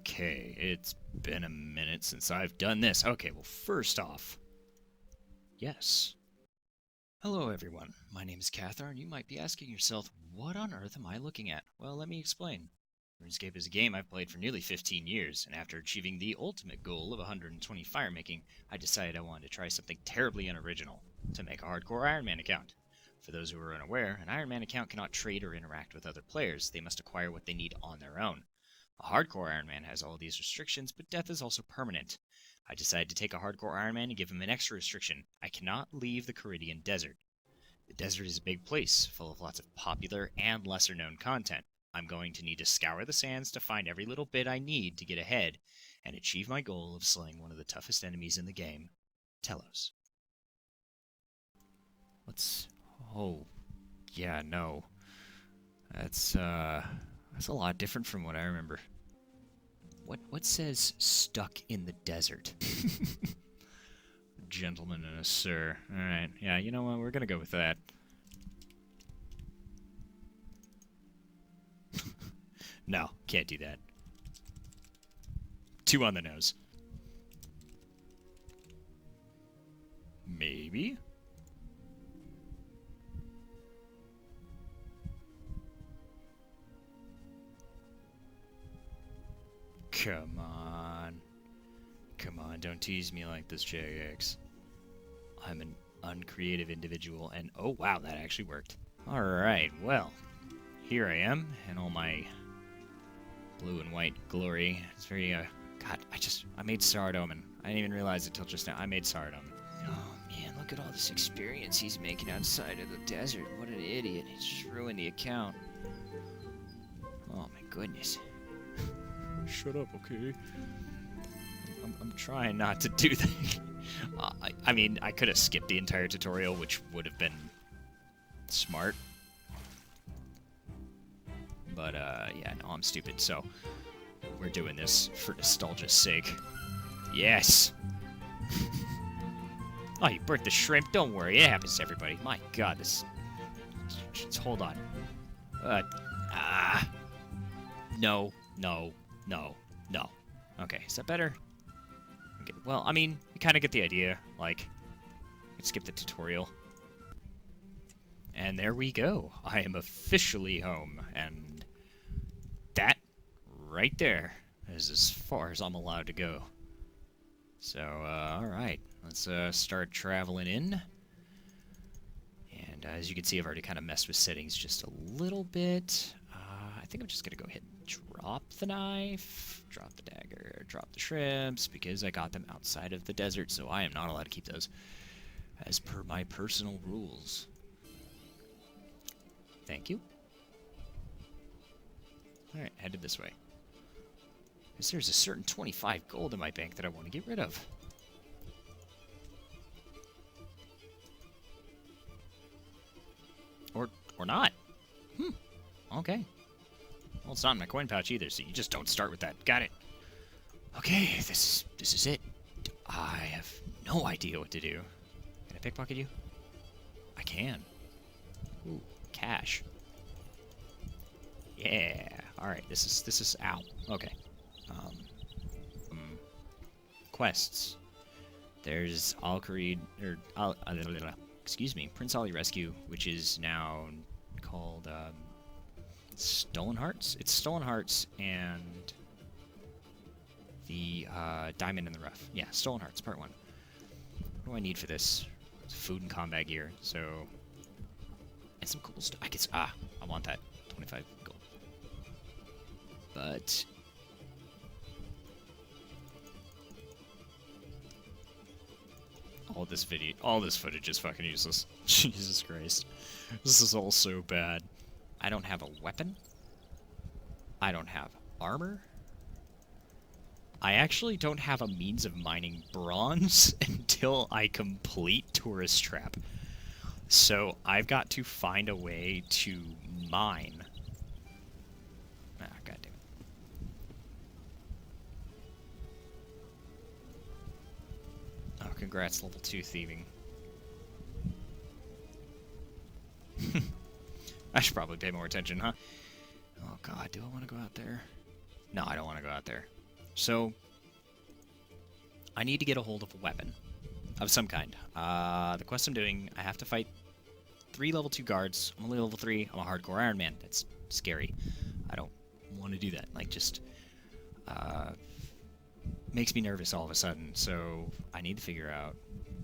Okay, it's been a minute since I've done this. Okay, well, first off, yes. Hello, everyone. My name is Kathaar, and you might be asking yourself, what on earth am I looking at? Well, let me explain. RuneScape is a game I've played for nearly 15 years, and after achieving the ultimate goal of 120 firemaking, I decided I wanted to try something terribly unoriginal, to make a hardcore Iron Man account. For those who are unaware, an Iron Man account cannot trade or interact with other players. They must acquire what they need on their own. A hardcore Iron Man has all these restrictions, but death is also permanent. I decided to take a hardcore Iron Man and give him an extra restriction. I cannot leave the Caridian Desert. The desert is a big place, full of lots of popular and lesser-known content. I'm going to need to scour the sands to find every little bit I need to get ahead and achieve my goal of slaying one of the toughest enemies in the game, Telos. Let's... Oh, yeah, no. That's a lot different from what I remember. What says stuck in the desert? A gentleman and a sir. Alright, yeah, you know what, we're gonna go with that. No, can't do that. 2 on the nose. Maybe? Come on. Come on, don't tease me like this, JX. I'm an uncreative individual, and oh wow, that actually worked. Alright, well, here I am, in all my blue and white glory. It's very, God, I made Saradomin. I didn't even realize it till just now. I made Saradomin. Oh man, look at all this experience he's making outside of the desert. What an idiot. He's just ruined the account. Oh my goodness. Shut up, okay? I'm trying not to do that. I mean, I could have skipped the entire tutorial, which would have been smart. But, yeah, no, I'm stupid, so we're doing this for nostalgia's sake. Yes! Oh, you burnt the shrimp? Don't worry, it happens to everybody. My god, this... Just hold on. No, no, no, no. Okay, is that better? Okay, well, I mean, you kind of get the idea. Like, let's skip the tutorial. And there we go. I am officially home, and that right there is as far as I'm allowed to go. So, alright, let's start traveling in. And as you can see, I've already kind of messed with settings just a little bit. I think I'm just gonna go ahead and drop the knife, drop the dagger, drop the shrimps, because I got them outside of the desert, so I am not allowed to keep those as per my personal rules. Thank you. Alright, headed this way. Because there's a certain 25 gold in my bank that I want to get rid of. Or not. Okay. Well, it's not in my coin pouch either, so you just don't start with that. Got it. Okay, this is it. I have no idea what to do. Can I pickpocket you? I can. Ooh, cash. Yeah. All right. This is ow. Okay. Quests. There's Al-Kharid, or excuse me, Prince Ali Rescue, which is now called Stolen Hearts. It's Stolen Hearts and the Diamond in the Rough. Yeah, Stolen Hearts, Part 1. What do I need for this? It's food and combat gear. So, and some cool stuff. I want that 25 gold. But all this footage is fucking useless. Jesus Christ. This is all so bad. I don't have a weapon. I don't have armor. I actually don't have a means of mining bronze until I complete Tourist Trap. So I've got to find a way to mine. Ah, God damn it. Oh, congrats, level 2 thieving. I should probably pay more attention, huh? Oh god, do I want to go out there? No, I don't want to go out there. So, I need to get a hold of a weapon of some kind. The quest I'm doing, I have to fight 3 level 2 guards. I'm only level 3. I'm a hardcore Iron Man. That's scary. I don't want to do that. Like, just makes me nervous all of a sudden. So, I need to figure out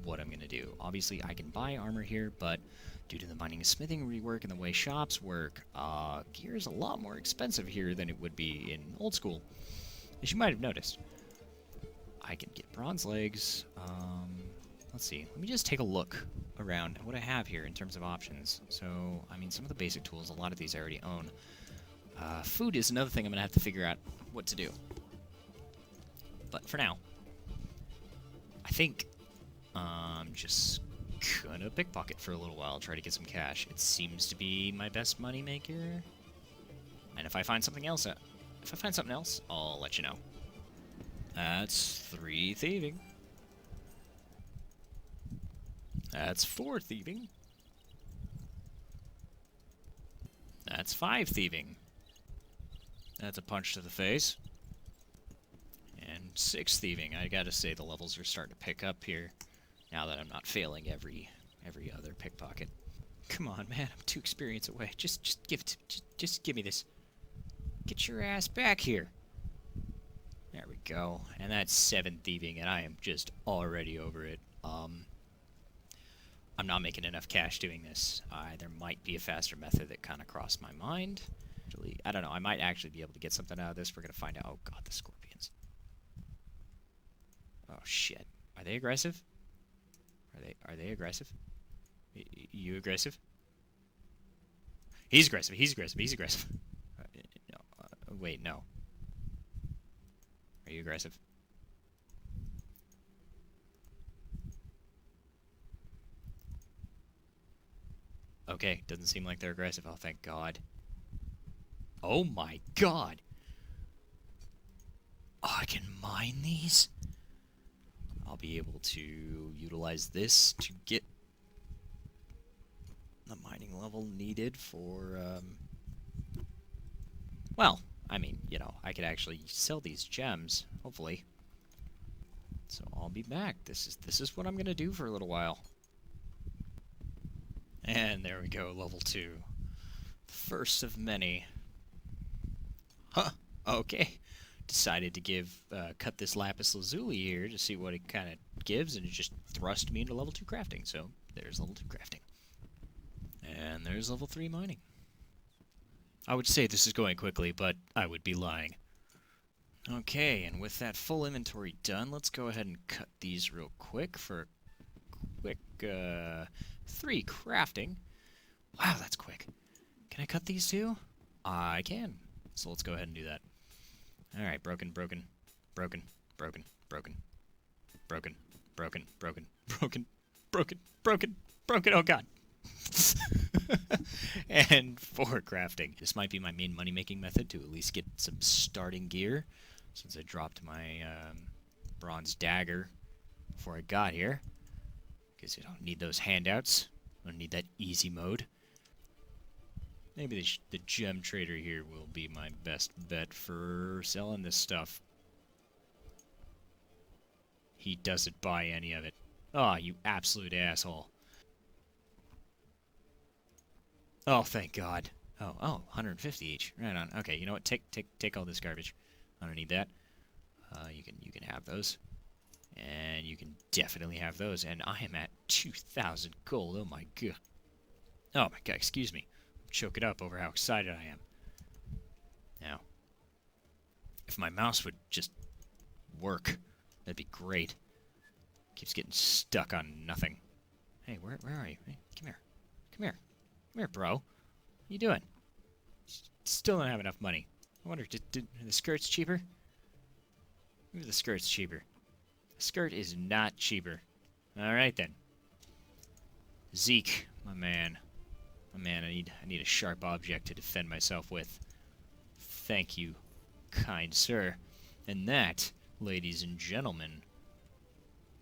what I'm going to do. Obviously, I can buy armor here, but due to the mining and smithing rework and the way shops work, gear is a lot more expensive here than it would be in old school, as you might have noticed. I can get bronze legs. Let's see. Let me just take a look around at what I have here in terms of options. So, I mean, some of the basic tools, a lot of these I already own. Food is another thing I'm going to have to figure out what to do. But for now, I think I'm just gonna pickpocket for a little while, try to get some cash. It seems to be my best money maker. And if I find something else, I'll let you know. That's 3 thieving. That's 4 thieving. That's 5 thieving. That's a punch to the face. And 6 thieving. I gotta say, the levels are starting to pick up here, now that I'm not failing every other pickpocket. Come on, man, I'm 2 experience away. Just give me this. Get your ass back here. There we go. And that's 7 thieving, and I am just already over it. I'm not making enough cash doing this. There might be a faster method that kind of crossed my mind. Actually, I don't know. I might actually be able to get something out of this. We're gonna find out. Oh god, the scorpions. Oh shit. Are they aggressive? Are they aggressive? You aggressive? He's aggressive. He's aggressive. He's aggressive. No, wait, no. Are you aggressive? Okay, doesn't seem like they're aggressive. Oh, thank God. Oh my God! Oh, I can mine these? I'll be able to utilize this to get the mining level needed for, well, I mean, you know, I could actually sell these gems, hopefully. So I'll be back. This is what I'm gonna do for a little while. And there we go, level 2. First of many. Huh, okay. Decided to cut this lapis lazuli here to see what it kind of gives, and it just thrust me into level 2 crafting. So there's level 2 crafting. And there's level 3 mining. I would say this is going quickly, but I would be lying. Okay, and with that full inventory done, let's go ahead and cut these real quick for a quick 3 crafting. Wow, that's quick. Can I cut these too? I can. So let's go ahead and do that. Alright, broken. Oh god. And 4 crafting. This might be my main money-making method to at least get some starting gear, since I dropped my bronze dagger before I got here. Because you don't need those handouts. I don't need that easy mode. Maybe the gem trader here will be my best bet for selling this stuff. He doesn't buy any of it. Oh, you absolute asshole. Oh, thank God. Oh, 150 each. Right on. Okay, you know what? Take all this garbage. I don't need that. You can have those. And you can definitely have those. And I am at 2,000 gold. Oh my god. Oh my god, excuse me. I'm choking up over how excited I am. Now, if my mouse would just work, that'd be great. Keeps getting stuck on nothing. Hey, where are you? Hey, come here. Come here. Come here, bro. What are you doing? Still don't have enough money. I wonder, did the skirt's cheaper? Maybe the skirt's cheaper. The skirt is not cheaper. Alright then. Zeke, My man. My man, I need a sharp object to defend myself with. Thank you, kind sir. And that, ladies and gentlemen,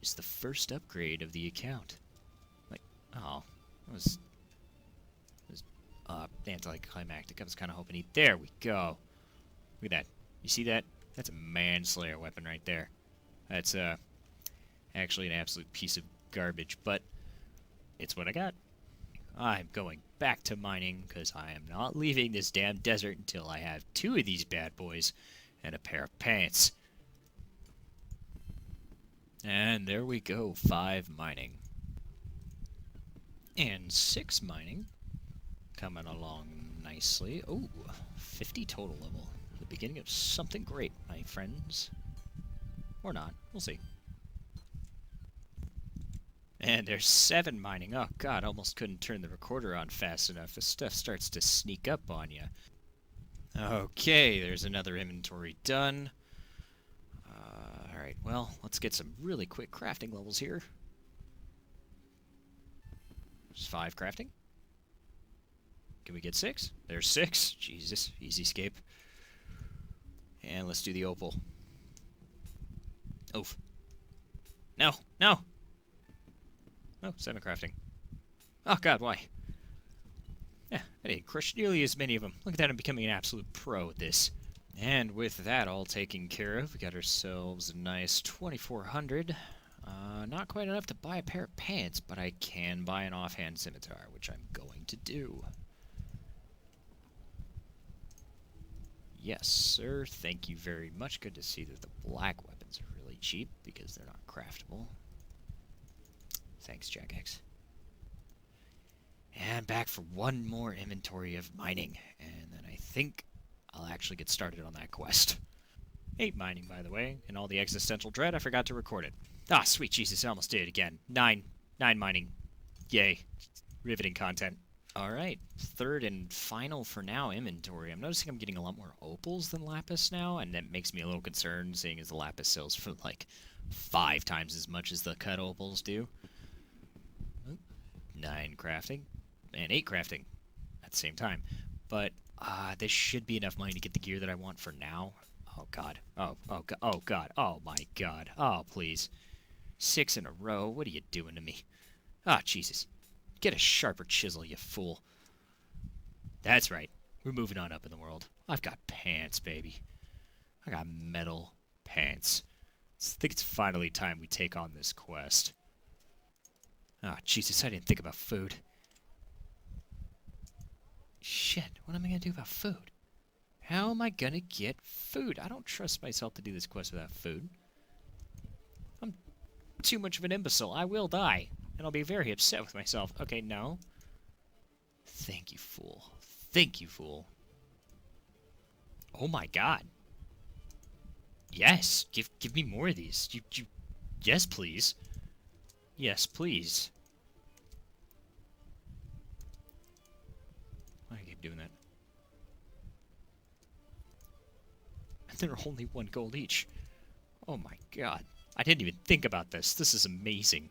is the first upgrade of the account. Like, oh, that was anticlimactic. I was kind of hoping he'd... There we go. Look at that. You see that? That's a manslayer weapon right there. That's, actually an absolute piece of garbage, but it's what I got. I'm going back to mining, because I am not leaving this damn desert until I have 2 of these bad boys and a pair of pants. And there we go, 5 mining. And 6 mining. Coming along nicely. Oh, 50 total level. The beginning of something great, my friends. Or not. We'll see. And there's 7 mining. Oh god, almost couldn't turn the recorder on fast enough. This stuff starts to sneak up on you. Okay, there's another inventory done. Alright, well, let's get some really quick crafting levels here. There's 5 crafting. Can we get 6? There's 6. Jesus, easy escape. And let's do the opal. Oof. No, no! Oh, 7 crafting. Oh god, why? Yeah, I didn't crush nearly as many of them. Look at that, I'm becoming an absolute pro at this. And with that all taken care of, we got ourselves a nice 2,400. Not quite enough to buy a pair of pants, but I can buy an offhand scimitar, which I'm going to do. Yes, sir. Thank you very much. Good to see that the black weapons are really cheap, because they're not craftable. Thanks, Jack X. And back for one more inventory of mining, and then I think I'll actually get started on that quest. 8 mining, by the way, and all the existential dread, I forgot to record it. Ah, sweet Jesus, I almost did it again. 9 mining. Yay. Riveting content. Alright, 3rd and final for now inventory. I'm noticing I'm getting a lot more opals than lapis now, and that makes me a little concerned, seeing as the lapis sells for like 5 times as much as the cut opals do. 9 crafting, and 8 crafting at the same time. But, this should be enough money to get the gear that I want for now. Oh god. Oh god. Oh god. Oh my god. Oh, please. 6 in a row. What are you doing to me? Ah, Jesus. Get a sharper chisel, you fool. That's right. We're moving on up in the world. I've got pants, baby. I got metal pants. I think it's finally time we take on this quest. Ah, Jesus, I didn't think about food. Shit, what am I gonna do about food? How am I gonna get food? I don't trust myself to do this quest without food. I'm too much of an imbecile. I will die. And I'll be very upset with myself. Okay, no. Thank you, fool. Thank you, fool. Oh my god. Yes, give me more of these. Yes, please. Yes, please. Why do I keep doing that? And they're only 1 gold each. Oh my god. I didn't even think about this. This is amazing.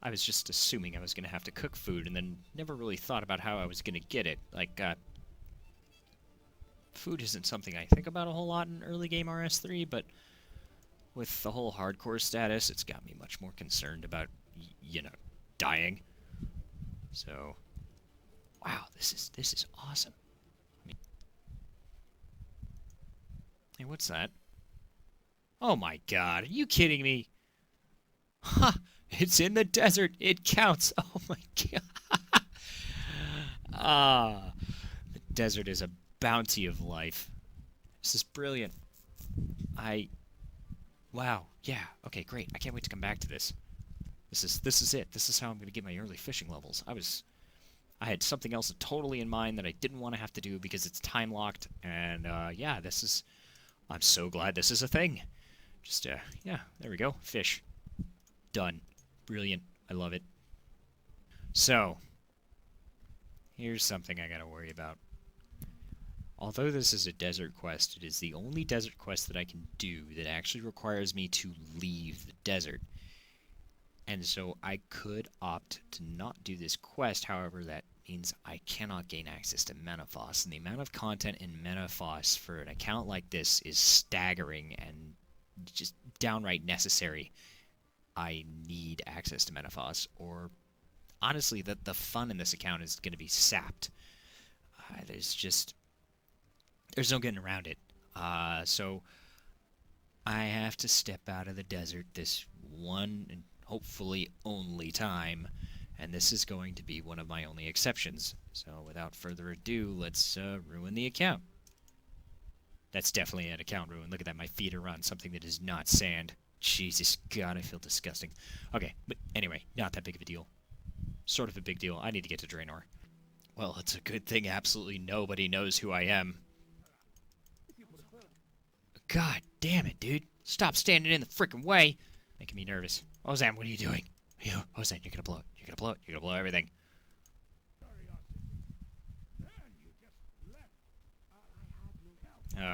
I was just assuming I was going to have to cook food and then never really thought about how I was going to get it. Like, food isn't something I think about a whole lot in early game RS3, but with the whole hardcore status, it's got me much more concerned about, you know, dying. So, wow, this is awesome. I mean, hey, what's that? Oh my god, are you kidding me? Ha! It's in the desert. It counts. Oh my god. Ah, the desert is a bounty of life. This is brilliant. Wow. Yeah. Okay, great. I can't wait to come back to this. This is it. This is how I'm going to get my early fishing levels. I had something else totally in mind that I didn't want to have to do because it's time locked, and yeah, I'm so glad this is a thing. Just yeah, there we go. Fish. Done. Brilliant. I love it. So, here's something I gotta worry about. Although this is a desert quest, it is the only desert quest that I can do that actually requires me to leave the desert. And so I could opt to not do this quest. However, that means I cannot gain access to Menethos. And the amount of content in Menethos for an account like this is staggering and just downright necessary. I need access to Menethos, or honestly, the fun in this account is going to be sapped. There's no getting around it. So I have to step out of the desert this one and hopefully only time, and this is going to be one of my only exceptions. So without further ado, let's ruin the account. That's definitely an account ruin. Look at that, my feet are on something that is not sand. Jesus God, I feel disgusting. Okay, but anyway, not that big of a deal. Sort of a big deal. I need to get to Draenor. Well, it's a good thing absolutely nobody knows who I am. God damn it, dude. Stop standing in the frickin' way. Making me nervous. Ozan, what are you doing? Ozan, you're gonna blow it. You're gonna blow it. You're gonna blow everything.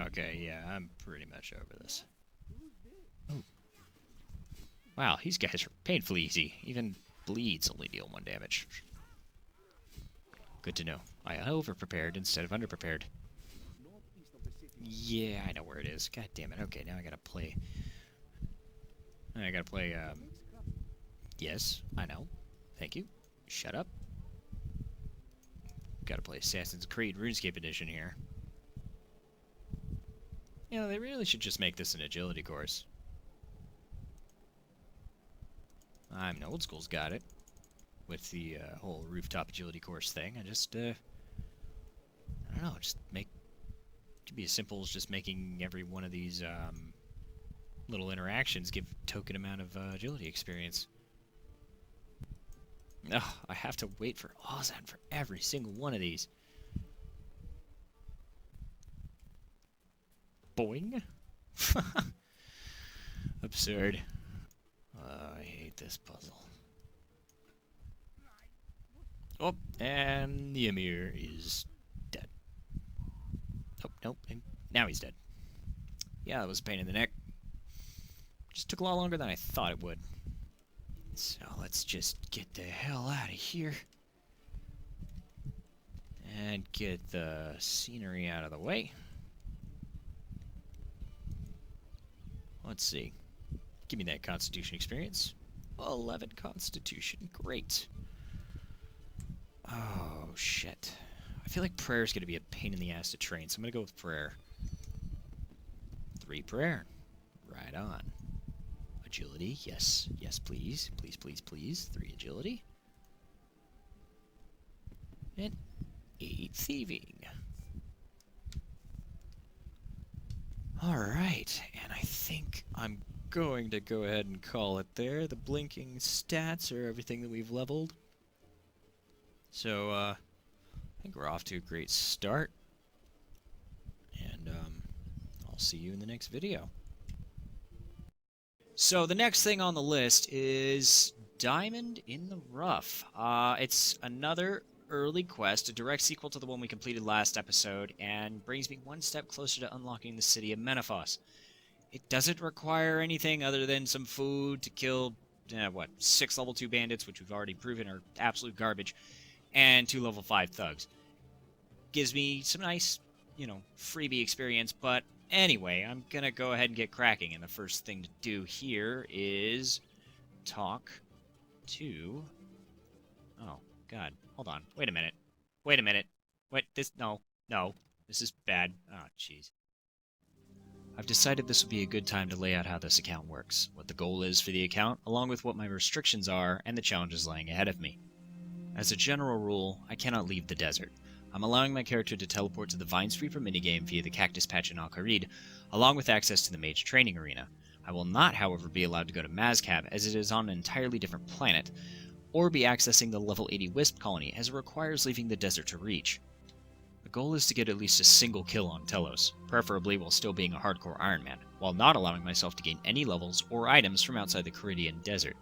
Okay, yeah, I'm pretty much over this. Ooh. Wow, these guys are painfully easy. Even bleeds only deal 1 damage. Good to know. I over-prepared instead of under-prepared. Yeah, I know where it is. God damn it. Okay, now I gotta play... Yes, I know. Thank you. Shut up. Gotta play Assassin's Creed RuneScape Edition here. You know, they really should just make this an agility course. I mean, Old School's got it. With the whole rooftop agility course thing. I don't know, just make... It could be as simple as just making every one of these, little interactions give token amount of agility experience. Ugh, I have to wait for Ozan for every single one of these. Boing. Absurd. I hate this puzzle. Oh, and the Emir is dead. Oh, nope, and now he's dead. Yeah, that was a pain in the neck. Just took a lot longer than I thought it would. So let's just get the hell out of here. And get the scenery out of the way. Let's see. Give me that Constitution experience. 11 Constitution. Great. Oh, shit. I feel like prayer is going to be a pain in the ass to train, so I'm going to go with prayer. 3 prayer. Right on. Agility, yes. Yes, please. Please, please, please. 3 agility. And 8 thieving. Alright, and I think I'm going to go ahead and call it there. The blinking stats are everything that we've leveled. So, I think we're off to a great start. And, I'll see you in the next video. So, the next thing on the list is Diamond in the Rough. It's another early quest, a direct sequel to the one we completed last episode, and brings me one step closer to unlocking the city of Menethos. It doesn't require anything other than some food to kill, 6 level 2 bandits, which we've already proven are absolute garbage, and 2 level 5 thugs. Gives me some nice, freebie experience, but anyway, I'm gonna go ahead and get cracking, and the first thing to do here is talk to... Oh, God. Hold on. Wait a minute. Wait a minute. No. This is bad. Oh, jeez. I've decided this would be a good time to lay out how this account works, what the goal is for the account, along with what my restrictions are and the challenges lying ahead of me. As a general rule, I cannot leave the desert. I'm allowing my character to teleport to the Vine Sweeper minigame via the Cactus Patch in Al-Kharid, along with access to the Mage Training Arena. I will not, however, be allowed to go to Mazcab, as it is on an entirely different planet, or be accessing the level 80 Wisp colony, as it requires leaving the desert to reach. The goal is to get at least a single kill on Telos, preferably while still being a hardcore Iron Man, while not allowing myself to gain any levels or items from outside the Kharidian desert.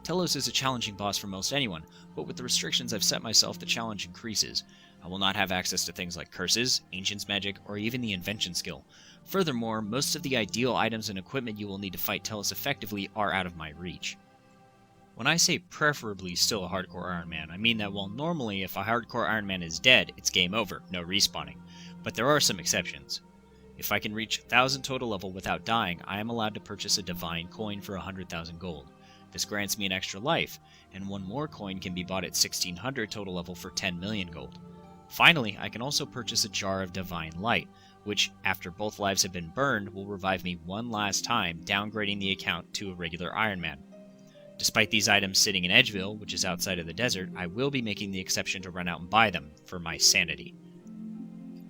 Telos is a challenging boss for most anyone, but with the restrictions I've set myself, the challenge increases. I will not have access to things like curses, ancients magic, or even the invention skill. Furthermore, most of the ideal items and equipment you will need to fight Telos effectively are out of my reach. When I say preferably still a hardcore Iron Man, I mean that while normally if a hardcore Iron Man is dead, it's game over, no respawning. But there are some exceptions. If I can reach 1000 total level without dying, I am allowed to purchase a divine coin for 100,000 gold. This grants me an extra life, and one more coin can be bought at 1600 total level for 10 million gold. Finally, I can also purchase a jar of divine light, which, after both lives have been burned, will revive me one last time, downgrading the account to a regular Iron Man. Despite these items sitting in Edgeville, which is outside of the desert, I will be making the exception to run out and buy them, for my sanity.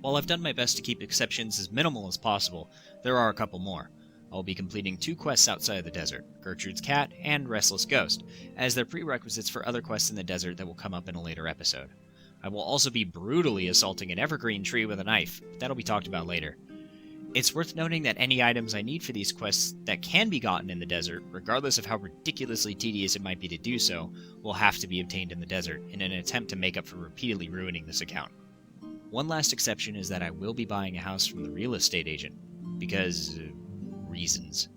While I've done my best to keep exceptions as minimal as possible, there are a couple more. I will be completing 2 quests outside of the desert, Gertrude's Cat and Restless Ghost, as they're prerequisites for other quests in the desert that will come up in a later episode. I will also be brutally assaulting an evergreen tree with a knife, but that'll be talked about later. It's worth noting that any items I need for these quests that can be gotten in the desert, regardless of how ridiculously tedious it might be to do so, will have to be obtained in the desert in an attempt to make up for repeatedly ruining this account. One last exception is that I will be buying a house from the real estate agent, because reasons.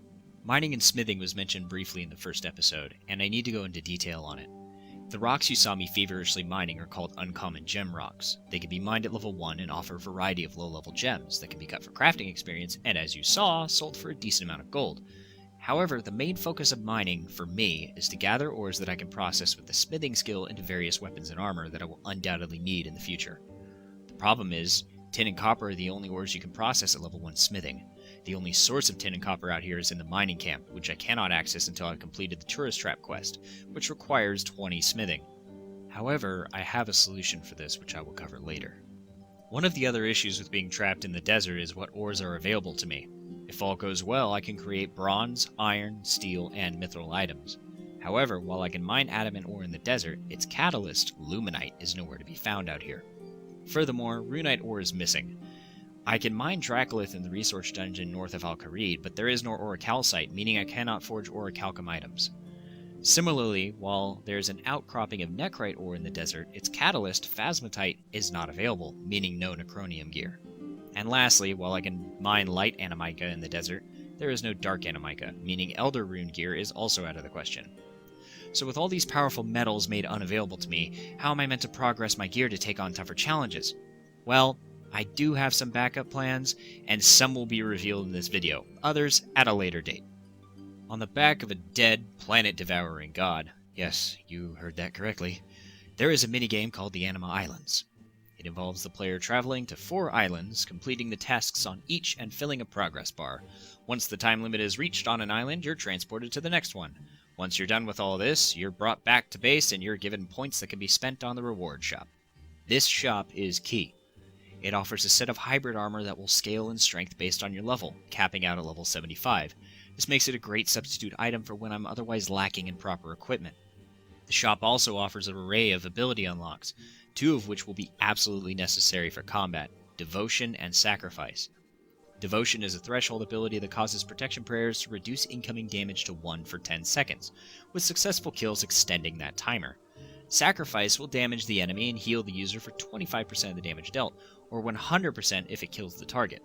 Mining and smithing was mentioned briefly in the first episode, and I need to go into detail on it. The rocks you saw me feverishly mining are called uncommon gem rocks. They can be mined at level 1 and offer a variety of low-level gems that can be cut for crafting experience, and as you saw, sold for a decent amount of gold. However, the main focus of mining, for me, is to gather ores that I can process with the smithing skill into various weapons and armor that I will undoubtedly need in the future. The problem is, tin and copper are the only ores you can process at level 1 smithing. The only source of tin and copper out here is in the mining camp, which I cannot access until I've completed the tourist trap quest, which requires 20 smithing. However, I have a solution for this, which I will cover later. One of the other issues with being trapped in the desert is what ores are available to me. If all goes well, I can create bronze, iron, steel, and mithril items. However, while I can mine adamant ore in the desert, its catalyst, luminite, is nowhere to be found out here. Furthermore, runite ore is missing. I can mine Dracolith in the resource dungeon north of Al-Kharid, but there is no orichalcite, meaning I cannot forge orichalcum items. Similarly, while there is an outcropping of necrite ore in the desert, its catalyst, phasmatite, is not available, meaning no necronium gear. And lastly, while I can mine light animica in the desert, there is no dark animica, meaning elder rune gear is also out of the question. So with all these powerful metals made unavailable to me, how am I meant to progress my gear to take on tougher challenges? Well, I do have some backup plans, and some will be revealed in this video, others at a later date. On the back of a dead, planet-devouring god, yes, you heard that correctly, there is a minigame called the Anima Islands. It involves the player traveling to 4 islands, completing the tasks on each and filling a progress bar. Once the time limit is reached on an island, you're transported to the next one. Once you're done with all this, you're brought back to base and you're given points that can be spent on the reward shop. This shop is key. It offers a set of hybrid armor that will scale in strength based on your level, capping out at level 75. This makes it a great substitute item for when I'm otherwise lacking in proper equipment. The shop also offers an array of ability unlocks, 2 of which will be absolutely necessary for combat: Devotion and Sacrifice. Devotion is a threshold ability that causes protection prayers to reduce incoming damage to 1 for 10 seconds, with successful kills extending that timer. Sacrifice will damage the enemy and heal the user for 25% of the damage dealt, or 100% if it kills the target.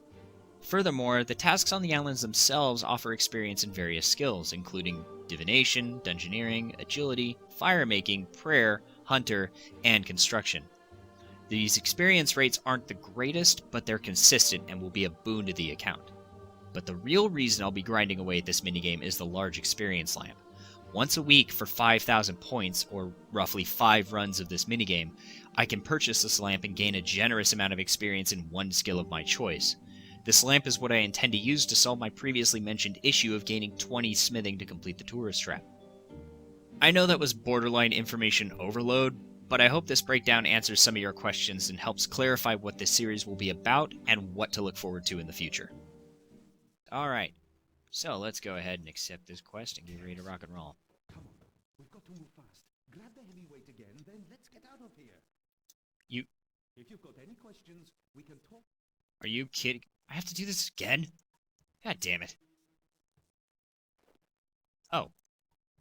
Furthermore, the tasks on the islands themselves offer experience in various skills, including divination, dungeoneering, agility, fire-making, prayer, hunter, and construction. These experience rates aren't the greatest, but they're consistent and will be a boon to the account. But the real reason I'll be grinding away at this minigame is the large experience lamp. Once a week for 5,000 points, or roughly 5 runs of this minigame, I can purchase this lamp and gain a generous amount of experience in one skill of my choice. This lamp is what I intend to use to solve my previously mentioned issue of gaining 20 smithing to complete the tourist trap. I know that was borderline information overload, but I hope this breakdown answers some of your questions and helps clarify what this series will be about and what to look forward to in the future. Alright, so let's go ahead and accept this quest and get ready to rock and roll. Come on, we've got to move fast. Grab the heavyweight again, then let's get out of here. If you've got any questions, we can talk. Are you kidding? I have to do this again? God damn it. Oh,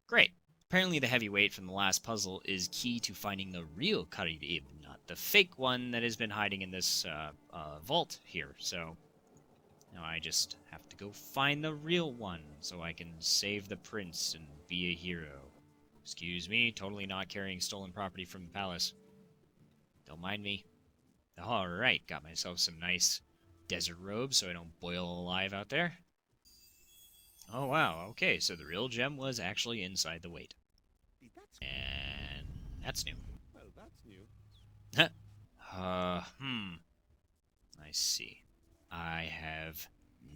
great. Apparently the heavyweight from the last puzzle is key to finding the real Karib, not the fake one that has been hiding in this vault here. So now I just have to go find the real one so I can save the prince and be a hero. Excuse me, totally not carrying stolen property from the palace. Don't mind me. Alright, got myself some nice desert robes so I don't boil alive out there. Oh wow, okay, so the real gem was actually inside the weight. And that's new. Well, that's new. I see. I have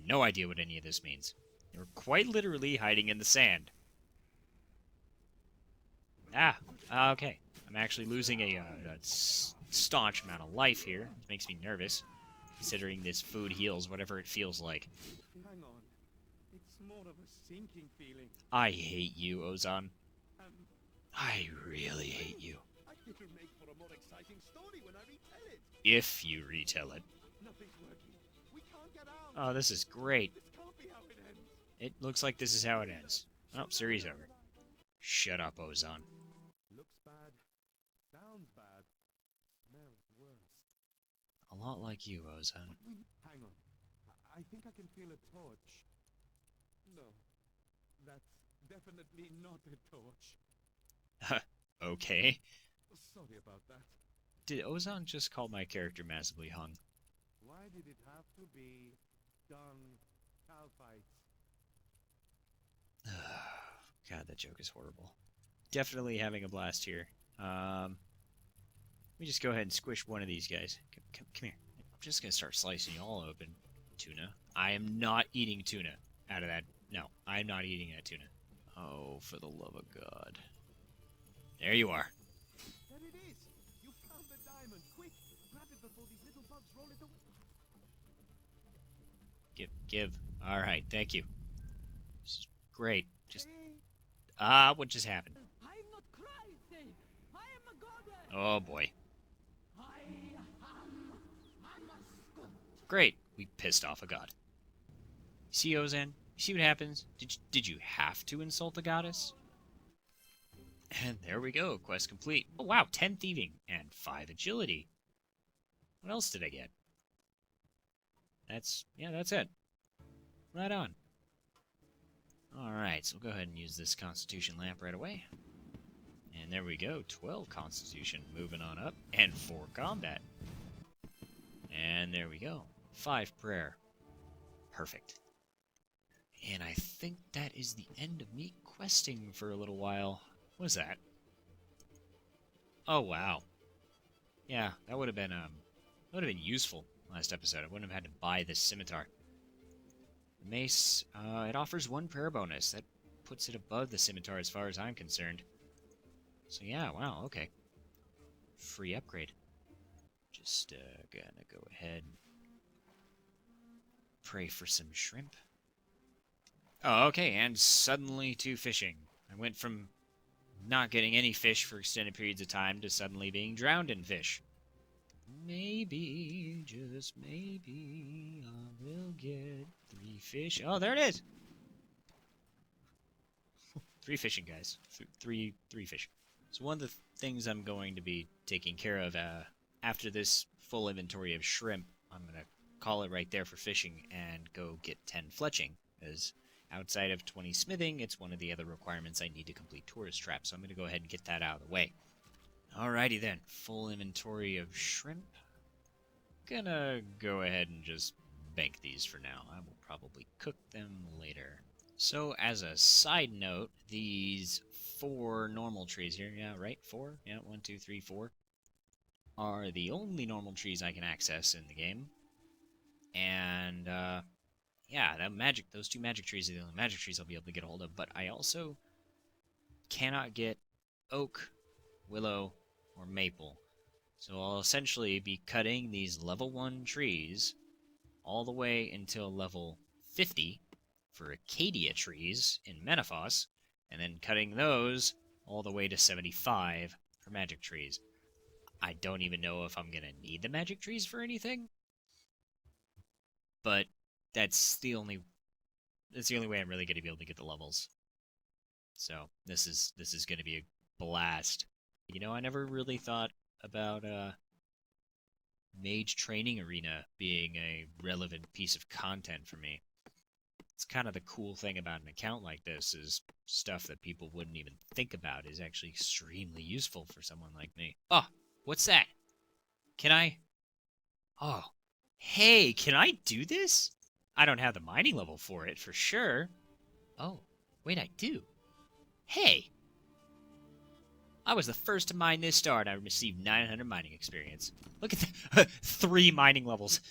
no idea what any of this means. You're quite literally hiding in the sand. Okay. I'm actually losing a staunch amount of life here. It makes me nervous, considering this food heals whatever it feels like. Hang on. It's more of a sinking feeling. I hate you, Ozan. I really hate you. It'll make for a more exciting story when I retell it. If you retell it. Nothing's working. We can't get out. Oh, this is great. This can't be how it ends. It looks like this is how it ends. Oh, series over. Shut up, Ozan. Looks bad. Sounds bad. Smells worse. A lot like you, Ozan. Hang on. I think I can feel a torch. No. That's definitely not a torch. Okay. Sorry about that. Did Ozan just call my character massively hung? Why did it have to be dung cow fights? God, that joke is horrible. Definitely having a blast here. Let me just go ahead and squish one of these guys. Come here. I'm just gonna start slicing you all open. Tuna. I am not eating tuna out of that. No, I'm not eating that tuna. Oh, for the love of God. There you are. There it is! You found the diamond! Quick! Grab it before these little bugs roll it away! Give. Alright, thank you. This is great. Just... what just happened? I'm not crazy. I am a goddess. Oh, boy. I am a mascot. Great. We pissed off a god. See, Ozan? You see what happens? Did you have to insult the goddess? And there we go. Quest complete. Oh, wow. 10 thieving and 5 agility. What else did I get? That's it. Right on. Alright, so we'll go ahead and use this Constitution lamp right away. And there we go. 12 Constitution. Moving on up. And 4 combat. And there we go. 5 prayer. Perfect. And I think that is the end of me questing for a little while. What is that? Oh, wow. Yeah, that would have been useful last episode. I wouldn't have had to buy this scimitar. The mace, it offers 1 prayer bonus. That puts it above the scimitar as far as I'm concerned. So yeah, wow, okay. Free upgrade. Just gonna go ahead and pray for some shrimp. Oh, okay, and suddenly to fishing. I went from not getting any fish for extended periods of time to suddenly being drowned in fish. Maybe, just maybe, I will get 3 fish. Oh, there it is! 3 fishing, guys. Three fishing. So one of the things I'm going to be taking care of after this full inventory of shrimp, I'm going to call it right there for fishing and go get 10 fletching, as outside of 20 smithing, it's one of the other requirements I need to complete tourist traps, so I'm going to go ahead and get that out of the way. Alrighty then, full inventory of shrimp. Gonna go ahead and just bank these for now. I will probably cook them later. So, as a side note, these 4 normal trees here, yeah, right, 4? Yeah, 1, 2, 3, 4, are the only normal trees I can access in the game. And, yeah, those 2 magic trees are the only magic trees I'll be able to get a hold of, but I also cannot get oak, willow, or maple. So I'll essentially be cutting these level 1 trees all the way until level 50 for Acadia trees in Menaphos, and then cutting those all the way to 75 for magic trees. I don't even know if I'm going to need the magic trees for anything, but that's the only way I'm really going to be able to get the levels. So this is going to be a blast. You know, I never really thought about Mage Training Arena being a relevant piece of content for me. It's kind of the cool thing about an account like this is stuff that people wouldn't even think about is actually extremely useful for someone like me. Oh, what's that? Can I? Oh, hey, can I do this? I don't have the mining level for it, for sure. Oh, wait, I do. Hey, I was the first to mine this star, and I received 900 mining experience. Look at that. 3 mining levels.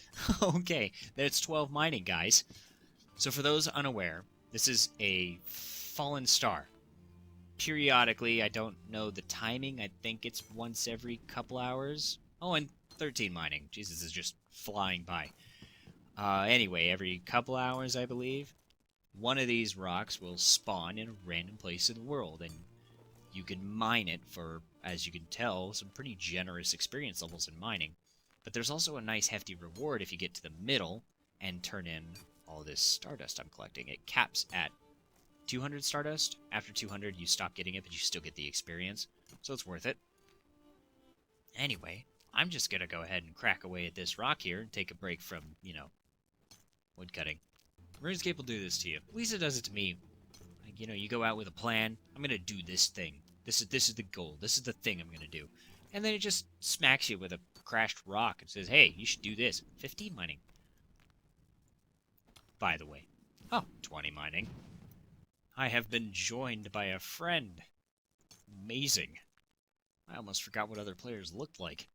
Okay, that's 12 mining, guys. So for those unaware, this is a fallen star. Periodically, I don't know the timing. I think it's once every couple hours. Oh, and 13 mining. Jesus is just flying by. Anyway, every couple hours, I believe, one of these rocks will spawn in a random place in the world, and you can mine it for, as you can tell, some pretty generous experience levels in mining. But there's also a nice hefty reward if you get to the middle and turn in all this stardust I'm collecting. It caps at 200 stardust. After 200, you stop getting it, but you still get the experience, so it's worth it. Anyway, I'm just gonna go ahead and crack away at this rock here and take a break from, woodcutting. RuneScape will do this to you. Lisa does it to me. Like, you go out with a plan. I'm gonna do this thing. This is the goal. This is the thing I'm gonna do. And then it just smacks you with a crashed rock and says, hey, you should do this. 15 mining. By the way. Oh, 20 mining. I have been joined by a friend. Amazing. I almost forgot what other players looked like.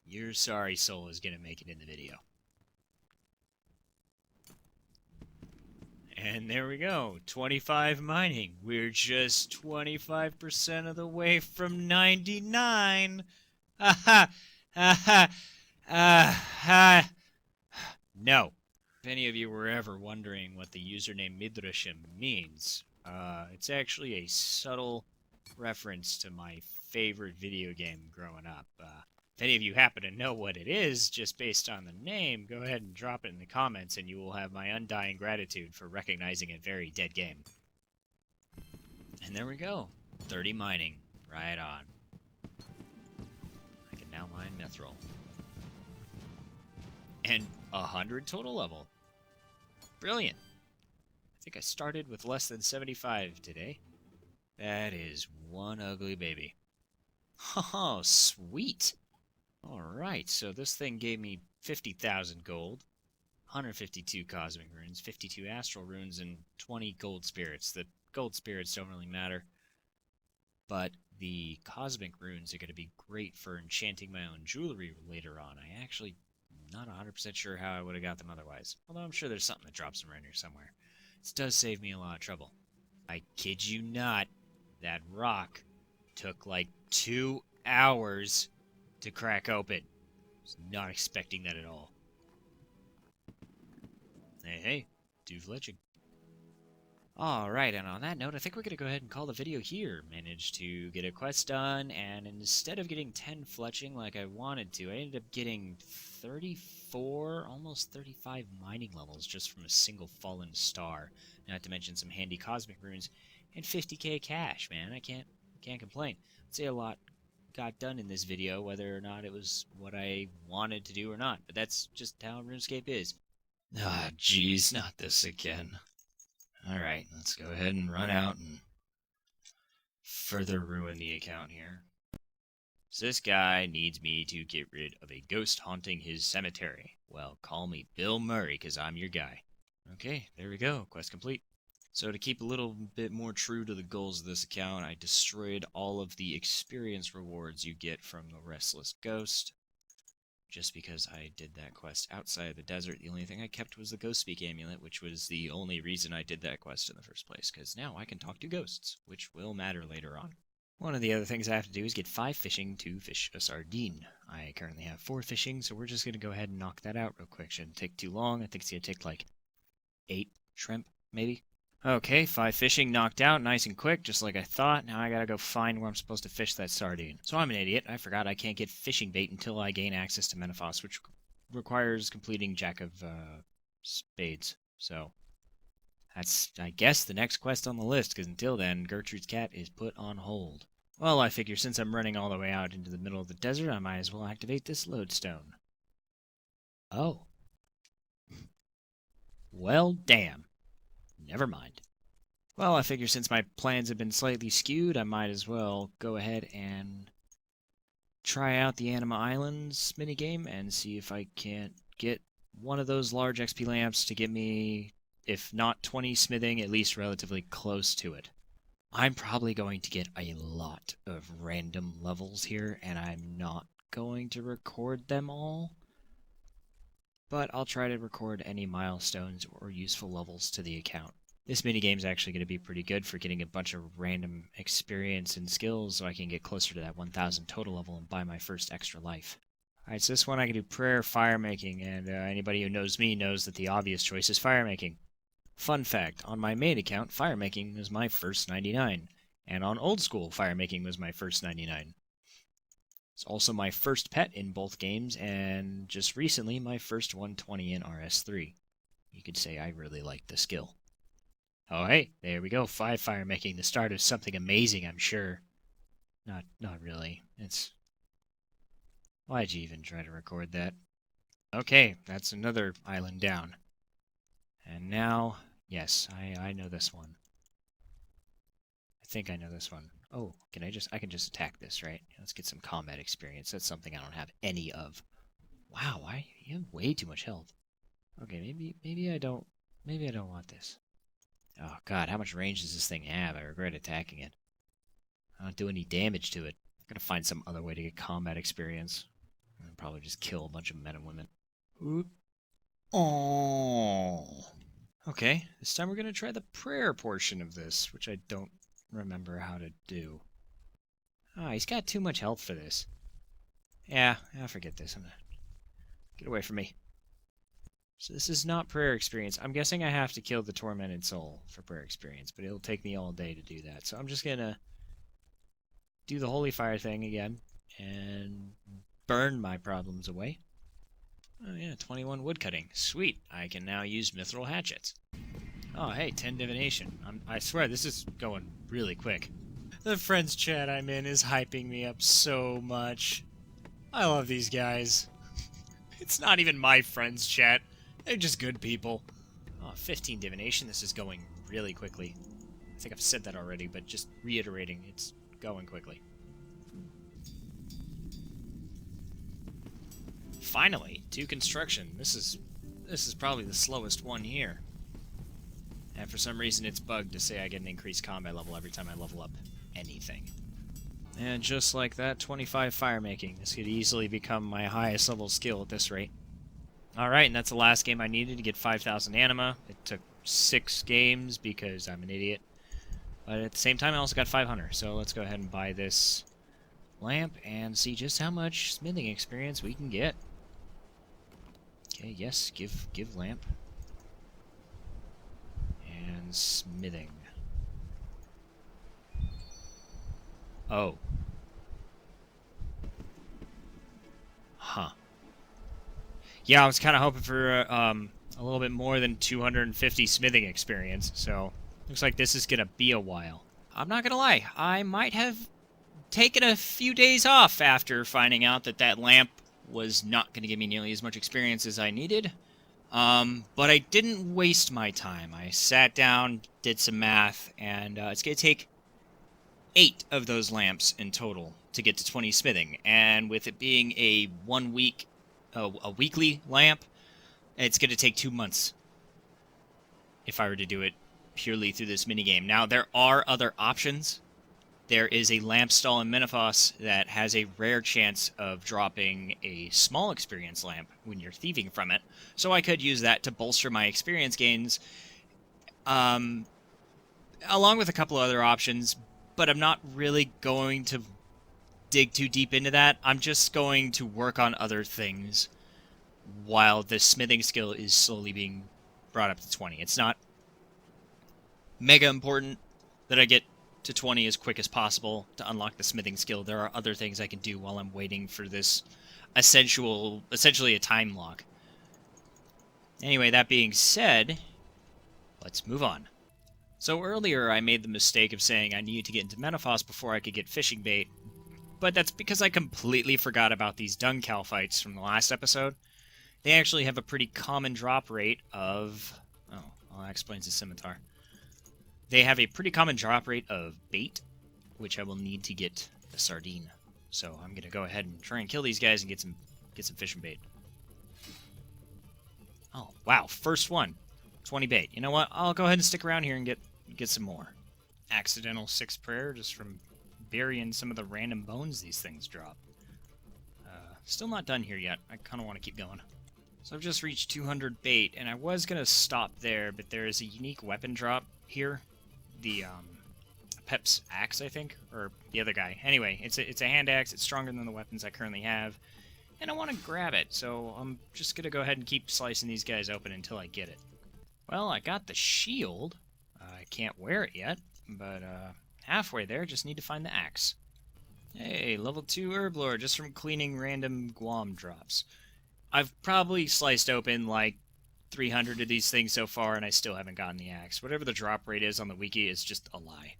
Your sorry soul is gonna make it in the video. And there we go, 25 mining. We're just 25% of the way from 99. Ha ha ha. No. If any of you were ever wondering what the username Midrashim means, it's actually a subtle reference to my favorite video game growing up. If any of you happen to know what it is, just based on the name, go ahead and drop it in the comments and you will have my undying gratitude for recognizing a very dead game. And there we go. 30 mining. Right on. I can now mine mithril. And 100 total level. Brilliant. I think I started with less than 75 today. That is one ugly baby. Oh, sweet. Alright, so this thing gave me 50,000 gold, 152 cosmic runes, 52 astral runes, and 20 gold spirits. The gold spirits don't really matter, but the cosmic runes are going to be great for enchanting my own jewelry later on. I actually am not 100% sure how I would have got them otherwise, although I'm sure there's something that drops them around here somewhere. This does save me a lot of trouble. I kid you not, that rock took like 2 hours to crack open. Was not expecting that at all. Hey, do fletching. Alright, and on that note, I think we're going to go ahead and call the video here. Managed to get a quest done, and instead of getting 10 fletching like I wanted to, I ended up getting 34, almost 35 mining levels just from a single fallen star. Not to mention some handy cosmic runes, and 50k cash, man. I can't complain. I'd say a lot got done in this video, whether or not it was what I wanted to do or not. But that's just how RuneScape is. Ah, jeez, not this again. Alright, let's go ahead and run out and further ruin the account here. So this guy needs me to get rid of a ghost haunting his cemetery. Well, call me Bill Murray, because I'm your guy. Okay, there we go. Quest complete. So to keep a little bit more true to the goals of this account, I destroyed all of the experience rewards you get from the Restless Ghost. Just because I did that quest outside of the desert, the only thing I kept was the Ghost Speak Amulet, which was the only reason I did that quest in the first place, because now I can talk to ghosts, which will matter later on. One of the other things I have to do is get 5 fishing to fish a sardine. I currently have 4 fishing, so we're just going to go ahead and knock that out real quick. Shouldn't take too long. I think it's going to take like 8 shrimp, maybe. Okay, 5 fishing knocked out, nice and quick, just like I thought. Now I gotta go find where I'm supposed to fish that sardine. So I'm an idiot. I forgot I can't get fishing bait until I gain access to Menaphos, which requires completing Jack of Spades. So that's, I guess, the next quest on the list, because until then, Gertrude's cat is put on hold. Well, I figure since I'm running all the way out into the middle of the desert, I might as well activate this lodestone. Oh. Well, damn. Never mind. Well, I figure since my plans have been slightly skewed, I might as well go ahead and try out the Anima Islands minigame and see if I can't get one of those large XP lamps to get me, if not 20 smithing, at least relatively close to it. I'm probably going to get a lot of random levels here, and I'm not going to record them all. But I'll try to record any milestones or useful levels to the account. This minigame is actually going to be pretty good for getting a bunch of random experience and skills so I can get closer to that 1000 total level and buy my first extra life. Alright, so this one I can do prayer, fire making, and anybody who knows me knows that the obvious choice is fire making. Fun fact, on my main account, fire making was my first 99, and on old school, fire making was my first 99. It's also my first pet in both games, and just recently my first 120 in RS3. You could say I really like the skill. Oh hey, there we go, 5 fire making, the start of something amazing, I'm sure. Not really. It's... Why'd you even try to record that? Okay, that's another island down. And now, yes, I know this one. I think I know this one. Oh, I can just attack this, right? Let's get some combat experience. That's something I don't have any of. Wow, you have way too much health. Okay, maybe I don't want this. Oh god, how much range does this thing have? I regret attacking it. I don't do any damage to it. I'm gonna find some other way to get combat experience. I'll probably just kill a bunch of men and women. Oop. Oh. Okay, this time we're gonna try the prayer portion of this, which I don't remember how to do. Ah, he's got too much health for this. Yeah, forget this. I'm gonna get away from me. So this is not prayer experience. I'm guessing I have to kill the tormented soul for prayer experience, but it'll take me all day to do that. So I'm just gonna do the holy fire thing again and burn my problems away. Oh yeah, 21 woodcutting. Sweet. I can now use mithril hatchets. Oh hey, 10 divination. I swear this is going really quick. The friends chat I'm in is hyping me up so much. I love these guys. It's not even my friends chat. They're just good people. Oh, 15 divination. This is going really quickly. I think I've said that already, but just reiterating, it's going quickly. Finally, 2 construction. This is probably the slowest one here. And for some reason it's bugged to say I get an increased combat level every time I level up anything. And just like that, 25 fire making. This could easily become my highest level skill at this rate. Alright, and that's the last game I needed to get 5,000 anima. It took 6 games because I'm an idiot. But at the same time I also got 500, so let's go ahead and buy this lamp and see just how much smithing experience we can get. Okay, yes, give lamp. And smithing. Oh. Huh. Yeah, I was kind of hoping for a little bit more than 250 smithing experience, so looks like this is going to be a while. I'm not going to lie, I might have taken a few days off after finding out that that lamp was not going to give me nearly as much experience as I needed. But I didn't waste my time. I sat down, did some math, and it's going to take 8 of those lamps in total to get to 20 smithing. And with it being a weekly lamp, it's going to take 2 months if I were to do it purely through this minigame. Now, there are other options. There is a lamp stall in Menifos that has a rare chance of dropping a small experience lamp when you're thieving from it, so I could use that to bolster my experience gains, along with a couple other options, but I'm not really going to dig too deep into that. I'm just going to work on other things while the smithing skill is slowly being brought up to 20. It's not mega important that I get to 20 as quick as possible to unlock the smithing skill. There are other things I can do while I'm waiting for this essentially a time lock. Anyway, that being said, let's move on. So earlier I made the mistake of saying I needed to get into Menifos before I could get fishing bait, but that's because I completely forgot about these dung cow fights from the last episode. They actually have a pretty common drop rate of... Oh, well, that explains the scimitar. They have a pretty common drop rate of bait, which I will need to get the sardine. So I'm gonna go ahead and try and kill these guys and get some fishing bait. Oh wow, first one, 20 bait. You know what? I'll go ahead and stick around here and get some more. Accidental 6 prayer just from burying some of the random bones these things drop. Still not done here yet. I kind of want to keep going. So I've just reached 200 bait, and I was going to stop there, but there is a unique weapon drop here. The Pep's axe, I think, or the other guy. Anyway, it's a hand axe. It's stronger than the weapons I currently have, and I want to grab it, so I'm just going to go ahead and keep slicing these guys open until I get it. Well, I got the shield. I can't wear it yet, but halfway there, just need to find the axe. Hey, level 2 herb lord, just from cleaning random Guam drops. I've probably sliced open like 300 of these things so far, and I still haven't gotten the axe. Whatever the drop rate is on the wiki is just a lie.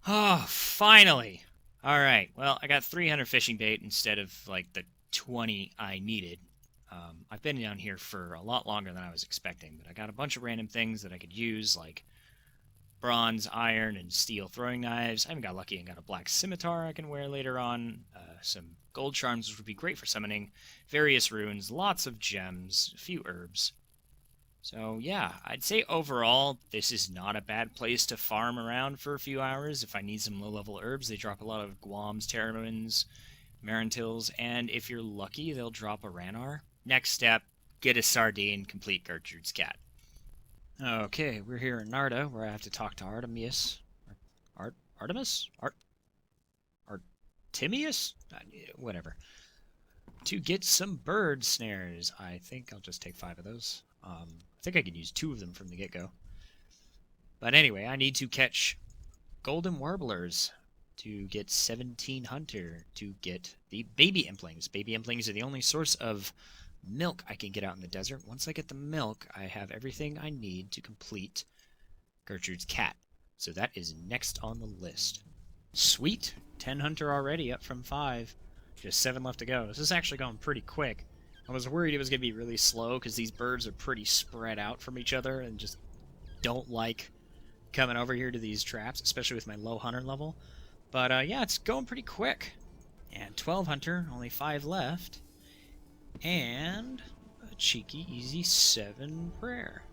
Oh, finally! Alright, well, I got 300 fishing bait instead of like the 20 I needed. I've been down here for a lot longer than I was expecting, but I got a bunch of random things that I could use, like bronze, iron, and steel throwing knives. I even got lucky and got a black scimitar I can wear later on. Some gold charms, which would be great for summoning. Various runes, lots of gems, a few herbs. So yeah, I'd say overall, this is not a bad place to farm around for a few hours. If I need some low-level herbs, they drop a lot of Guams, Terramins, Marantils, and if you're lucky, they'll drop a Ranar. Next step, get a sardine, complete Gertrude's cat. Okay, we're here in Narda, where I have to talk to Artemius. Artemis? Artemius? Whatever. To get some bird snares. I think I'll just take 5 of those. I think I can use 2 of them from the get-go. But anyway, I need to catch golden warblers to get 17 hunter to get the baby implings. Baby implings are the only source of milk I can get out in the desert. Once I get the milk, I have everything I need to complete Gertrude's cat. So that is next on the list. Sweet! 10 hunter already, up from 5. Just 7 left to go. This is actually going pretty quick. I was worried it was going to be really slow because these birds are pretty spread out from each other and just don't like coming over here to these traps, especially with my low hunter level. But yeah, it's going pretty quick. And 12 hunter, only 5 left. And a cheeky, easy 7 prayer.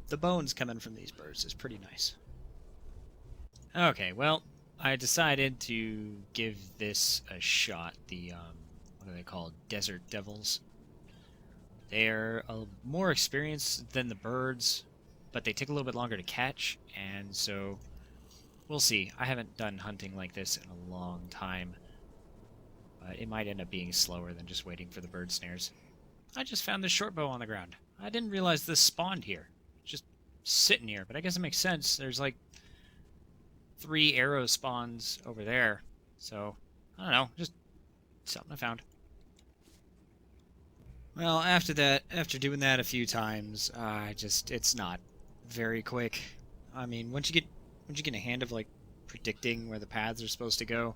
The bones coming from these birds is pretty nice. Okay, well, I decided to give this a shot. The, what are they called? Desert Devils. They're more experienced than the birds, but they take a little bit longer to catch, and so we'll see. I haven't done hunting like this in a long time. It might end up being slower than just waiting for the bird snares. I just found this short bow on the ground. I didn't realize this spawned here. Just sitting here, but I guess it makes sense. There's like 3 arrow spawns over there. So, I don't know. Just something I found. Well, after doing that a few times, it's not very quick. I mean, once you get a hand of like predicting where the paths are supposed to go,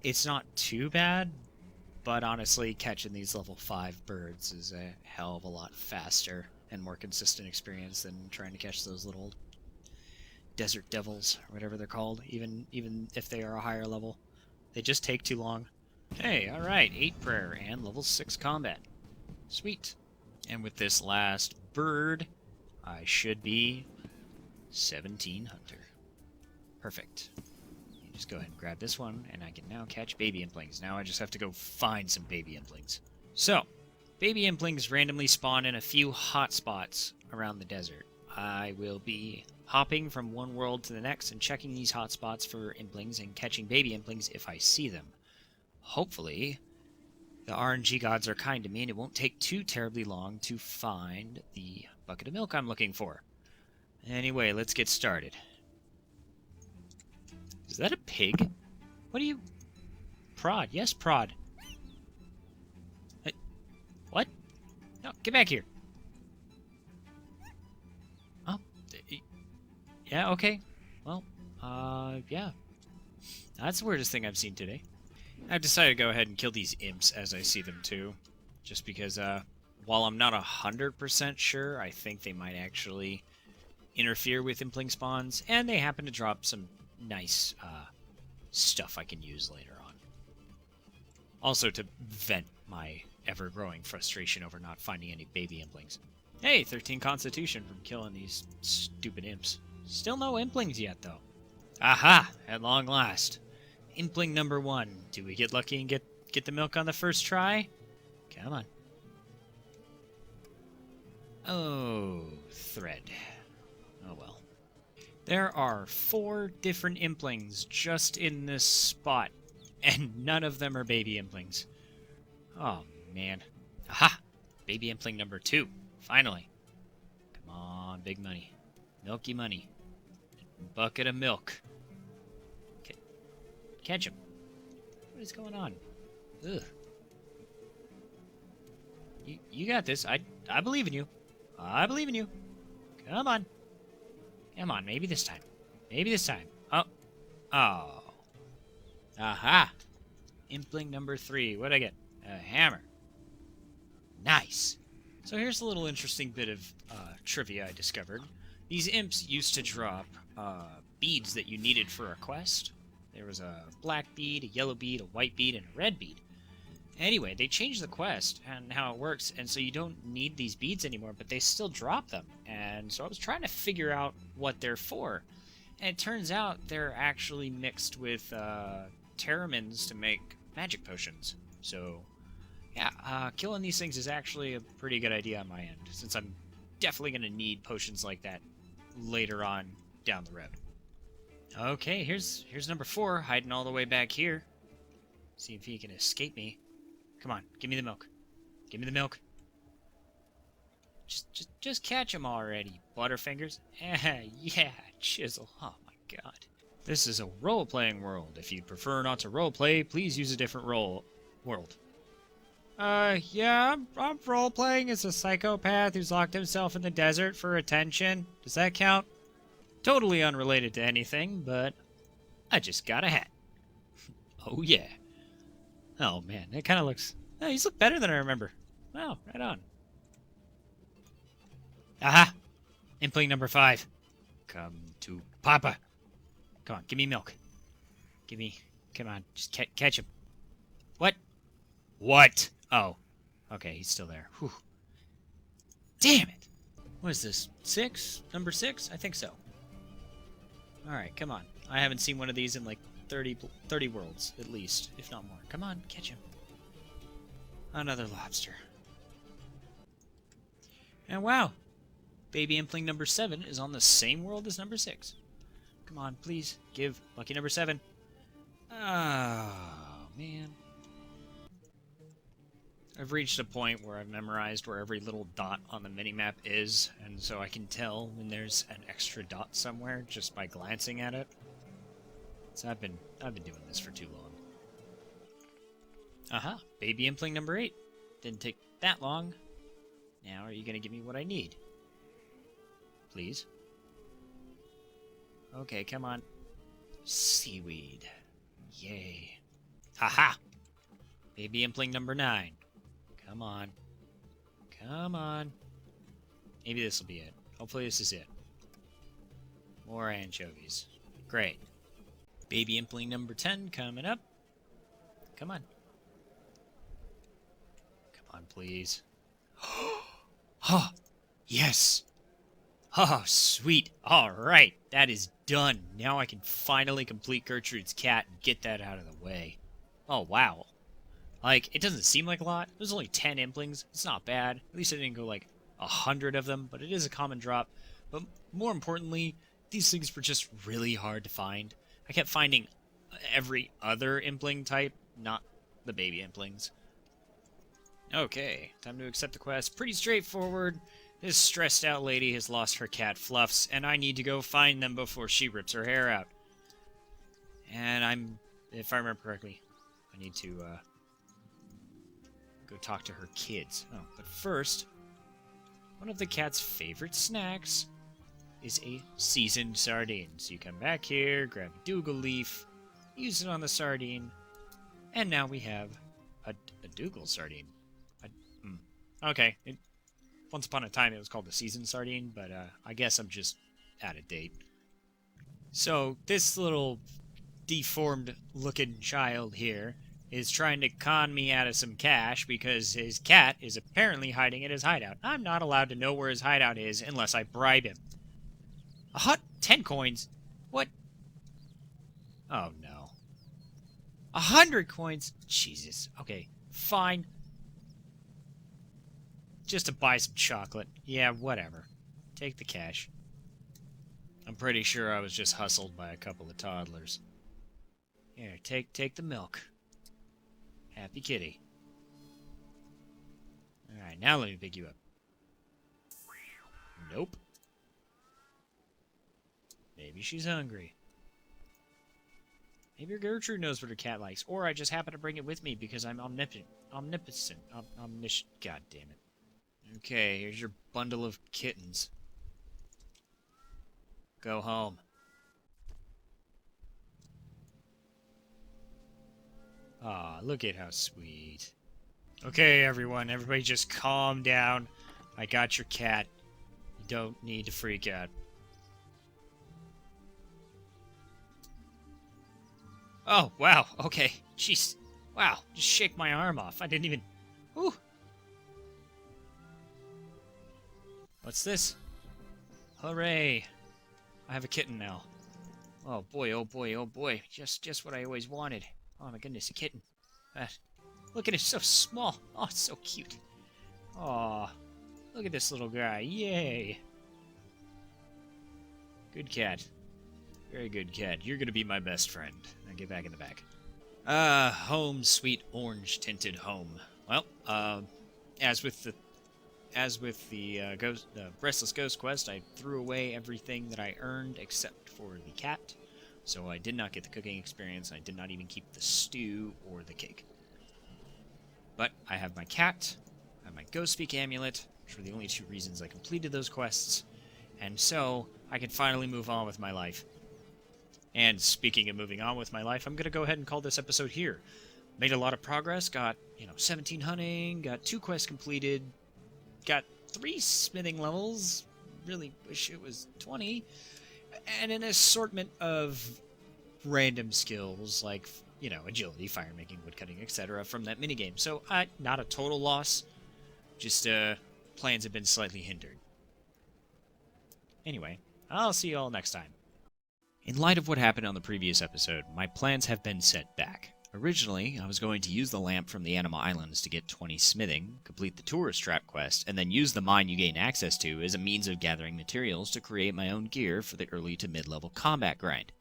it's not too bad, but honestly, catching these level 5 birds is a hell of a lot faster and more consistent experience than trying to catch those little desert devils, or whatever they're called, even if they are a higher level. They just take too long. Hey, alright, 8 prayer and level 6 combat. Sweet. And with this last bird, I should be 17 hunter. Perfect. Just go ahead and grab this one, and I can now catch baby implings. Now I just have to go find some baby implings. So, baby implings randomly spawn in a few hot spots around the desert. I will be hopping from one world to the next and checking these hot spots for implings and catching baby implings if I see them. Hopefully, the RNG gods are kind to me and it won't take too terribly long to find the bucket of milk I'm looking for. Anyway, let's get started. Is that a pig? What do you... Prod. Yes, Prod. What? No, get back here. Oh. Yeah, okay. Well, yeah. That's the weirdest thing I've seen today. I've decided to go ahead and kill these imps as I see them too. Just because, while I'm not 100% sure, I think they might actually interfere with impling spawns, and they happen to drop some nice stuff I can use later on. Also to vent my ever-growing frustration over not finding any baby implings. Hey, 13 constitution from killing these stupid imps. Still no implings yet, though. Aha! At long last. Impling number 1. Do we get lucky and get the milk on the first try? Come on. Oh, thread. Oh well. There are 4 different implings just in this spot, and none of them are baby implings. Oh, man. Aha! Baby impling number 2. Finally. Come on, big money. Milky money. Bucket of milk. Catch him. What is going on? Ugh. You got this. I believe in you. I believe in you. Come on. Come on, maybe this time. Maybe this time. Oh. Oh. Aha. Impling number 3. What'd I get? A hammer. Nice. So here's a little interesting bit of trivia I discovered. These imps used to drop beads that you needed for a quest. There was a black bead, a yellow bead, a white bead, and a red bead. Anyway, they changed the quest and how it works, and so you don't need these beads anymore, but they still drop them. And so I was trying to figure out what they're for. And it turns out they're actually mixed with terramins to make magic potions. So, yeah, killing these things is actually a pretty good idea on my end, since I'm definitely going to need potions like that later on down the road. Okay, here's number 4, hiding all the way back here. See if he can escape me. Come on, give me the milk. Give me the milk. Just catch him already, Butterfingers. Yeah, chisel. Oh my god. This is a role-playing world. If you'd prefer not to role-play, please use a different world. Yeah, I'm role-playing as a psychopath who's locked himself in the desert for attention. Does that count? Totally unrelated to anything, but I just got a hat. Oh, yeah. Oh, man, that kind of looks... Oh, he's looked better than I remember. Wow, right on. Aha! Impling number 5. Come to Papa. Come on, give me milk. Give me... Come on, just catch him. What? What? Oh. Okay, he's still there. Whew. Damn it! What is this? 6? Number 6? I think so. Alright, come on. I haven't seen one of these in like 30 worlds, at least, if not more. Come on, catch him. Another lobster. And wow! Baby impling number 7 is on the same world as number 6. Come on, please, give lucky number 7. Oh, man. I've reached a point where I've memorized where every little dot on the minimap is, and so I can tell when there's an extra dot somewhere just by glancing at it. So I've been doing this for too long. Aha, baby impling number 8. Didn't take that long. Now are you gonna give me what I need? Please? Okay, come on. Seaweed. Yay. Haha! Baby impling number 9. Come on. Come on. Maybe this will be it. Hopefully this is it. More anchovies. Great. Baby impling number 10 coming up. Come on. Come on, please. Oh, yes. Oh, sweet. All right. That is done. Now I can finally complete Gertrude's cat and get that out of the way. Oh, wow. Like, it doesn't seem like a lot. There's only 10 implings. It's not bad. At least I didn't go, like, 100 of them, but it is a common drop. But more importantly, these things were just really hard to find. I kept finding every other impling type, not the baby implings. Okay, time to accept the quest. Pretty straightforward. This stressed out lady has lost her cat Fluffs, and I need to go find them before she rips her hair out. And if I remember correctly, I need to, go talk to her kids. Oh, but first, one of the cat's favorite snacks is a seasoned sardine. So you come back here, grab a Dougal leaf, use it on the sardine, and now we have a Dougal sardine. Okay, once upon a time it was called the seasoned sardine, but I guess I'm just out of date. So this little deformed looking child here is trying to con me out of some cash because his cat is apparently hiding at his hideout. I'm not allowed to know where his hideout is unless I bribe him. 10 coins? What? Oh no. 100 coins? Jesus. Okay, fine. Just to buy some chocolate. Yeah, whatever. Take the cash. I'm pretty sure I was just hustled by a couple of toddlers. Here, take the milk. Happy kitty. Alright, now let me pick you up. Nope. Maybe she's hungry. Maybe Gertrude knows what her cat likes, or I just happen to bring it with me because I'm omniscient. Omniscient. God damn it. Okay, here's your bundle of kittens. Go home. Aw, look at how sweet. Okay, everybody just calm down. I got your cat. You don't need to freak out. Oh, wow, okay. Jeez. Wow, just shake my arm off. I didn't even... Ooh. What's this? Hooray. I have a kitten now. Oh boy, oh boy, oh boy. Just what I always wanted. Oh my goodness, a kitten. Look at it, so small. Oh, it's so cute. Aw, look at this little guy. Yay. Good cat. Very good cat. You're gonna be my best friend. Now get back in the back. Home, sweet orange-tinted home. Well, as with the Restless Ghost quest, I threw away everything that I earned except for the cat. So I did not get the cooking experience. I did not even keep the stew or the cake. But I have my cat, I have my Ghost Speak amulet, which were the only two reasons I completed those quests, and so I can finally move on with my life. And speaking of moving on with my life, I'm going to go ahead and call this episode here. Made a lot of progress, got, 17 hunting, got 2 quests completed, got 3 smithing levels, really wish it was 20, and an assortment of random skills like, agility, fire making, wood cutting, etc. from that minigame. So, not a total loss, just plans have been slightly hindered. Anyway, I'll see you all next time. In light of what happened on the previous episode, my plans have been set back. Originally, I was going to use the lamp from the Animal Islands to get 20 smithing, complete the tourist trap quest, and then use the mine you gain access to as a means of gathering materials to create my own gear for the early to mid-level combat grind.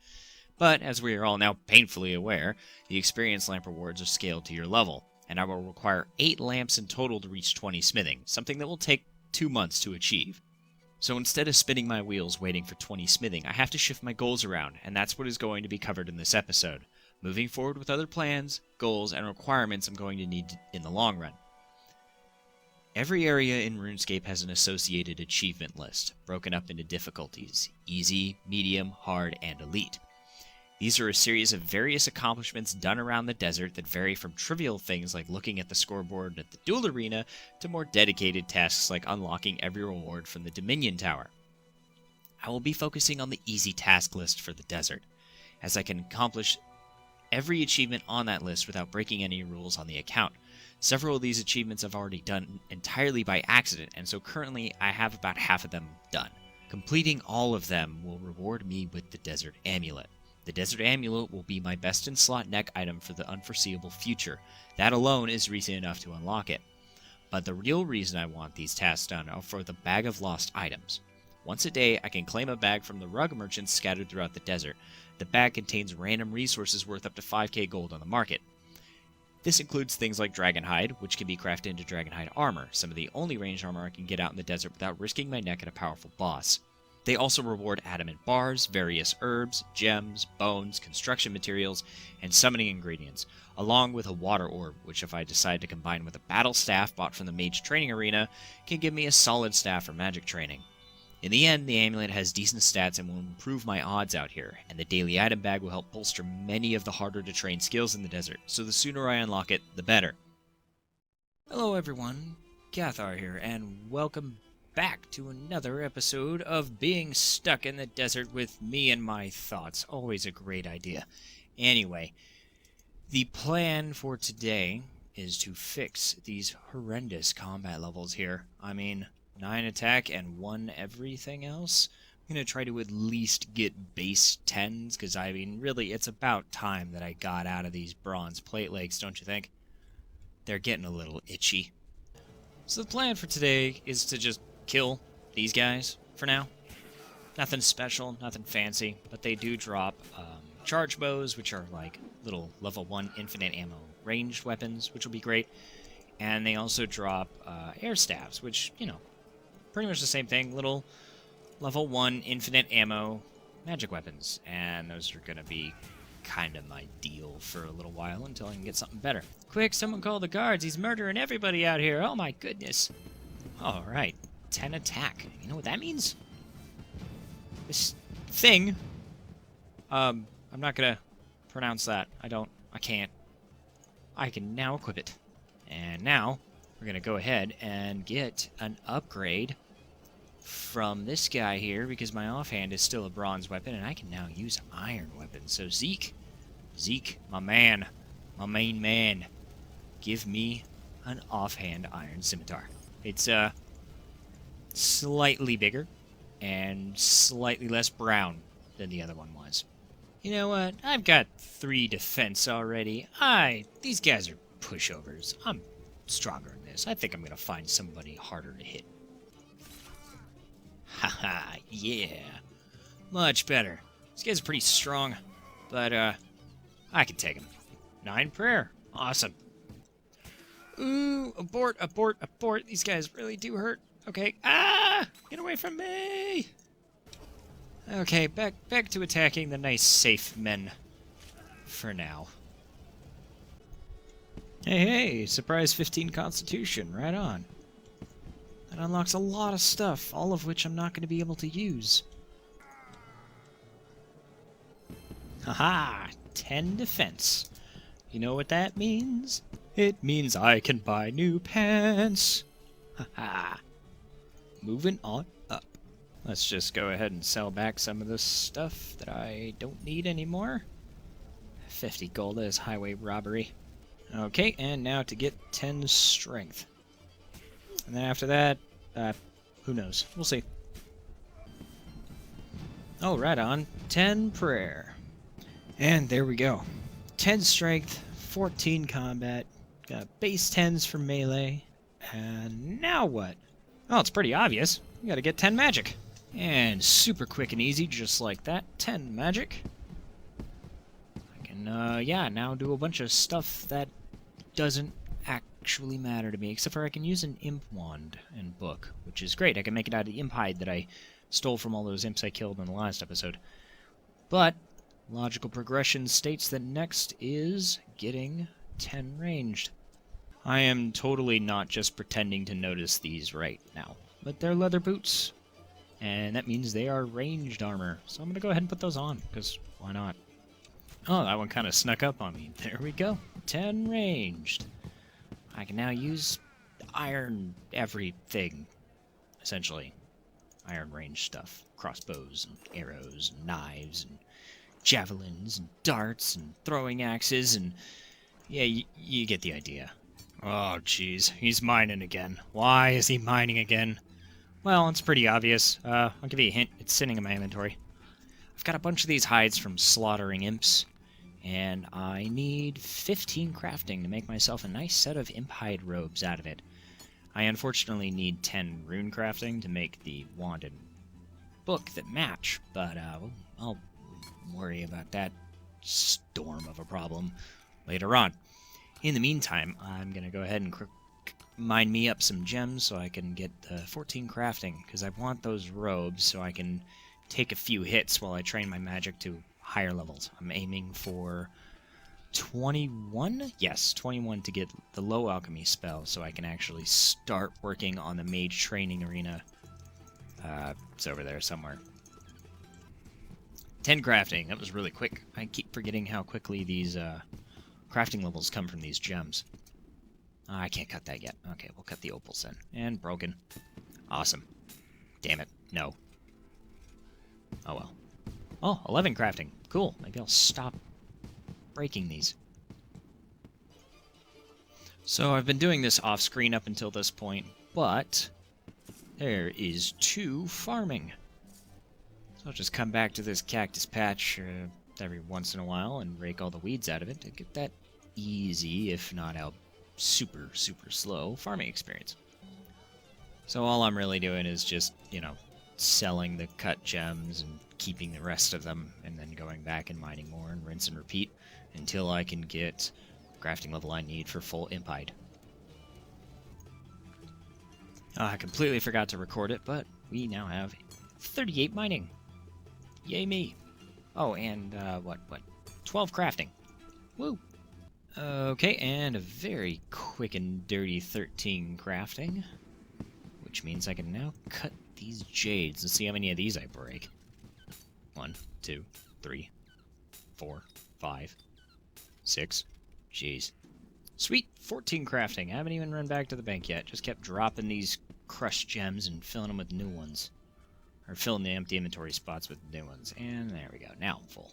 But, as we are all now painfully aware, the experience lamp rewards are scaled to your level, and I will require 8 lamps in total to reach 20 smithing, something that will take 2 months to achieve. So instead of spinning my wheels waiting for 20 smithing, I have to shift my goals around, and that's what is going to be covered in this episode. Moving forward with other plans, goals, and requirements I'm going to need in the long run. Every area in RuneScape has an associated achievement list, broken up into difficulties: easy, medium, hard, and elite. These are a series of various accomplishments done around the desert that vary from trivial things like looking at the scoreboard at the duel arena to more dedicated tasks like unlocking every reward from the Dominion Tower. I will be focusing on the easy task list for the desert, as I can accomplish every achievement on that list without breaking any rules on the account. Several of these achievements I've already done entirely by accident, and so currently I have about half of them done. Completing all of them will reward me with the Desert Amulet. The Desert Amulet will be my best in slot neck item for the unforeseeable future. That alone is reason enough to unlock it. But the real reason I want these tasks done are for the Bag of Lost Items. Once a day, I can claim a bag from the rug merchants scattered throughout the desert. The bag contains random resources worth up to 5k gold on the market. This includes things like Dragonhide, which can be crafted into Dragonhide armor, some of the only ranged armor I can get out in the desert without risking my neck at a powerful boss. They also reward adamant bars, various herbs, gems, bones, construction materials, and summoning ingredients, along with a water orb, which if I decide to combine with a battle staff bought from the mage training arena, can give me a solid staff for magic training. In the end, the amulet has decent stats and will improve my odds out here, and the daily item bag will help bolster many of the harder to train skills in the desert, so the sooner I unlock it, the better. Hello everyone, Kathaar here, and welcome back to another episode of Being Stuck in the Desert with me and my thoughts. Always a great idea. Anyway, the plan for today is to fix these horrendous combat levels here. I mean, 9 attack and 1 everything else. I'm going to try to at least get base 10s, because I mean, really, it's about time that I got out of these bronze plate legs, don't you think? They're getting a little itchy. So the plan for today is to just kill these guys for now. Nothing special, nothing fancy, but they do drop charge bows, which are like little level 1 infinite ammo ranged weapons, which will be great. And they also drop air staffs, which, you know, pretty much the same thing. Little level 1 infinite ammo magic weapons. And those are going to be kind of my deal for a little while until I can get something better. Quick, someone call the guards. He's murdering everybody out here. Oh my goodness. Alright, 10 attack. You know what that means? This thing... I'm not gonna pronounce that. I can't. I can now equip it. And now, we're gonna go ahead and get an upgrade from this guy here, because my offhand is still a bronze weapon, and I can now use iron weapons. So Zeke, my man, my main man, give me an offhand iron scimitar. It's slightly bigger and slightly less brown than the other one was. You know what? I've got 3 defense already. These guys are pushovers. I'm stronger than this. I think I'm gonna find somebody harder to hit. Haha, yeah. Much better. This guy's pretty strong, but I can take him. 9 prayer. Awesome. Ooh, abort, abort, abort. These guys really do hurt. Okay. Ah! Get away from me! Okay, back to attacking the nice, safe men. For now. Hey, surprise 15 constitution. Right on. That unlocks a lot of stuff, all of which I'm not going to be able to use. Haha! 10 defense. You know what that means? It means I can buy new pants. Haha. Moving on up. Let's just go ahead and sell back some of this stuff that I don't need anymore. 50 gold is highway robbery. Okay, and now to get 10 strength. And then after that, who knows? We'll see. Oh, right on. 10 prayer. And there we go. 10 strength, 14 combat, got base 10s for melee, and now what? Oh, it's pretty obvious. You gotta get 10 magic. And super quick and easy, just like that. 10 magic. I can, yeah, now do a bunch of stuff that doesn't actually matter to me, except for I can use an imp wand and book, which is great. I can make it out of the imp hide that I stole from all those imps I killed in the last episode. But logical progression states that next is getting 10 ranged. I am totally not just pretending to notice these right now, but they're leather boots, and that means they are ranged armor. So I'm going to go ahead and put those on, because why not? Oh, that one kind of snuck up on me. There we go. 10 ranged. I can now use iron everything, essentially. Iron range stuff. Crossbows and arrows and knives and javelins and darts and throwing axes and... yeah, you get the idea. Oh, jeez. He's mining again. Why is he mining again? Well, it's pretty obvious. I'll give you a hint. It's sitting in my inventory. I've got a bunch of these hides from slaughtering imps, and I need 15 crafting to make myself a nice set of imp hide robes out of it. I unfortunately need 10 rune crafting to make the wand and book that match, but I'll worry about that storm of a problem later on. In the meantime, I'm going to go ahead and mine me up some gems so I can get 14 crafting, because I want those robes so I can take a few hits while I train my magic to higher levels. I'm aiming for 21? Yes, 21 to get the low alchemy spell so I can actually start working on the mage training arena. It's over there somewhere. 10 crafting. That was really quick. I keep forgetting how quickly these crafting levels come from these gems. I can't cut that yet. Okay, we'll cut the opals then. And broken. Awesome. Damn it. No. Oh well. Oh, 11 crafting. Cool. Maybe I'll stop breaking these. So I've been doing this off-screen up until this point, but there is 2 farming. So I'll just come back to this cactus patch every once in a while and rake all the weeds out of it to get that easy, if not out super, super slow, farming experience. So all I'm really doing is just, you know, selling the cut gems and keeping the rest of them, and then going back and mining more and rinse and repeat until I can get the crafting level I need for full impide. I completely forgot to record it, but we now have 38 mining. Yay me. Oh, and, what, 12 crafting. Woo! Okay, and a very quick and dirty 13 crafting, which means I can now cut these jades. Let's see how many of these I break. 1, 2, 3, 4, 5, 6. Jeez. Sweet, 14 crafting. I haven't even run back to the bank yet. Just kept dropping these crushed gems and filling them with new ones. Or filling the empty inventory spots with new ones. And there we go. Now I'm full.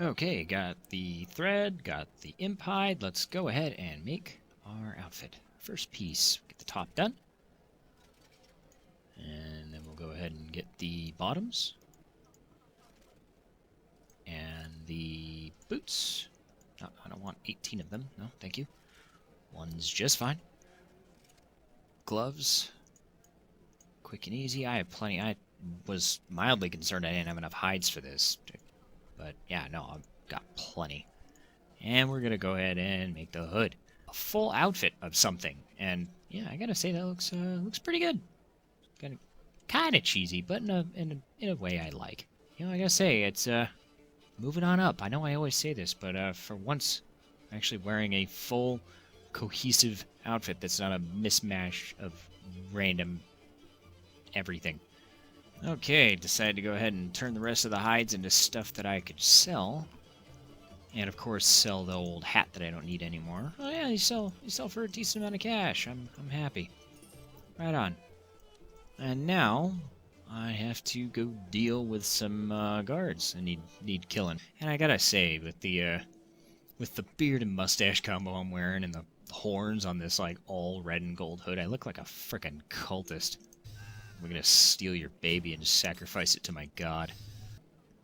Okay, got the thread, got the impide. Let's go ahead and make our outfit. First piece, get the top done. And then we'll go ahead and get the bottoms. And the boots. No, I don't want 18 of them. No, thank you. One's just fine. Gloves. Quick and easy. I have plenty. I was mildly concerned I didn't have enough hides for this. But yeah, no, I've got plenty. And we're going to go ahead and make the hood. A full outfit of something. And yeah, I got to say that looks pretty good. Kind of cheesy, but in a way I like. You know, I got to say, it's moving on up. I know I always say this, but for once, I'm actually wearing a full, cohesive outfit that's not a mismatch of random everything. Okay, decided to go ahead and turn the rest of the hides into stuff that I could sell. And of course sell the old hat that I don't need anymore. Oh yeah, you sell for a decent amount of cash. I'm happy. Right on. And now I have to go deal with some guards that need killing. And I gotta say, with the beard and mustache combo I'm wearing and the horns on this like all red and gold hood, I look like a frickin' cultist. I'm gonna steal your baby and just sacrifice it to my god.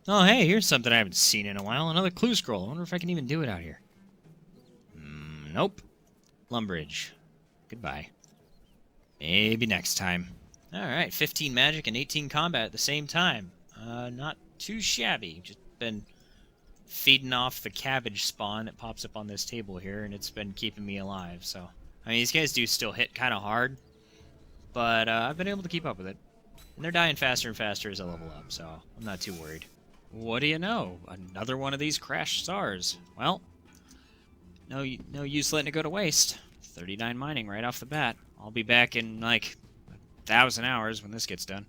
Oh hey, here's something I haven't seen in a while. Another clue scroll. I wonder if I can even do it out here. Nope. Lumbridge. Goodbye. Maybe next time. Alright, 15 magic and 18 combat at the same time. Not too shabby. Just been feeding off the cabbage spawn that pops up on this table here, and it's been keeping me alive, so... I mean, these guys do still hit kind of hard, but I've been able to keep up with it. And they're dying faster and faster as I level up, so I'm not too worried. What do you know? Another one of these crashed stars. Well, no use letting it go to waste. 39 mining right off the bat. I'll be back in, like, 1,000 hours when this gets done.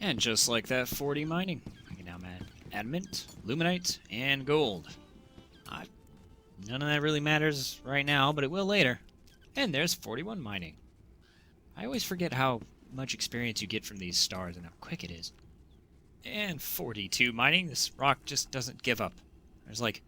And just like that, 40 mining. I can now add adamant, luminite, and gold. None of that really matters right now, but it will later. And there's 41 mining. I always forget how much experience you get from these stars and how quick it is. And 42 mining. This rock just doesn't give up. There's like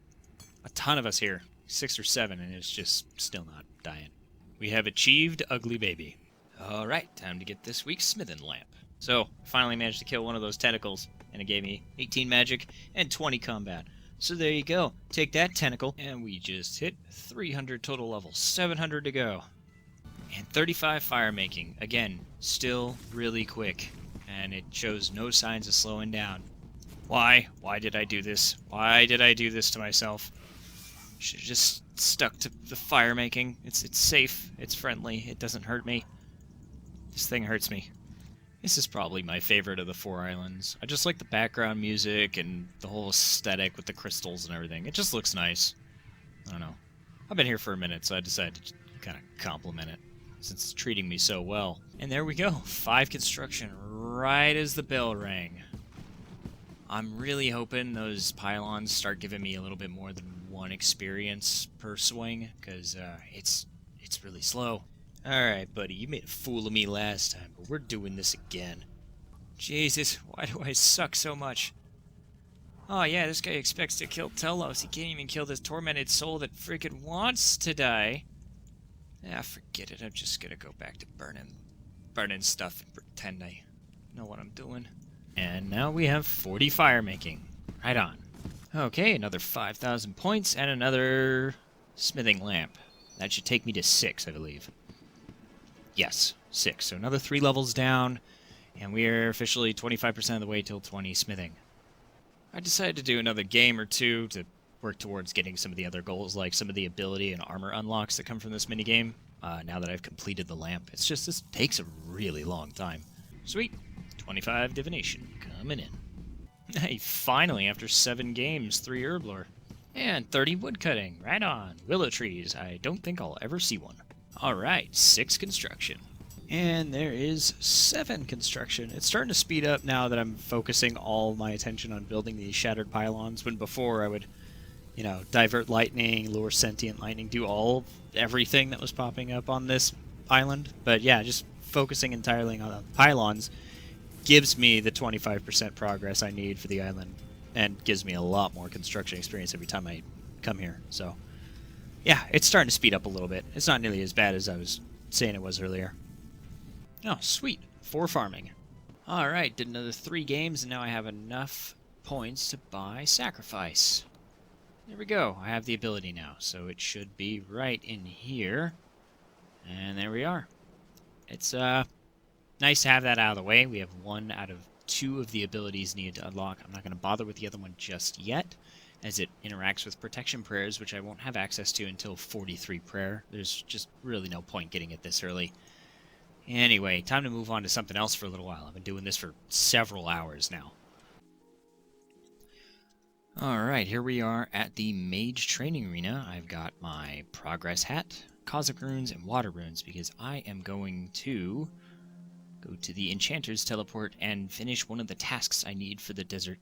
a ton of us here. 6 or 7, and it's just still not dying. We have achieved Ugly Baby. Alright, time to get this week's smithing lamp. So, I finally managed to kill one of those tentacles, and it gave me 18 magic and 20 combat. So there you go. Take that tentacle, and we just hit 300 total levels. 700 to go. And 35 fire making. Again, still really quick. And it shows no signs of slowing down. Why? Why did I do this? Why did I do this to myself? Should have just stuck to the fire making. It's safe. It's friendly. It doesn't hurt me. This thing hurts me. This is probably my favorite of the 4 islands. I just like the background music and the whole aesthetic with the crystals and everything. It just looks nice. I don't know. I've been here for a minute, so I decided to kind of compliment it, since it's treating me so well. And there we go. 5 construction right as the bell rang. I'm really hoping those pylons start giving me a little bit more than 1 experience per swing, because it's really slow. Alright, buddy, you made a fool of me last time, but we're doing this again. Jesus, why do I suck so much? Oh yeah, this guy expects to kill Telos. He can't even kill this tormented soul that freaking wants to die. Ah, forget it. I'm just gonna go back to burning stuff and pretend I know what I'm doing. And now we have 40 fire making. Right on. Okay, another 5,000 points and another smithing lamp. That should take me to 6, I believe. Yes, 6. So another 3 levels down, and we're officially 25% of the way till 20 smithing. I decided to do another game or two to work towards getting some of the other goals, like some of the ability and armor unlocks that come from this minigame, now that I've completed the lamp. It's just, this takes a really long time. Sweet. 25 divination coming in. Hey, finally, after 7 games, 3 herblore. And 30 woodcutting. Right on. Willow trees. I don't think I'll ever see one. Alright, 6 construction. And there is 7 construction. It's starting to speed up now that I'm focusing all my attention on building these shattered pylons, when before I would, divert lightning, lure sentient lightning, do everything that was popping up on this island. But yeah, just focusing entirely on the pylons gives me the 25% progress I need for the island, and gives me a lot more construction experience every time I come here. So yeah, it's starting to speed up a little bit. It's not nearly as bad as I was saying it was earlier. Oh, sweet. 4 farming. Alright, did another 3 games, and now I have enough points to buy Sacrifice. There we go. I have the ability now, so it should be right in here. And there we are. It's nice to have that out of the way. We have 1 out of 2 of the abilities needed to unlock. I'm not going to bother with the other one just yet, as it interacts with protection prayers, which I won't have access to until 43 prayer. There's just really no point getting it this early. Anyway, time to move on to something else for a little while. I've been doing this for several hours now. Alright, here we are at the Mage Training Arena. I've got my Progress Hat, Cosmic Runes, and Water Runes, because I am going to go to the Enchanter's Teleport and finish one of the tasks I need for the Desert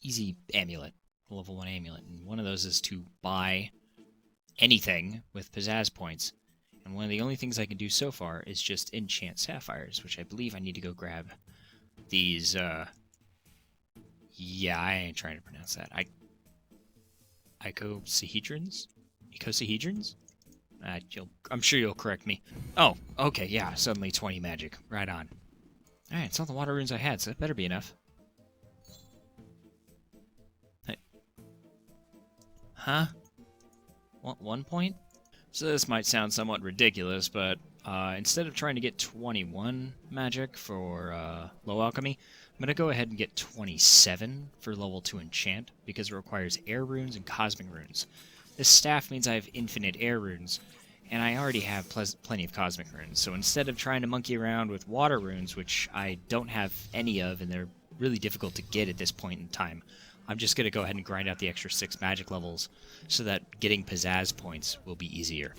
Easy Amulet, level 1 amulet. And one of those is to buy anything with Pizzazz points. And one of the only things I can do so far is just enchant sapphires, which I believe I need to go grab these, yeah, I ain't trying to pronounce that. Icosahedrons? Icosahedrons? I'm sure you'll correct me. Oh, okay, yeah, suddenly 20 magic. Right on. Alright, it's all the water runes I had, so that better be enough. Hey. Huh? 1 point? So this might sound somewhat ridiculous, but instead of trying to get 21 magic for low alchemy, I'm going to go ahead and get 27 for level 2 enchant, because it requires air runes and cosmic runes. This staff means I have infinite air runes, and I already have plenty of cosmic runes, so instead of trying to monkey around with water runes, which I don't have any of, and they're really difficult to get at this point in time, I'm just going to go ahead and grind out the extra 6 magic levels so that getting Pizzazz points will be easier.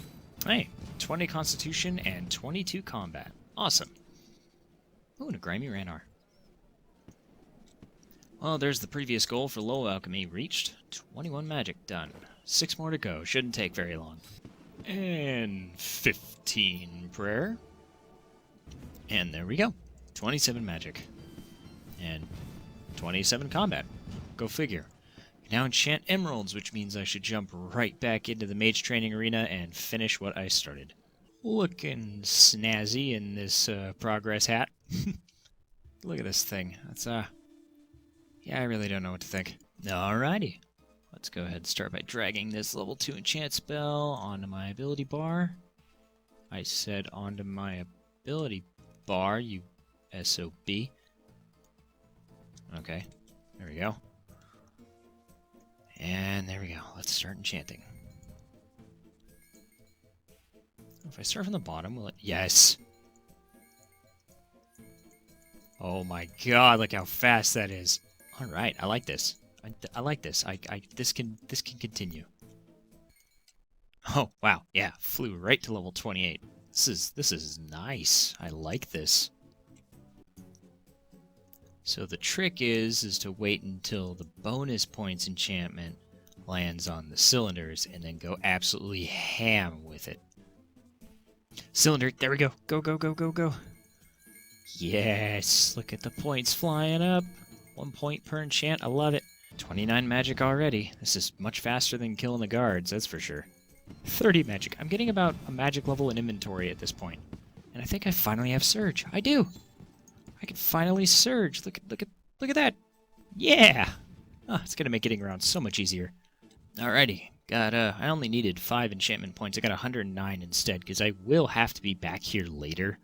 Hey, 20 Constitution and 22 Combat. Awesome. Oh, and a Grimy Ranar. Well, there's the previous goal for low alchemy reached. 21 magic done. 6 more to go. Shouldn't take very long. And 15 prayer. And there we go. 27 magic. And 27 combat. Go figure. Now enchant emeralds, which means I should jump right back into the Mage Training Arena and finish what I started. Looking snazzy in this progress hat. Look at this thing. That's yeah, I really don't know what to think. Alrighty. Let's go ahead and start by dragging this level 2 enchant spell onto my ability bar. I said onto my ability bar, you SOB. Okay, there we go. And there we go. Let's start enchanting. If I start from the bottom, will it... Yes! Oh my god, look how fast that is. Alright, I like this. I like this. This can continue. Oh, wow. Yeah, flew right to level 28. This is nice. I like this. So the trick is to wait until the bonus points enchantment lands on the cylinders and then go absolutely ham with it. Cylinder, there we go. Go, go, go, go, go. Yes, look at the points flying up. 1 point per enchant, I love it. 29 magic already. This is much faster than killing the guards, that's for sure. 30 magic. I'm getting about a magic level in inventory at this point. And I think I finally have Surge. I do! I can finally Surge. Look at that! Yeah! Oh, it's gonna make getting around so much easier. Alrighty. Got, I only needed 5 enchantment points. I got 109 instead, because I will have to be back here later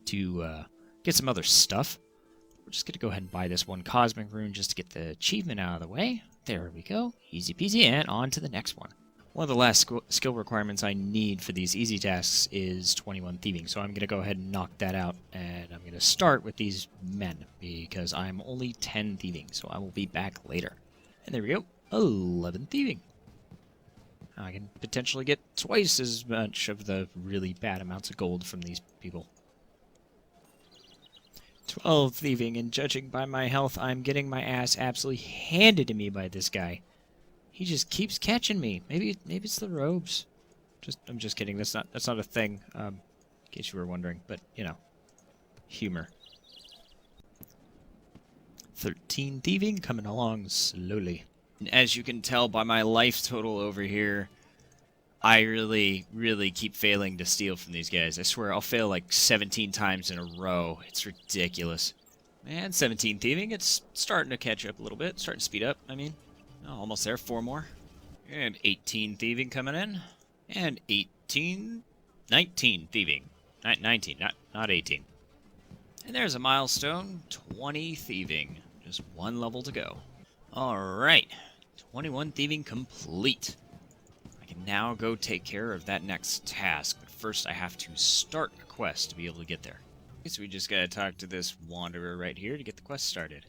to, get some other stuff. We're just gonna go ahead and buy this one Cosmic Rune just to get the achievement out of the way. There we go. Easy peasy, and on to the next one. One of the last skill requirements I need for these easy tasks is 21 Thieving, so I'm going to go ahead and knock that out, and I'm going to start with these men, because I'm only 10 Thieving, so I will be back later. And there we go, 11 Thieving. I can potentially get twice as much of the really bad amounts of gold from these people. 12 Thieving, and judging by my health, I'm getting my ass absolutely handed to me by this guy. He just keeps catching me. Maybe it's the robes. I'm just kidding. That's not a thing. In case you were wondering, but you know, humor. 13 Thieving coming along slowly. And as you can tell by my life total over here, I really keep failing to steal from these guys. I swear I'll fail like 17 times in a row. It's ridiculous. And 17 Thieving. It's starting to catch up a little bit. Starting to speed up, I mean. Oh, almost there. 4 more. And 18 Thieving coming in. And 19 Thieving. 19, not 18. And there's a milestone. 20 Thieving. Just 1 level to go. Alright. 21 Thieving complete. I can now go take care of that next task. But first I have to start a quest to be able to get there. So we just gotta talk to this wanderer right here to get the quest started.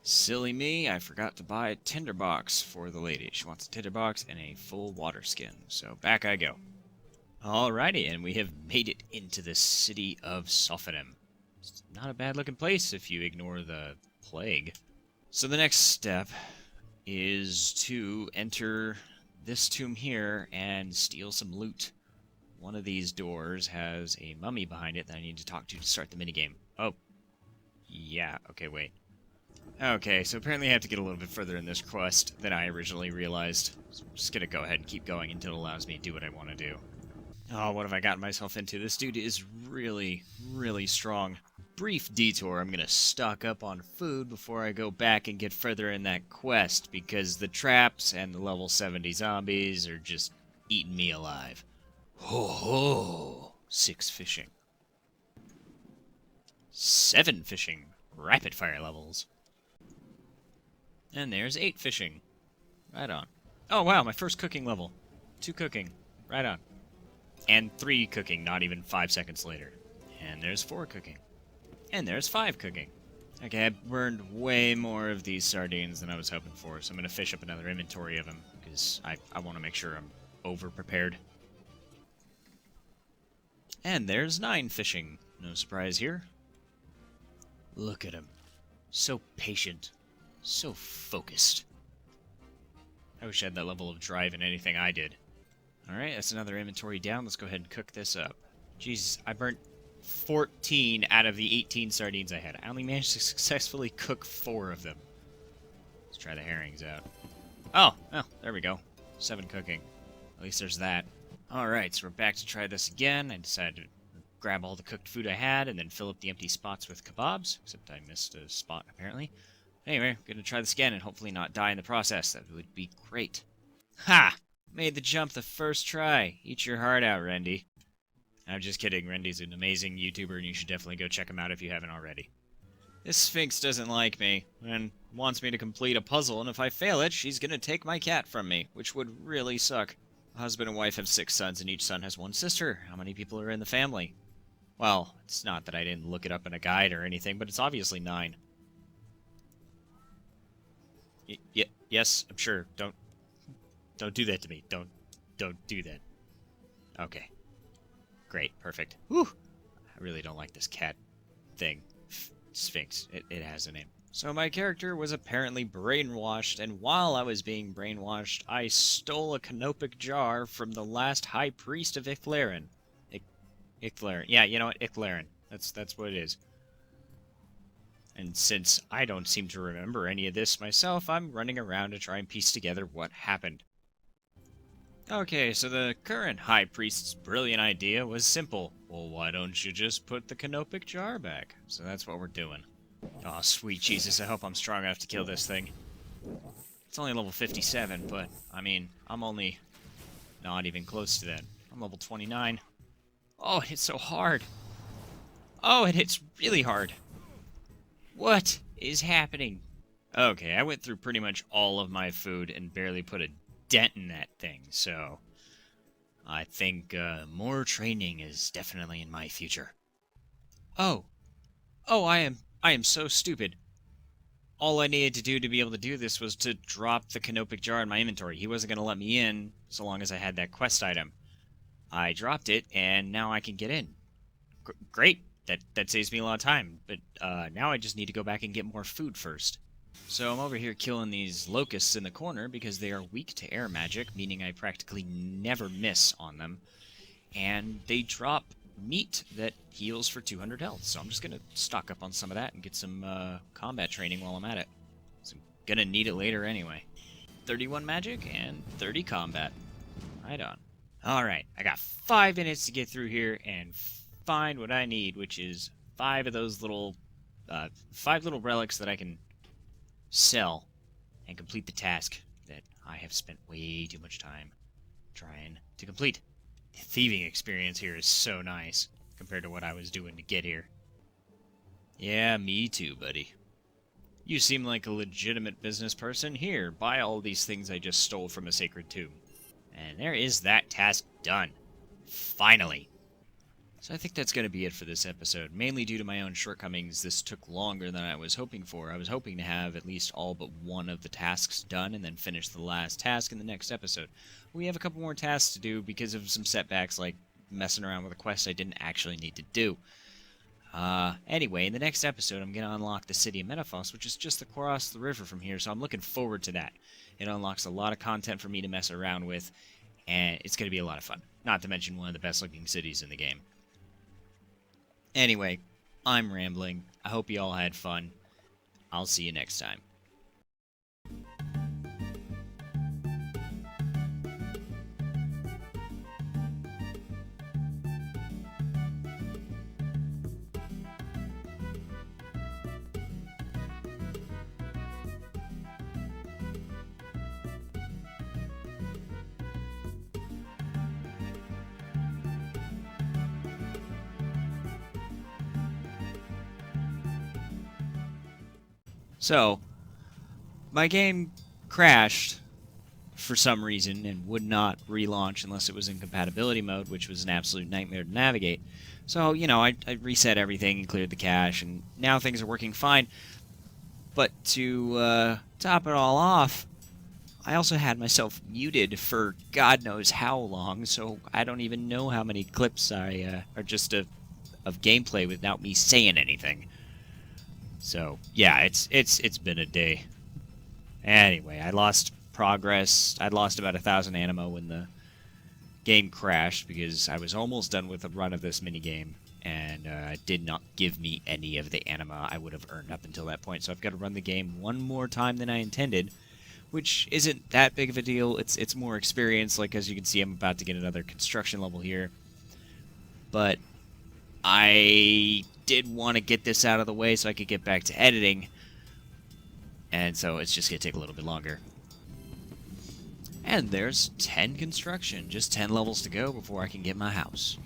Silly me, I forgot to buy a tinderbox for the lady. She wants a tinderbox and a full water skin. So back I go. Alrighty, and we have made it into the city of Sophanim. It's not a bad looking place if you ignore the plague. So the next step is to enter this tomb here and steal some loot. One of these doors has a mummy behind it that I need to talk to start the minigame. Oh. Yeah, okay, wait. Okay, so apparently I have to get a little bit further in this quest than I originally realized. So I'm just gonna go ahead and keep going until it allows me to do what I want to do. Oh, what have I gotten myself into? This dude is really strong. Brief detour, I'm gonna stock up on food before I go back and get further in that quest, because the traps and the level 70 zombies are just eating me alive. Ho ho! 6 fishing. 7 fishing. Rapid fire levels. And there's 8 fishing. Right on. Oh wow, my first cooking level. 2 cooking. Right on. And 3 cooking, not even 5 seconds later. And there's 4 cooking. And there's 5 cooking. Okay, I burned way more of these sardines than I was hoping for, so I'm going to fish up another inventory of them, because I want to make sure I'm over-prepared. And there's 9 fishing. No surprise here. Look at him. So patient. So focused. I wish I had that level of drive in anything I did. Alright, that's another inventory down. Let's go ahead and cook this up. Jesus, I burnt 14 out of the 18 sardines I had. I only managed to successfully cook 4 of them. Let's try the herrings out. Oh, there we go. 7 cooking. At least there's that. Alright, so we're back to try this again. I decided to grab all the cooked food I had and then fill up the empty spots with kebabs. Except I missed a spot, apparently. Anyway, I'm gonna try this again and hopefully not die in the process. That would be great. Ha! Made the jump the first try. Eat your heart out, Rendy. I'm just kidding. Rendy's an amazing YouTuber, and you should definitely go check him out if you haven't already. This Sphinx doesn't like me, and wants me to complete a puzzle, and if I fail it, she's gonna take my cat from me, which would really suck. A husband and wife have 6 sons, and each son has 1 sister. How many people are in the family? Well, it's not that I didn't look it up in a guide or anything, but it's obviously 9. Yes, I'm sure. Don't do that to me. Don't do that. Okay. Great, perfect. Whew! I really don't like this cat thing. Sphinx. It has a name. So my character was apparently brainwashed, and while I was being brainwashed, I stole a canopic jar from the last High Priest of Icthlerin. Icthlerin. Yeah, you know what? Icthlerin. That's what it is. And since I don't seem to remember any of this myself, I'm running around to try and piece together what happened. Okay, so the current High Priest's brilliant idea was simple. Well, why don't you just put the canopic jar back? So that's what we're doing. Oh, sweet Jesus, I hope I'm strong enough to kill this thing. It's only level 57, but, I mean, I'm only not even close to that. I'm level 29. Oh, it hits so hard. Oh, it hits really hard. What is happening? Okay, I went through pretty much all of my food and barely put a dent in that thing, so I think more training is definitely in my future. Oh, I am so stupid. All I needed to do to be able to do this was to drop the canopic jar in my inventory. He wasn't going to let me in so long as I had that quest item. I dropped it, and now I can get in. Great. That saves me a lot of time, but now I just need to go back and get more food first. So I'm over here killing these locusts in the corner because they are weak to air magic, meaning I practically never miss on them. And they drop meat that heals for 200 health, so I'm just going to stock up on some of that and get some combat training while I'm at it. So I'm going to need it later anyway. 31 magic and 30 combat. Right on. Alright, I got 5 minutes to get through here and find what I need, which is 5 of those little 5 little relics that I can sell and complete the task that I have spent way too much time trying to complete. The thieving experience here is so nice compared to what I was doing to get here. Yeah, me too, buddy. You seem like a legitimate business person. Here, buy all these things I just stole from a sacred tomb. And there is that task done. Finally. So I think that's going to be it for this episode. Mainly due to my own shortcomings, this took longer than I was hoping for. I was hoping to have at least all but one of the tasks done and then finish the last task in the next episode. We have a couple more tasks to do because of some setbacks, like messing around with a quest I didn't actually need to do. Anyway, in the next episode, I'm going to unlock the city of Metaphos, which is just across the river from here, so I'm looking forward to that. It unlocks a lot of content for me to mess around with, and it's going to be a lot of fun. Not to mention one of the best-looking cities in the game. Anyway, I'm rambling. I hope you all had fun. I'll see you next time. So, my game crashed for some reason and would not relaunch unless it was in compatibility mode, which was an absolute nightmare to navigate. So, you know, I reset everything and cleared the cache, and now things are working fine. But to top it all off, I also had myself muted for God knows how long, so I don't even know how many clips are just of gameplay without me saying anything. So, yeah, it's been a day. Anyway, I lost progress. I'd lost about 1,000 animo when the game crashed because I was almost done with a run of this minigame, and it did not give me any of the anima I would have earned up until that point. So I've got to run the game one more time than I intended, which isn't that big of a deal. It's more experience. Like, as you can see, I'm about to get another construction level here. But I did want to get this out of the way so I could get back to editing, and so it's just going to take a little bit longer. And there's 10 construction, just 10 levels to go before I can get my house.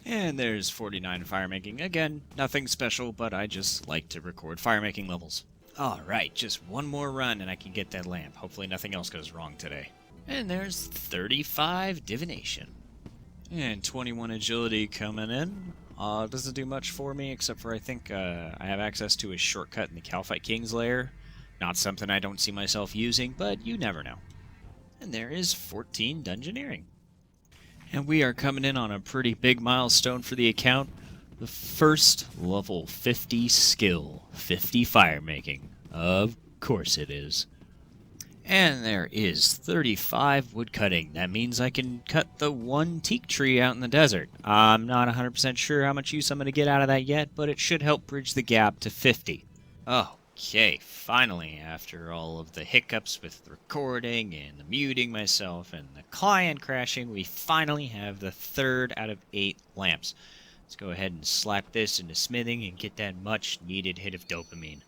And there's 49 firemaking. Again, nothing special, but I just like to record firemaking levels. Alright, just one more run and I can get that lamp. Hopefully nothing else goes wrong today. And there's 35 divination. And 21 agility coming in. Doesn't do much for me, except for I think I have access to a shortcut in the Calphite King's lair. Not something I don't see myself using, but you never know. And there is 14 dungeoneering. And we are coming in on a pretty big milestone for the account. The first level 50 skill, 50 firemaking. Of course it is. And there is 35 woodcutting. That means I can cut the one teak tree out in the desert. I'm not 100% sure how much use I'm going to get out of that yet, but it should help bridge the gap to 50. Okay, finally, after all of the hiccups with the recording and the muting myself and the client crashing, we finally have the third out of 8 lamps. Let's go ahead and slap this into smithing and get that much needed hit of dopamine.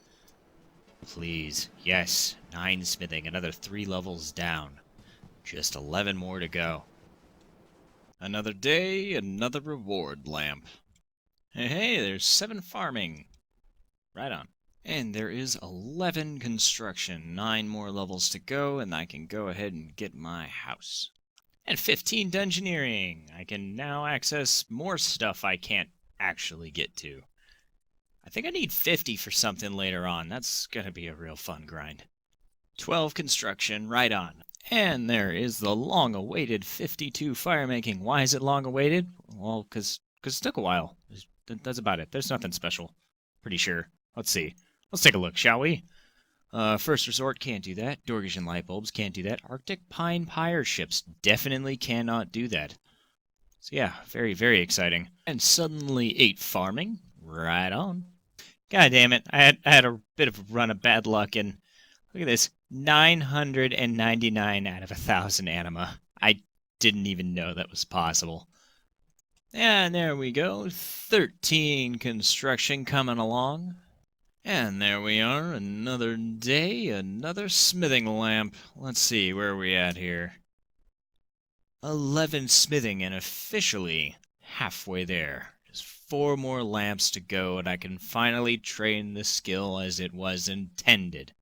Please, yes, 9 smithing, another 3 levels down. Just 11 more to go. Another day, another reward lamp. Hey, there's 7 farming. Right on. And there is 11 construction, 9 more levels to go, and I can go ahead and get my house. And 15 dungeoneering. I can now access more stuff I can't actually get to. I think I need 50 for something later on. That's gonna be a real fun grind. 12 construction, right on. And there is the long-awaited 52 firemaking. Why is it long-awaited? Well, because it took a while. That's about it. There's nothing special. Pretty sure. Let's see. Let's take a look, shall we? First Resort can't do that. Dorgian Light Bulbs can't do that. Arctic Pine Pyre Ships definitely cannot do that. So yeah, very, very exciting. And suddenly 8 farming. Right on. God damn it. I had a bit of a run of bad luck, and look at this. 999 out of 1,000 anima. I didn't even know that was possible. And there we go. 13 construction coming along. And there we are, another day, another smithing lamp. Let's see, where are we at here? 11 smithing, and officially halfway there. Just 4 more lamps to go, and I can finally train the skill as it was intended.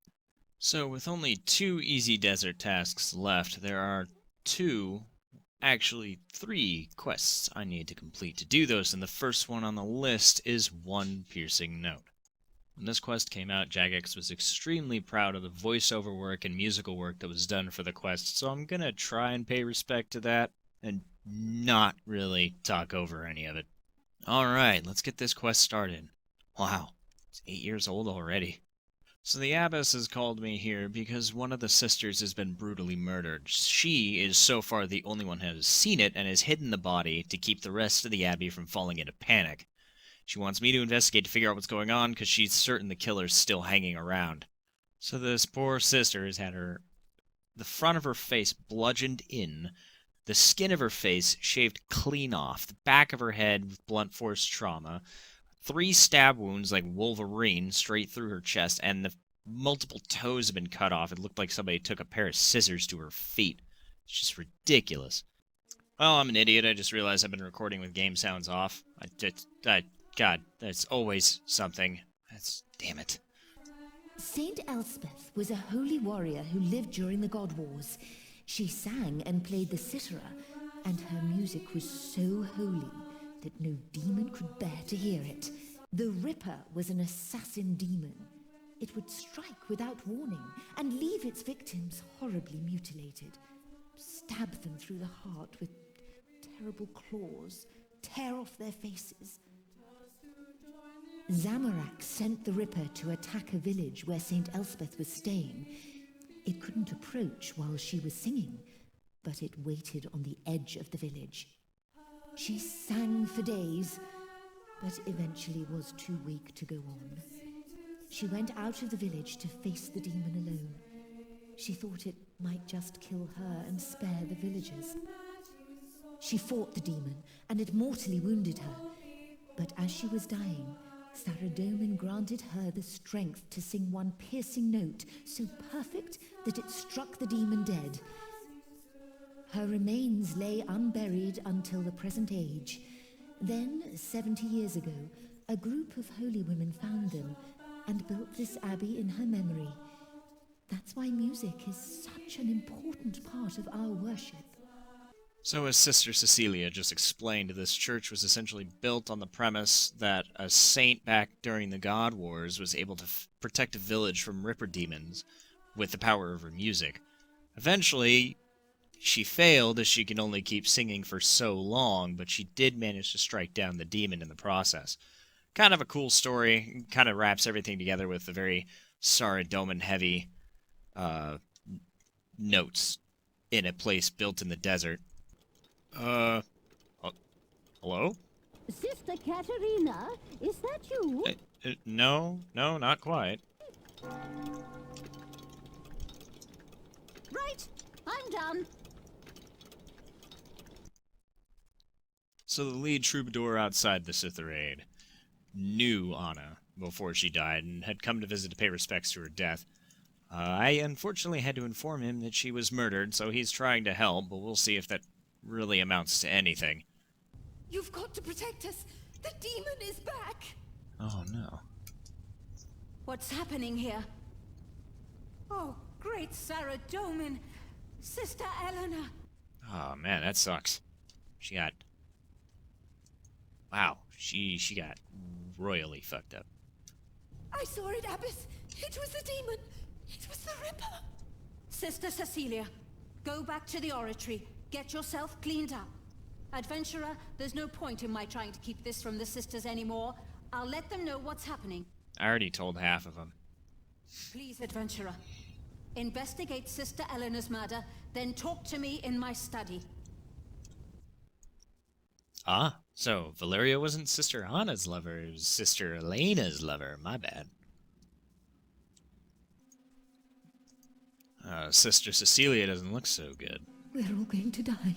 So with only 2 easy desert tasks left, there are 3 quests I need to complete to do those, and the first one on the list is 1 piercing note. When this quest came out, Jagex was extremely proud of the voiceover work and musical work that was done for the quest, so I'm gonna try and pay respect to that and not really talk over any of it. Alright, let's get this quest started. Wow, it's 8 years old already. So the abbess has called me here because one of the sisters has been brutally murdered. She is so far the only one who has seen it and has hidden the body to keep the rest of the abbey from falling into panic. She wants me to investigate to figure out what's going on because she's certain the killer's still hanging around. So this poor sister has had the front of her face bludgeoned in, the skin of her face shaved clean off, the back of her head with blunt force trauma, 3 stab wounds like Wolverine straight through her chest, and the multiple toes have been cut off. It looked like somebody took a pair of scissors to her feet. It's just ridiculous. Well, I'm an idiot. I just realized I've been recording with game sounds off. God, that's always something. Damn it. Saint Elspeth was a holy warrior who lived during the God Wars. She sang and played the cithara, and her music was so holy that no demon could bear to hear it. The Ripper was an assassin demon. It would strike without warning and leave its victims horribly mutilated, stab them through the heart with terrible claws, tear off their faces. Zamorak sent the Ripper to attack a village where St. Elspeth was staying. It couldn't approach while she was singing, but it waited on the edge of the village. She sang for days, but eventually was too weak to go on. She went out of the village to face the demon alone. She thought it might just kill her and spare the villagers. She fought the demon, and it mortally wounded her. But as she was dying, Saradomin granted her the strength to sing one piercing note so perfect that it struck the demon dead. Her remains lay unburied until the present age. Then, 70 years ago, a group of holy women found them and built this abbey in her memory. That's why music is such an important part of our worship. So as Sister Cecilia just explained, this church was essentially built on the premise that a saint back during the God Wars was able to protect a village from Ripper demons with the power of her music. Eventually, she failed as she could only keep singing for so long, but she did manage to strike down the demon in the process. Kind of a cool story, kind of wraps everything together with the very Saradomin-heavy notes in a place built in the desert. Hello? Sister Katharina, is that you? No, not quite. Right, I'm done. So the lead troubadour outside the Citherade knew Anna before she died and had come to visit to pay respects to her death. I unfortunately had to inform him that she was murdered, so he's trying to help, but we'll see if that really amounts to anything. You've got to protect us. The demon is back. Oh no. What's happening here? Oh, great Sarah Doman. Sister Eleanor. Oh man, that sucks. She got... Wow, she got royally fucked up. I saw it, Abbess. It was the demon. It was the Ripper. Sister Cecilia, go back to the oratory. Get yourself cleaned up. Adventurer, there's no point in my trying to keep this from the sisters anymore. I'll let them know what's happening. I already told half of them. Please, Adventurer. Investigate Sister Eleanor's murder, then talk to me in my study. Ah, so Valeria wasn't Sister Anna's lover, it was Sister Elena's lover. My bad. Sister Cecilia doesn't look so good. We're all going to die.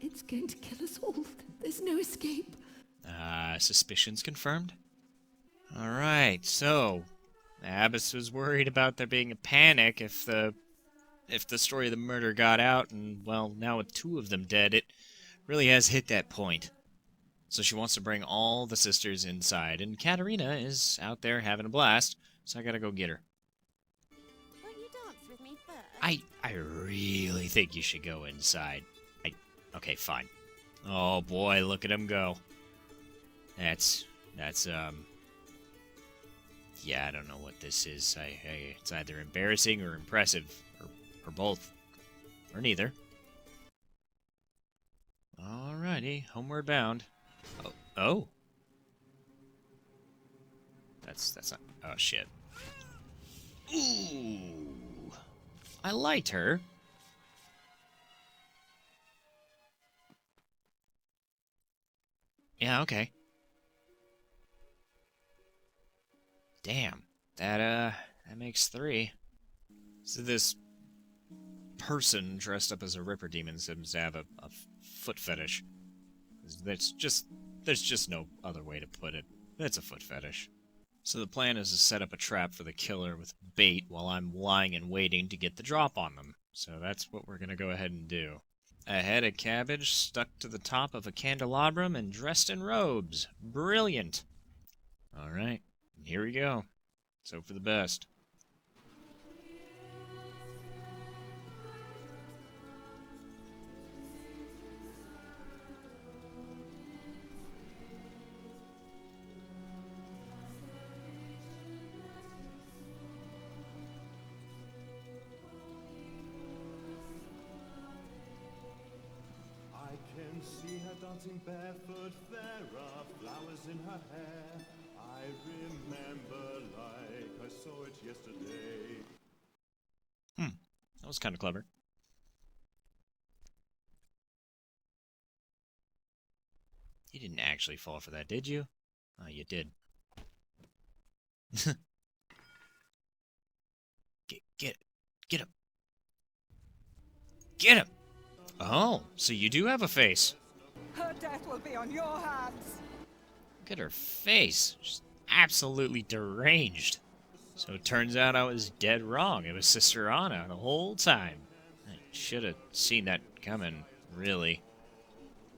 It's going to kill us all. There's no escape. Suspicions confirmed? Alright, so... Abbess was worried about there being a panic if the story of the murder got out, and, well, now with two of them dead, it really has hit that point. So she wants to bring all the sisters inside, and Katarina is out there having a blast, so I gotta go get her. Won't you dance with me first? I really think you should go inside. Okay, fine. Oh boy, look at him go. That's, yeah, I don't know what this is. It's either embarrassing or impressive, or both, or neither. Alrighty, homeward bound. Oh. That's not, oh shit. Ooh. I liked her. Yeah, okay. Damn. That makes 3. So this person dressed up as a Ripper demon seems to have a foot fetish. There's just no other way to put it. It's a foot fetish. So the plan is to set up a trap for the killer with bait while I'm lying and waiting to get the drop on them. So that's what we're gonna go ahead and do. A head of cabbage stuck to the top of a candelabrum and dressed in robes. Brilliant! Alright, here we go. Let's hope for the best. I can see her dancing barefoot, there are flowers in her hair. I remember like I saw it yesterday. That was kind of clever. You didn't actually fall for that, did you? Oh, you did. Get him. Get him! Oh, so you do have a face. Her death will be on your hands. Look at her face. She's absolutely deranged. So it turns out I was dead wrong. It was Sister Anna the whole time. I should have seen that coming, really.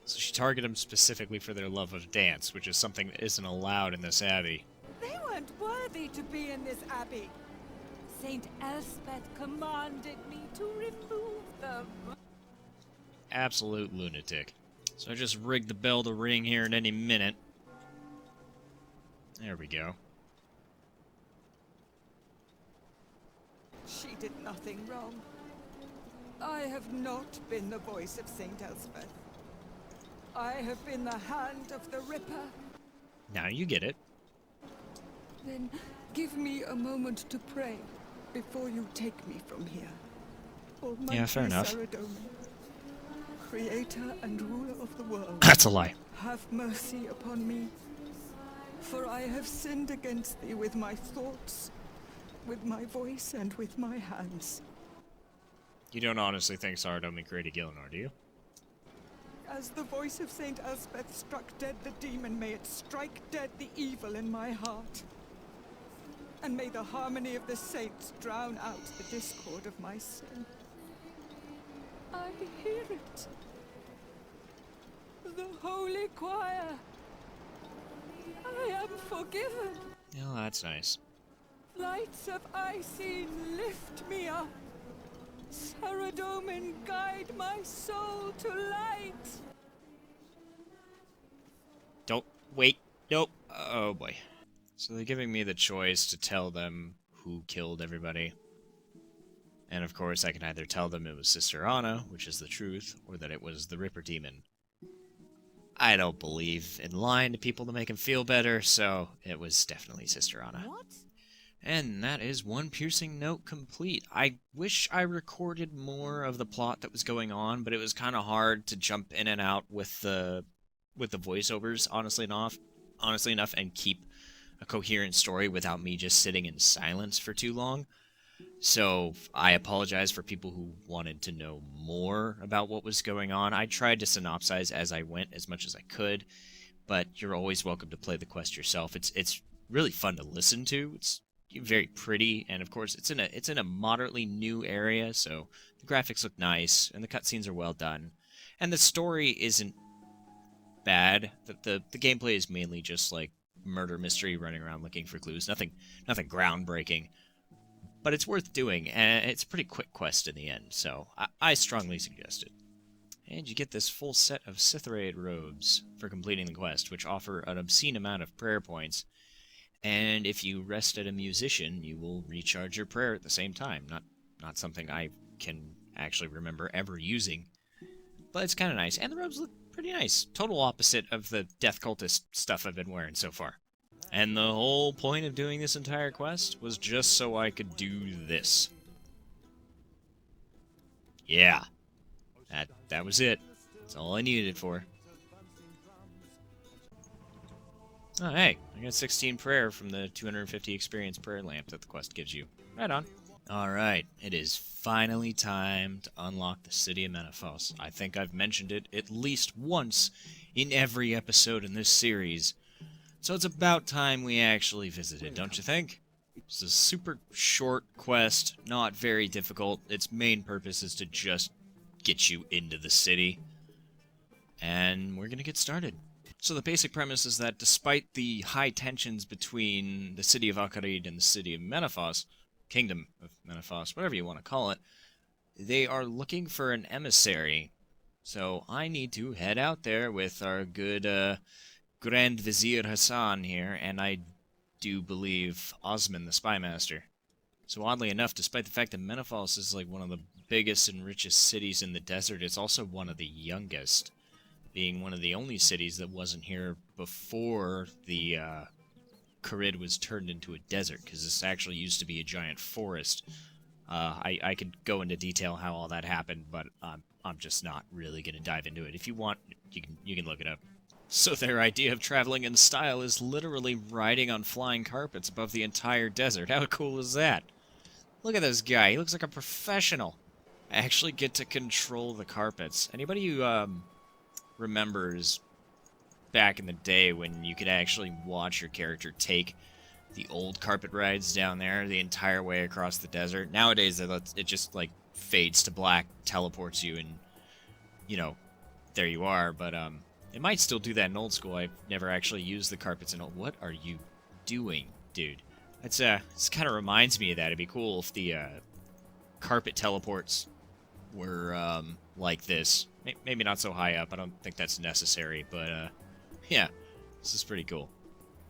So she targeted them specifically for their love of dance, which is something that isn't allowed in this abbey. They weren't worthy to be in this abbey. Saint Elspeth commanded me to remove them. Absolute lunatic. So I just rigged the bell to ring here in any minute. There we go. She did nothing wrong. I have not been the voice of Saint Elspeth. I have been the hand of the Ripper. Now you get it. Then give me a moment to pray before you take me from here. Almighty Yeah, fair enough. Sarah Doman, creator and ruler of the world, That's a lie. have mercy upon me. For I have sinned against thee with my thoughts, with my voice, and with my hands. You don't honestly think Saradomin created Gielinor, do you? As the voice of Saint Elspeth struck dead the demon, may it strike dead the evil in my heart. And may the harmony of the saints drown out the discord of my sin. I hear it. The holy choir. I am forgiven. Oh, that's nice. Lights of Icene, lift me up. Saradomin, guide my soul to light. Don't wait. Nope. Oh boy. So they're giving me the choice to tell them who killed everybody. And of course, I can either tell them it was Sister Anna, which is the truth, or that it was the Ripper Demon. I don't believe in lying to people to make them feel better, so it was definitely Sister Anna. What? And that is one piercing note complete. I wish I recorded more of the plot that was going on, but it was kind of hard to jump in and out with the voiceovers, honestly enough, and keep a coherent story without me just sitting in silence for too long. So I apologize for people who wanted to know more about what was going on. I tried to synopsize as I went as much as I could, but you're always welcome to play the quest yourself. It's really fun to listen to. It's very pretty, and of course it's in a moderately new area, so the graphics look nice and the cutscenes are well done, and the story isn't bad. The gameplay is mainly just like murder mystery, running around looking for clues. Nothing groundbreaking, but it's worth doing, and it's a pretty quick quest in the end, so I strongly suggest it. And you get this full set of Citherade robes for completing the quest, which offer an obscene amount of prayer points. And if you rest at a musician, you will recharge your prayer at the same time. Not something I can actually remember ever using, but it's kind of nice. And the robes look pretty nice. Total opposite of the Death Cultist stuff I've been wearing so far. And the whole point of doing this entire quest was just so I could do this. Yeah. That was it. That's all I needed it for. Oh, hey, I got 16 prayer from the 250 experience prayer lamp that the quest gives you. Right on. Alright, it is finally time to unlock the city of Menaphos. I think I've mentioned it at least once in every episode in this series, so it's about time we actually visit it, don't you think? It's a super short quest, not very difficult. Its main purpose is to just get you into the city, and we're gonna get started. So the basic premise is that despite the high tensions between the city of Akarid and the city of Menaphos, Kingdom of Menaphos, whatever you want to call it, they are looking for an emissary. So I need to head out there with our good Grand Vizier Hassan here, and I do believe Osman, the Spy Master. So oddly enough, despite the fact that Menaphos is like one of the biggest and richest cities in the desert, it's also one of the youngest, being one of the only cities that wasn't here before the Carid was turned into a desert, because this actually used to be a giant forest. I could go into detail how all that happened, but I'm just not really going to dive into it. If you want, you can look it up. So their idea of traveling in style is literally riding on flying carpets above the entire desert. How cool is that? Look at this guy. He looks like a professional. I actually get to control the carpets. Anybody who remembers back in the day when you could actually watch your character take the old carpet rides down there the entire way across the desert? Nowadays, it just, like, fades to black, teleports you, and, you know, there you are. But, it might still do that in old school. I've never actually used the carpets in old... What are you doing, dude? That's, this kind of reminds me of that. It'd be cool if the, carpet teleports were, like this. Maybe not so high up. I don't think that's necessary, but, yeah, this is pretty cool.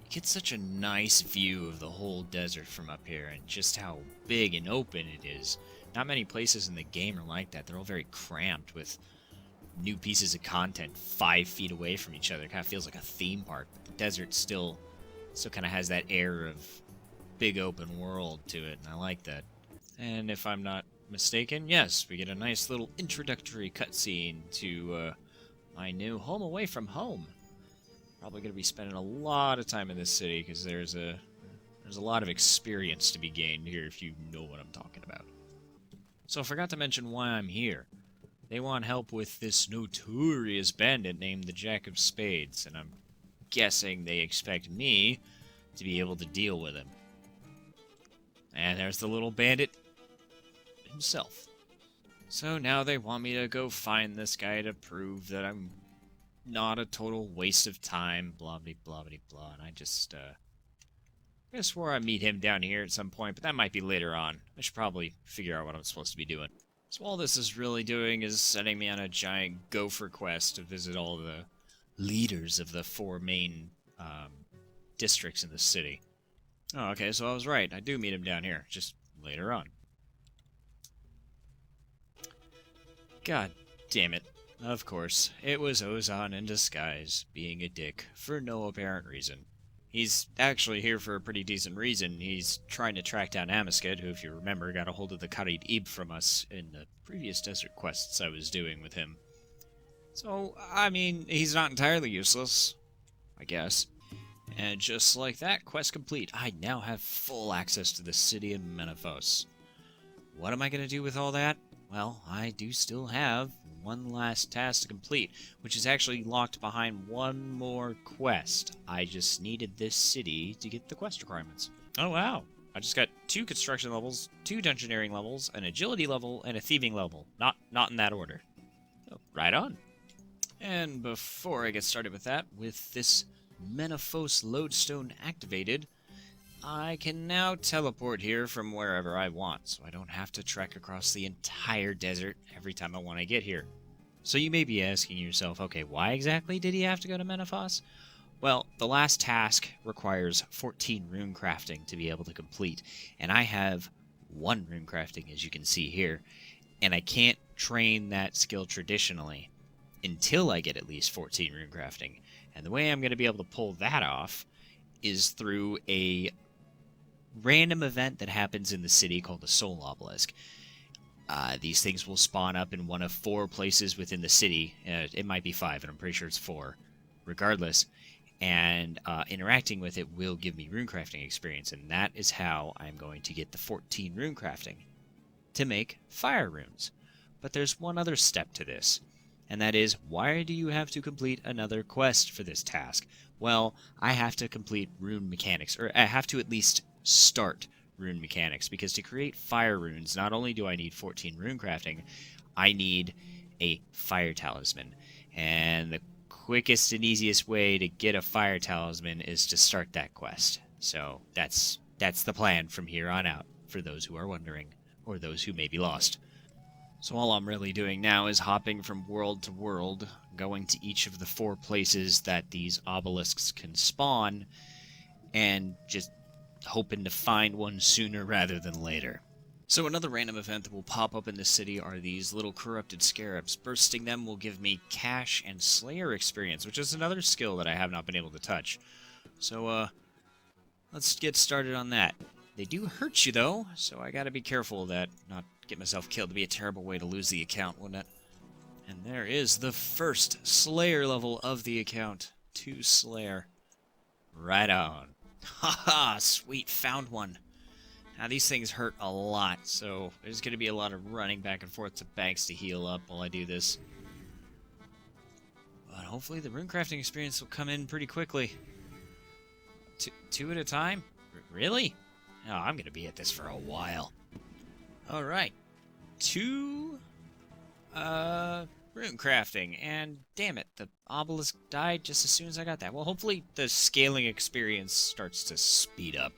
You get such a nice view of the whole desert from up here, and just how big and open it is. Not many places in the game are like that. They're all very cramped with new pieces of content 5 feet away from each other. It kind of feels like a theme park, but the desert still kind of has that air of big open world to it, and I like that. And if I'm not mistaken, yes, we get a nice little introductory cutscene to my new home away from home. Probably going to be spending a lot of time in this city because there's a lot of experience to be gained here if you know what I'm talking about. So I forgot to mention why I'm here. They want help with this notorious bandit named the Jack of Spades, and I'm guessing they expect me to be able to deal with him. And there's the little bandit himself. So now they want me to go find this guy to prove that I'm not a total waste of time, blah blah blah blah blah. And I just I swore I'd meet him down here at some point, but that might be later on. I should probably figure out what I'm supposed to be doing. So all this is really doing is setting me on a giant gopher quest to visit all the leaders of the 4 main districts in the city. Oh, okay, so I was right. I do meet him down here, just later on. God damn it. Of course, it was Ozan in disguise, being a dick, for no apparent reason. He's actually here for a pretty decent reason. He's trying to track down Amisked, who, if you remember, got a hold of the Kharid Ib from us in the previous desert quests I was doing with him. So, I mean, he's not entirely useless, I guess. And just like that, quest complete. I now have full access to the city of Menethos. What am I going to do with all that? Well, I do still have one last task to complete, which is actually locked behind one more quest. I just needed this city to get the quest requirements. Oh wow, I just got 2 construction levels, 2 dungeoneering levels, an agility level, and a thieving level. Not in that order. So, right on. And before I get started with that, with this Menethos lodestone activated, I can now teleport here from wherever I want, so I don't have to trek across the entire desert every time I want to get here. So you may be asking yourself, okay, why exactly did he have to go to Menethos? Well, the last task requires 14 rune crafting to be able to complete, and I have 1 rune crafting, as you can see here, and I can't train that skill traditionally until I get at least 14 rune crafting. And the way I'm going to be able to pull that off is through a random event that happens in the city called the Soul Obelisk. These things will spawn up in one of 4 places within the city. It might be 5, and I'm pretty sure it's 4. Regardless, and interacting with it will give me runecrafting experience, and that is how I'm going to get the 14 runecrafting to make fire runes. But there's one other step to this, and that is, why do you have to complete another quest for this task? Well, I have to complete rune mechanics, or I have to at least start rune mechanics, because to create fire runes, not only do I need 14 rune crafting, I need a fire talisman. And the quickest and easiest way to get a fire talisman is to start that quest. So that's the plan from here on out, for those who are wondering, or those who may be lost. So all I'm really doing now is hopping from world to world, going to each of the 4 places that these obelisks can spawn, and just hoping to find one sooner rather than later. So another random event that will pop up in the city are these little corrupted scarabs. Bursting them will give me cash and slayer experience, which is another skill that I have not been able to touch. So, let's get started on that. They do hurt you, though, so I gotta be careful of that, not get myself killed. It'd be a terrible way to lose the account, wouldn't it? And there is the first Slayer level of the account. 2 Slayer. Right on. Haha, sweet, found one. Now, these things hurt a lot, so there's gonna be a lot of running back and forth to banks to heal up while I do this. But hopefully the runecrafting experience will come in pretty quickly. 2 at a time? Really? Oh, I'm gonna be at this for a while. Alright. 2 rune crafting, and damn it, the obelisk died just as soon as I got that. Well, hopefully the scaling experience starts to speed up.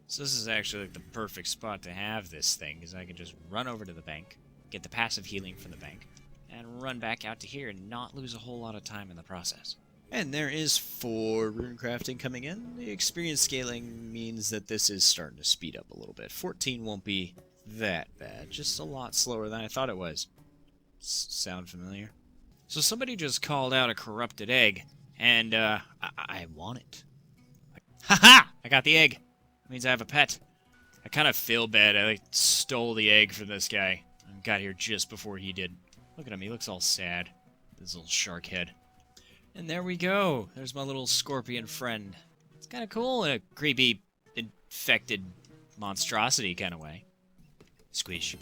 So this is actually like the perfect spot to have this thing, because I can just run over to the bank, get the passive healing from the bank, and run back out to here and not lose a whole lot of time in the process. And there is 4 rune crafting coming in. The experience scaling means that this is starting to speed up a little bit. 14 won't be that bad, just a lot slower than I thought it was. Sound familiar? So somebody just called out a corrupted egg, and I want it. Haha! I got the egg. That means I have a pet. I kind of feel bad. I like stole the egg from this guy. I got here just before he did. Look at him. He looks all sad. His little shark head. And there we go. There's my little scorpion friend. It's kind of cool in a creepy, infected monstrosity kind of way. Squish.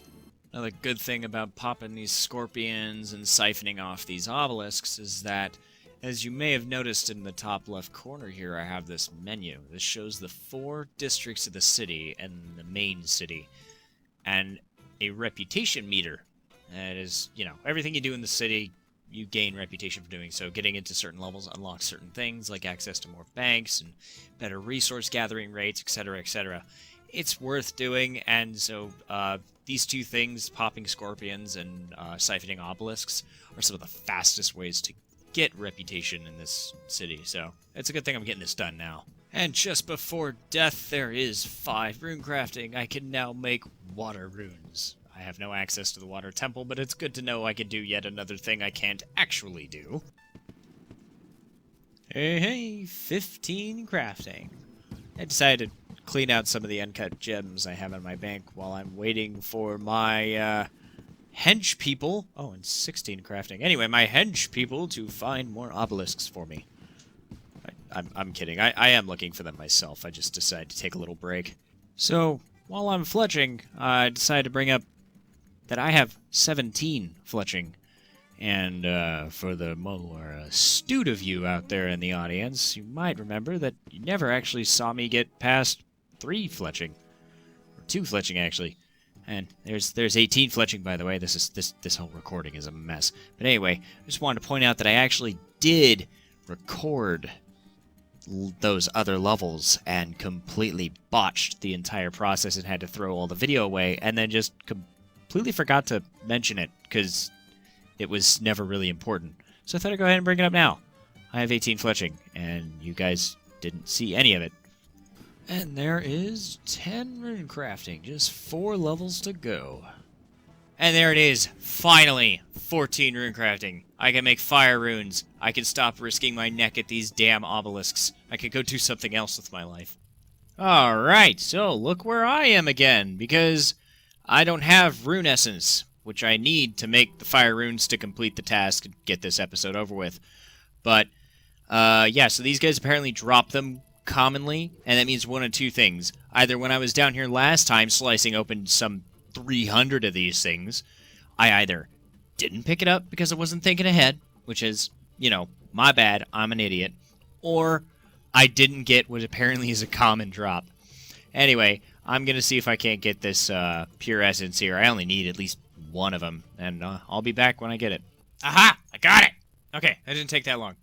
Another good thing about popping these scorpions and siphoning off these obelisks is that, as you may have noticed in the top left corner here, I have this menu. This shows the 4 districts of the city and the main city, and a reputation meter. That is, you know, everything you do in the city, you gain reputation for doing so. Getting into certain levels unlocks certain things, like access to more banks and better resource gathering rates, etc., etc. It's worth doing, and so these 2 things, popping scorpions and siphoning obelisks, are some of the fastest ways to get reputation in this city, so it's a good thing I'm getting this done now. And just before death, there is 5 rune crafting. I can now make water runes. I have no access to the water temple, but it's good to know I can do yet another thing I can't actually do. Hey, 15 crafting. I decided to clean out some of the uncut gems I have in my bank while I'm waiting for my, hench people. Oh, and 16 crafting. Anyway, my hench people to find more obelisks for me. I'm kidding. I am looking for them myself. I just decided to take a little break. So, while I'm fletching, I decided to bring up that I have 17 fletching. And for the more astute of you out there in the audience, you might remember that you never actually saw me get past 3 fletching. Or 2 fletching, actually. And there's 18 fletching, by the way. This whole recording is a mess. But anyway, I just wanted to point out that I actually did record those other levels and completely botched the entire process and had to throw all the video away, and then just completely forgot to mention it because it was never really important. So I thought I'd go ahead and bring it up now. I have 18 fletching, and you guys didn't see any of it. And there is 10 rune crafting, just 4 levels to go. And there it is, finally, 14 rune crafting. I can make fire runes. I can stop risking my neck at these damn obelisks. I can go do something else with my life. Alright, so look where I am again, because I don't have rune essence, which I need to make the fire runes to complete the task and get this episode over with. But, yeah, so these guys apparently drop them commonly, and that means one of 2 things. Either when I was down here last time slicing open some 300 of these things, I either didn't pick it up because I wasn't thinking ahead, which is, you know, my bad, I'm an idiot, or I didn't get what apparently is a common drop. Anyway, I'm going to see if I can't get this pure essence here. I only need at least 1 of them, and I'll be back when I get it. Aha! I got it! Okay, that didn't take that long.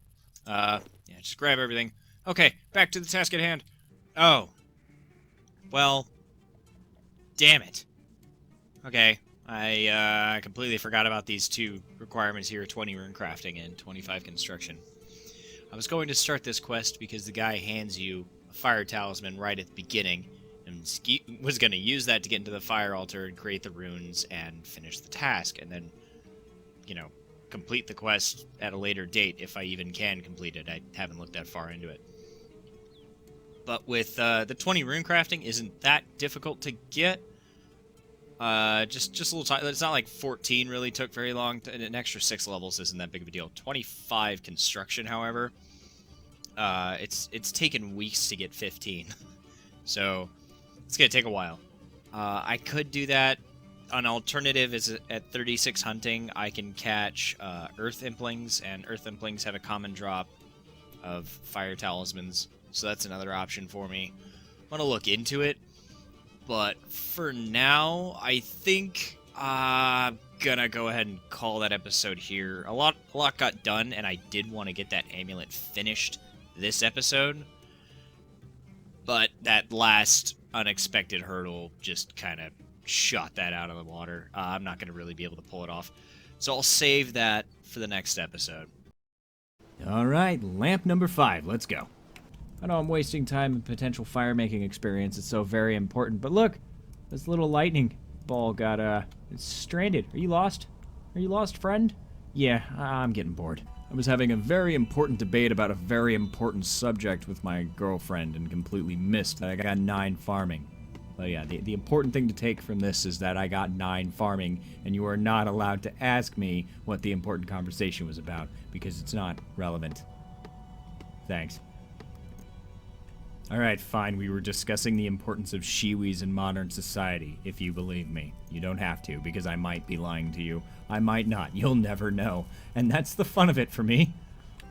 Yeah, just grab everything. Okay, back to the task at hand. Oh. Well. Damn it. Okay, I completely forgot about these 2 requirements here, 20 rune crafting and 25 construction. I was going to start this quest because the guy hands you a fire talisman right at the beginning, and was going to use that to get into the fire altar and create the runes and finish the task, and then, you know, complete the quest at a later date if I even can complete it. I haven't looked that far into it. But with the 20 rune crafting isn't that difficult to get. Just a little time. It's not like 14 really took very long. An extra 6 levels isn't that big of a deal. 25 construction, however, it's taken weeks to get 15. So it's gonna take a while. I could do that. An alternative is at 36 hunting, I can catch earth implings, and earth implings have a common drop of fire talismans. So that's another option for me. I'm gonna look into it. But for now, I think I'm gonna go ahead and call that episode here. A lot got done, and I did want to get that amulet finished this episode. But that last unexpected hurdle just kind of shot that out of the water. I'm not gonna really be able to pull it off. So I'll save that for the next episode. Alright, lamp number 5, let's go. I know I'm wasting time and potential fire-making experience. It's so very important. But look, this little lightning ball got, it's stranded. Are you lost? Are you lost, friend? Yeah, I'm getting bored. I was having a very important debate about a very important subject with my girlfriend and completely missed that I got 9 farming. But yeah, the important thing to take from this is that I got 9 farming, and you are not allowed to ask me what the important conversation was about, because it's not relevant. Thanks. Alright, fine, we were discussing the importance of shiwis in modern society, if you believe me. You don't have to, because I might be lying to you. I might not, you'll never know. And that's the fun of it for me.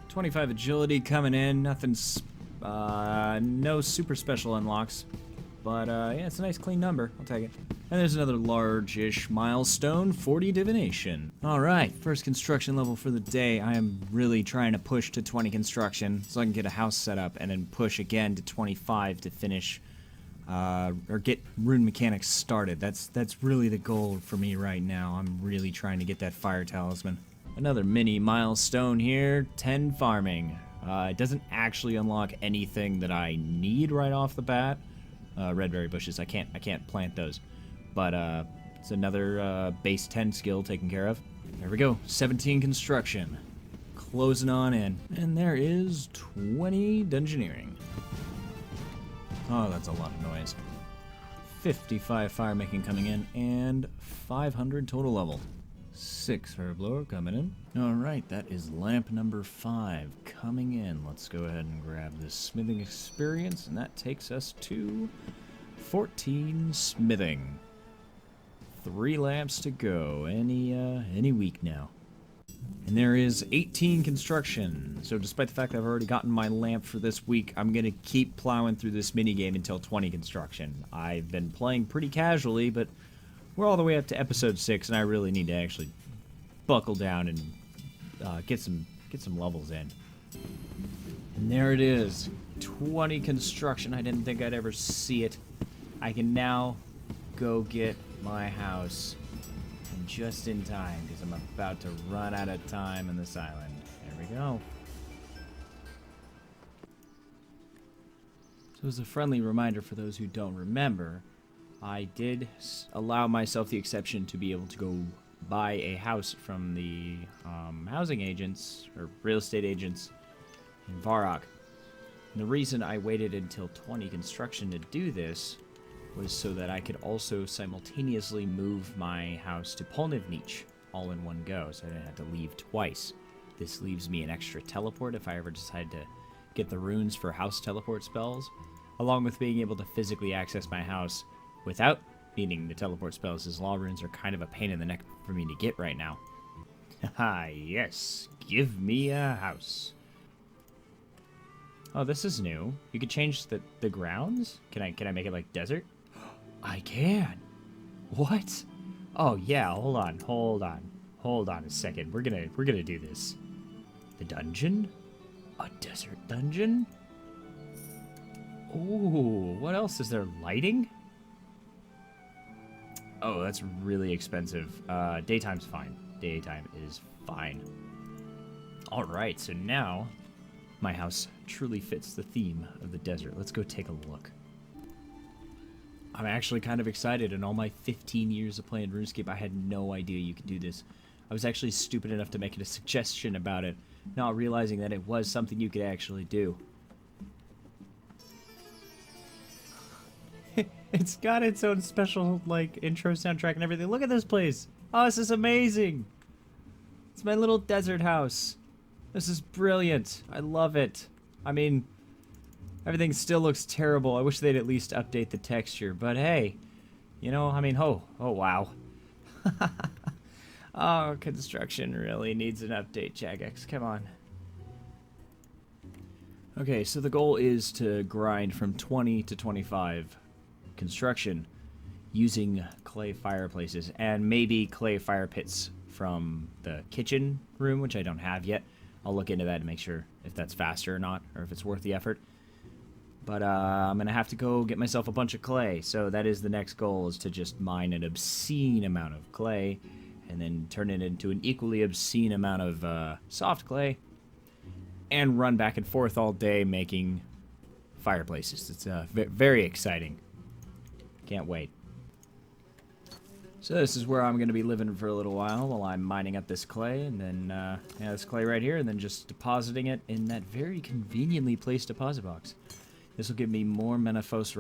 25 agility coming in, nothing's, no super special unlocks. But, yeah, it's a nice clean number. I'll take it. And there's another large-ish milestone, 40 divination. Alright, first construction level for the day. I am really trying to push to 20 construction so I can get a house set up and then push again to 25 to finish, or get rune mechanics started. That's really the goal for me right now. I'm really trying to get that fire talisman. Another mini milestone here, 10 farming. It doesn't actually unlock anything that I need right off the bat. Red berry bushes, I can't plant those. But it's another base 10 skill taken care of. There we go, 17 construction. Closing on in. And there is 20 dungeoneering. Oh, that's a lot of noise. 55 fire making coming in, and 500 total level. 6 herblower coming in. Alright, that is lamp number 5 coming in. Let's go ahead and grab this smithing experience, and that takes us to 14 smithing. 3 lamps to go. Any week now. And there is 18 construction. So despite the fact that I've already gotten my lamp for this week, I'm going to keep plowing through this minigame until 20 construction. I've been playing pretty casually, but we're all the way up to episode 6, and I really need to actually buckle down and get some levels in. And there it is, 20 construction. I didn't think I'd ever see it. I can now go get my house, and just in time, because I'm about to run out of time on this island. There we go. So as a friendly reminder for those who don't remember, I did allow myself the exception to be able to go buy a house from the housing agents, or real estate agents, in Varrock. And the reason I waited until 20 construction to do this was so that I could also simultaneously move my house to Polnivnich all in one go, so I didn't have to leave twice. This leaves me an extra teleport if I ever decide to get the runes for house teleport spells, along with being able to physically access my house without needing the teleport spells, as law runes are kind of a pain in the neck for me to get right now. Haha, yes. Give me a house. Oh, this is new. You could change the grounds? Can I make it like desert? I can. What? Oh yeah, hold on a second. We're gonna do this. The dungeon? A desert dungeon? Ooh, what else is there? Lighting? Oh, that's really expensive. Daytime's fine. Daytime is fine. Alright, so now my house truly fits the theme of the desert. Let's go take a look. I'm actually kind of excited. In all my 15 years of playing RuneScape, I had no idea you could do this. I was actually stupid enough to make it a suggestion about it, not realizing that it was something you could actually do. It's got its own special, like, intro soundtrack and everything. Look at this place. Oh, this is amazing. It's my little desert house. This is brilliant. I love it. I mean, everything still looks terrible. I wish they'd at least update the texture. But hey, you know, I mean, oh wow. Oh, construction really needs an update, Jagex. Come on. Okay, so the goal is to grind from 20 to 25 construction using clay fireplaces and maybe clay fire pits from the kitchen room, which I don't have yet. I'll look into that to make sure if that's faster or not, or if it's worth the effort. But I'm gonna have to go get myself a bunch of clay, so that is the next goal, is to just mine an obscene amount of clay and then turn it into an equally obscene amount of soft clay and run back and forth all day making fireplaces. It's very exciting. Can't wait. So this is where I'm going to be living for a little while I'm mining up this clay, and then yeah, this clay right here, and then just depositing it in that very conveniently placed deposit box. This will give me more Menaphos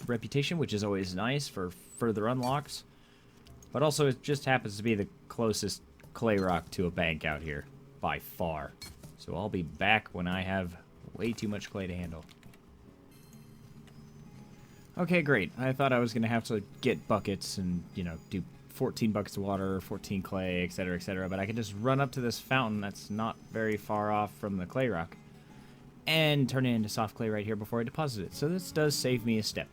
reputation, which is always nice for further unlocks. But also, it just happens to be the closest clay rock to a bank out here, by far. So I'll be back when I have way too much clay to handle. Okay, great. I thought I was going to have to get buckets and, you know, do 14 buckets of water, 14 clay, etc., but I can just run up to this fountain that's not very far off from the clay rock and turn it into soft clay right here before I deposit it. So this does save me a step.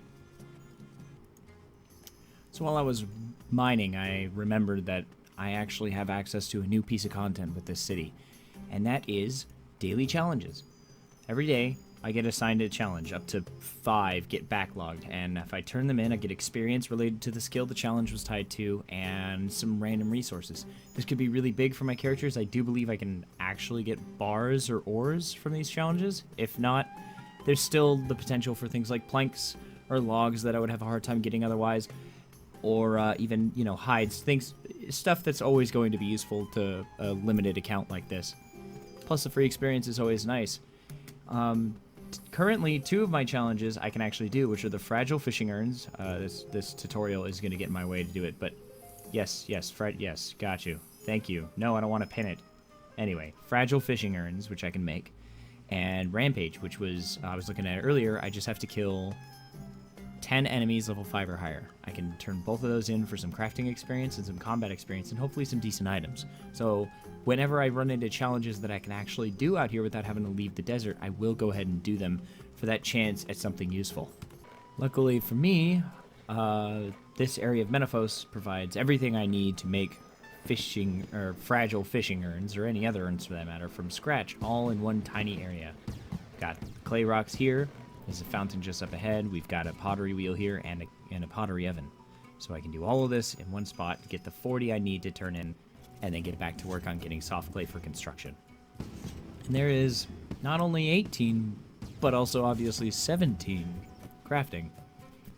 So while I was mining, I remembered that I actually have access to a new piece of content with this city, and that is daily challenges. Every day, I get assigned a challenge. Up to 5 get backlogged, and if I turn them in, I get experience related to the skill the challenge was tied to, and some random resources. This could be really big for my characters. I do believe I can actually get bars or ores from these challenges. If not, there's still the potential for things like planks or logs that I would have a hard time getting otherwise, or even, you know, hides, stuff that's always going to be useful to a limited account like this. Plus, the free experience is always nice. Currently, 2 of my challenges I can actually do, which are the fragile fishing urns. This tutorial is going to get in my way to do it, but yes, got you. Thank you. No, I don't want to pin it. Anyway, fragile fishing urns, which I can make, and rampage, which was I was looking at it earlier. I just have to kill 10 enemies level 5 or higher. I can turn both of those in for some crafting experience and some combat experience and hopefully some decent items. So whenever I run into challenges that I can actually do out here without having to leave the desert, I will go ahead and do them for that chance at something useful. Luckily for me, this area of Menaphos provides everything I need to make fishing or fragile fishing urns, or any other urns for that matter, from scratch, all in one tiny area. Got clay rocks here. There's a fountain just up ahead. We've got a pottery wheel here and a pottery oven. So I can do all of this in one spot, get the 40 I need to turn in, and then get back to work on getting soft clay for construction. And there is not only 18, but also obviously 17 crafting.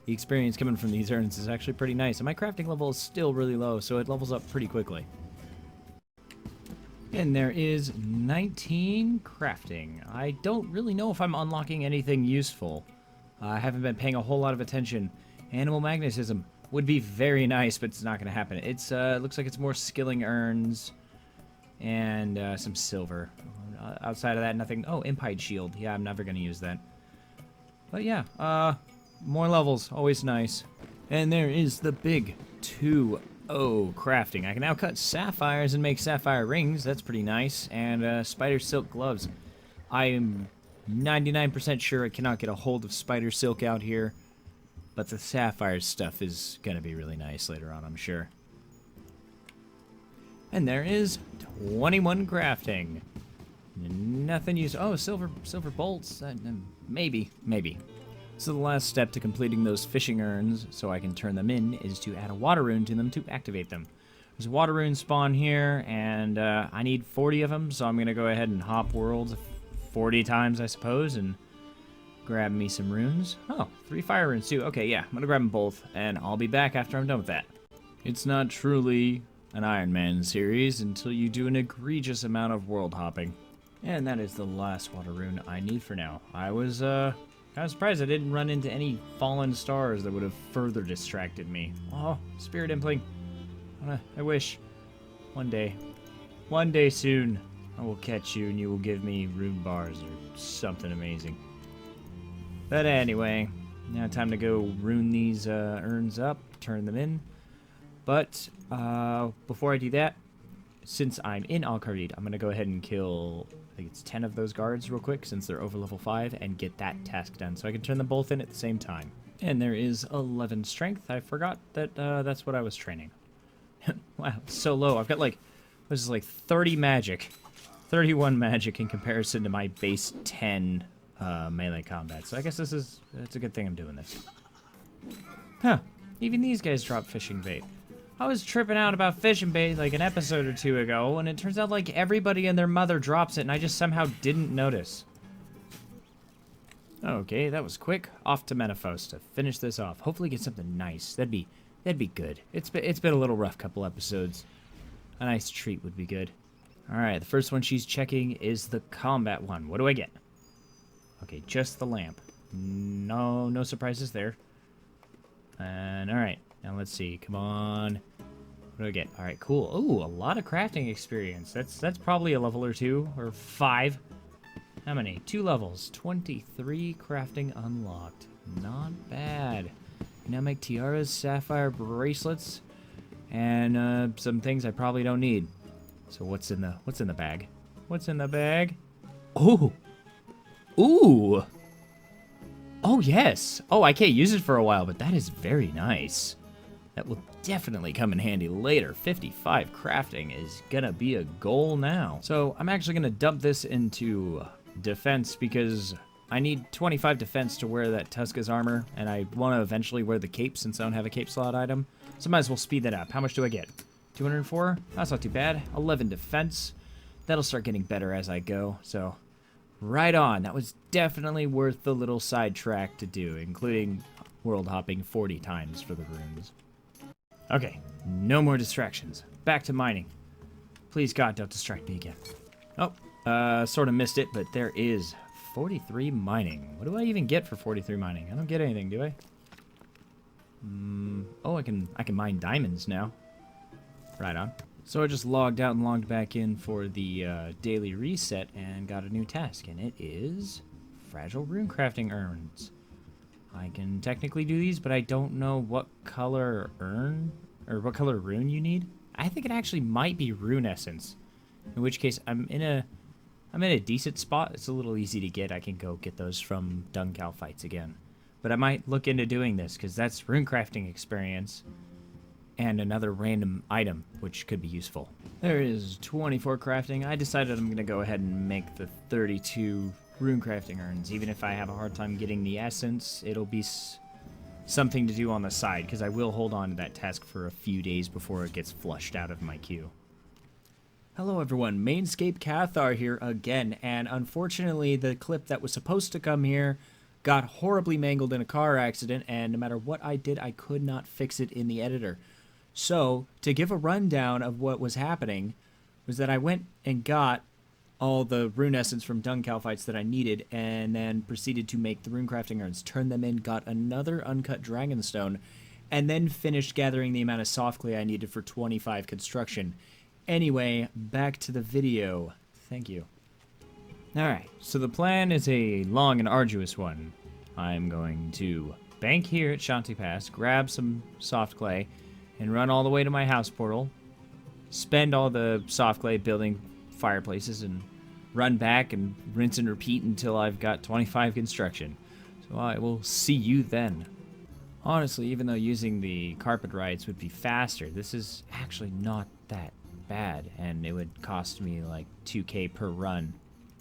The experience coming from these urns is actually pretty nice, and my crafting level is still really low, so it levels up pretty quickly. And there is 19 crafting. I don't really know if I'm unlocking anything useful. I haven't been paying a whole lot of attention. Animal magnetism would be very nice, but it's not going to happen. It's looks like it's more skilling urns and some silver. Outside of that, nothing. Oh, Impide shield. Yeah, I'm never going to use that. But yeah, more levels, always nice. And there is the big 2-0 crafting. I can now cut sapphires and make sapphire rings. That's pretty nice. And spider silk gloves. I am 99% sure I cannot get a hold of spider silk out here, but the sapphire stuff is going to be really nice later on, I'm sure. And there is 21 crafting. Nothing used. Oh, silver bolts. Maybe. So the last step to completing those fishing urns, so I can turn them in, is to add a water rune to them to activate them. There's a water rune spawn here, and I need 40 of them, so I'm going to go ahead and hop worlds 40 times, I suppose, and grab me some runes. Oh, 3 fire runes too. Okay, yeah, I'm going to grab them both, and I'll be back after I'm done with that. It's not truly an Iron Man series until you do an egregious amount of world hopping. And that is the last water rune I need for now. I was surprised I didn't run into any fallen stars that would have further distracted me. Oh, spirit impling. I wish. One day soon, I will catch you and you will give me rune bars or something amazing. But anyway, now time to go rune these urns up, turn them in. But before I do that, since I'm in Al-Kharid, I'm going to go ahead and kill, I think it's 10 of those guards real quick, since they're over level 5, and get that task done, so I can turn them both in at the same time. And there is 11 strength. I forgot that that's what I was training. Wow, it's so low. I've got like, this is like 30 magic. 31 magic in comparison to my base 10 melee combat. So I guess it's a good thing I'm doing this. Huh, even these guys drop fishing bait. I was tripping out about fishing bait like an episode or 2 ago, and it turns out like everybody and their mother drops it, and I just somehow didn't notice. Okay, that was quick. Off to Menaphos to finish this off. Hopefully get something nice. That'd be good. It's been a little rough couple episodes. A nice treat would be good. All right, the first one she's checking is the combat one. What do I get? Okay, just the lamp. No surprises there. And alright, now let's see. Come on. What do I get? Alright, cool. Ooh, a lot of crafting experience. That's probably a level or 2, or 5. How many? 2 levels. 23 crafting unlocked. Not bad. Now make tiaras, sapphire bracelets, and some things I probably don't need. So what's in the bag? What's in the bag? Ooh. Ooh. Oh, yes. Oh, I can't use it for a while, but that is very nice. That will definitely come in handy later. 55 crafting is gonna be a goal now. So I'm actually gonna dump this into defense because I need 25 defense to wear that Tuska's armor, and I want to eventually wear the cape since I don't have a cape slot item. So I might as well speed that up. How much do I get? 204? That's not too bad. 11 defense. That'll start getting better as I go, so right on. That was definitely worth the little sidetrack to do, including world hopping 40 times for the runes. Okay, no more distractions. Back to mining. Please, God, don't distract me again. Oh, sort of missed it, but there is 43 mining. What do I even get for 43 mining? I don't get anything, do I? Oh, I can mine diamonds now. Right on. So I just logged out and logged back in for the daily reset and got a new task, and it is fragile rune crafting urns. I can technically do these, but I don't know what color urn or what color rune you need. I think it actually might be rune essence, in which case I'm in a decent spot. It's a little easy to get. I can go get those from Duncal fights again. But I might look into doing this because that's rune crafting experience and another random item, which could be useful. There is 24 crafting. I decided I'm going to go ahead and make the 32 rune crafting urns. Even if I have a hard time getting the essence, it'll be something to do on the side, because I will hold on to that task for a few days before it gets flushed out of my queue. Hello everyone, Mainscape Kathaar here again, and unfortunately the clip that was supposed to come here got horribly mangled in a car accident, and no matter what I did, I could not fix it in the editor. So, to give a rundown of what was happening, was that I went and got all the rune essence from Duncal fights that I needed, and then proceeded to make the rune crafting urns, turned them in, got another uncut dragonstone, and then finished gathering the amount of soft clay I needed for 25 construction. Anyway, back to the video. Thank you. Alright, so the plan is a long and arduous one. I'm going to bank here at Shanti Pass, grab some soft clay, and run all the way to my house portal, spend all the soft clay building fireplaces, and run back and rinse and repeat until I've got 25 construction. So I will see you then. Honestly, even though using the carpet rides would be faster, this is actually not that bad, and it would cost me like 2k per run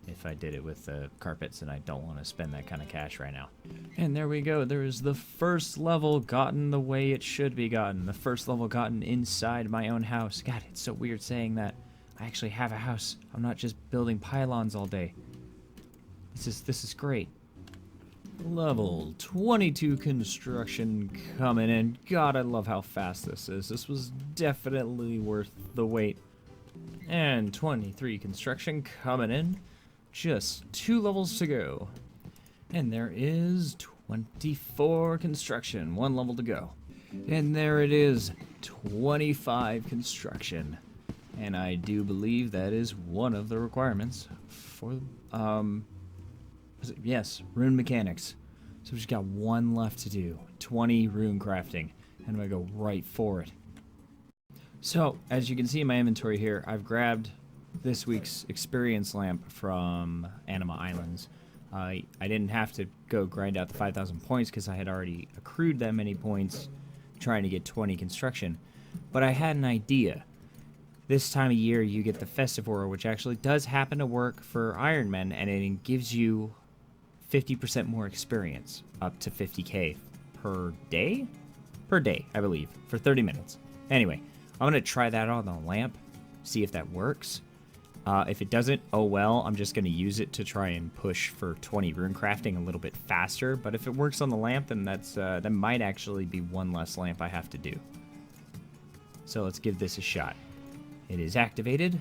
if I did it with the carpets, and I don't want to spend that kind of cash right now. And there we go. There is the first level gotten the way it should be gotten. The first level gotten inside my own house. God, it's so weird saying that. I actually have a house. I'm not just building pylons all day. This is great. Level 22 construction coming in. God, I love how fast this is. This was definitely worth the wait. And 23 construction coming in. Just 2 levels to go. And there is 24 construction. 1 level to go. And there it is. 25 construction. And I do believe that is one of the requirements for, yes, rune mechanics. So we just got 1 left to do. 20 rune crafting. And I'm going to go right for it. So, as you can see in my inventory here, I've grabbed this week's experience lamp from Anima Islands. I didn't have to go grind out the 5,000 points because I had already accrued that many points trying to get 20 construction. But I had an idea. This time of year you get the Festivora, which actually does happen to work for Iron Men, and it gives you 50% more experience, up to 50k per day? Per day, I believe, for 30 minutes. Anyway, I'm going to try that on the lamp, see if that works. If it doesn't, oh well, I'm just going to use it to try and push for 20 rune crafting a little bit faster. But if it works on the lamp, then that might actually be 1 less lamp I have to do. So let's give this a shot. It is activated.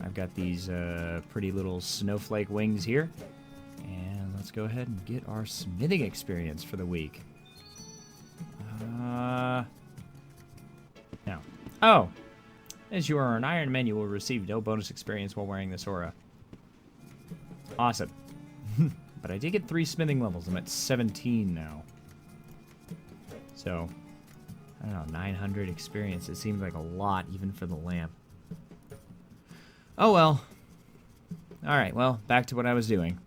I've got these pretty little snowflake wings here. And let's go ahead and get our smithing experience for the week. No. Oh! As you are an Iron Man, you will receive no bonus experience while wearing this aura. Awesome. But I did get 3 smithing levels. I'm at 17 now. So, I don't know, 900 experience. It seems like a lot, even for the lamp. Oh well. Alright, well, back to what I was doing.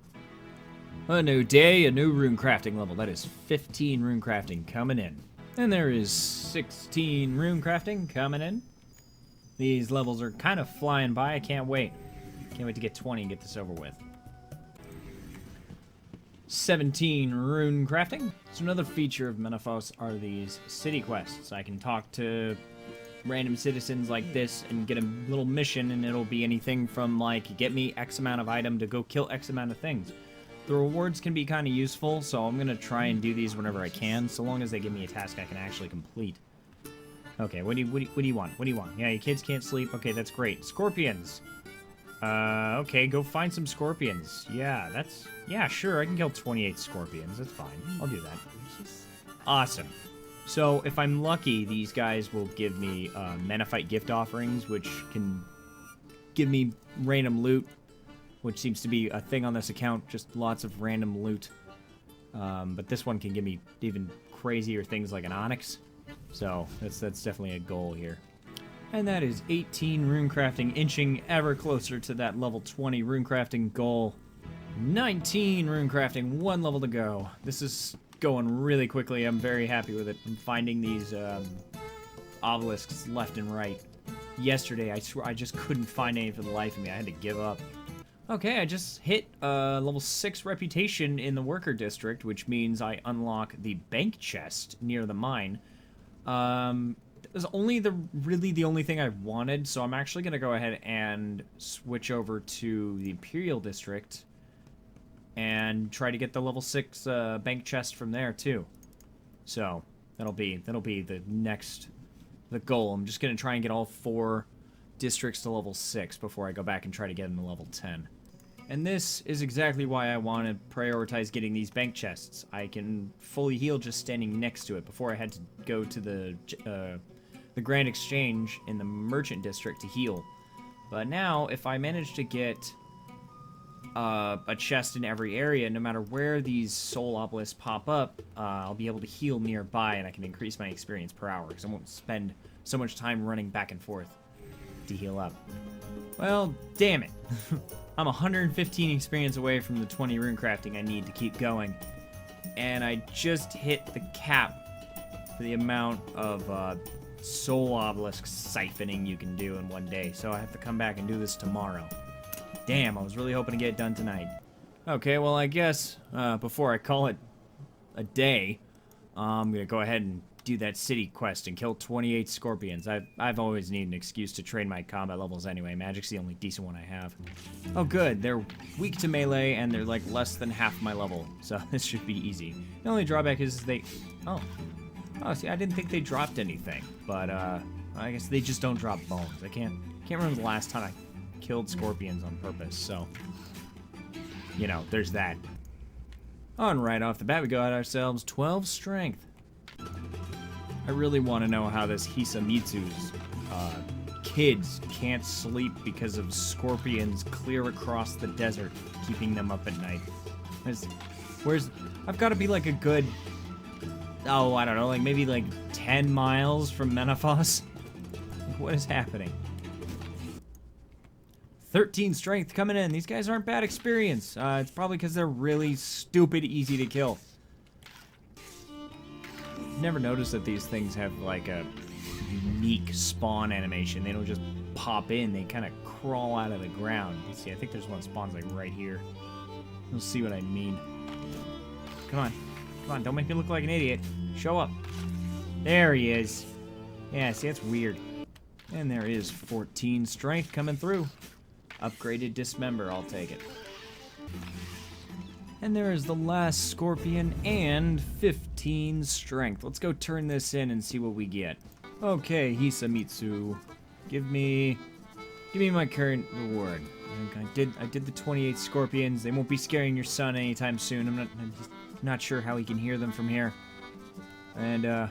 A new day, a new rune crafting level. That is 15 rune crafting coming in. And there is 16 rune crafting coming in. These levels are kind of flying by. I can't wait. Can't wait to get 20 and get this over with. 17 rune crafting. So another feature of Menaphos are these city quests. I can talk to random citizens like this and get a little mission, and it'll be anything from like get me X amount of item to go kill X amount of things. The rewards can be kind of useful, so I'm gonna try and do these whenever I can, so long as they give me a task I can actually complete. Okay, what do you want? What do you want? Yeah, your kids can't sleep. Okay, that's great. Scorpions. Okay, go find some scorpions. Yeah, sure, I can kill 28 scorpions. That's fine. I'll do that. Awesome. So, if I'm lucky, these guys will give me, Menafite gift offerings, which can give me random loot, which seems to be a thing on this account, just lots of random loot. But this one can give me even crazier things like an onyx. So, that's definitely a goal here. And that is 18 runecrafting, inching ever closer to that level 20 runecrafting goal. 19 runecrafting, 1 level to go. This is going really quickly. I'm very happy with it. I'm finding these obelisks left and right. Yesterday, I swear I just couldn't find any for the life of me. I had to give up. Okay, I just hit level 6 reputation in the worker district, which means I unlock the bank chest near the mine. It was really the only thing I wanted, so I'm actually going to go ahead and switch over to the Imperial District and try to get the level 6 bank chest from there too. So that'll be the goal. I'm just going to try and get all 4 districts to level 6 before I go back and try to get them to level 10. And this is exactly why I want to prioritize getting these bank chests. I can fully heal just standing next to it. Before I had to go to the Grand Exchange in the Merchant District to heal. But now, if I manage to get a chest in every area, no matter where these soul obelisks pop up, I'll be able to heal nearby, and I can increase my experience per hour, because I won't spend so much time running back and forth to heal up. Well, damn it. I'm 115 experience away from the 20 runecrafting I need to keep going, and I just hit the cap for the amount of soul obelisk siphoning you can do in one day, so I have to come back and do this tomorrow. Damn, I was really hoping to get it done tonight. Okay, well, I guess before I call it a day, I'm gonna go ahead and do that city quest and kill 28 scorpions. I've always needed an excuse to train my combat levels anyway. Magic's the only decent one I have. Oh good, they're weak to melee and they're like less than half my level, so this should be easy. The only drawback is they... Oh, see, I didn't think they dropped anything, but I guess they just don't drop bones. I can't remember the last time I killed scorpions on purpose, so... You know, there's that. On right off the bat, we got ourselves 12 strength. I really want to know how this Hisamitsu's kids can't sleep because of scorpions clear across the desert, keeping them up at night. I've got to be like a good, oh, I don't know, like maybe like 10 miles from Menaphos? Like, what is happening? 13 strength coming in. These guys aren't bad experience. It's probably because they're really stupid easy to kill. Never noticed that these things have like a unique spawn animation. They don't just pop in, they kind of crawl out of the ground. You see, I think there's one spawns like right here. You'll see what I mean. Come on, don't make me look like an idiot. Show up. There he is. Yeah, see, that's weird. And there is 14 strength coming through. Upgraded dismember, I'll take it. And there is the last scorpion and 15 strength. Let's go turn this in and see what we get. Okay, Hisamitsu, give me my current reward. I did the 28 scorpions. They won't be scaring your son anytime soon. I'm just not sure how he can hear them from here. And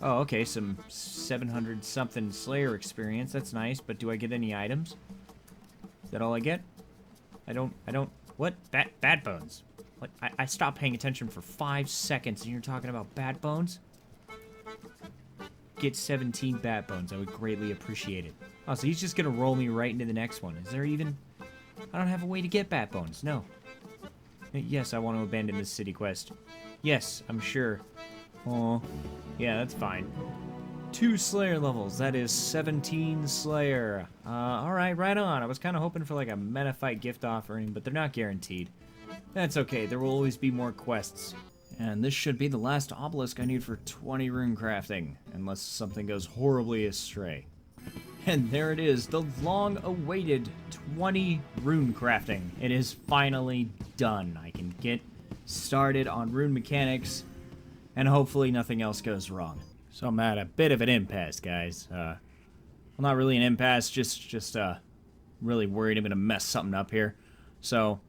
Oh, okay, some 700-something Slayer experience. That's nice, but do I get any items? Is that all I get? I don't... What? Bat bones. What? I stopped paying attention for 5 seconds, and you're talking about bat bones? Get 17 bat bones. I would greatly appreciate it. Oh, so he's just gonna roll me right into the next one. Is there even... I don't have a way to get bat bones. No. Yes, I want to abandon this city quest. Yes, I'm sure. Oh, yeah, that's fine. 2 Slayer levels. That is 17 Slayer. Alright, right on. I was kind of hoping for like a Metaphite gift offering, but they're not guaranteed. That's okay. There will always be more quests. And this should be the last obelisk I need for 20 rune crafting, unless something goes horribly astray. And there it is, the long-awaited 20 rune crafting. It is finally done. I can get started on rune mechanics, and hopefully nothing else goes wrong. So I'm at a bit of an impasse, guys. Well, not really an impasse, just really worried I'm gonna mess something up here. So,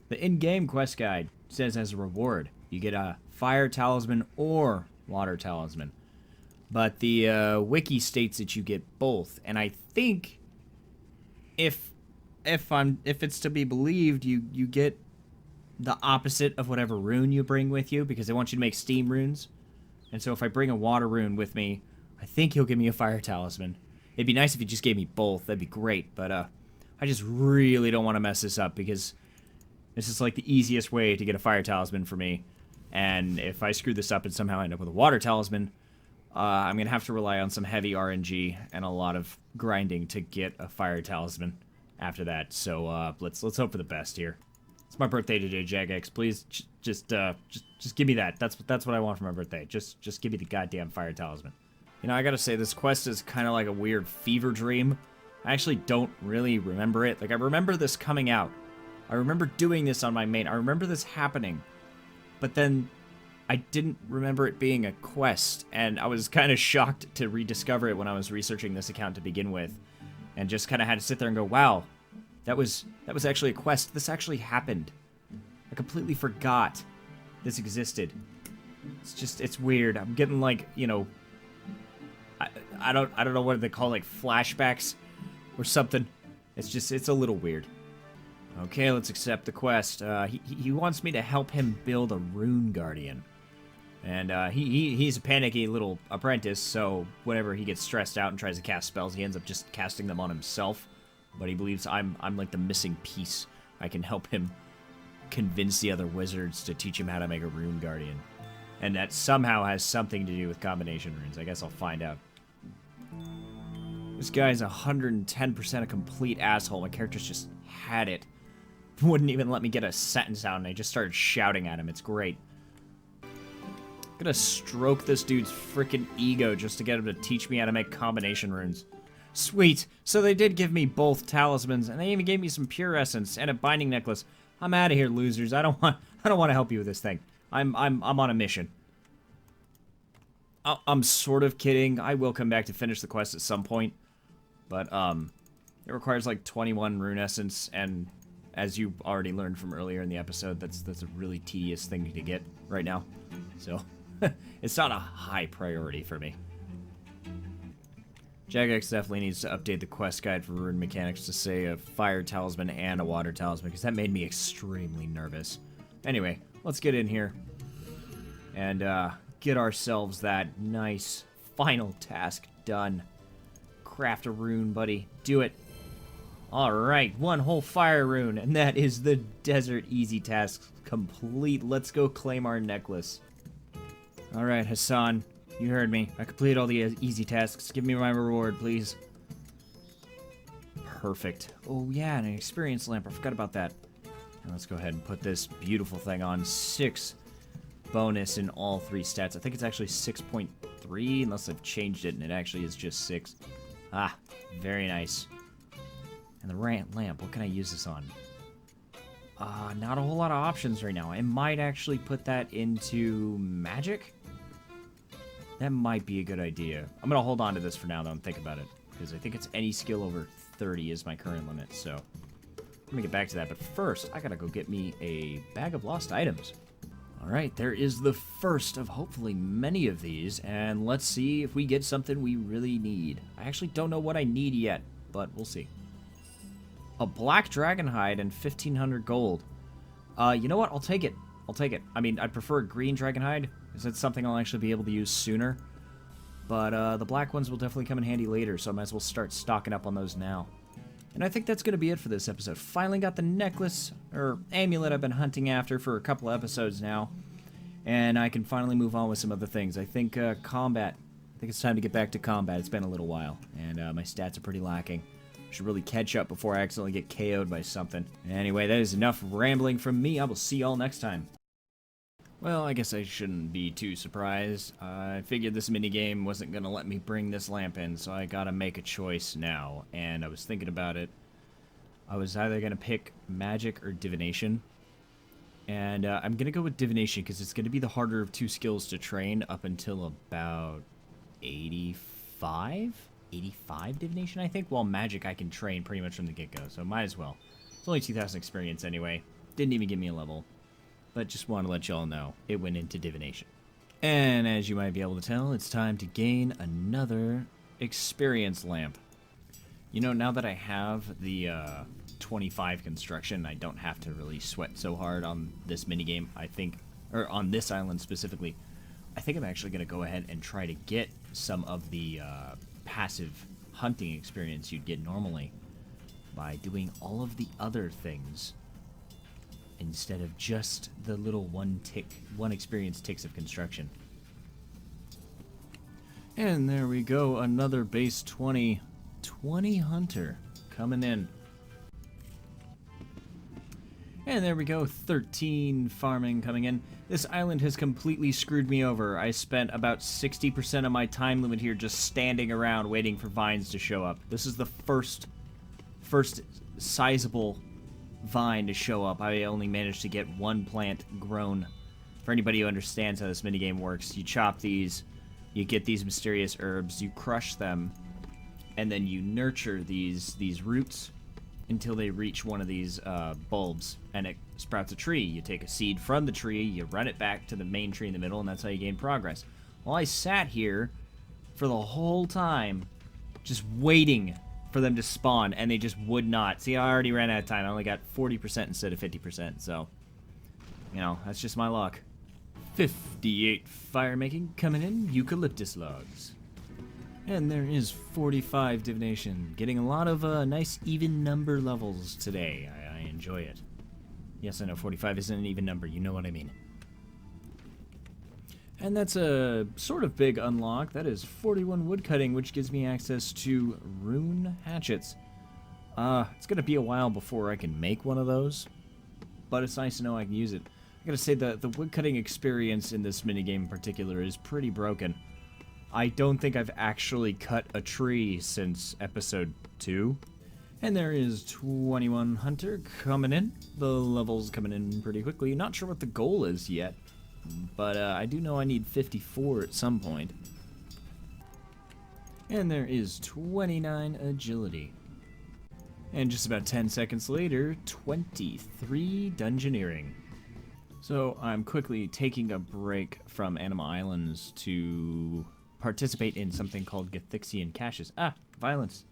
the in-game quest guide says as a reward, you get a fire talisman or water talisman. But the wiki states that you get both, and I think if it's to be believed, you get the opposite of whatever rune you bring with you, because they want you to make steam runes. And so if I bring a water rune with me, I think he'll give me a fire talisman. It'd be nice if he just gave me both. That'd be great. But I just really don't want to mess this up, because this is like the easiest way to get a fire talisman for me. And if I screw this up and somehow end up with a water talisman, I'm going to have to rely on some heavy RNG and a lot of grinding to get a fire talisman after that. So let's hope for the best here. It's my birthday today, Jagex. Please just give me that. That's what I want for my birthday. Just give me the goddamn fire talisman. You know, I gotta say, this quest is kind of like a weird fever dream. I actually don't really remember it. Like, I remember this coming out. I remember doing this on my main. I remember this happening. But then I didn't remember it being a quest, and I was kind of shocked to rediscover it when I was researching this account to begin with, and just kind of had to sit there and go, wow, that was actually a quest. This actually happened. I completely forgot this existed. It's weird. I'm getting like, you know, I don't know what they call, like flashbacks or something. It's a little weird. Okay, let's accept the quest. He wants me to help him build a rune guardian. And he's a panicky little apprentice, so whenever he gets stressed out and tries to cast spells, he ends up just casting them on himself. But he believes I'm like the missing piece. I can help him convince the other wizards to teach him how to make a rune guardian. And that somehow has something to do with combination runes. I guess I'll find out. This guy's 110% a complete asshole. My character's just had it. Wouldn't even let me get a sentence out, and I just started shouting at him. It's great. I'm gonna stroke this dude's freaking ego just to get him to teach me how to make combination runes. Sweet. So they did give me both talismans, and they even gave me some pure essence and a binding necklace. I'm out of here, losers. I don't want to help you with this thing. I'm on a mission. I'm sort of kidding. I will come back to finish the quest at some point, but it requires like 21 rune essence, and as you already learned from earlier in the episode, that's a really tedious thing to get right now. So it's not a high priority for me. Jagex definitely needs to update the quest guide for rune mechanics to say a fire talisman and a water talisman, because that made me extremely nervous. Anyway, let's get in here and get ourselves that nice final task done. Craft a rune, buddy. Do it. Alright, 1 whole fire rune, and that is the desert easy task complete. Let's go claim our necklace. Alright, Hassan, you heard me. I completed all the easy tasks. Give me my reward, please. Perfect. Oh yeah, and an experience lamp. I forgot about that. Now let's go ahead and put this beautiful thing on. 6 bonus in all 3 stats. I think it's actually 6.3, unless I've changed it, and it actually is just 6. Ah, very nice. And the lamp, what can I use this on? Not a whole lot of options right now. I might actually put that into magic. That might be a good idea. I'm going to hold on to this for now, though, and think about it. Because I think it's any skill over 30 is my current limit, so I'm going to get back to that. But first, I got to go get me a bag of lost items. Alright, there is the first of hopefully many of these, and let's see if we get something we really need. I actually don't know what I need yet, but we'll see. A black dragon hide and 1,500 gold. You know what? I'll take it. I'll take it. I mean, I'd prefer a green dragon hide, because it's something I'll actually be able to use sooner. But the black ones will definitely come in handy later, so I might as well start stocking up on those now. And I think that's going to be it for this episode. Finally got the necklace, or amulet I've been hunting after for a couple of episodes now. And I can finally move on with some other things. I think combat. I think it's time to get back to combat. It's been a little while, and my stats are pretty lacking. Should really catch up before I accidentally get KO'd by something. Anyway, that is enough rambling from me. I will see y'all next time. Well, I guess I shouldn't be too surprised. I figured this minigame wasn't going to let me bring this lamp in, so I gotta make a choice now. And I was thinking about it. I was either going to pick magic or divination. And I'm going to go with divination because it's going to be the harder of two skills to train up until about 85? 85 divination, I think? While magic I can train pretty much from the get-go, so might as well. It's only 2,000 experience anyway. Didn't even give me a level. But just want to let y'all know, it went into divination. And as you might be able to tell, it's time to gain another experience lamp. You know, now that I have the 25 construction, I don't have to really sweat so hard on this minigame, I think, or on this island specifically. I think I'm actually going to go ahead and try to get some of the passive hunting experience you'd get normally by doing all of the other things instead of just the little one experience ticks of construction. And there we go, another base 20 hunter coming in. And there we go, 13 farming coming in. This island has completely screwed me over. I spent about 60% of my time limit here just standing around waiting for vines to show up. This is the first sizable vine to show up. I only managed to get one plant grown. For anybody who understands how this minigame works, you chop these, you get these mysterious herbs, you crush them, and then you nurture these roots until they reach one of these bulbs, and it sprouts a tree. You take a seed from the tree, you run it back to the main tree in the middle, and that's how you gain progress. Well, I sat here for the whole time just waiting for them to spawn, and they just would not. See, I already ran out of time. I only got 40% instead of 50%, so, you know, that's just my luck. 58 fire making coming in, eucalyptus logs. And there is 45 divination. Getting a lot of nice even number levels today. I enjoy it. Yes, I know 45 isn't an even number. You know what I mean. And that's a sort of big unlock. That is 41 woodcutting, which gives me access to rune hatchets. It's going to be a while before I can make one of those, but it's nice to know I can use it. I gotta say, the woodcutting experience in this minigame in particular is pretty broken. I don't think I've actually cut a tree since episode 2. And there is 21 hunter coming in. The level's coming in pretty quickly. Not sure what the goal is yet, but I do know I need 54 at some point. And there is 29 agility. And just about 10 seconds later, 23 dungeoneering. So I'm quickly taking a break from Anima Islands to participate in something called Gathixian caches. Ah, violence.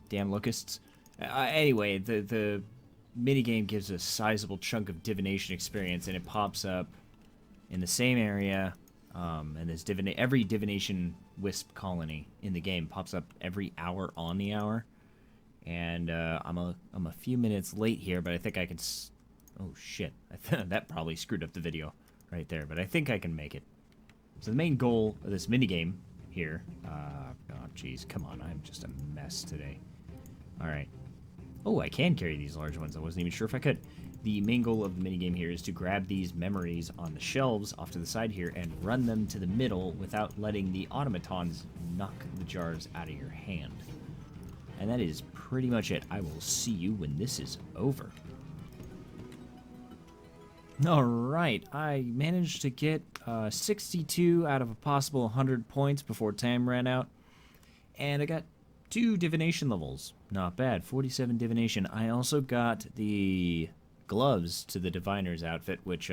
Damn locusts. Anyway, the minigame gives a sizable chunk of divination experience, and it pops up in the same area, and there's every divination wisp colony in the game pops up every hour on the hour. And I'm a few minutes late here, but I think I can... Oh, shit. That probably screwed up the video right there, but I think I can make it. So the main goal of this minigame here... oh, jeez, come on. I'm just a mess today. Alright. Oh, I can carry these large ones. I wasn't even sure if I could. The main goal of the minigame here is to grab these memories on the shelves off to the side here and run them to the middle without letting the automatons knock the jars out of your hand. And that is pretty much it. I will see you when this is over. Alright, I managed to get 62 out of a possible 100 points before time ran out. And I got 2 divination levels. Not bad, 47 divination. I also got the gloves to the diviner's outfit, which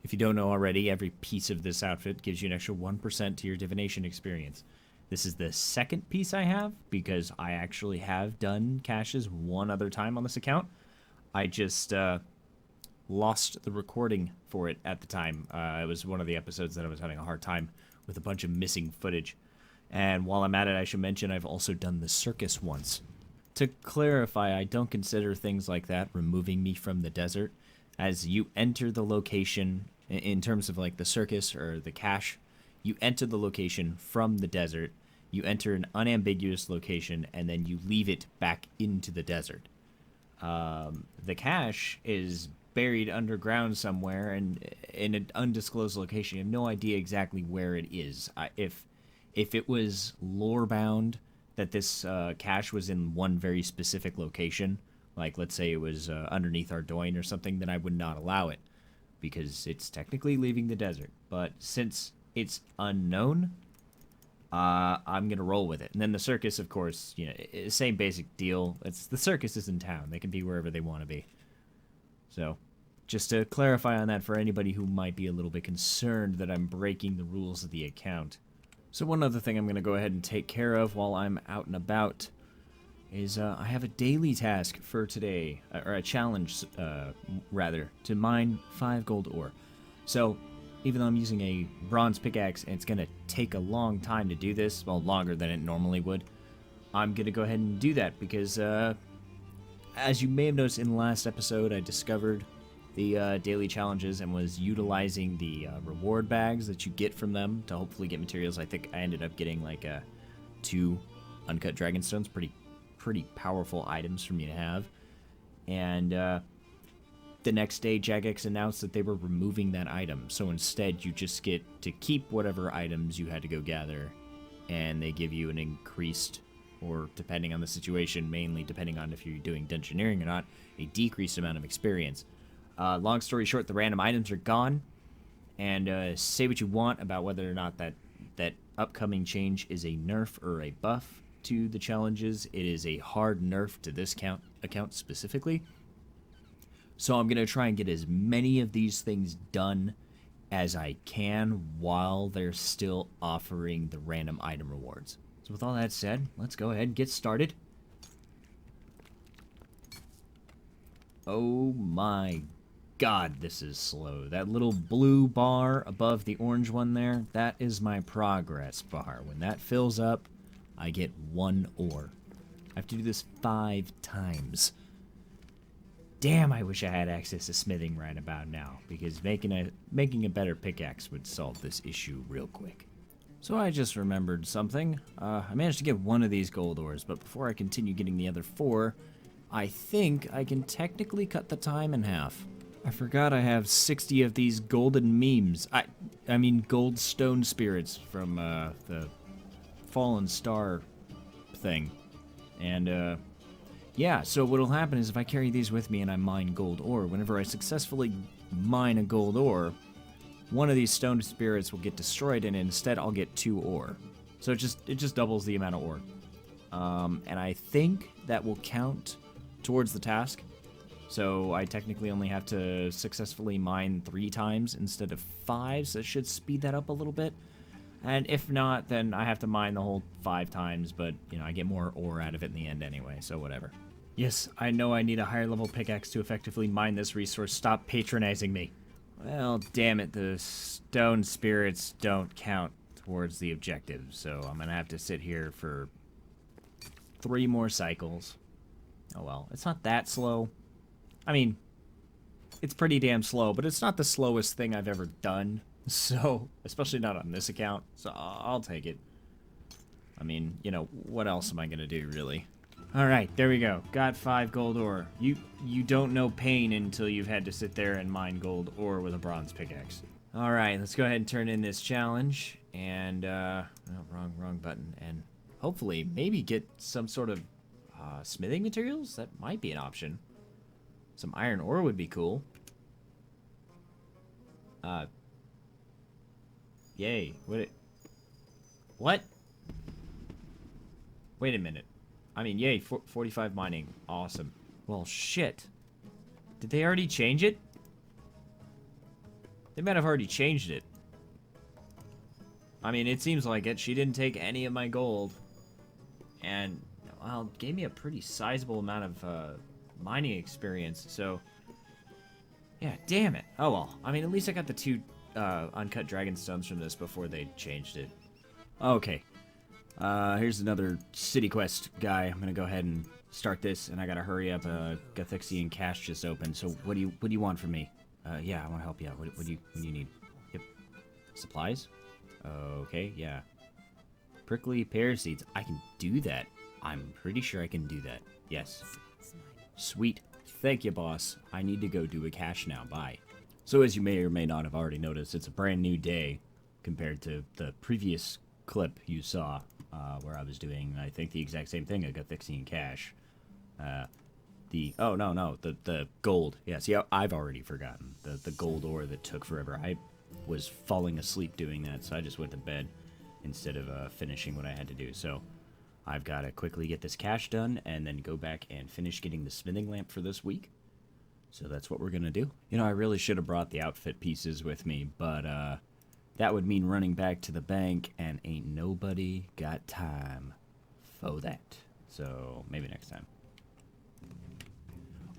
If you don't know already, every piece of this outfit gives you an extra 1% to your divination experience. This is the second piece I have, because I actually have done caches one other time on this account. I just lost the recording for it at the time. It was one of the episodes that I was having a hard time with a bunch of missing footage. And while I'm at it, I should mention I've also done the circus once. To clarify, I don't consider things like that removing me from the desert, as you enter the location, in terms of like the circus or the cache, you enter the location from the desert, you enter an unambiguous location, and then you leave it back into the desert. The cache is buried underground somewhere and in an undisclosed location. You have no idea exactly where it is. If it was lore bound that this cache was in one very specific location, like let's say it was underneath Ardoin or something, then I would not allow it, because it's technically leaving the desert. But since it's unknown, I'm gonna roll with it. And then the circus, of course, you know, same basic deal. It's the circus is in town. They can be wherever they want to be. So, just to clarify on that for anybody who might be a little bit concerned that I'm breaking the rules of the account. So one other thing I'm gonna go ahead and take care of while I'm out and about is I have a daily task for today, or a challenge, rather, to mine 5 gold ore. So, even though I'm using a bronze pickaxe and it's going to take a long time to do this, well, longer than it normally would, I'm going to go ahead and do that because, as you may have noticed in the last episode, I discovered the daily challenges and was utilizing the reward bags that you get from them to hopefully get materials. I think I ended up getting like 2 uncut dragonstones, pretty powerful items for me to have. And the next day, Jagex announced that they were removing that item. So instead, you just get to keep whatever items you had to go gather, and they give you an increased, or depending on the situation, mainly depending on if you're doing dungeoneering or not, a decreased amount of experience. Long story short, the random items are gone, and say what you want about whether or not that upcoming change is a nerf or a buff to the challenges. It is a hard nerf to this account specifically. So I'm going to try and get as many of these things done as I can while they're still offering the random item rewards. So with all that said, let's go ahead and get started. Oh my god, this is slow. That little blue bar above the orange one there, that is my progress bar. When that fills up, I get 1 ore. I have to do this 5 times. Damn, I wish I had access to smithing right about now, because making a better pickaxe would solve this issue real quick. So I just remembered something. I managed to get 1 of these gold ores, but before I continue getting the other 4, I think I can technically cut the time in half. I forgot I have 60 of these golden memes. I mean gold stone spirits from the Fallen Star thing. And yeah, so what'll happen is if I carry these with me and I mine gold ore, whenever I successfully mine a gold ore, one of these stone spirits will get destroyed, and instead I'll get 2 ore. So it just doubles the amount of ore. And I think that will count towards the task. So I technically only have to successfully mine 3 times instead of 5, so it should speed that up a little bit. And if not, then I have to mine the whole 5 times, but, you know, I get more ore out of it in the end anyway, so whatever. Yes, I know I need a higher level pickaxe to effectively mine this resource. Stop patronizing me. Well, damn it, the stone spirits don't count towards the objective, so I'm gonna have to sit here for 3 more cycles. Oh well, it's not that slow. I mean, it's pretty damn slow, but it's not the slowest thing I've ever done. So, especially not on this account, so I'll take it. I mean, you know, what else am I gonna do, really? Alright, there we go. Got 5 gold ore. You don't know pain until you've had to sit there and mine gold ore with a bronze pickaxe. Alright, let's go ahead and turn in this challenge, and, oh, wrong button, and hopefully, maybe get some sort of, smithing materials? That might be an option. Some iron ore would be cool. Yay. What? Wait a minute. I mean, yay, 45 mining. Awesome. Well, shit. Did they already change it? They might have already changed it. I mean, it seems like it. She didn't take any of my gold. And, well, gave me a pretty sizable amount of mining experience, so... Yeah, damn it. Oh well. I mean, at least I got the 2 uncut dragon stones from this before they changed it. Okay. Here's another city quest guy. I'm gonna go ahead and start this, and I gotta hurry up. Gathixian cache just opened. So what do you want from me? Yeah, I want to help you out. What do you need? Yep. Supplies? Okay, yeah. Prickly pear seeds. I can do that. I'm pretty sure I can do that. Yes. Sweet. Thank you, boss. I need to go do a cache now. Bye. So as you may or may not have already noticed, it's a brand new day compared to the previous clip you saw, where I was doing, I think, the exact same thing, a Gathixian cache. The gold. Yeah, see, I've already forgotten. The gold ore that took forever. I was falling asleep doing that, so I just went to bed instead of finishing what I had to do. So I've got to quickly get this cache done and then go back and finish getting the smithing lamp for this week. So that's what we're going to do. You know, I really should have brought the outfit pieces with me, but that would mean running back to the bank, and ain't nobody got time for that. So maybe next time.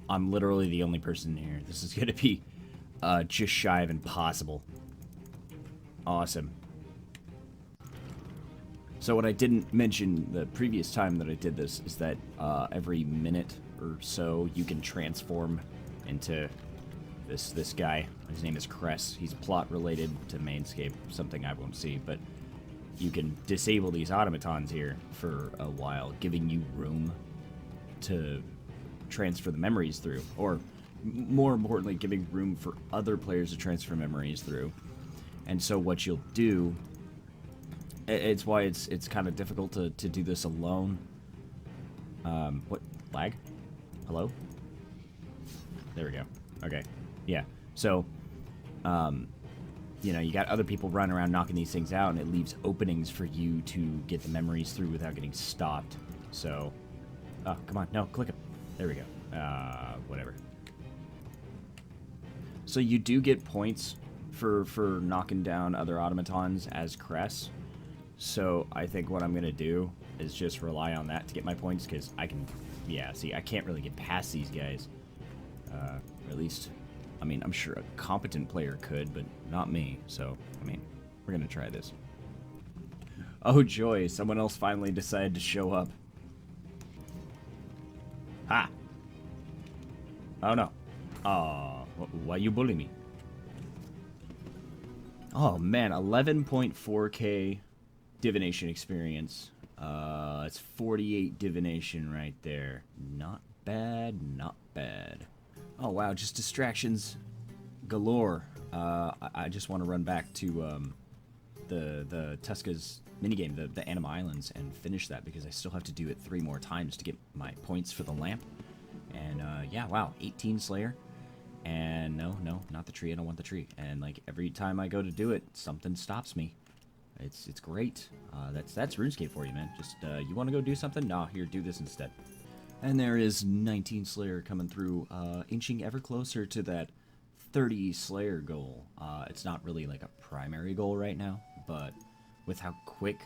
I'm literally the only person here. This is going to be just shy of impossible. Awesome. So what I didn't mention the previous time that I did this is that every minute or so you can transform into this guy. His name is Cress. He's plot related to Mainscape, something I won't see, but you can disable these automatons here for a while, giving you room to transfer the memories through, or more importantly, giving room for other players to transfer memories through. And so what you'll do, it's why it's kind of difficult to do this alone. What? Lag? Hello? There we go. Okay. Yeah. So, you know, you got other people running around knocking these things out, and it leaves openings for you to get the memories through without getting stopped. So, oh, come on. No, click it. There we go. Whatever. So you do get points for knocking down other automatons as Cress. So I think what I'm going to do is just rely on that to get my points, because I can... Yeah, see, I can't really get past these guys. At least, I mean, I'm sure a competent player could, but not me. So, I mean, we're going to try this. Oh, joy. Someone else finally decided to show up. Ha! Oh, no. Why you bully me? Oh, man. 11.4k divination experience. It's 48 divination right there. Not bad, not bad. Oh, wow. Just distractions galore. I just want to run back to the Tuska's minigame, the Anima Islands, and finish that, because I still have to do it 3 more times to get my points for the lamp. And, yeah, wow, 18 Slayer. And no, not the tree. I don't want the tree. And, like, every time I go to do it, something stops me. It's great. That's RuneScape for you, man. Just, you want to go do something? Nah, here, do this instead. And there is 19 Slayer coming through, inching ever closer to that 30 Slayer goal. It's not really, like, a primary goal right now, but with how quick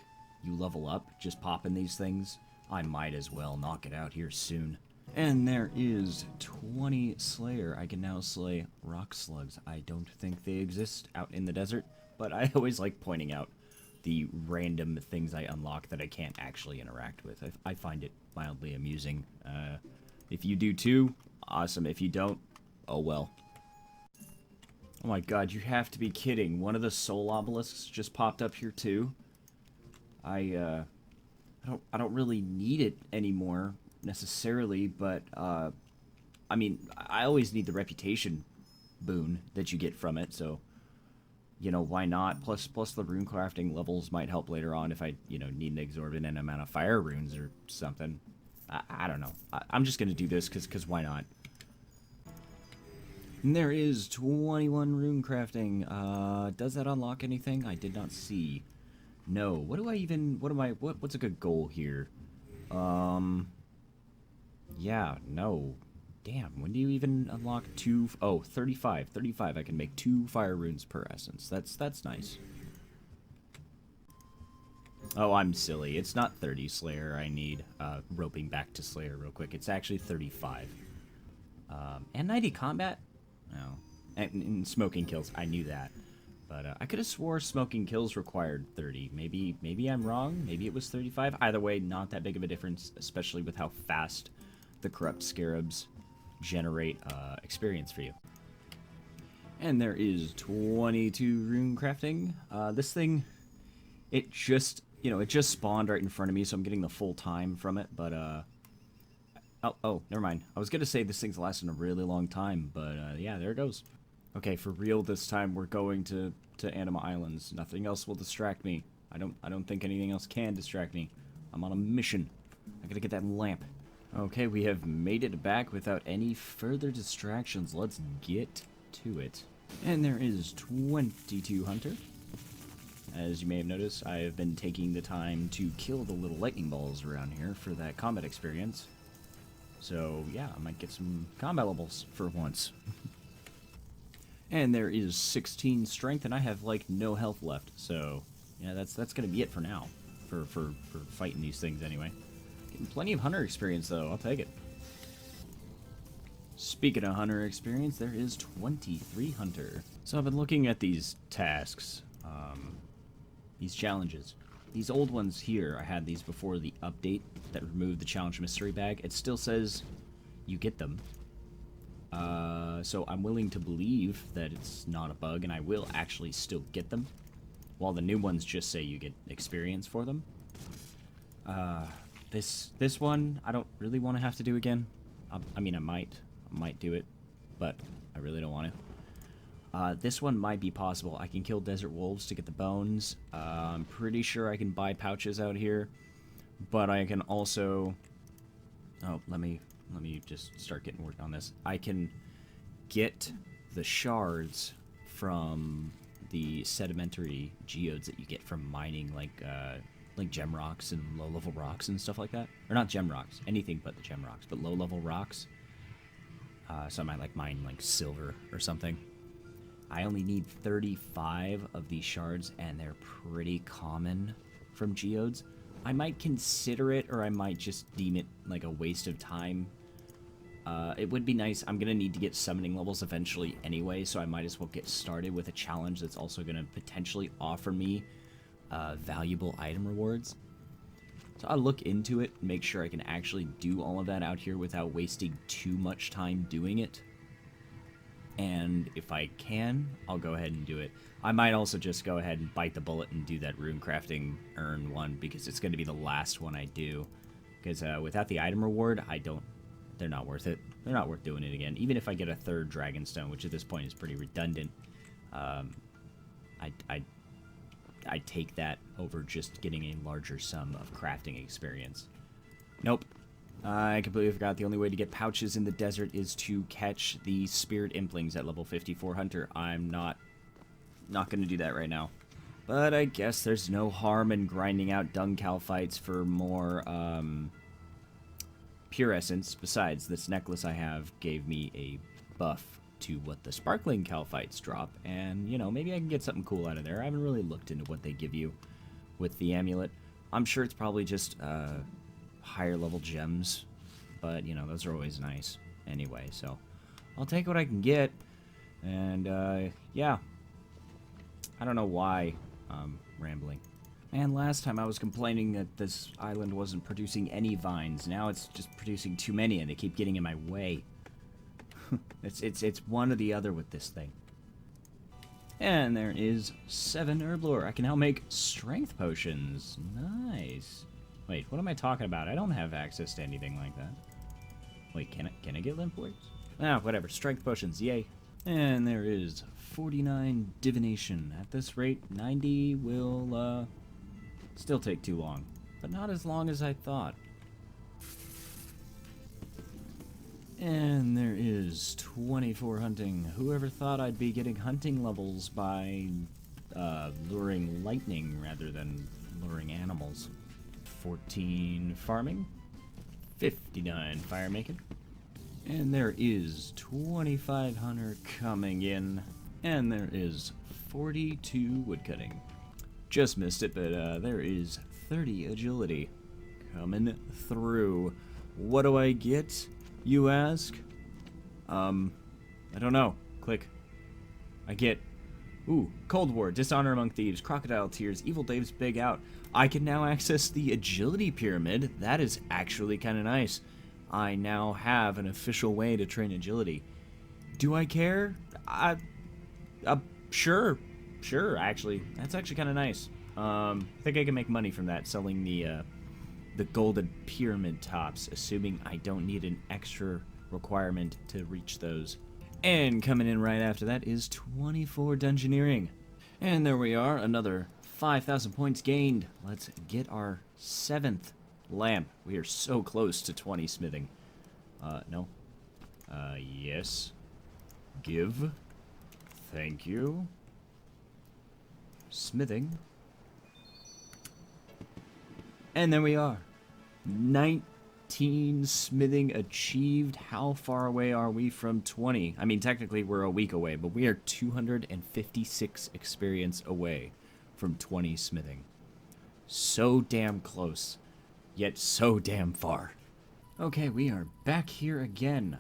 you level up just popping these things, I might as well knock it out here soon. And there is 20 Slayer. I can now slay rock slugs. I don't think they exist out in the desert, but I always like pointing out the random things I unlock that I can't actually interact with. I find it mildly amusing. If you do too, awesome. If you don't, oh well. Oh my god, you have to be kidding. One of the soul obelisks just popped up here too. I don't really need it anymore necessarily, but I mean, I always need the reputation boon that you get from it, so you know, why not? Plus the rune crafting levels might help later on if I, you know, need an exorbitant amount of fire runes or something. I don't know. I'm just gonna do this because why not? And there is 21 rune crafting. Does that unlock anything? I did not see. No. What's a good goal here? Yeah, no. Damn, when do you even unlock 2... Oh, 35. 35, I can make 2 fire runes per essence. That's nice. Oh, I'm silly. It's not 30 Slayer I need. Roping back to Slayer real quick. It's actually 35. And 90 combat? No. And smoking kills. I knew that. But I could have swore smoking kills required 30. Maybe I'm wrong. Maybe it was 35. Either way, not that big of a difference, especially with how fast the corrupt scarabs generate experience for you. And there is 22 rune crafting. This thing, it just, it just spawned right in front of me, so I'm getting the full time from it, but, oh, never mind. I was gonna say this thing's lasting a really long time, but, yeah, there it goes. Okay, for real this time, we're going to Anima Islands. Nothing else will distract me. I don't think anything else can distract me. I'm on a mission. I gotta get that lamp. Okay, we have made it back without any further distractions. Let's get to it. And there is 22 Hunter. As you may have noticed, I have been taking the time to kill the little lightning balls around here for that combat experience. So, yeah, I might get some combat levels for once. And there is 16 strength, and I have, like, no health left. So, yeah, that's gonna be it for now. For fighting these things, anyway. Getting plenty of hunter experience, though. I'll take it. Speaking of hunter experience, there is 23 hunter. So I've been looking at these tasks, these challenges. These old ones here, I had these before the update that removed the challenge mystery bag. It still says you get them. So I'm willing to believe that it's not a bug, and I will actually still get them. While the new ones just say you get experience for them. This one, I don't really want to have to do again. I mean, I might do it, but I really don't want to. This one might be possible. I can kill desert wolves to get the bones. I'm pretty sure I can buy pouches out here, but I can also... Oh, let me just start getting work on this. I can get the shards from the sedimentary geodes that you get from mining, like gem rocks and low-level rocks and stuff like that. Or not gem rocks, anything but the gem rocks, but low-level rocks. So I might like mine like silver or something. I only need 35 of these shards, and they're pretty common from geodes. I might consider it, or I might just deem it like a waste of time. It would be nice. I'm gonna need to get summoning levels eventually anyway, so I might as well get started with a challenge that's also gonna potentially offer me valuable item rewards. So I'll look into it, make sure I can actually do all of that out here without wasting too much time doing it. And if I can, I'll go ahead and do it. I might also just go ahead and bite the bullet and do that rune crafting urn one, because it's going to be the last one I do. Because without the item reward, they're not worth it. They're not worth doing it again. Even if I get a third dragonstone, which at this point is pretty redundant, I take that over just getting a larger sum of crafting experience. Nope. I completely forgot the only way to get pouches in the desert is to catch the spirit implings at level 54 hunter. I'm not going to do that right now. But I guess there's no harm in grinding out dung calphites for more pure essence. Besides, this necklace I have gave me a buff to what the sparkling calphites drop, and maybe I can get something cool out of there. I haven't really looked into what they give you with the amulet. I'm sure it's probably just higher level gems, but those are always nice anyway, so I'll take what I can get. And yeah, I don't know why I'm rambling. And last time I was complaining that this island wasn't producing any vines. Now it's just producing too many, and they keep getting in my way. It's one or the other with this thing. And there is 7 herb lore. I can now make strength potions. Nice. Wait, what am I talking about? I don't have access to anything like that. Wait, can I get limp weights? Ah, whatever. Strength potions, yay. And there is 49 divination. At this rate, 90 will still take too long, but not as long as I thought. And there is 24 hunting. Whoever thought I'd be getting hunting levels by luring lightning rather than luring animals. 14 farming, 59 fire making, And there is 2,500 coming in. And there is 42 woodcutting. Just missed it, but there is 30 agility coming through. What do I get, you ask? I don't know. Click. I get, Cold War, Dishonor Among Thieves, Crocodile Tears, Evil Dave's Big Out. I can now access the Agility Pyramid. That is actually kind of nice. I now have an official way to train agility. Do I care? Sure, actually. That's actually kind of nice. I think I can make money from that, selling the golden pyramid tops, assuming I don't need an extra requirement to reach those. And coming in right after that is 24 Dungeoneering. And there we are, another 5,000 points gained. Let's get our 7th lamp. We are so close to 20 smithing. No. Yes. Give. Thank you. Smithing. And there we are. 19 smithing achieved. How far away are we from 20? I mean, technically we're a week away, but we are 256 experience away from 20 smithing. So damn close, yet so damn far. Okay, we are back here again.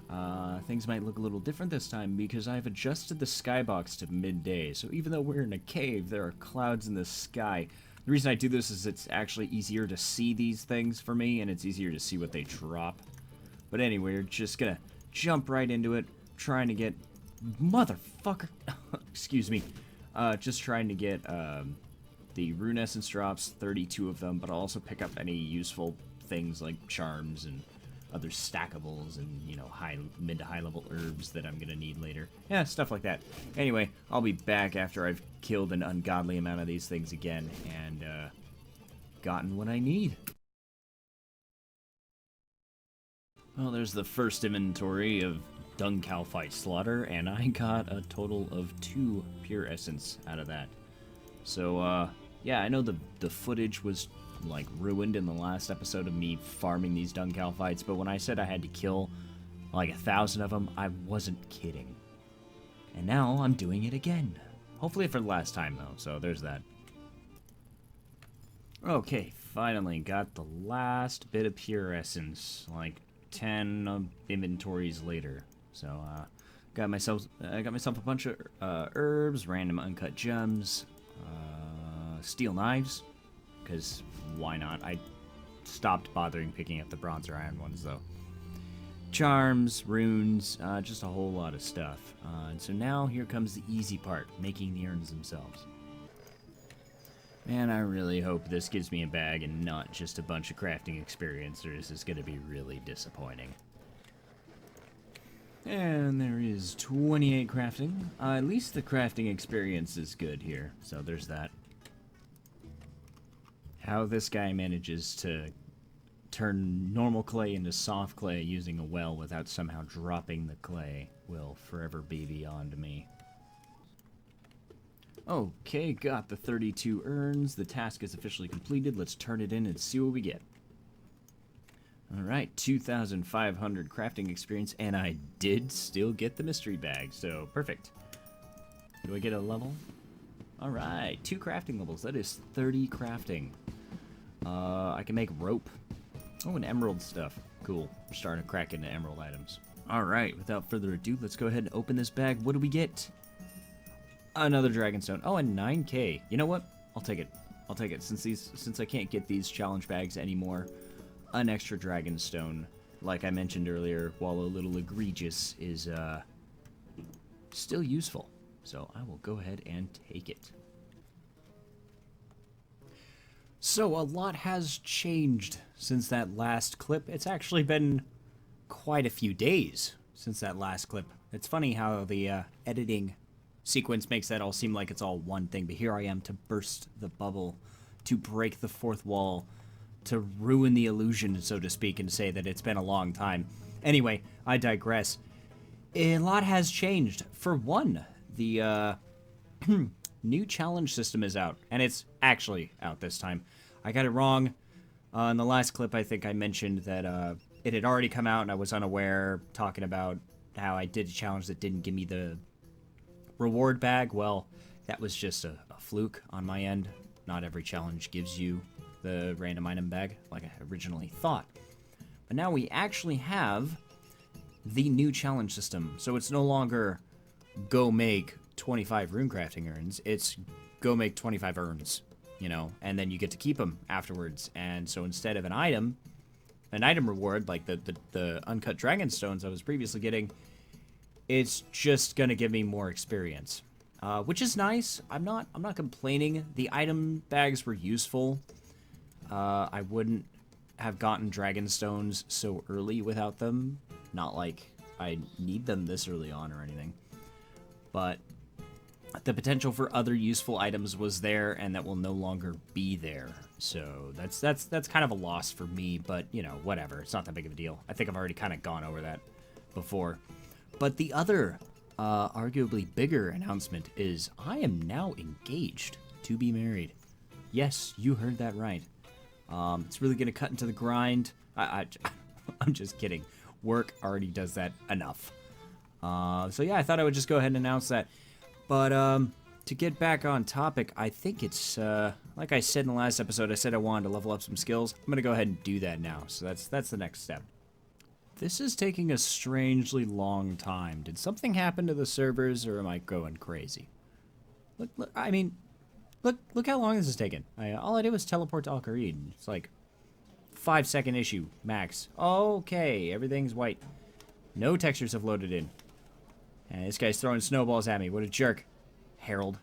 Things might look a little different this time because I've adjusted the skybox to midday. So even though we're in a cave, there are clouds in the sky. The reason I do this is it's actually easier to see these things for me, and it's easier to see what they drop. But anyway, we're just gonna jump right into it, trying to get... Motherfucker! Excuse me. Just trying to get the rune essence drops, 32 of them, but I'll also pick up any useful things like charms and other stackables and, you know, mid to high level herbs that I'm gonna need later. Yeah, stuff like that. Anyway, I'll be back after I've killed an ungodly amount of these things again and gotten what I need. Well, there's the first inventory of dung cow fight slaughter, and I got a total of 2 pure essence out of that. So, yeah, I know the footage was like ruined in the last episode of me farming these dung cow fights, but when I said I had to kill like 1,000 of them, I wasn't kidding. And now I'm doing it again. Hopefully for the last time though, so there's that. Okay, finally got the last bit of pure essence, like 10 inventories later. So I got myself a bunch of herbs, random uncut gems, steel knives, because why not? I stopped bothering picking up the bronze or iron ones, though. Charms, runes, just a whole lot of stuff. And so now here comes the easy part, making the urns themselves. Man, I really hope this gives me a bag and not just a bunch of crafting experience, or this is going to be really disappointing. And there is 28 crafting. At least the crafting experience is good here, so there's that. How this guy manages to turn normal clay into soft clay using a well without somehow dropping the clay will forever be beyond me. Okay, got the 32 urns. The task is officially completed. Let's turn it in and see what we get. Alright, 2,500 crafting experience, and I did still get the mystery bag, so perfect. Do I get a level? Alright, 2 crafting levels. That is 30 crafting. I can make rope. Oh, and emerald stuff. Cool. We're starting to crack into emerald items. Alright, without further ado, let's go ahead and open this bag. What do we get? Another dragonstone. Oh, and 9k. You know what? I'll take it. I'll take it. Since I can't get these challenge bags anymore, an extra dragonstone, like I mentioned earlier, while a little egregious, is still useful. So I will go ahead and take it. So a lot has changed since that last clip. It's actually been quite a few days since that last clip. It's funny how the editing sequence makes that all seem like it's all one thing, but here I am to burst the bubble, to break the fourth wall, to ruin the illusion, so to speak, and to say that it's been a long time. Anyway, I digress. A lot has changed. For one, the new challenge system is out, and it's actually out this time. I got it wrong. In the last clip, I think I mentioned that it had already come out and I was unaware, talking about how I did a challenge that didn't give me the reward bag. Well, that was just a fluke on my end. Not every challenge gives you the random item bag like I originally thought. But now we actually have the new challenge system. So it's no longer go make 25 runecrafting urns. It's go make 25 urns, you know, and then you get to keep them afterwards. And so instead of an item reward like the uncut dragon stones I was previously getting, it's just gonna give me more experience, which is nice. I'm not complaining. The item bags were useful. I wouldn't have gotten dragon stones so early without them. Not like I need them this early on or anything, but the potential for other useful items was there, and that will no longer be there. So that's kind of a loss for me, but you know, whatever. It's not that big of a deal. I think I've already kind of gone over that before. But the other, arguably bigger announcement is I am now engaged to be married. Yes, you heard that right. It's really gonna cut into the grind. I'm just kidding. Work already does that enough. So yeah, I thought I would just go ahead and announce that. But to get back on topic, I think it's like I said in the last episode. I said I wanted to level up some skills. I'm gonna go ahead and do that now. So that's the next step. This is taking a strangely long time. Did something happen to the servers, or am I going crazy? Look, I mean, look how long this is taking. All I did was teleport to Al-Qarid. It's like 5-second issue max. Okay, everything's white. No textures have loaded in. And this guy's throwing snowballs at me. What a jerk. Herald.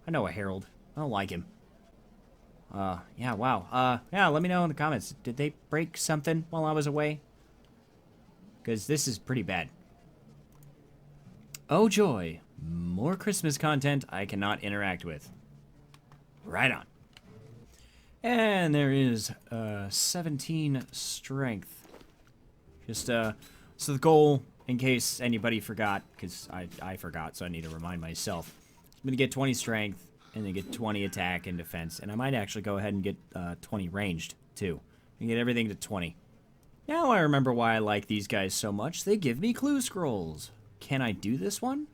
I know a Herald. I don't like him. Yeah, wow. Yeah, let me know in the comments. Did they break something while I was away? Because this is pretty bad. Oh joy. More Christmas content I cannot interact with. Right on. And there is 17 strength. Just so the goal, in case anybody forgot, because I forgot, so I need to remind myself. I'm gonna get 20 strength and then get 20 attack and defense, and I might actually go ahead and get 20 ranged too, and get everything to 20. Now I remember why I like these guys so much. They give me clue scrolls. Can I do this one?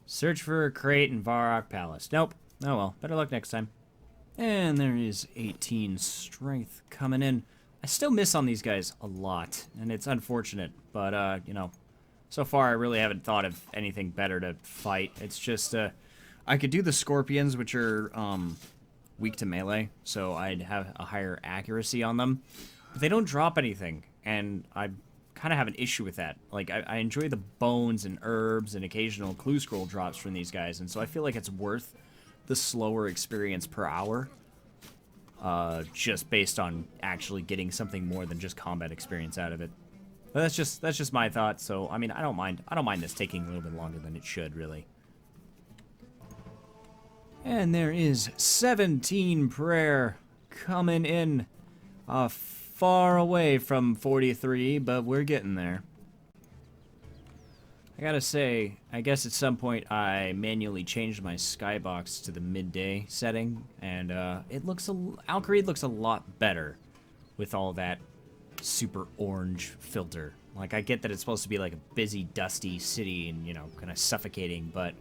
Search for a crate in Varrock Palace. Nope. Oh well, better luck next time. And there is 18 strength coming in. I still miss on these guys a lot, and it's unfortunate, but, you know, so far I really haven't thought of anything better to fight. It's just, I could do the scorpions, which are, weak to melee, so I'd have a higher accuracy on them, but they don't drop anything, and I kind of have an issue with that. Like, I enjoy the bones and herbs and occasional clue scroll drops from these guys, and so I feel like it's worth the slower experience per hour, just based on actually getting something more than just combat experience out of it. But that's just my thought. So I mean, I don't mind this taking a little bit longer than it should, really. And there is 17 prayer coming in, far away from 43, but we're getting there. I gotta say, I guess at some point I manually changed my skybox to the midday setting, and it looks Al-Qarid looks a lot better with all that super orange filter. Like, I get that it's supposed to be like a busy, dusty city and, you know, kind of suffocating, but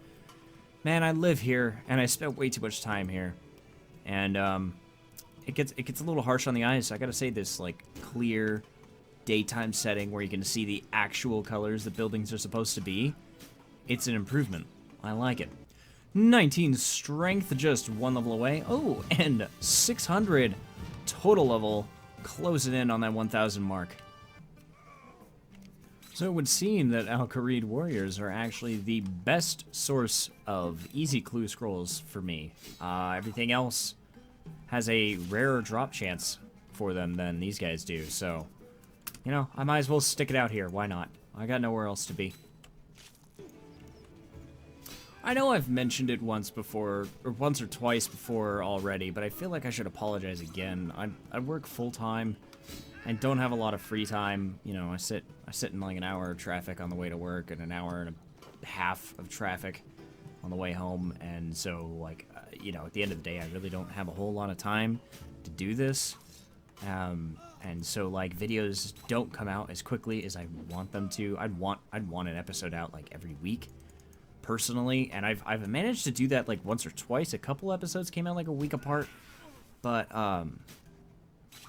man, I live here and I spent way too much time here, and it gets a little harsh on the eyes. I gotta say, this like clear daytime setting where you can see the actual colors the buildings are supposed to be, it's an improvement. I like it. 19 strength, just one level away. Oh, and 600 total level, closing in on that 1,000 mark. So it would seem that Al-Qarid warriors are actually the best source of easy clue scrolls for me. Everything else has a rarer drop chance for them than these guys do, so you know, I might as well stick it out here. Why not? I got nowhere else to be. I know I've mentioned it once before, or once or twice before already, but I feel like I should apologize again. I work full-time and don't have a lot of free time. You know, I sit in like an hour of traffic on the way to work and an hour and a half of traffic on the way home, and so, like, you know, at the end of the day, I really don't have a whole lot of time to do this. and so like videos don't come out as quickly as I want them to. I'd want an episode out like every week, personally, and I've managed to do that like once or twice. A couple episodes came out like a week apart, but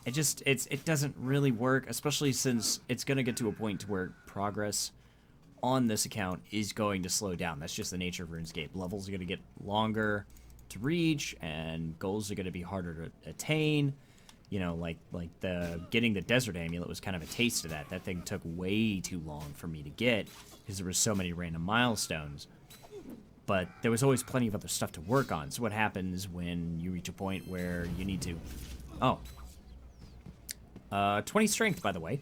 it doesn't really work, especially since it's gonna get to a point to where progress on this account is going to slow down. That's just the nature of RuneScape. Levels are gonna get longer to reach, and goals are gonna be harder to attain. You know, like the getting the desert amulet was kind of a taste of that. That thing took way too long for me to get because there were so many random milestones. But there was always plenty of other stuff to work on. So what happens when you reach a point where you need to... Oh. 20 strength, by the way.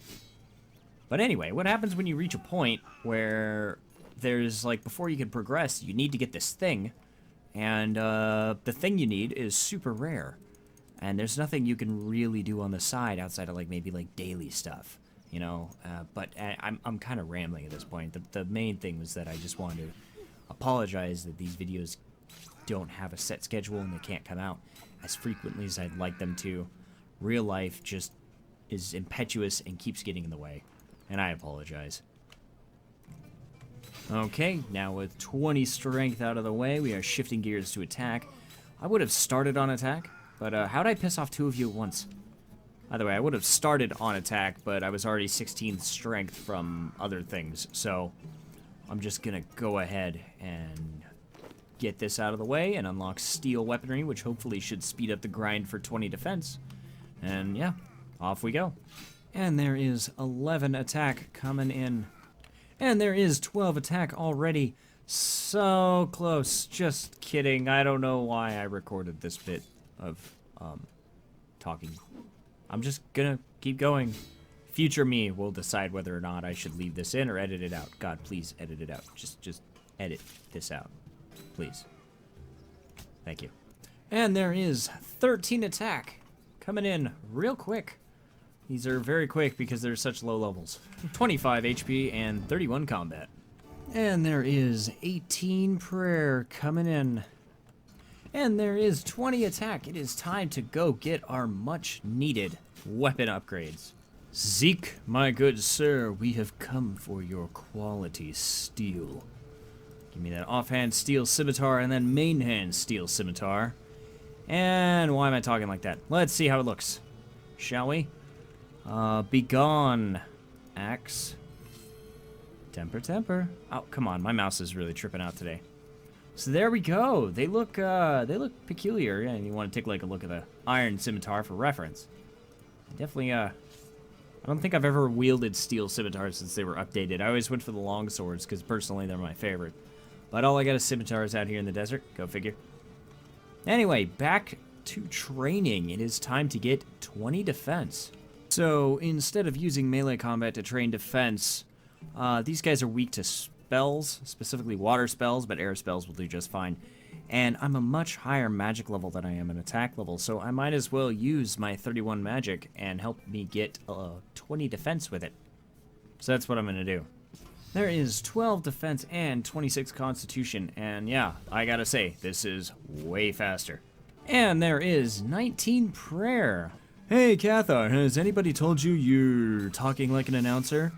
But anyway, what happens when you reach a point where there's, like, before you can progress, you need to get this thing. And the thing you need is super rare. And there's nothing you can really do on the side outside of, like, maybe, like, daily stuff, you know? But I'm kind of rambling at this point. The main thing was that I just wanted to apologize that these videos don't have a set schedule and they can't come out as frequently as I'd like them to. Real life just is impetuous and keeps getting in the way. And I apologize. Okay, now with 20 strength out of the way, we are shifting gears to attack. I would have started on attack. But how'd I piss off 2 of you at once? By the way, I would have started on attack, but I was already 16th strength from other things. So I'm just going to go ahead and get this out of the way and unlock steel weaponry, which hopefully should speed up the grind for 20 defense. And yeah, off we go. And there is 11 attack coming in. And there is 12 attack already. So close. Just kidding. I don't know why I recorded this bit of talking. I'm just gonna keep going. Future me will decide whether or not I should leave this in or edit it out. God, please edit it out. Just edit this out, please. Thank you. And there is 13 attack coming in real quick. These are very quick because they're such low levels. 25 HP and 31 combat. And there is 18 prayer coming in. And there is 20 attack. It is time to go get our much needed weapon upgrades. Zeke, my good sir, we have come for your quality steel. Give me that offhand steel scimitar and then main hand steel scimitar. And why am I talking like that? Let's see how it looks. Shall we? Begone, axe. Temper, temper. Oh, come on, my mouse is really tripping out today. So there we go. They look peculiar, and you want to take like a look at the iron scimitar for reference. Definitely, I don't think I've ever wielded steel scimitars since they were updated. I always went for the long swords because personally they're my favorite. But all I got is scimitars out here in the desert. Go figure. Anyway, back to training. It is time to get 20 defense. So instead of using melee combat to train defense, these guys are weak to spells, specifically water spells, but air spells will do just fine. And I'm a much higher magic level than I am an attack level, so I might as well use my 31 magic and help me get 20 defense with it. So that's what I'm going to do. There is 12 defense and 26 constitution, and yeah, I gotta say, this is way faster. And there is 19 prayer. Hey Kathaar, has anybody told you you're talking like an announcer?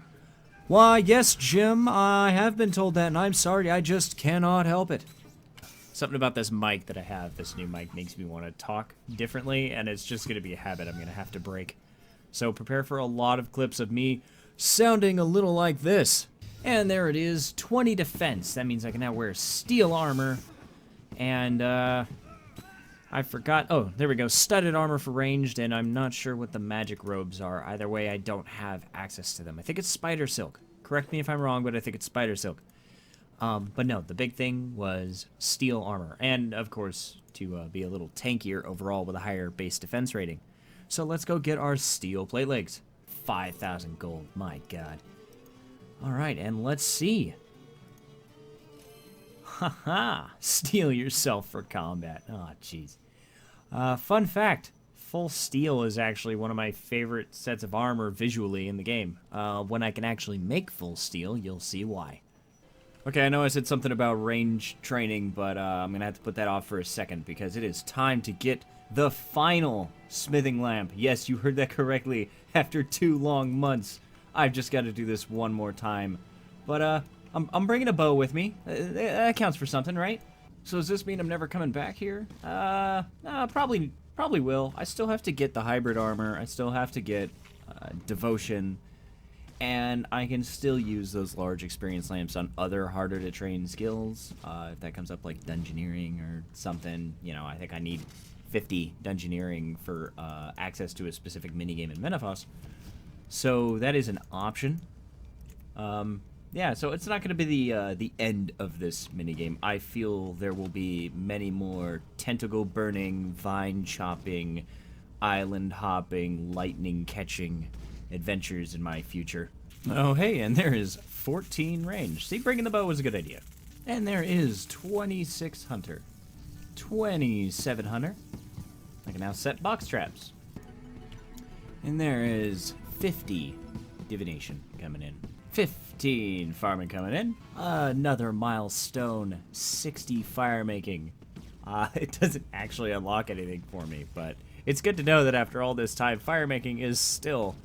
Why, yes, Jim, I have been told that, and I'm sorry, I just cannot help it. Something about this mic that I have, this new mic, makes me want to talk differently, and it's just going to be a habit I'm going to have to break. So prepare for a lot of clips of me sounding a little like this. And there it is, 20 defense. That means I can now wear steel armor, and I forgot, oh, there we go, studded armor for ranged, and I'm not sure what the magic robes are. Either way, I don't have access to them. I think it's spider silk. Correct me if I'm wrong, but I think it's spider silk. But no, the big thing was steel armor, and of course, to be a little tankier overall with a higher base defense rating. So let's go get our steel plate legs. 5,000 gold, my god. Alright, and let's see. Haha, steel yourself for combat. Oh, jeez. Fun fact, full steel is actually one of my favorite sets of armor visually in the game. When I can actually make full steel, you'll see why. Okay, I know I said something about range training, but I'm going to have to put that off for a second because it is time to get the final smithing lamp. Yes, you heard that correctly. After 2 long months, I've just got to do this one more time. But I'm bringing a bow with me. That counts for something, right? So does this mean I'm never coming back here? Probably will. I still have to get the hybrid armor. I still have to get devotion. And I can still use those large experience lamps on other harder to train skills. If that comes up like dungeoneering or something, you know, I think I need 50 dungeoneering for access to a specific minigame in Menefos. So that is an option. Yeah, so it's not going to be the end of this minigame. I feel there will be many more tentacle burning, vine chopping, island hopping, lightning catching adventures in my future. Oh, hey, and there is 14 range. See, bringing the bow was a good idea. And there is 26 hunter, 27 hunter. I can now set box traps. And there is 50 divination coming in. 15 farming coming in. Another milestone, 60 fire making. It doesn't actually unlock anything for me, but it's good to know that after all this time, fire making is still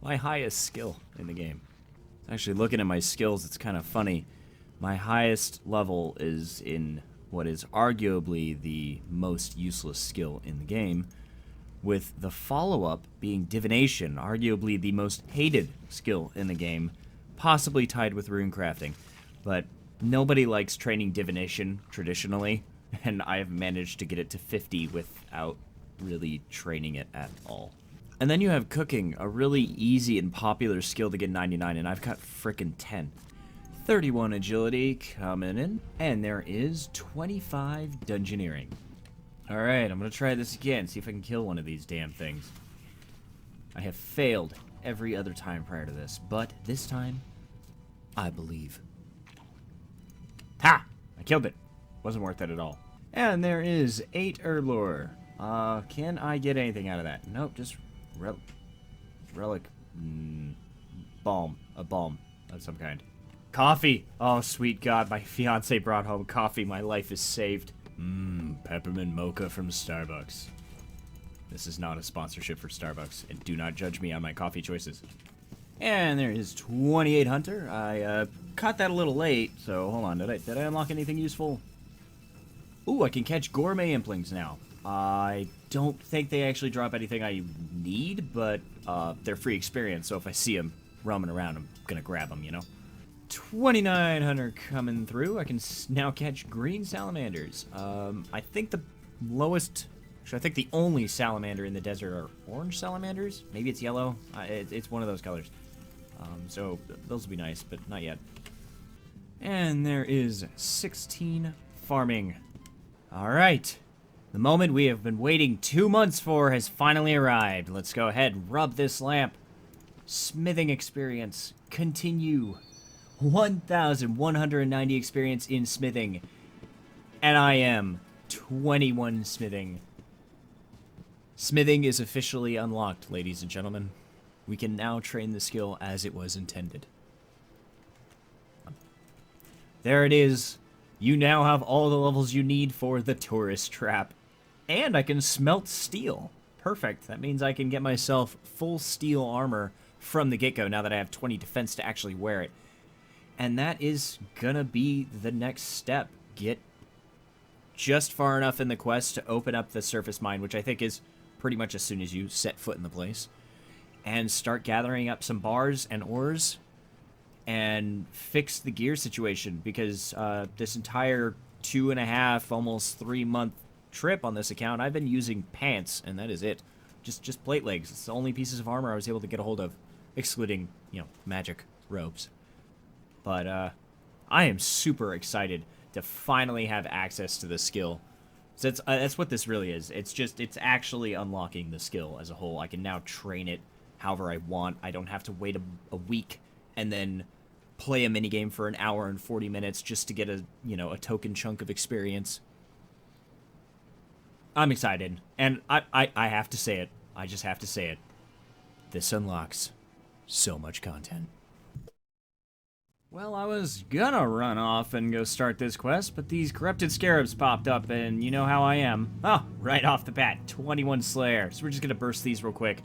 my highest skill in the game. Actually, looking at my skills, it's kind of funny. My highest level is in what is arguably the most useless skill in the game, with the follow-up being divination, arguably the most hated skill in the game, possibly tied with rune crafting. But nobody likes training divination traditionally, and I have managed to get it to 50 without really training it at all. And then you have cooking, a really easy and popular skill to get 99, and I've got frickin' 10. 31 agility coming in, and there is 25 dungeoneering. Alright, I'm gonna try this again, see if I can kill one of these damn things. I have failed every other time prior to this, but this time, I believe. Ha! I killed it. Wasn't worth it at all. And there is 8 Erlor. Can I get anything out of that? Nope, just relic. Balm. A balm of some kind. Coffee! Oh, sweet God, my fiance brought home coffee. My life is saved. Peppermint mocha from Starbucks. This is not a sponsorship for Starbucks, and do not judge me on my coffee choices. And there is 28 Hunter. I caught that a little late, so hold on. Did I unlock anything useful? Ooh, I can catch gourmet implings now. I don't think they actually drop anything I need, but they're free experience, so if I see them roaming around, I'm gonna grab them, you know? 2900 coming through. I can now catch green salamanders. I think the lowest... Actually, I think the only salamander in the desert are orange salamanders. Maybe it's yellow. It's one of those colors. So those will be nice, but not yet. And there is 16 farming. All right. The moment we have been waiting 2 months for has finally arrived. Let's go ahead and rub this lamp. Smithing experience. Continue. 1,190 experience in smithing. And I am 21 smithing. Smithing is officially unlocked, ladies and gentlemen. We can now train the skill as it was intended. There it is. You now have all the levels you need for the tourist trap. And I can smelt steel. Perfect. That means I can get myself full steel armor from the get-go now that I have 20 defense to actually wear it. And that is gonna be the next step. Get just far enough in the quest to open up the surface mine, which I think is pretty much as soon as you set foot in the place. And start gathering up some bars and ores and fix the gear situation, because this entire 2.5, almost 3 month trip on this account, I've been using pants, and that is it. Just plate legs. It's the only pieces of armor I was able to get a hold of, excluding, you know, magic robes. But I am super excited to finally have access to the skill. So that's what this really is. It's actually unlocking the skill as a whole. I can now train it however I want. I don't have to wait a week and then play a minigame for an hour and 40 minutes just to get a token chunk of experience. I'm excited, and I have to say it. I just have to say it. This unlocks so much content. Well, I was gonna run off and go start this quest, but these corrupted scarabs popped up, and you know how I am. Oh, right off the bat, 21 Slayer. So we're just gonna burst these real quick,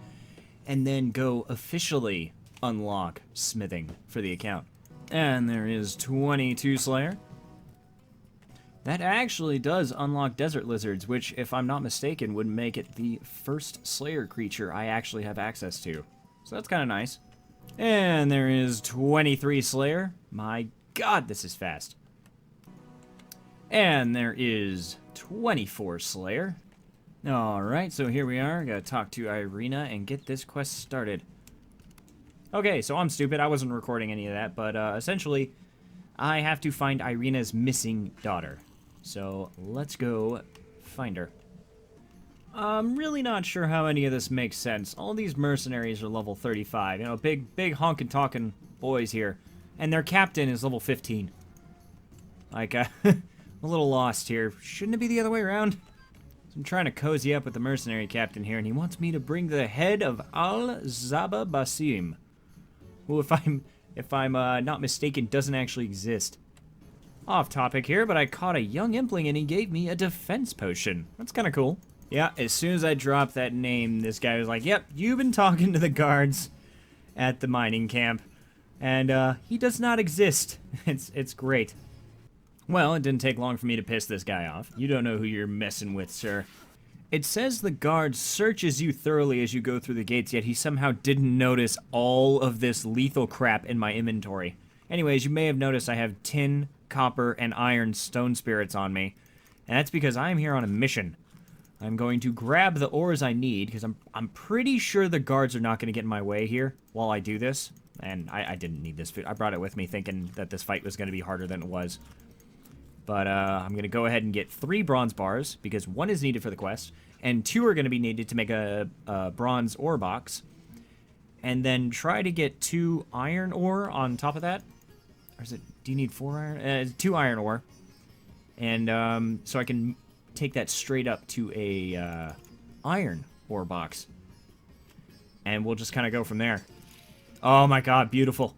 and then go officially unlock smithing for the account. And there is 22 Slayer. That actually does unlock desert lizards, which, if I'm not mistaken, would make it the first Slayer creature I actually have access to. So that's kind of nice. And there is 23 Slayer. My god, this is fast. And there is 24 Slayer. Alright, so here we are. Gotta talk to Irina and get this quest started. Okay, so I'm stupid. I wasn't recording any of that, but essentially, I have to find Irina's missing daughter. So let's go find her. I'm really not sure how any of this makes sense. All these mercenaries are level 35. You know, big honkin' talking boys here. And their captain is level 15. Like, I'm a little lost here. Shouldn't it be the other way around? So I'm trying to cozy up with the mercenary captain here, and he wants me to bring the head of Al-Zaba Basim, who, if I'm not mistaken, doesn't actually exist. Off topic here, but I caught a young impling and he gave me a defense potion. That's kind of cool. Yeah, as soon as I dropped that name, this guy was like, yep, you've been talking to the guards at the mining camp. And he does not exist. It's great. Well, it didn't take long for me to piss this guy off. You don't know who you're messing with, sir. It says the guard searches you thoroughly as you go through the gates, yet he somehow didn't notice all of this lethal crap in my inventory. Anyways, you may have noticed I have tin, copper, and iron stone spirits on me. And that's because I'm here on a mission. I'm going to grab the ores I need, because I'm pretty sure the guards are not going to get in my way here while I do this. And I didn't need this food. I brought it with me thinking that this fight was going to be harder than it was. But I'm going to go ahead and get 3 bronze bars, because 1 is needed for the quest, and 2 are going to be needed to make a bronze ore box. And then try to get 2 iron ore on top of that. Or is it, do you need 4 iron? 2 iron ore. And so I can take that straight up to a iron ore box. And we'll just kind of go from there. Oh my god, beautiful.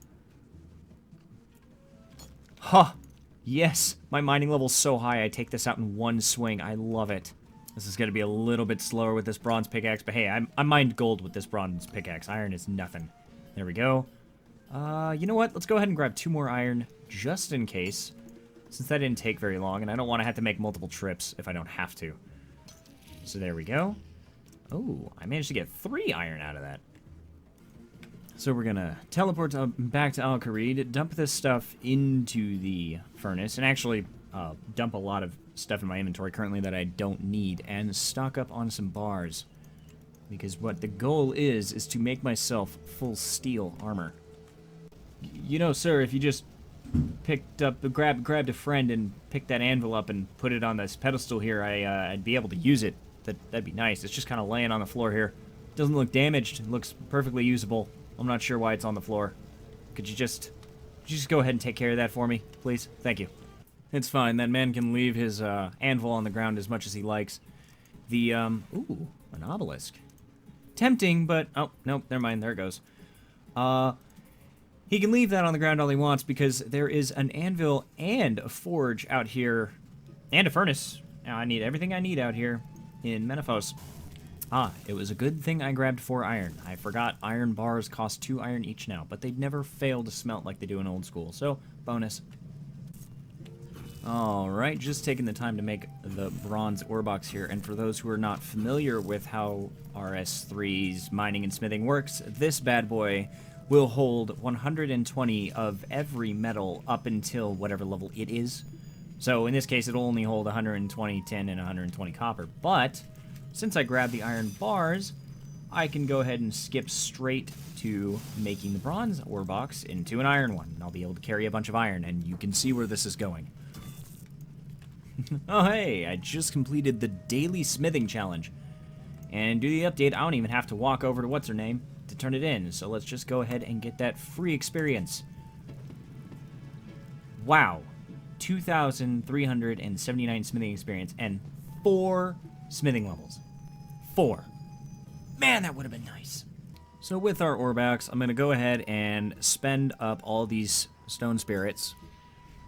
Huh. Yes, my mining level's so high I take this out in one swing. I love it. This is going to be a little bit slower with this bronze pickaxe, but hey, I mined gold with this bronze pickaxe. Iron is nothing. There we go. You know what? Let's go ahead and grab 2 more iron, just in case. Since that didn't take very long, and I don't want to have to make multiple trips if I don't have to. So there we go. Oh, I managed to get 3 iron out of that. So we're gonna teleport back to Al-Kharid, dump this stuff into the furnace, and actually dump a lot of stuff in my inventory currently that I don't need, and stock up on some bars. Because what the goal is to make myself full steel armor. You know, sir, if you just picked up, grabbed a friend and picked that anvil up and put it on this pedestal here, I'd be able to use it. That'd be nice. It's just kind of laying on the floor here. Doesn't look damaged. It looks perfectly usable. I'm not sure why it's on the floor. Could you just go ahead and take care of that for me, please? Thank you. It's fine. That man can leave his anvil on the ground as much as he likes. The, ooh, an obelisk. Tempting, but, oh, nope, never mind. There it goes. He can leave that on the ground all he wants because there is an anvil and a forge out here, and a furnace. Now, I need everything I need out here in Menaphos. Ah, it was a good thing I grabbed 4 iron. I forgot iron bars cost 2 iron each now, but they'd never fail to smelt like they do in old school, so bonus. Alright, just taking the time to make the bronze ore box here, and for those who are not familiar with how RS3's mining and smithing works, this bad boy will hold 120 of every metal up until whatever level it is. So in this case, it'll only hold 120 tin and 120 copper, but since I grabbed the iron bars, I can go ahead and skip straight to making the bronze ore box into an iron one. And I'll be able to carry a bunch of iron, and you can see where this is going. Oh hey, I just completed the daily smithing challenge. And do the update, I don't even have to walk over to what's-her-name to turn it in. So let's just go ahead and get that free experience. Wow. 2,379 smithing experience and 4 smithing levels. 4. Man, that would have been nice. So with our ore box, I'm going to go ahead and spend up all these stone spirits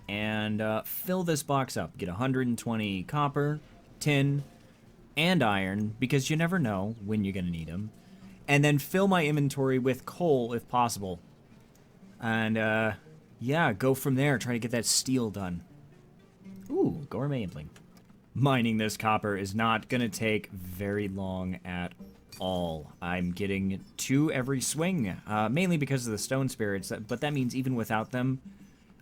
and fill this box up. Get 120 copper, tin, and iron, because you never know when you're going to need them. And then fill my inventory with coal if possible. And, yeah, go from there. Try to get that steel done. Ooh, gourmet impling. Mining this copper is not going to take very long at all. I'm getting 2 every swing, mainly because of the stone spirits, but that means even without them,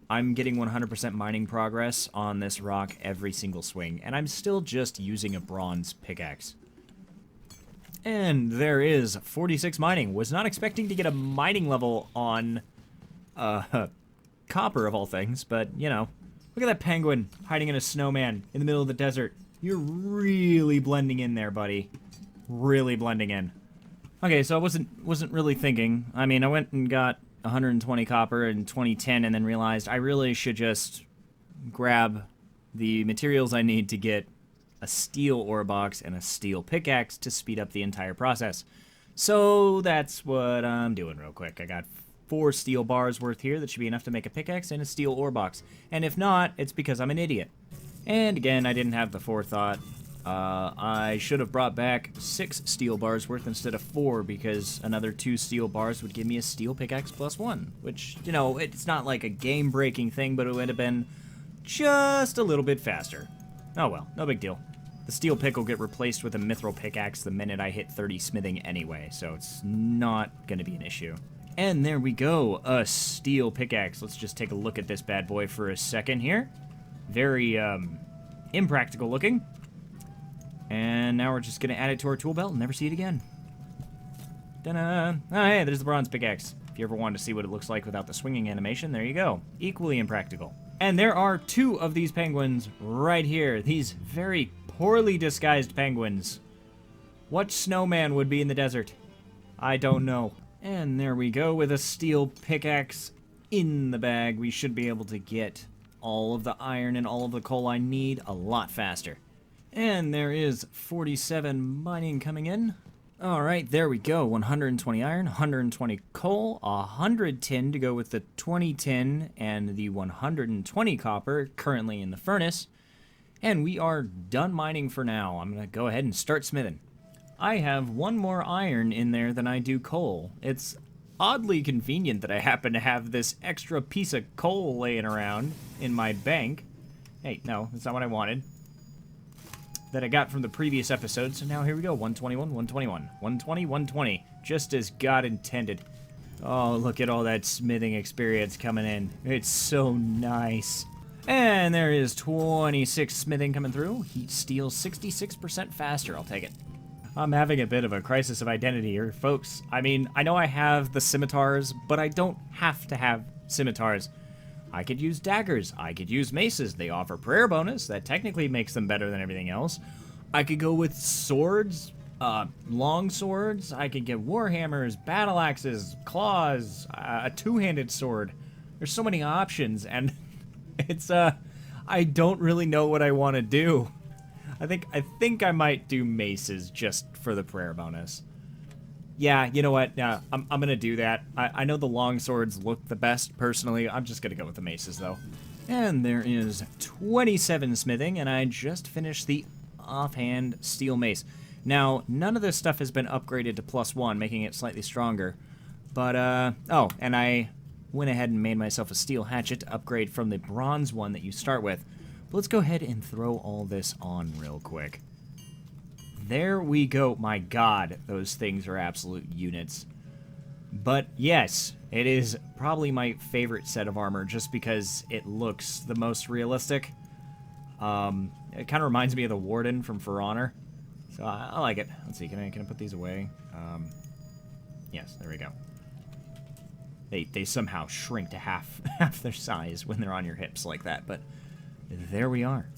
I'm getting 100% mining progress on this rock every single swing, and I'm still just using a bronze pickaxe. And there is 46 mining. Was not expecting to get a mining level on copper of all things, but, you know, look at that penguin hiding in a snowman in the middle of the desert. You're really blending in there, buddy. Really blending in. Okay, so I wasn't really thinking. I mean, I went and got 120 copper and 20 tin and then realized I really should just grab the materials I need to get a steel ore box and a steel pickaxe to speed up the entire process. So that's what I'm doing real quick. I got 4 steel bars worth here. That should be enough to make a pickaxe and a steel ore box. And if not, it's because I'm an idiot. And again, I didn't have the forethought. I should have brought back 6 steel bars worth instead of 4, because another 2 steel bars would give me a steel pickaxe +1, which, you know, it's not like a game-breaking thing, but it would have been just a little bit faster. Oh well, no big deal. The steel pick will get replaced with a mithril pickaxe the minute I hit 30 smithing anyway, so it's not going to be an issue. And there we go, a steel pickaxe. Let's just take a look at this bad boy for a second here. Very, impractical looking. And now we're just going to add it to our tool belt and never see it again. Ta-da! Oh, hey, there's the bronze pickaxe. If you ever wanted to see what it looks like without the swinging animation, there you go. Equally impractical. And there are 2 of these penguins right here. These very poorly disguised penguins. What snowman would be in the desert? I don't know. And there we go, with a steel pickaxe in the bag. We should be able to get all of the iron and all of the coal I need a lot faster. And there is 47 mining coming in. Alright, there we go. 120 iron, 120 coal, 100 tin to go with the 20 tin and the 120 copper currently in the furnace. And we are done mining for now. I'm going to go ahead and start smithing. I have 1 more iron in there than I do coal. It's oddly convenient that I happen to have this extra piece of coal laying around in my bank. Hey, no, that's not what I wanted. That I got from the previous episode, so now here we go. 121, 121, 120, 120. Just as God intended. Oh, look at all that smithing experience coming in. It's so nice. And there is 26 smithing coming through. Heat steel 66% faster. I'll take it. I'm having a bit of a crisis of identity here, folks. I mean, I know I have the scimitars, but I don't have to have scimitars. I could use daggers. I could use maces. They offer prayer bonus. That technically makes them better than everything else. I could go with swords, long swords. I could get warhammers, battle axes, claws, a 2-handed sword. There's so many options, and it's, I don't really know what I want to do. I think I might do maces just for the prayer bonus. Yeah, you know what? I'm gonna do that. I know the long swords look the best, personally. I'm just gonna go with the maces, though. And there is 27 smithing, and I just finished the offhand steel mace. Now, none of this stuff has been upgraded to +1, making it slightly stronger. But, oh, and I went ahead and made myself a steel hatchet to upgrade from the bronze one that you start with. But let's go ahead and throw all this on real quick. There we go. My God, those things are absolute units. But yes, it is probably my favorite set of armor just because it looks the most realistic. It kind of reminds me of the Warden from For Honor. So I like it. Let's see, can I put these away? Yes, there we go. They somehow shrink to half their size when they're on your hips like that, but there we are.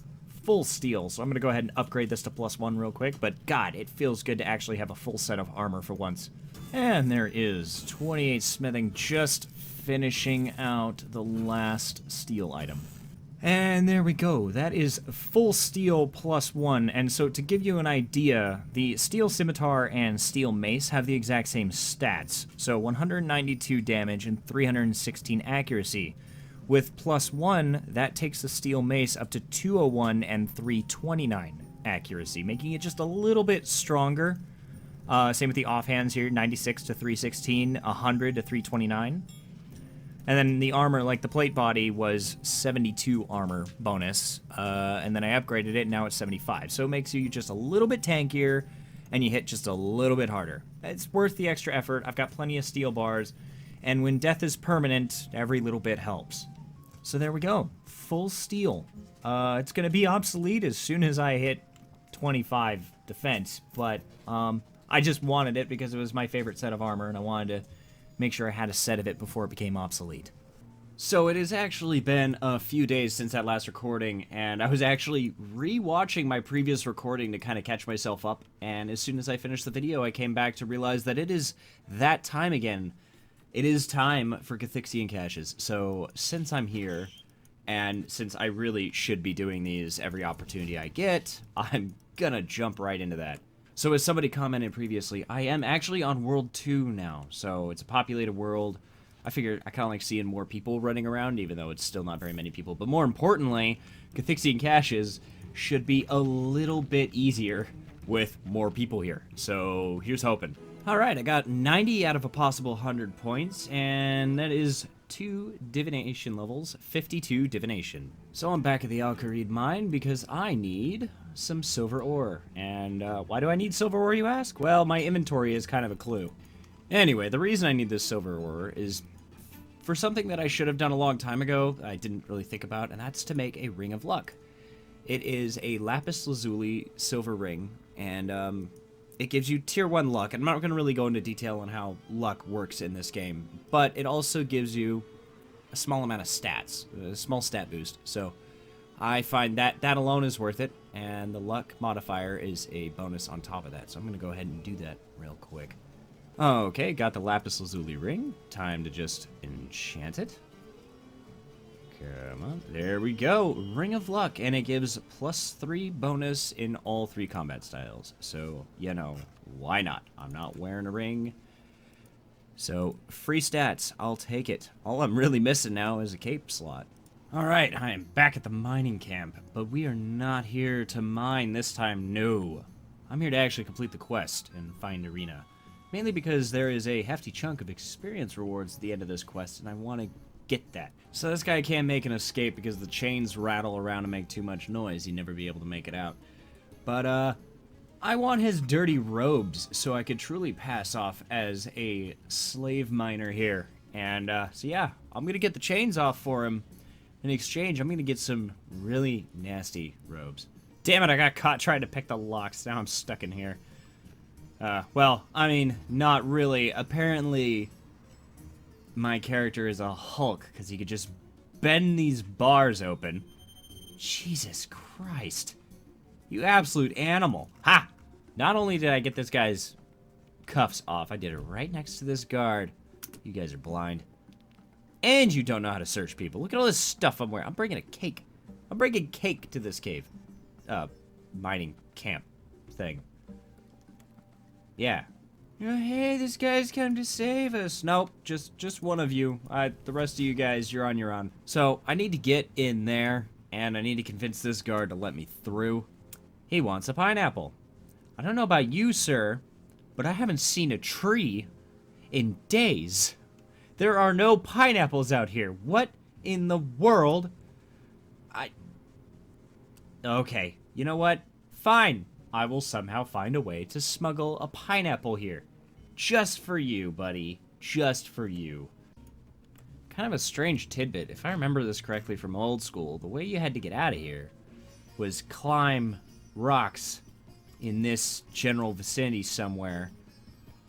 Full steel, so I'm going to go ahead and upgrade this to +1 real quick, but God, it feels good to actually have a full set of armor for once. And there is 28 smithing, just finishing out the last steel item. And there we go. That is full steel +1. And so to give you an idea, the steel scimitar and steel mace have the exact same stats. So 192 damage and 316 accuracy. With +1, that takes the steel mace up to 201 and 329 accuracy, making it just a little bit stronger. Same with the offhands here, 96 to 316, 100 to 329. And then the armor, like the plate body, was 72 armor bonus, and then I upgraded it, now it's 75. So it makes you just a little bit tankier, and you hit just a little bit harder. It's worth the extra effort. I've got plenty of steel bars, and when death is permanent, every little bit helps. So there we go, full steel. It's going to be obsolete as soon as I hit 25 defense, but I just wanted it because it was my favorite set of armor, and I wanted to make sure I had a set of it before it became obsolete. So it has actually been a few days since that last recording, and I was actually re-watching my previous recording to kind of catch myself up, and as soon as I finished the video, I came back to realize that it is that time again. It is time for Kathixian caches. So since I'm here, and since I really should be doing these every opportunity I get, I'm gonna jump right into that. So as somebody commented previously, I am actually on World 2 now, so it's a populated world. I figured I kind of like seeing more people running around, even though it's still not very many people. But more importantly, Kathixian caches should be a little bit easier with more people here. So here's hoping. Alright, I got 90 out of a possible 100 points, and that is 2 divination levels, 52 divination. So I'm back at the Al-Kharid mine because I need some silver ore. And why do I need silver ore, you ask? Well, my inventory is kind of a clue. Anyway, the reason I need this silver ore is for something that I should have done a long time ago, I didn't really think about, and that's to make a Ring of Luck. It is a lapis lazuli silver ring, and it gives you tier 1 luck. I'm not going to really go into detail on how luck works in this game, but it also gives you a small amount of stats, a small stat boost. So I find that that alone is worth it, and the luck modifier is a bonus on top of that. So I'm going to go ahead and do that real quick. Okay, got the lapis lazuli ring. Time to just enchant it. Come on, there we go. Ring of Luck, and it gives +3 bonus in all 3 combat styles. So, you know, why not? I'm not wearing a ring. So, free stats, I'll take it. All I'm really missing now is a cape slot. Alright, I am back at the mining camp, but we are not here to mine this time, no. I'm here to actually complete the quest and find Arena. Mainly because there is a hefty chunk of experience rewards at the end of this quest, and I want to get that. So this guy can't make an escape because the chains rattle around and make too much noise. He'd never be able to make it out. But, I want his dirty robes so I could truly pass off as a slave miner here. And, so yeah, I'm going to get the chains off for him. In exchange, I'm going to get some really nasty robes. Damn it, I got caught trying to pick the locks. Now I'm stuck in here. Well, I mean, not really. Apparently, my character is a Hulk, because he could just bend these bars open. Jesus Christ. You absolute animal. Ha! Not only did I get this guy's cuffs off, I did it right next to this guard. You guys are blind. And you don't know how to search people. Look at all this stuff I'm wearing. I'm bringing a cake. I'm bringing cake to this cave. Mining camp thing. Yeah. Hey, this guy's come to save us. Nope, just one of you. The rest of you guys, you're on your own. So, I need to get in there, and I need to convince this guard to let me through. He wants a pineapple. I don't know about you, sir, but I haven't seen a tree in days. There are no pineapples out here. What in the world? Okay, you know what? Fine. I will somehow find a way to smuggle a pineapple here. Just for you, buddy. Just for you. Kind of a strange tidbit. If I remember this correctly from old school, the way you had to get out of here was climb rocks in this general vicinity somewhere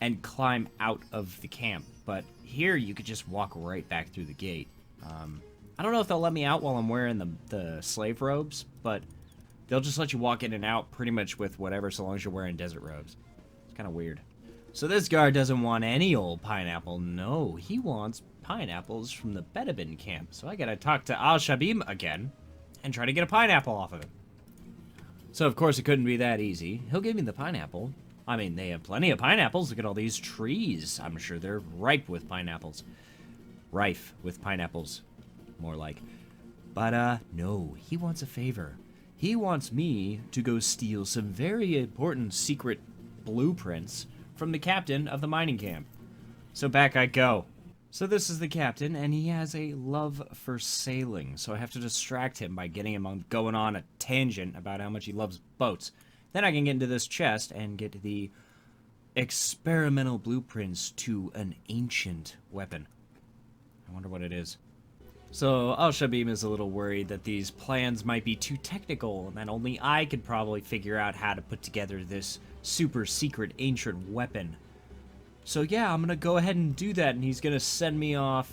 and climb out of the camp. But here you could just walk right back through the gate. I don't know if they'll let me out while I'm wearing the slave robes, but they'll just let you walk in and out pretty much with whatever, so long as you're wearing desert robes. It's kind of weird. So this guard doesn't want any old pineapple. No, he wants pineapples from the Bedouin camp. So I gotta talk to Al-Shabim again. and try to get a pineapple off of him. So, of course, it couldn't be that easy. He'll give me the pineapple. I mean, they have plenty of pineapples. Look at all these trees. I'm sure they're ripe with pineapples. Rife with pineapples, more like. But, no, he wants a favor. He wants me to go steal some very important secret blueprints from the captain of the mining camp. So back I go. So this is the captain, and he has a love for sailing. So I have to distract him by getting him going on a tangent about how much he loves boats. Then I can get into this chest and get the experimental blueprints to an ancient weapon. I wonder what it is. So Al-Shabib is a little worried that these plans might be too technical and that only I could probably figure out how to put together this super secret ancient weapon. So yeah, I'm gonna go ahead and do that, and he's gonna send me off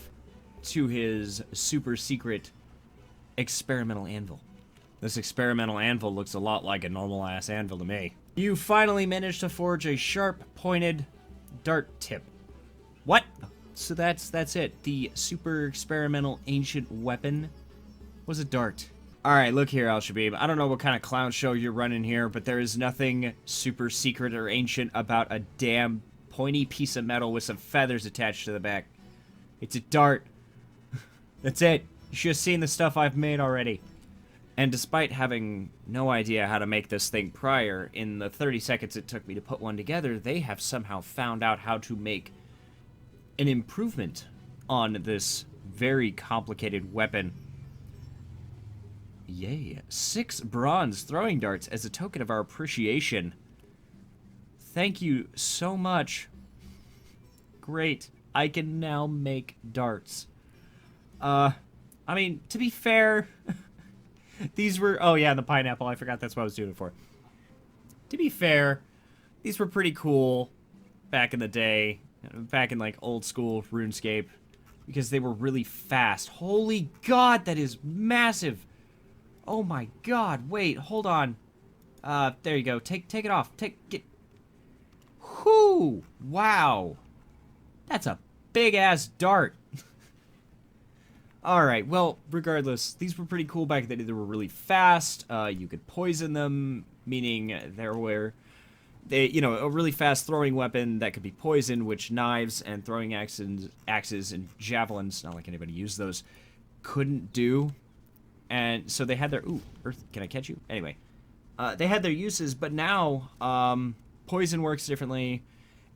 to his super secret experimental anvil. This experimental anvil looks a lot like a normal ass anvil to me. You finally managed to forge a sharp pointed dart tip. What? So that's it. The super experimental ancient weapon was a dart. Alright, look here, Al-Shabib. I don't know what kind of clown show you're running here, but there is nothing super secret or ancient about a damn pointy piece of metal with some feathers attached to the back. It's a dart. That's it. You should have seen the stuff I've made already. And despite having no idea how to make this thing prior, in the 30 seconds it took me to put one together, they have somehow found out how to make an improvement on this very complicated weapon. Yay. 6 bronze throwing darts as a token of our appreciation. Thank you so much. Great. I can now make darts. I mean, to be fair, these were... Oh, yeah, the pineapple. I forgot that's what I was doing it for. To be fair, these were pretty cool back in the day. Back in, like, old school RuneScape. Because they were really fast. Holy God, that is massive. Oh, my God. Wait, hold on. There you go. Take it off. Get... Whoo! Wow. That's a big-ass dart. Alright, well, regardless, these were pretty cool back then. They were really fast. You could poison them, meaning you know, a really fast throwing weapon that could be poisoned, which knives and throwing axes and javelins, not like anybody used those, couldn't do. And so they had their... Ooh, Earth, can I catch you? Anyway. They had their uses, but now, poison works differently,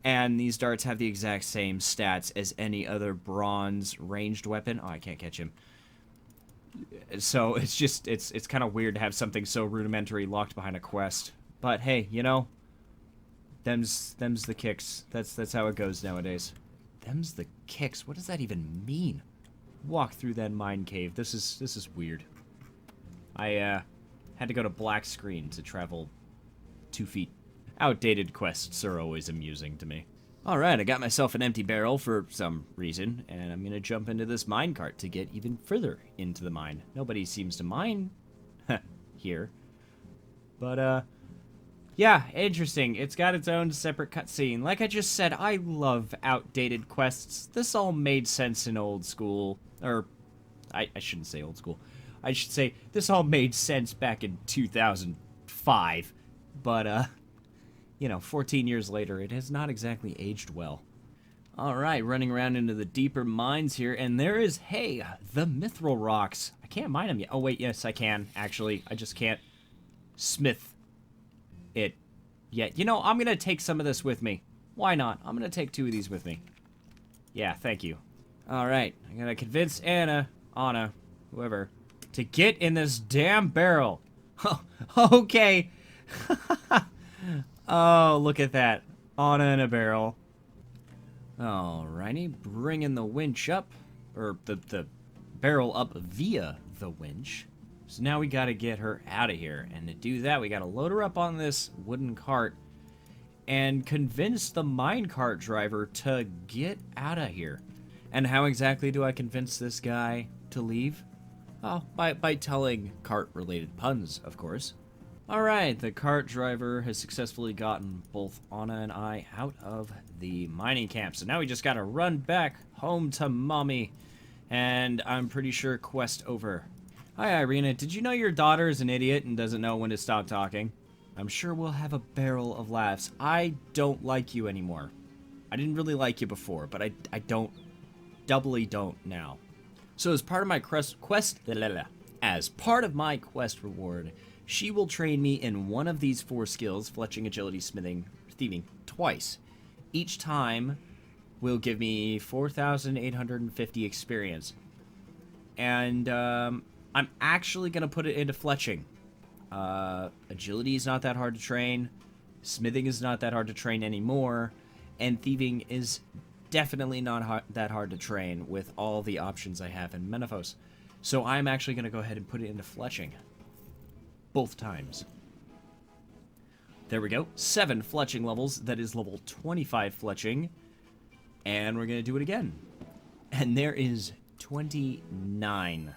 and these darts have the exact same stats as any other bronze ranged weapon. Oh, I can't catch him. So it's just, it's kind of weird to have something so rudimentary locked behind a quest. But hey, you know, them's the kicks. That's how it goes nowadays. Them's the kicks. What does that even mean? Walk through that mine cave. This is weird. I had to go to black screen to travel 2 feet. Outdated quests are always amusing to me. Alright, I got myself an empty barrel for some reason, and I'm gonna jump into this minecart to get even further into the mine. Nobody seems to mine here. But, yeah, interesting. It's got its own separate cutscene. Like I just said, I love outdated quests. This all made sense in old school. Or, I shouldn't say old school. I should say, this all made sense back in 2005. But, you know, 14 years later, it has not exactly aged well. Alright, running around into the deeper mines here, and there is, hey, the mithril rocks. I can't mine them yet. Oh, wait, yes, I can, actually. I just can't smith it yet. You know, I'm gonna take some of this with me. Why not? I'm gonna take 2 of these with me. Yeah, thank you. Alright, I gotta convince Anna, whoever, to get in this damn barrel. Okay. Oh, look at that. Anna in a barrel. Alrighty, bringing the winch up. Or the barrel up via the winch. So now we gotta get her out of here. And to do that, we gotta load her up on this wooden cart and convince the minecart driver to get out of here. And how exactly do I convince this guy to leave? Oh, by telling cart-related puns, of course. Alright, the cart driver has successfully gotten both Anna and I out of the mining camp. So now we just gotta run back home to Mommy. And I'm pretty sure quest over. Hi, Irina. Did you know your daughter is an idiot and doesn't know when to stop talking? I'm sure we'll have a barrel of laughs. I don't like you anymore. I didn't really like you before, but I don't, doubly don't now. So as part of my as part of my quest reward, she will train me in one of these 4 skills, fletching, agility, smithing, thieving, twice. Each time will give me 4,850 experience. And I'm actually going to put it into fletching. Agility is not that hard to train. Smithing is not that hard to train anymore. And thieving is definitely not that hard to train with all the options I have in Menaphos. So I'm actually going to go ahead and put it into fletching. Both times. There we go. 7 fletching levels. That is level 25 fletching. And we're going to do it again. And there is 29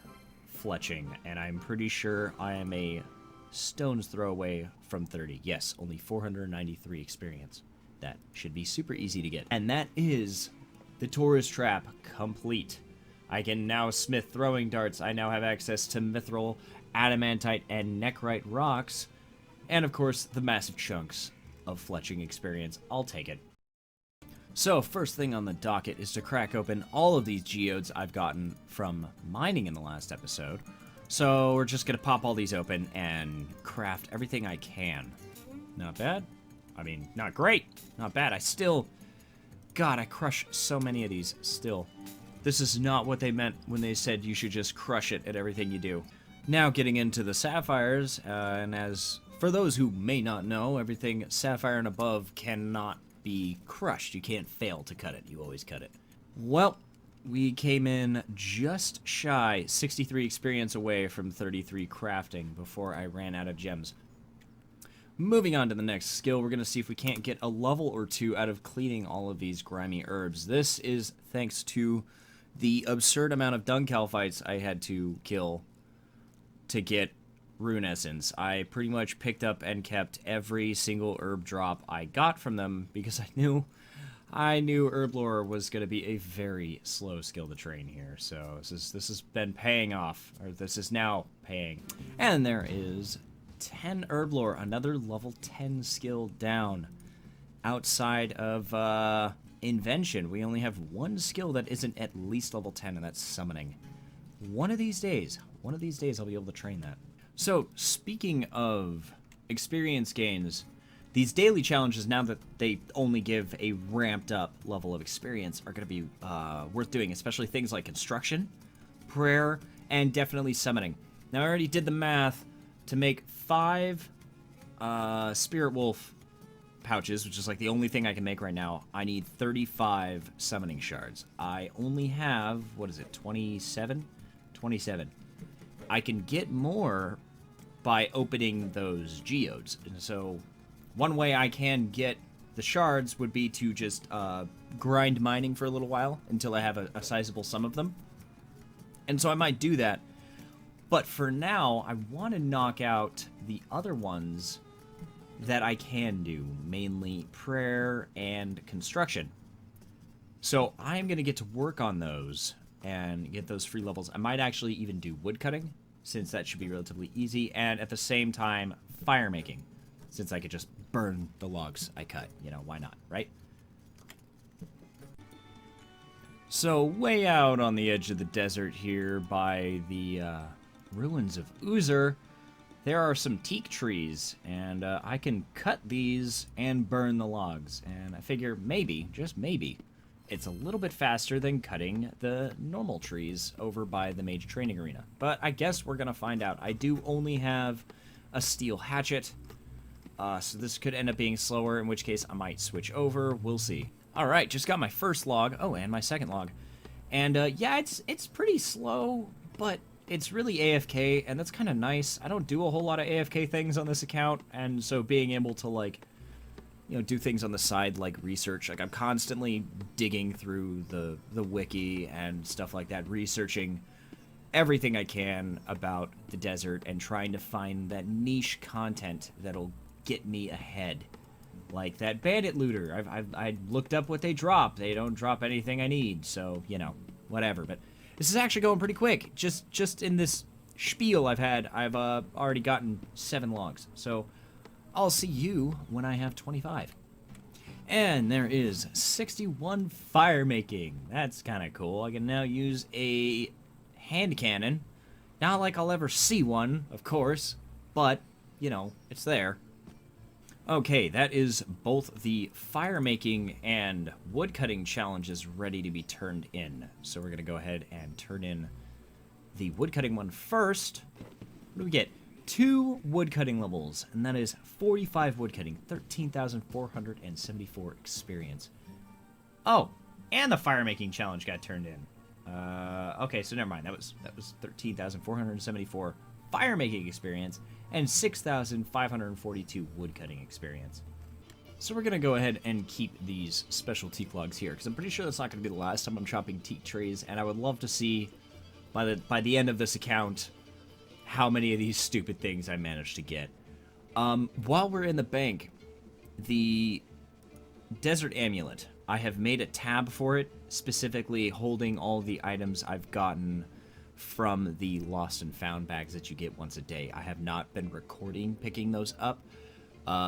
fletching. And I'm pretty sure I am a stone's throw away from 30. Yes, only 493 experience. That should be super easy to get. And that is the tourist trap complete. I can now smith throwing darts. I now have access to mithril, adamantite, and nechrite rocks. And of course, the massive chunks of fletching experience. I'll take it. So, first thing on the docket is to crack open all of these geodes I've gotten from mining in the last episode. So, we're just going to pop all these open and craft everything I can. Not bad. I mean, not great. Not bad. God, I crush so many of these still. This is not what they meant when they said you should just crush it at everything you do. Now getting into the sapphires, and as for those who may not know, everything sapphire and above cannot be crushed. You can't fail to cut it. You always cut it. Well, we came in just shy, 63 experience away from 33 crafting before I ran out of gems. Moving on to the next skill, we're going to see if we can't get a level or 2 out of cleaning all of these grimy herbs. This is thanks to the absurd amount of dung calphites I had to kill to get rune essence. I pretty much picked up and kept every single herb drop I got from them because I knew herb lore was going to be a very slow skill to train here. So this has been paying off, or this is now paying. And there is 10 herb lore, another level 10 skill down. Outside of invention, we only have one skill that isn't at least level 10, and that's summoning. One of these days I'll be able to train that. So, speaking of experience gains, these daily challenges, now that they only give a ramped up level of experience, are going to be worth doing, especially things like construction, prayer, and definitely summoning. Now, I already did the math. To make 5 Spirit Wolf pouches, which is like the only thing I can make right now, I need 35 summoning shards. I only have, 27? 27. I can get more by opening those geodes. And so one way I can get the shards would be to just grind mining for a little while until I have a sizable sum of them. And so I might do that. But for now, I want to knock out the other ones that I can do, mainly prayer and construction. So I'm going to get to work on those and get those free levels. I might actually even do woodcutting, since that should be relatively easy, and at the same time, fire making, since I could just burn the logs I cut. You know, why not, right? So way out on the edge of the desert here by the ruins of Uzer, there are some teak trees, and I can cut these and burn the logs. And I figure maybe, just maybe, it's a little bit faster than cutting the normal trees over by the Mage Training Arena. But I guess we're gonna find out. I do only have a steel hatchet, so this could end up being slower, in which case I might switch over. We'll see. Alright, just got my first log. Oh, and my second log. And yeah, it's pretty slow, but it's really AFK, and that's kind of nice. I don't do a whole lot of AFK things on this account, and so being able to, like, you know, do things on the side like research. Like, I'm constantly digging through the wiki and stuff like that, researching everything I can about the desert and trying to find that niche content that'll get me ahead. Like that bandit looter. I looked up what they drop. They don't drop anything I need, so, you know, whatever. But this is actually going pretty quick. Just in this spiel I've had, I've already gotten 7 logs. So I'll see you when I have 25. And there is 61 fire making. That's kind of cool. I can now use a hand cannon. Not like I'll ever see one, of course, but, you know, it's there. Okay, that is both the fire making and wood cutting challenges ready to be turned in. So we're going to go ahead and turn in the wood cutting one first. What do we get? 2 wood cutting levels, and that is 45 wood cutting, 13,474 experience. Oh, and the fire making challenge got turned in. Okay, so never mind. That was 13,474 fire making experience and 6,542 wood cutting experience. So we're gonna go ahead and keep these specialty logs here because I'm pretty sure that's not gonna be the last time I'm chopping teak trees, and I would love to see by the end of this account how many of these stupid things I managed to get. While we're in the bank, the Desert Amulet, I have made a tab for it, specifically holding all the items I've gotten from the Lost and Found bags that you get once a day. I have not been recording picking those up,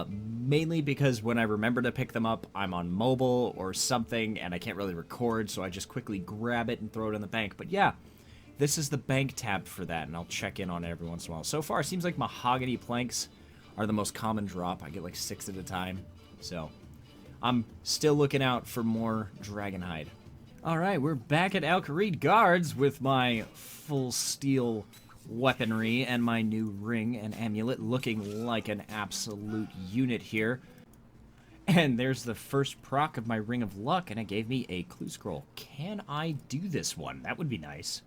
mainly because when I remember to pick them up, I'm on mobile or something, and I can't really record, so I just quickly grab it and throw it in the bank. But yeah, this is the bank tab for that, and I'll check in on it every once in a while. So far, it seems like mahogany planks are the most common drop. I get like 6 at a time, so I'm still looking out for more dragonhide. Alright, we're back at Alcarid Guards with my full steel weaponry and my new ring and amulet, looking like an absolute unit here. And there's the first proc of my Ring of Luck, and it gave me a clue scroll. Can I do this one? That would be nice.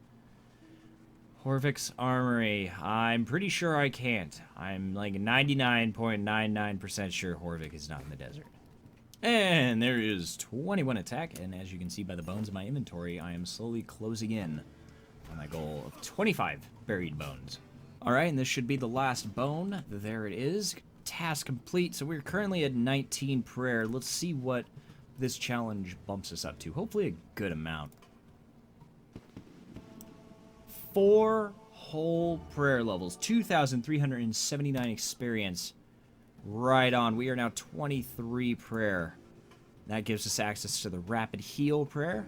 Horvik's Armory. I'm pretty sure I can't. I'm like 99.99% sure Horvik is not in the desert. And there is 21 attack, and as you can see by the bones in my inventory, I am slowly closing in on my goal of 25 buried bones. Alright, and this should be the last bone. There it is. Task complete. So we're currently at 19 prayer. Let's see what this challenge bumps us up to. Hopefully a good amount. 4 whole prayer levels, 2,379 experience. Right on. We are now 23 prayer. That gives us access to the rapid heal prayer.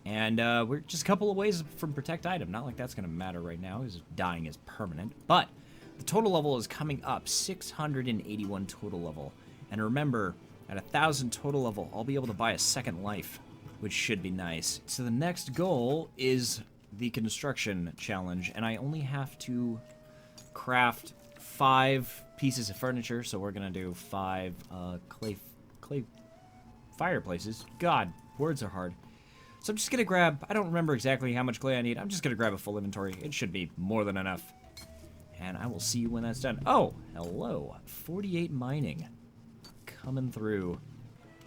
And we're just a couple of ways from protect item. Not like that's going to matter right now, because dying is permanent. But the total level is coming up, 681 total level. And remember, at 1,000 total level, I'll be able to buy a second life, which should be nice. So the next goal is the construction challenge, and I only have to craft 5 pieces of furniture, so we're gonna do 5 clay fireplaces. God, words are hard. So I'm just gonna grab, I don't remember exactly how much clay I need, I'm just gonna grab a full inventory. It should be more than enough. And I will see you when that's done. Oh, hello. 48 mining. Coming through.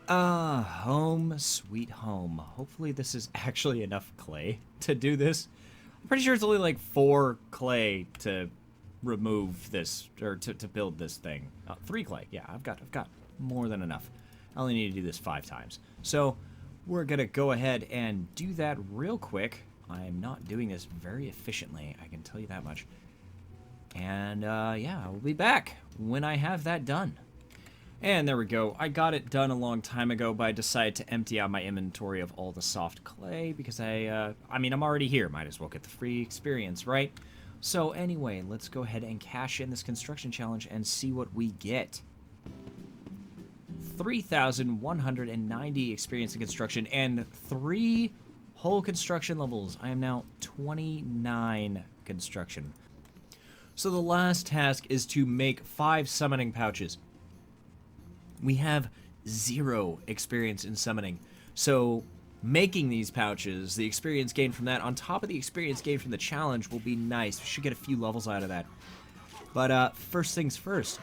Home sweet home. Hopefully this is actually enough clay to do this. I'm pretty sure it's only like 4 clay to remove this, or to build this thing. 3 clay. Yeah, I've got more than enough. I only need to do this 5 times. So we're gonna go ahead and do that real quick. I'm not doing this very efficiently, I can tell you that much. And yeah, I will be back when I have that done. And there we go. I got it done a long time ago, but I decided to empty out my inventory of all the soft clay because I mean, I'm already here. Might as well get the free experience, right? So anyway, let's go ahead and cash in this construction challenge and see what we get. 3,190 experience in construction and 3 whole construction levels. I am now 29 construction. So the last task is to make 5 summoning pouches. We have 0 experience in summoning. So making these pouches, the experience gained from that, on top of the experience gained from the challenge, will be nice. We should get a few levels out of that. But first things first,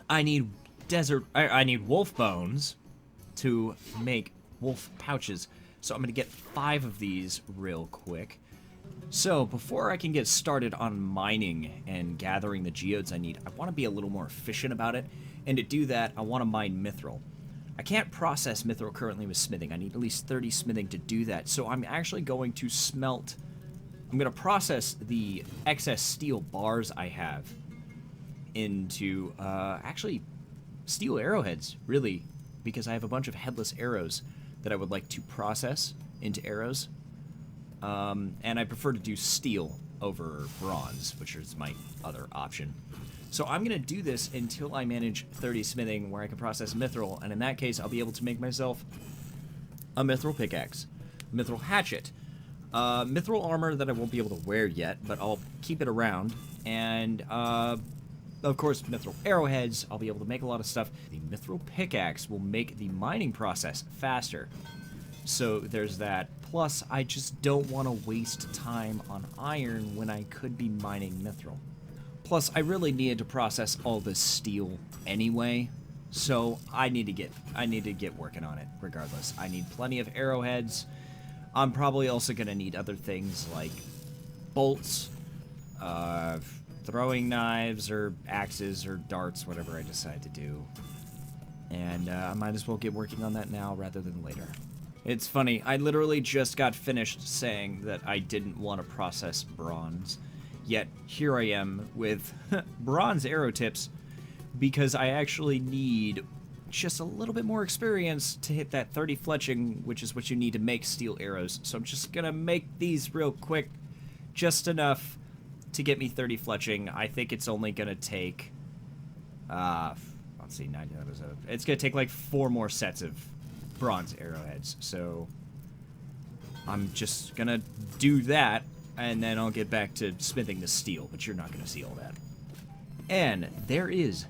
I need I need wolf bones to make wolf pouches. So I'm going to get 5 of these real quick. So before I can get started on mining and gathering the geodes I need, I want to be a little more efficient about it. And to do that, I want to mine mithril. I can't process mithril currently with smithing. I need at least 30 smithing to do that. So I'm actually going to smelt I'm going to process the excess steel bars I have into, actually, steel arrowheads, really, because I have a bunch of headless arrows that I would like to process into arrows. And I prefer to do steel over bronze, which is my other option. So I'm going to do this until I manage 30 smithing where I can process mithril, and in that case I'll be able to make myself a mithril pickaxe, a mithril hatchet, mithril armor that I won't be able to wear yet, but I'll keep it around, and of course mithril arrowheads. I'll be able to make a lot of stuff. The mithril pickaxe will make the mining process faster. So there's that. Plus, I just don't want to waste time on iron when I could be mining mithril. Plus, I really needed to process all this steel anyway, so I need to get working on it regardless. I need plenty of arrowheads. I'm probably also going to need other things like bolts, throwing knives or axes or darts, whatever I decide to do. And I might as well get working on that now rather than later. It's funny, I literally just got finished saying that I didn't want to process bronze, yet here I am with bronze arrow tips because I actually need just a little bit more experience to hit that 30 fletching, which is what you need to make steel arrows. So I'm just gonna make these real quick, just enough to get me 30 fletching. I think it's only gonna take, let's see, 90 episodes. It's gonna take like 4 more sets of bronze arrowheads, so I'm just gonna do that, and then I'll get back to smithing the steel, but you're not gonna see all that. And there is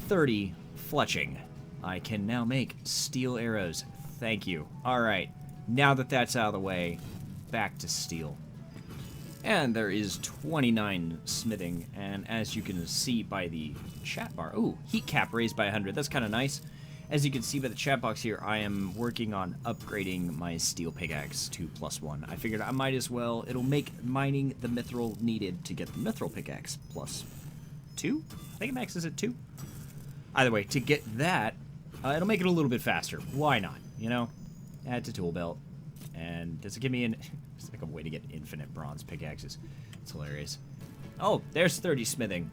30 fletching. I can now make steel arrows. Thank you. Alright, now that that's out of the way, back to steel. And there is 29 smithing, and as you can see by the chat bar, ooh, heat cap raised by 100, that's kind of nice. As you can see by the chat box here, I am working on upgrading my steel pickaxe to +1. I figured I might as well. It'll make mining the mithril needed to get the mithril pickaxe +2. I think it maxes at 2. Either way, to get that, it'll make it a little bit faster. Why not? You know, add to tool belt. And does it give me an? It's like a way to get infinite bronze pickaxes. It's hilarious. Oh, there's 30 smithing.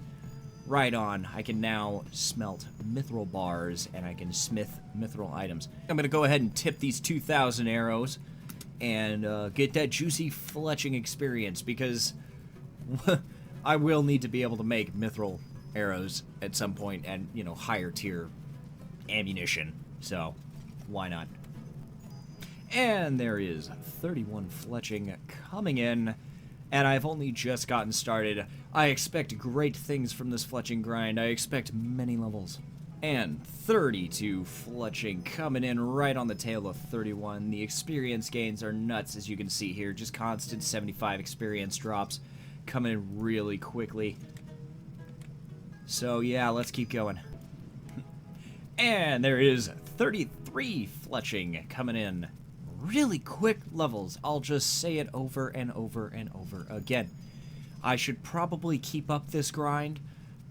Right on. I can now smelt mithril bars, and I can smith mithril items. I'm going to go ahead and tip these 2,000 arrows and get that juicy fletching experience, because I will need to be able to make mithril arrows at some point and, you know, higher tier ammunition. So, why not? And there is 31 fletching coming in. And I've only just gotten started. I expect great things from this fletching grind. I expect many levels. And 32 fletching coming in right on the tail of 31. The experience gains are nuts, as you can see here. Just constant 75 experience drops coming in really quickly. So yeah, let's keep going. And there is 33 fletching coming in. Really quick levels. I'll just say it over and over and over again. I should probably keep up this grind,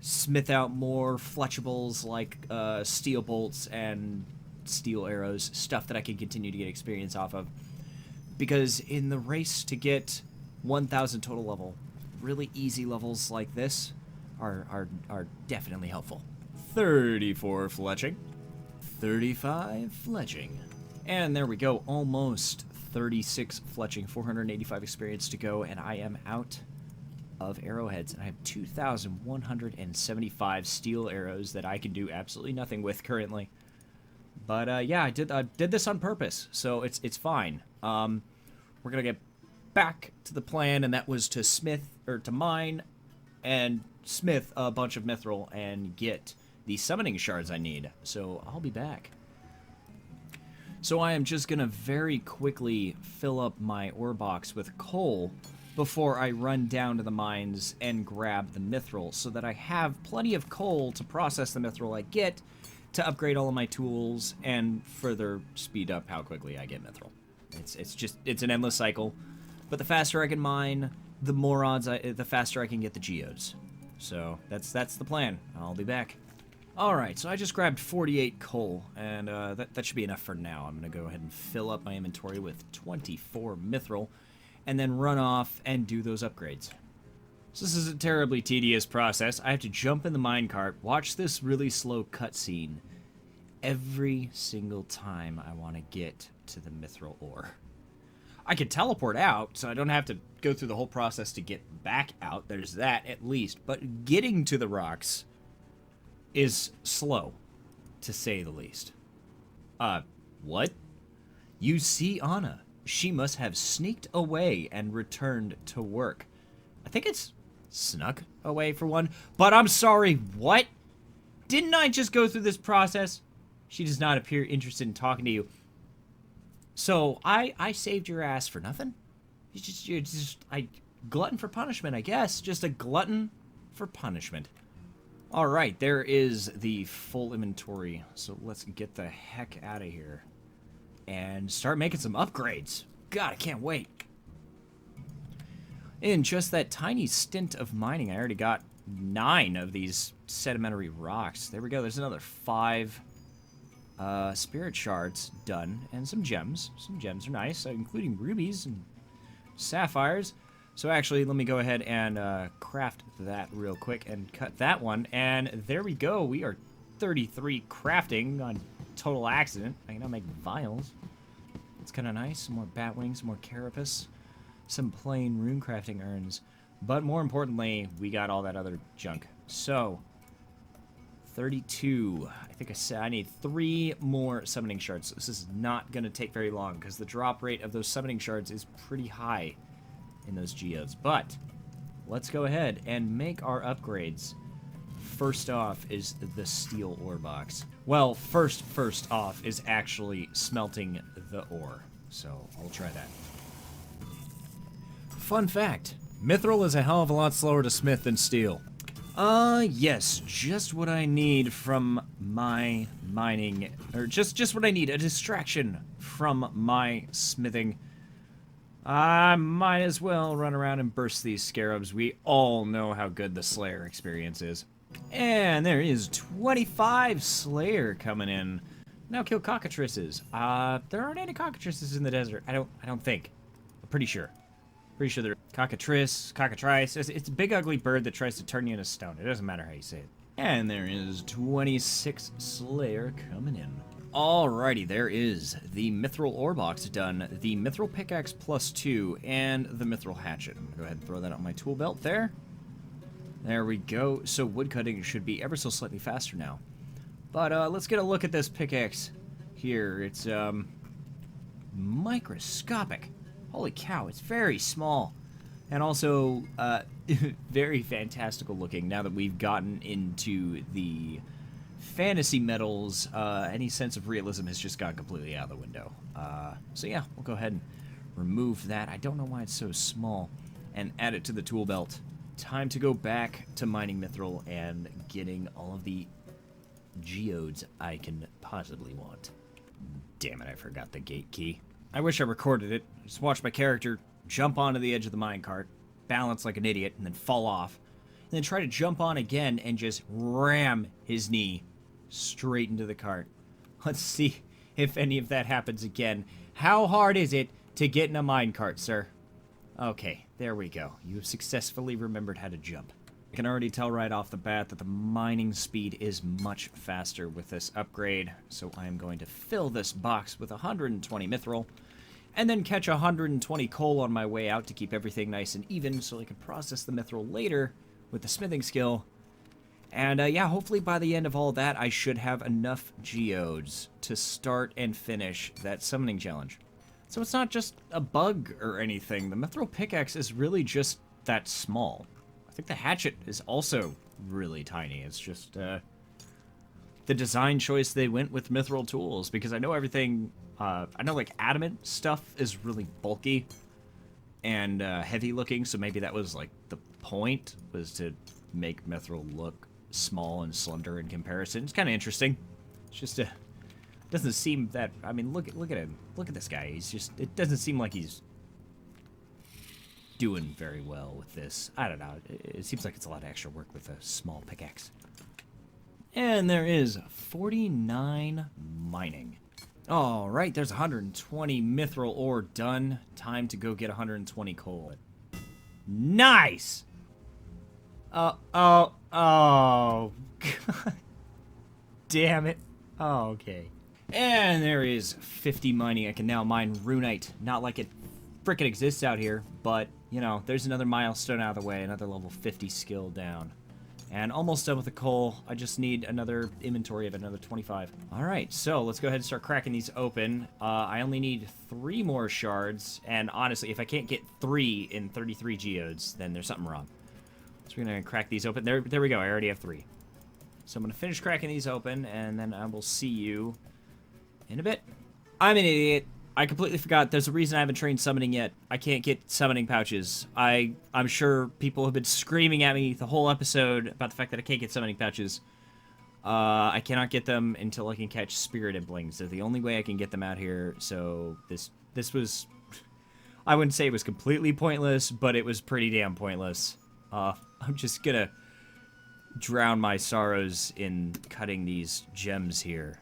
smith out more fletchables like steel bolts and steel arrows, stuff that I can continue to get experience off of. Because in the race to get 1,000 total level, really easy levels like this are definitely helpful. 34 fletching, 35 fletching. And there we go, almost 36 fletching, 485 experience to go, and I am out of arrowheads. And I have 2,175 steel arrows that I can do absolutely nothing with currently. But yeah, I did this on purpose, so it's fine. We're gonna get back to the plan, and that was to mine and smith a bunch of mithril and get the summoning shards I need. So I'll be back. So I am just going to very quickly fill up my ore box with coal before I run down to the mines and grab the mithril, so that I have plenty of coal to process the mithril I get to upgrade all of my tools and further speed up how quickly I get mithril. It's an endless cycle, but the faster I can mine, the faster I can get the geodes. So that's the plan. I'll be back. Alright, so I just grabbed 48 coal, and that should be enough for now. I'm going to go ahead and fill up my inventory with 24 mithril, and then run off and do those upgrades. So this is a terribly tedious process. I have to jump in the minecart, watch this really slow cutscene every single time I want to get to the mithril ore. I can teleport out, so I don't have to go through the whole process to get back out. There's that, at least. But getting to the rocks is slow, to say the least. What? You see Anna. She must have sneaked away and returned to work. I think it's snuck away for one. But I'm sorry, what? Didn't I just go through this process? She does not appear interested in talking to you. So, I saved your ass for nothing? You're just glutton for punishment, I guess. Just a glutton for punishment. Alright, there is the full inventory. So let's get the heck out of here. And start making some upgrades. God, I can't wait. In just that tiny stint of mining, I already got 9 of these sedimentary rocks. There we go, there's another 5 spirit shards done, and some gems. Some gems are nice, including rubies and sapphires. So actually, let me go ahead and craft that real quick and cut that one. And there we go. We are 33 crafting on total accident. I can now make vials. It's kind of nice. Some more bat wings, some more carapace, some plain rune crafting urns. But more importantly, we got all that other junk. So 32. I think I said I need 3 more summoning shards. So this is not going to take very long because the drop rate of those summoning shards is pretty high in those geodes. But let's go ahead and make our upgrades. First off is the steel ore box. Well, first off is actually smelting the ore. So we'll try that. Fun fact, mithril is a hell of a lot slower to smith than steel. Yes, just what I need from my mining, or just what I need, a distraction from my smithing. I might as well run around and burst these scarabs. We all know how good the Slayer experience is. And there is 25 Slayer coming in. Now kill cockatrices. There aren't any cockatrices in the desert. I don't think. I'm pretty sure. Pretty sure they're cockatrice. It's a big ugly bird that tries to turn you into stone. It doesn't matter how you say it. And there is 26 Slayer coming in. Alrighty, there is the mithril ore box done, the mithril pickaxe +2, and the mithril hatchet. I'm gonna go ahead and throw that on my tool belt there. There we go. So woodcutting should be ever so slightly faster now. But let's get a look at this pickaxe here. It's microscopic. Holy cow, it's very small. And also very fantastical looking now that we've gotten into the fantasy metals. Any sense of realism has just gone completely out of the window. So yeah, we'll go ahead and remove that. I don't know why it's so small. And add it to the tool belt. Time to go back to mining mithril and getting all of the geodes I can possibly want. Damn it, I forgot the gate key. I wish I recorded it. Just watch my character jump onto the edge of the minecart, balance like an idiot, and then fall off. And then try to jump on again and just ram his knee straight into the cart. Let's see if any of that happens again. How hard is it to get in a minecart, sir? Okay, there we go. You have successfully remembered how to jump. I can already tell right off the bat that the mining speed is much faster with this upgrade, so I am going to fill this box with 120 mithril, and then catch 120 coal on my way out to keep everything nice and even so I can process the mithril later with the smithing skill. And yeah, hopefully by the end of all that, I should have enough geodes to start and finish that summoning challenge. So it's not just a bug or anything. The mithril pickaxe is really just that small. I think the hatchet is also really tiny. It's just the design choice they went with mithril tools, because I know everything, I know like adamant stuff is really bulky and heavy looking, so maybe that was like the point, was to make mithril look small and slender in comparison. It's kind of interesting. It's just doesn't seem that, I mean, look at him. Look at this guy. He's just, it doesn't seem like he's doing very well with this. I don't know. It seems like it's a lot of extra work with a small pickaxe. And there is 49 mining. All right, there's 120 mithril ore done. Time to go get 120 coal. Nice! Oh, God. Damn it. Oh, okay. And there is 50 mining. I can now mine runite. Not like it frickin' exists out here, but, you know, there's another milestone out of the way. Another level 50 skill down. And almost done with the coal. I just need another inventory of another 25. Alright, so let's go ahead and start cracking these open. I only need 3 more shards. And honestly, if I can't get 3 in 33 geodes, then there's something wrong. So we're going to crack these open. There we go. I already have 3. So I'm going to finish cracking these open, and then I will see you in a bit. I'm an idiot. I completely forgot. There's a reason I haven't trained summoning yet. I can't get summoning pouches. I'm sure people have been screaming at me the whole episode about the fact that I can't get summoning pouches. I cannot get them until I can catch spirit implings. They're the only way I can get them out here. So this was... I wouldn't say it was completely pointless, but it was pretty damn pointless. I'm just gonna drown my sorrows in cutting these gems here.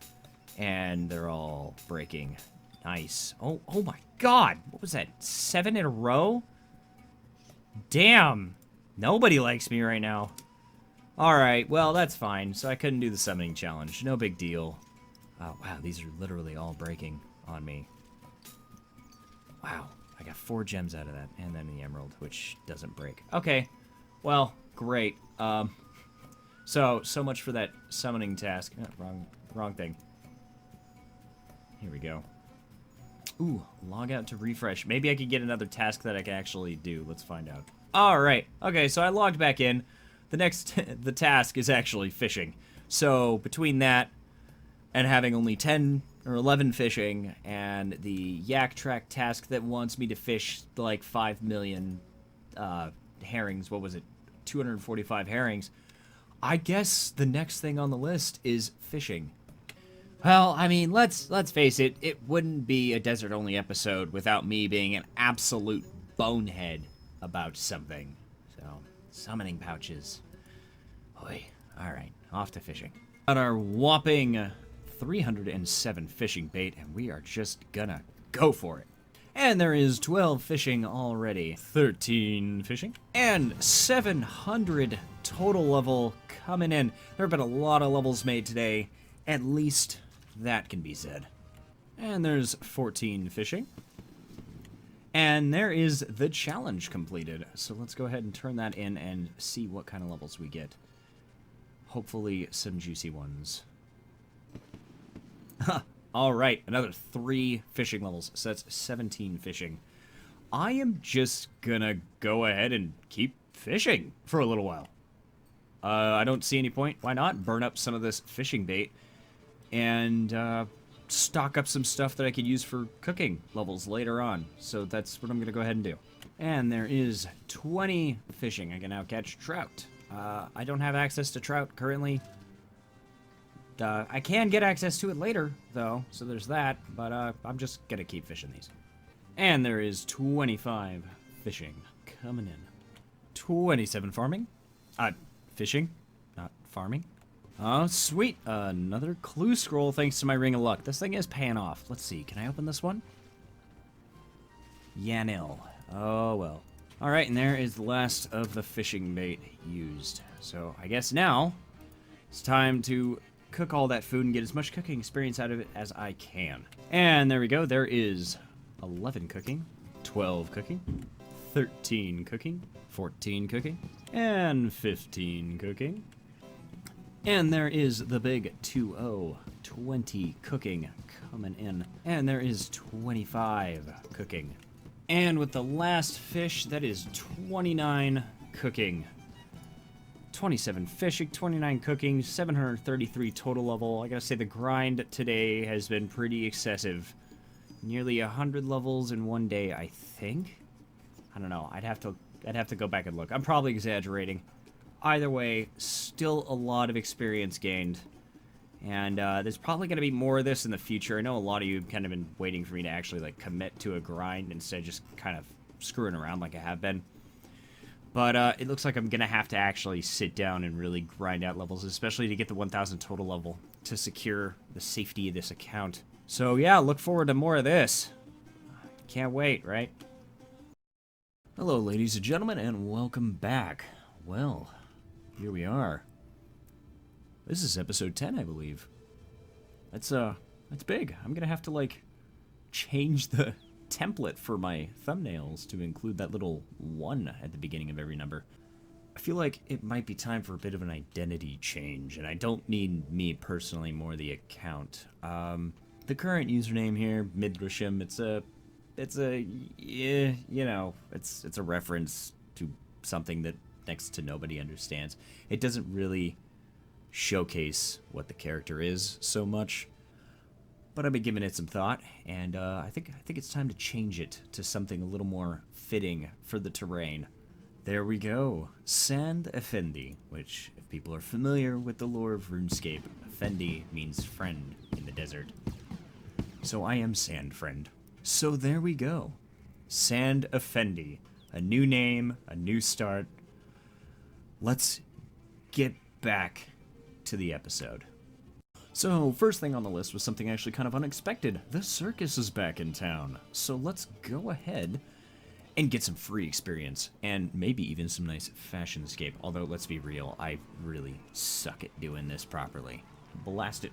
And they're all breaking. Nice. Oh my God. What was that? 7 in a row? Damn. Nobody likes me right now. Alright, well, that's fine. So I couldn't do the summoning challenge. No big deal. Oh, wow, these are literally all breaking on me. Wow. I got 4 gems out of that. And then the emerald, which doesn't break. Okay. Well, great. So much for that summoning task. Wrong thing. Here we go. Ooh, log out to refresh. Maybe I could get another task that I can actually do. Let's find out. Alright. Okay, so I logged back in. The task is actually fishing. So, between that and having only 10 or 11 fishing and the yak track task that wants me to fish like 5 million herrings, what was it? 245 herrings. I guess the next thing on the list is fishing. Well, I mean, let's face it, it wouldn't be a desert-only episode without me being an absolute bonehead about something. So, summoning pouches. Boy, alright, off to fishing. Got our whopping 307 fishing bait, and we are just gonna go for it. And there is 12 fishing already, 13 fishing, and 700 total level coming in. There have been a lot of levels made today, at least that can be said. And there's 14 fishing. And there is the challenge completed. So let's go ahead and turn that in and see what kind of levels we get. Hopefully some juicy ones. Alright, another 3 fishing levels. So that's 17 fishing. I am just gonna go ahead and keep fishing for a little while. I don't see any point. Why not? Burn up some of this fishing bait. And stock up some stuff that I could use for cooking levels later on. So that's what I'm going to go ahead and do. And there is 20 fishing. I can now catch trout. I don't have access to trout currently. I can get access to it later, though, so there's that. But I'm just going to keep fishing these. And there is 25 fishing coming in. 27 farming. Fishing, not farming. Oh, sweet. Another clue scroll thanks to my Ring of Luck. This thing is paying off. Let's see. Can I open this one? Yanil. Oh, well. Alright, and there is the last of the fishing bait used. So, I guess now it's time to cook all that food and get as much cooking experience out of it as I can. And there we go. There is 11 cooking, 12 cooking, 13 cooking, 14 cooking, and 15 cooking. And there is the big 2-0, 20 cooking coming in. And there is 25 cooking. And with the last fish, that is 29 cooking. 27 fishing, 29 cooking, 733 total level. I gotta say the grind today has been pretty excessive. Nearly 100 levels in one day, I think. I don't know. I'd have to go back and look. I'm probably exaggerating. Either way, still a lot of experience gained. And there's probably going to be more of this in the future. I know a lot of you have kind of been waiting for me to actually like commit to a grind instead of just kind of screwing around like I have been. But it looks like I'm going to have to actually sit down and really grind out levels, especially to get the 1,000 total level to secure the safety of this account. So yeah, look forward to more of this. Can't wait, right? Hello, ladies and gentlemen, and welcome back. Well, here we are. This is episode 10, I believe. That's big. I'm gonna have to, like, change the template for my thumbnails to include that little 1 at the beginning of every number. I feel like it might be time for a bit of an identity change, and I don't need me personally, more the account. The current username here, Midrashim, it's a reference to something that next to nobody understands. It doesn't really showcase what the character is so much, but I've been giving it some thought, and I think it's time to change it to something a little more fitting for the terrain. There we go, Sand Effendi, which, if people are familiar with the lore of RuneScape, Effendi means friend in the desert. So I am Sand Friend. So there we go, Sand Effendi, a new name, a new start. Let's get back to the episode. So, first thing on the list was something actually kind of unexpected. The circus is back in town. So let's go ahead and get some free experience, and maybe even some nice fashionscape. Although, let's be real, I really suck at doing this properly. Blast it.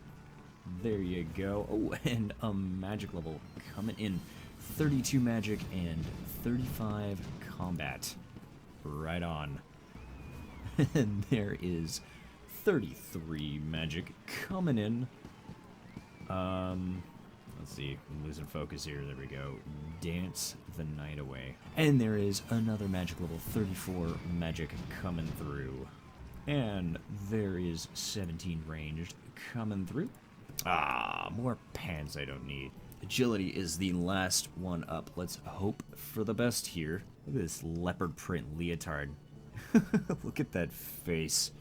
There you go. Oh, and a magic level coming in. 32 magic and 35 combat. Right on. And there is 33 magic coming in. Let's see, I'm losing focus here. There we go. Dance the night away. And there is another magic level 34 magic coming through. And there is 17 ranged coming through. Ah, more pants I don't need. Agility is the last one up. Let's hope for the best here. Look at this leopard print leotard. Look at that face.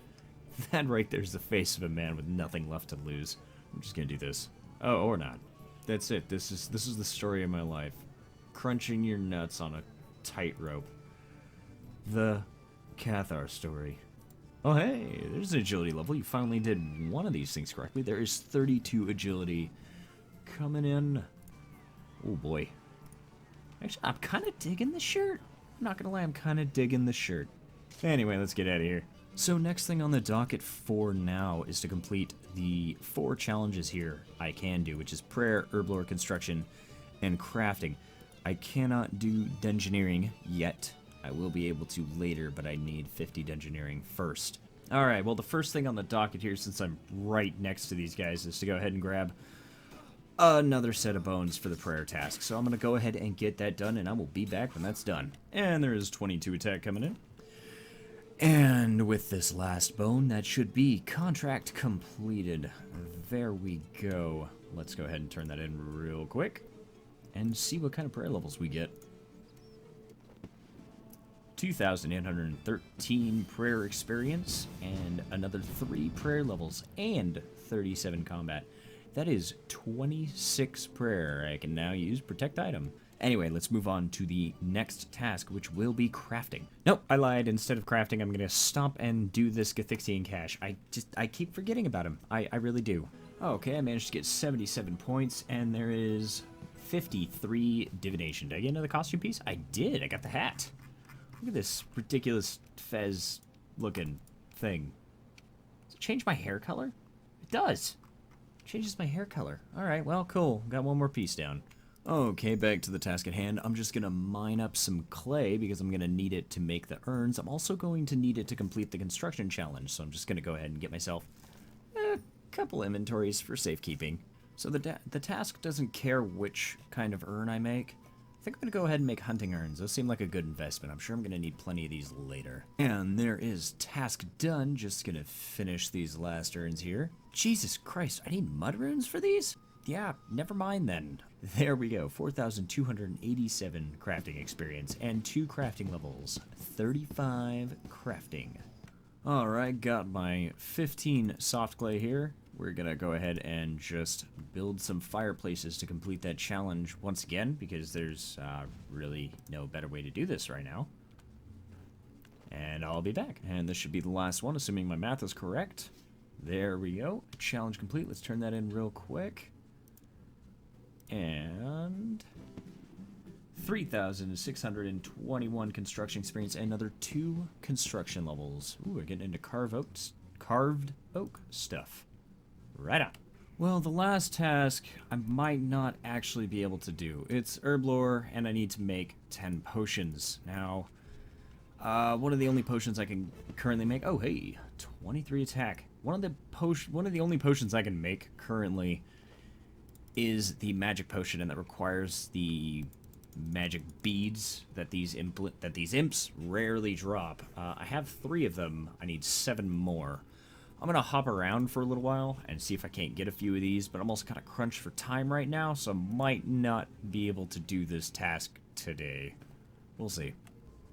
That right there's the face of a man with nothing left to lose. I'm just gonna do this. Oh, or not. That's it. This is the story of my life. Crunching your nuts on a tightrope. The Kathaar story. Oh hey, there's an agility level. You finally did one of these things correctly. There is 32 agility coming in. Oh boy. Actually, I'm kind of digging the shirt. I'm not gonna lie, I'm kind of digging the shirt. Anyway, let's get out of here. So next thing on the docket for now is to complete the 4 challenges here I can do, which is prayer, herblore, construction, and crafting. I cannot do dungeoneering yet. I will be able to later, but I need 50 dungeoneering first. Alright, well the first thing on the docket here, since I'm right next to these guys, is to go ahead and grab another set of bones for the prayer task. So I'm going to go ahead and get that done, and I will be back when that's done. And there is 22 attack coming in. And with this last bone, that should be contract completed. There we go. Let's go ahead and turn that in real quick and see what kind of prayer levels we get. 2,813 prayer experience and another 3 prayer levels and 37 combat. That is 26 prayer. I can now use protect item. Anyway, let's move on to the next task, which will be crafting. Nope, I lied. Instead of crafting, I'm going to stop and do this Gathixian cache. I keep forgetting about him. I really do. Okay, I managed to get 77 points, and there is 53 divination. Did I get another costume piece? I did. I got the hat. Look at this ridiculous fez-looking thing. Does it change my hair color? It does. It changes my hair color. Alright, well, cool. Got one more piece down. Okay, back to the task at hand. I'm just going to mine up some clay because I'm going to need it to make the urns. I'm also going to need it to complete the construction challenge, so I'm just going to go ahead and get myself a couple inventories for safekeeping. So the task doesn't care which kind of urn I make. I think I'm going to go ahead and make hunting urns. Those seem like a good investment. I'm sure I'm going to need plenty of these later. And there is task done. Just going to finish these last urns here. Jesus Christ, I need mud runes for these? Yeah, never mind then. There we go, 4,287 crafting experience and 2 crafting levels, 35 crafting. Alright, got my 15 soft clay here. We're gonna go ahead and just build some fireplaces to complete that challenge once again, because there's really no better way to do this right now. And I'll be back. And this should be the last one, assuming my math is correct. There we go. Challenge complete. Let's turn that in real quick. And 3,621 construction experience, and another 2 construction levels. Ooh, we're getting into carved oak stuff. Right on. Well, the last task I might not actually be able to do. It's herb lore, and I need to make 10 potions. Now, one of the only potions I can currently make... Oh, hey, 23 attack. One of the only potions I can make currently is the magic potion, and that requires the magic beads that these imps rarely drop. I have 3 of them. I need 7 more. I'm gonna hop around for a little while and see if I can't get a few of these, but I'm also kind of crunched for time right now, so I might not be able to do this task today. We'll see.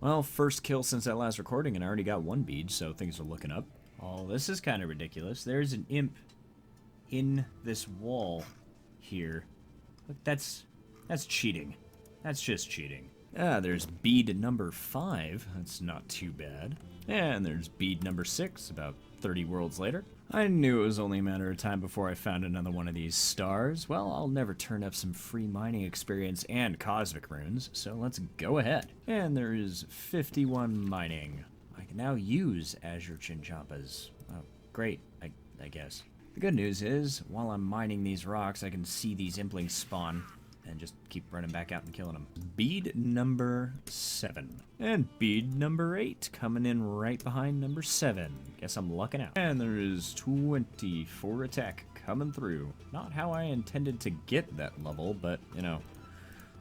Well, first kill since that last recording, and I already got 1 bead, so things are looking up. Oh, this is kind of ridiculous. There's an imp in this wall here. Look, that's cheating. That's just cheating. Ah, there's bead number 5. That's not too bad. And there's bead number 6, about 30 worlds later. I knew it was only a matter of time before I found another one of these stars. Well, I'll never turn up some free mining experience and cosmic runes, so let's go ahead. And there is 51 mining. I can now use Azure Chinchompas. Oh, great, I guess. The good news is, while I'm mining these rocks, I can see these implings spawn and just keep running back out and killing them. Bead number 7. And bead number 8 coming in right behind number 7. Guess I'm lucking out. And there is 24 attack coming through. Not how I intended to get that level, but, you know,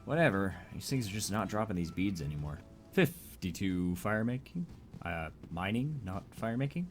whatever. These things are just not dropping these beads anymore. 52 fire making. Mining, not fire making.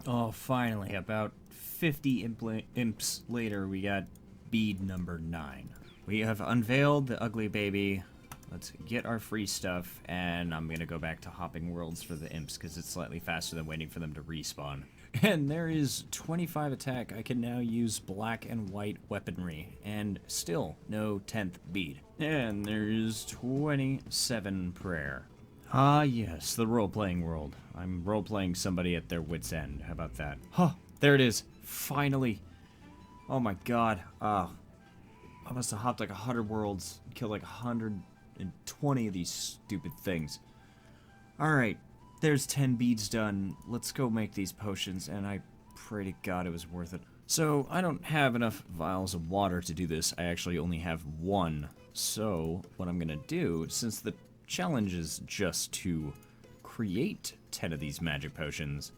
Oh, finally, about 50 imps later, we got bead number 9. We have unveiled the ugly baby. Let's get our free stuff, and I'm gonna go back to hopping worlds for the imps, because it's slightly faster than waiting for them to respawn. And there is 25 attack. I can now use black and white weaponry, and still no 10th bead. And there is 27 prayer. Ah, yes, the role-playing world. I'm role-playing somebody at their wit's end. How about that? Huh, there it is. Finally. Oh my god. I must have hopped like 100 worlds, killed like 120 of these stupid things. Alright, there's 10 beads done. Let's go make these potions, and I pray to God it was worth it. So, I don't have enough vials of water to do this. I actually only have 1. So, what I'm gonna do, since the challenge is just to create 10 of these magic potions,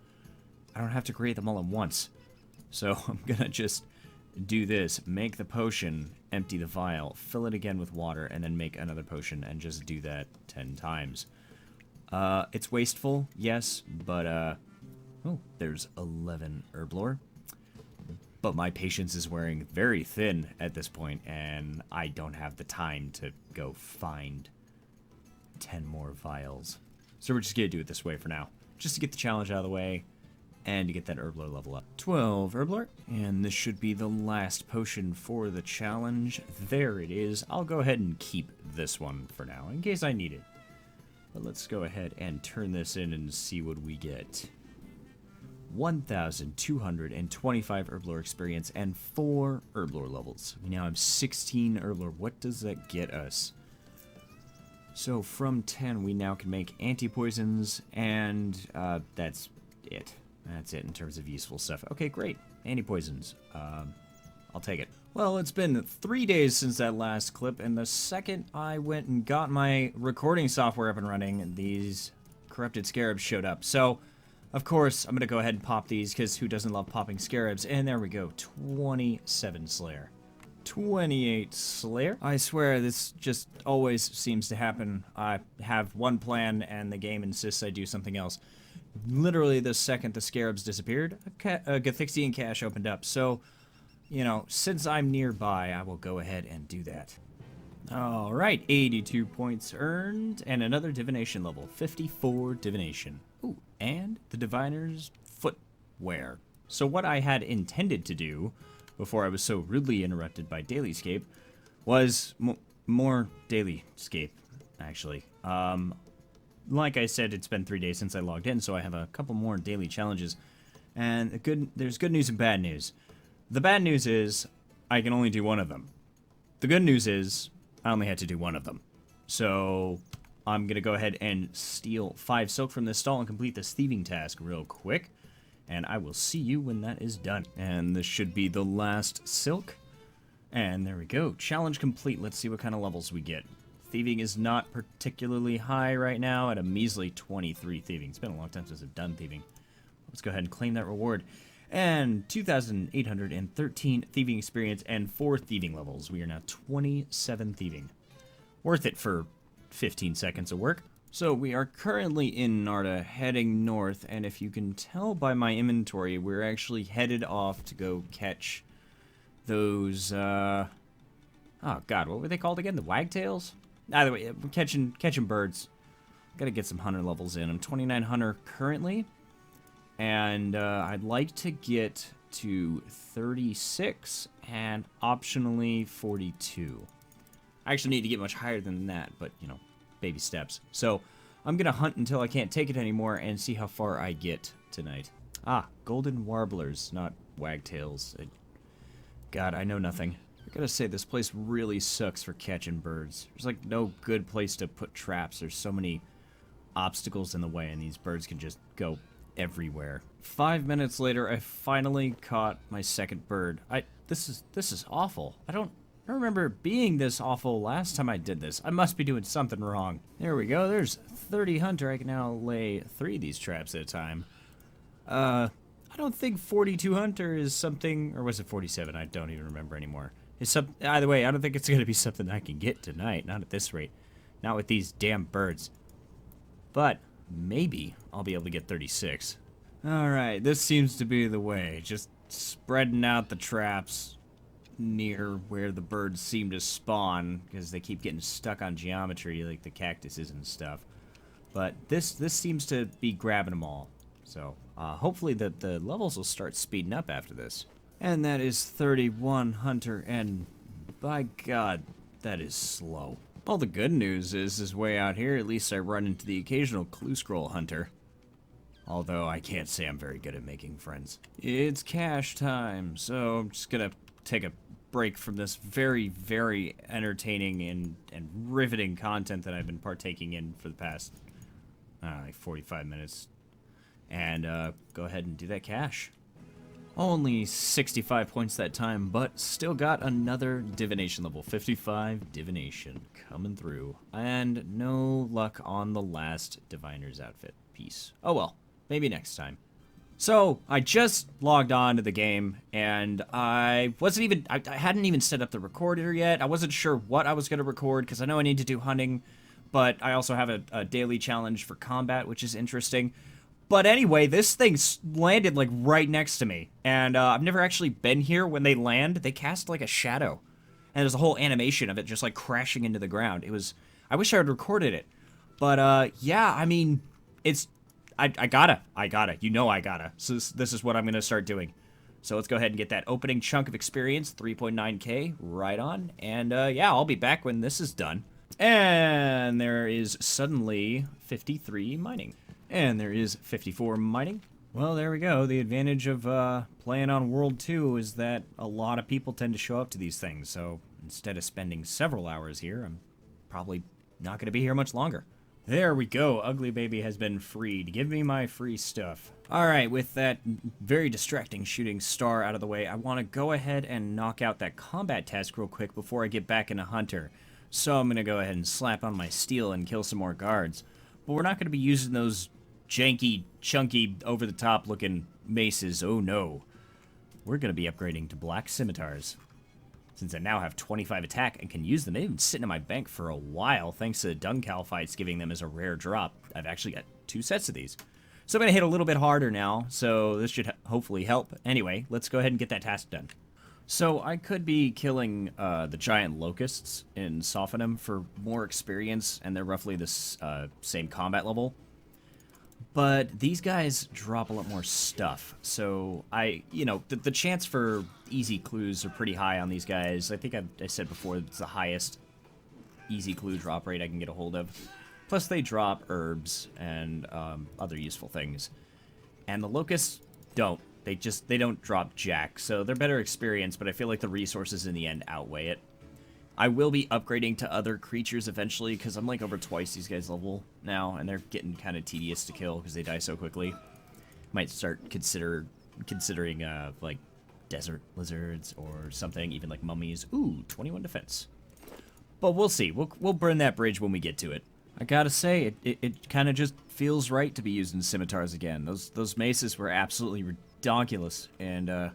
I don't have to create them all at once. So, I'm gonna just do this, make the potion, empty the vial, fill it again with water, and then make another potion, and just do that 10 times. It's wasteful, yes, but, oh, there's 11 herb lore. But my patience is wearing very thin at this point, and I don't have the time to go find 10 more vials. So we're just gonna do it this way for now, just to get the challenge out of the way, and to get that herb lore level up. 12 herb lore, and this should be the last potion for the challenge. There it is. I'll go ahead and keep this one for now, in case I need it. But let's go ahead and turn this in and see what we get. 1,225 herb lore experience and 4 herb lore levels. We now have 16 herb lore. What does that get us? So from 10, we now can make anti-poisons, and that's it. That's it in terms of useful stuff. Okay, great. Anti-poisons. I'll take it. Well, it's been 3 days since that last clip, and the second I went and got my recording software up and running, these corrupted scarabs showed up. So, of course, I'm going to go ahead and pop these, because who doesn't love popping scarabs? And there we go. 27 Slayer. 28 Slayer. I swear, this just always seems to happen. I have one plan, and the game insists I do something else. Literally the second the scarabs disappeared, a Gathixian cache opened up. So, you know, since I'm nearby, I will go ahead and do that. Alright, 82 points earned, and another divination level, 54 divination. Ooh, and the diviner's footwear. So what I had intended to do, before I was so rudely interrupted by Dailyscape, was more Dailyscape, actually. Like I said, it's been 3 days since I logged in, so I have a couple more daily challenges. And there's good news and bad news. The bad news is, I can only do one of them. the good news is I only had to do one of them. So I'm going to go ahead and steal 5 silk from this stall and complete this thieving task real quick. And I will see you when that is done. And this should be the last silk. And there we go. Challenge complete. Let's see what kind of levels we get. Thieving is not particularly high right now at a measly 23 thieving. It's been a long time since I've done thieving. Let's go ahead and claim that reward. And 2,813 thieving experience and 4 thieving levels. We are now 27 thieving. Worth it for 15 seconds of work. So we are currently in Narda, heading north, and if you can tell by my inventory, we're actually headed off to go catch those, oh god, what were they called again? The wagtails? Either way, we're catching birds. Gotta get some hunter levels in. I'm 29 hunter currently, and I'd like to get to 36 and optionally 42. I actually need to get much higher than that, but, you know, baby steps. So I'm gonna hunt until I can't take it anymore and see how far I get tonight. Ah, golden warblers, not wagtails. God, I know nothing. I gotta say, this place really sucks for catching birds. There's like no good place to put traps. There's so many obstacles in the way, and these birds can just go everywhere. 5 minutes later, I finally caught my second bird. This is awful. I don't remember it being this awful last time I did this. I must be doing something wrong. There we go. There's 30 hunter. I can now lay 3 of these traps at a time. I don't think 42 hunter is something, or was it 47? I don't even remember anymore. Either way, I don't think it's going to be something I can get tonight. Not at this rate. Not with these damn birds. But maybe I'll be able to get 36. Alright, this seems to be the way. Just spreading out the traps near where the birds seem to spawn, because they keep getting stuck on geometry, like the cactuses and stuff. But this seems to be grabbing them all. So, hopefully the levels will start speeding up after this. And that is 31 hunter, and by God, that is slow. All the good news is way out here, at least I run into the occasional clue scroll hunter. Although I can't say I'm very good at making friends. It's cash time, so I'm just gonna take a break from this very, very entertaining and riveting content that I've been partaking in for the past, like 45 minutes. And go ahead and do that cash. Only 65 points that time, but still got another divination level. 55 divination coming through. And no luck on the last diviner's outfit piece. Oh well, maybe next time. So, I just logged on to the game, and I hadn't even set up the recorder yet. I wasn't sure what I was going to record, because I know I need to do hunting, but I also have a daily challenge for combat, which is interesting. But anyway, this thing landed, like, right next to me, and I've never actually been here. When they land, they cast, like, a shadow, and there's a whole animation of it just, like, crashing into the ground. I wish I had recorded it, but, yeah, I mean, I gotta. You know I gotta. So this is what I'm gonna start doing. So let's go ahead and get that opening chunk of experience, 3.9k, right on. And yeah, I'll be back when this is done. And there is suddenly 53 mining. And there is 54 mining. Well, there we go. The advantage of playing on World 2 is that a lot of people tend to show up to these things. So instead of spending several hours here, I'm probably not gonna be here much longer. There we go. Ugly Baby has been freed. Give me my free stuff. Alright, with that very distracting shooting star out of the way, I want to go ahead and knock out that combat task real quick before I get back into Hunter. So I'm going to go ahead and slap on my steel and kill some more guards. But we're not going to be using those janky, chunky, over-the-top looking maces. Oh no. We're going to be upgrading to black scimitars. Since I now have 25 attack and can use them, they've been sitting in my bank for a while, thanks to the Duncal fights giving them as a rare drop. I've actually got 2 sets of these. So I'm going to hit a little bit harder now, so this should hopefully help. Anyway, let's go ahead and get that task done. So I could be killing the giant locusts in Sophonim for more experience, and they're roughly the same combat level. But these guys drop a lot more stuff, so the chance for easy clues are pretty high on these guys. I think I said before it's the highest easy clue drop rate I can get a hold of. Plus they drop herbs and other useful things. And the locusts don't. They don't drop jack, so they're better experience, but I feel like the resources in the end outweigh it. I will be upgrading to other creatures eventually, because I'm like over twice these guys' level now, and they're getting kind of tedious to kill because they die so quickly. Might start considering like desert lizards or something, even like mummies. Ooh, 21 defense. But we'll see. We'll burn that bridge when we get to it. I gotta say, it kind of just feels right to be using scimitars again. Those maces were absolutely ridiculous, and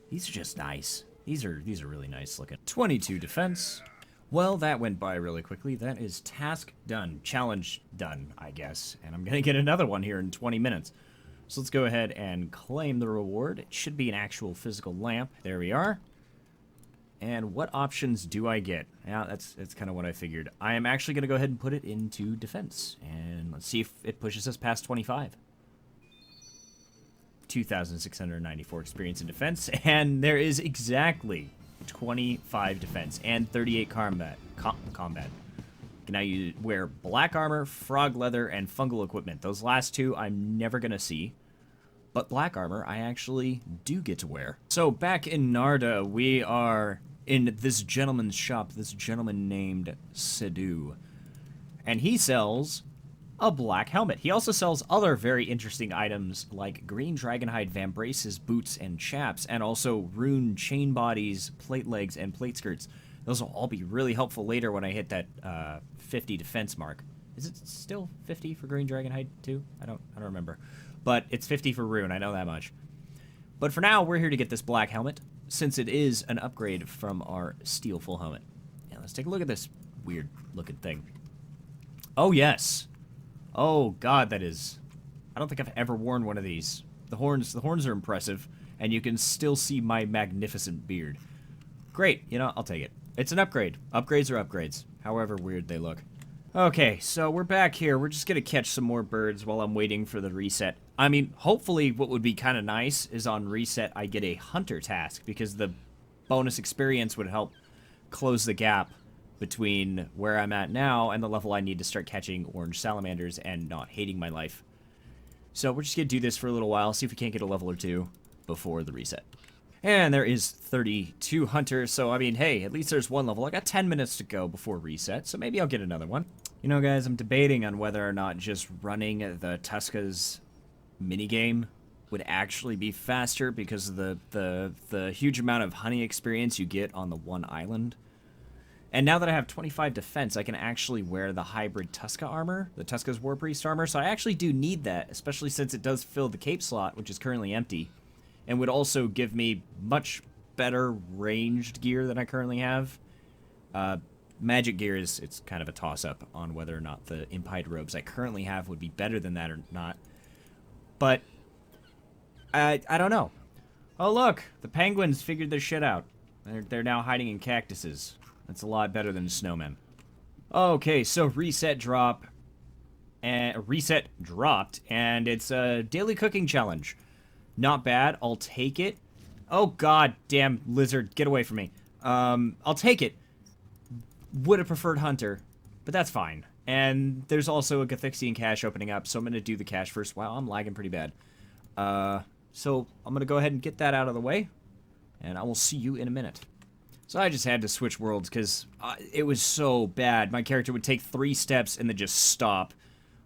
these are just nice. These are really nice looking. 22 defense. Well, that went by really quickly. That is task done. Challenge done, I guess. And I'm gonna get another one here in 20 minutes. So let's go ahead and claim the reward. It should be an actual physical lamp. There we are. And what options do I get? Yeah, that's kind of what I figured. I am actually going to go ahead and put it into defense. And let's see if it pushes us past 25. 2,694 experience in defense. And there is exactly 25 defense and 38 combat. Now you wear black armor, frog leather, and fungal equipment. Those last two I'm never going to see. But black armor I actually do get to wear. So back in Narda, we are in this gentleman's shop, this gentleman named Sidhu. And he sells a black helmet. He also sells other very interesting items like green dragonhide vambraces, boots, and chaps, and also rune chain bodies, plate legs, and plate skirts. Those will all be really helpful later when I hit that 50 defense mark. Is it still 50 for green dragonhide too? I don't remember. But it's 50 for rune, I know that much. But for now, we're here to get this black helmet, since it is an upgrade from our steel full helmet. Yeah, let's take a look at this weird looking thing. Oh yes. Oh god, that is... I don't think I've ever worn one of these. The horns are impressive, and you can still see my magnificent beard. Great, you know, I'll take it. It's an upgrade. Upgrades are upgrades, however weird they look. Okay, so we're back here. We're just gonna catch some more birds while I'm waiting for the reset. I mean, hopefully what would be kind of nice is on reset I get a hunter task, because the bonus experience would help close the gap between where I'm at now and the level I need to start catching orange salamanders and not hating my life. So we're just gonna do this for a little while, see if we can't get a level or two before the reset. And there is 32 hunters, so I mean, hey, at least there's one level. I got 10 minutes to go before reset, so maybe I'll get another one. You know, guys, I'm debating on whether or not just running the Tuska's minigame would actually be faster because of the huge amount of honey experience you get on the one island. And now that I have 25 defense, I can actually wear the hybrid Tuska armor, the Tuska's War Priest armor, so I actually do need that, especially since it does fill the cape slot, which is currently empty, and would also give me much better ranged gear than I currently have. Magic gear it's kind of a toss-up on whether or not the impied robes I currently have would be better than that or not. But I don't know. Oh look, the penguins figured their shit out. They're now hiding in cactuses. That's a lot better than snowmen. Okay, so reset dropped, and it's a daily cooking challenge. Not bad. I'll take it. Oh god damn lizard, get away from me. I'll take it. Would have preferred hunter, but that's fine. And there's also a Gathixian cache opening up, so I'm gonna do the cache first. Wow, I'm lagging pretty bad. So I'm gonna go ahead and get that out of the way, and I will see you in a minute. So I just had to switch worlds because it was so bad. My character would take 3 steps and then just stop.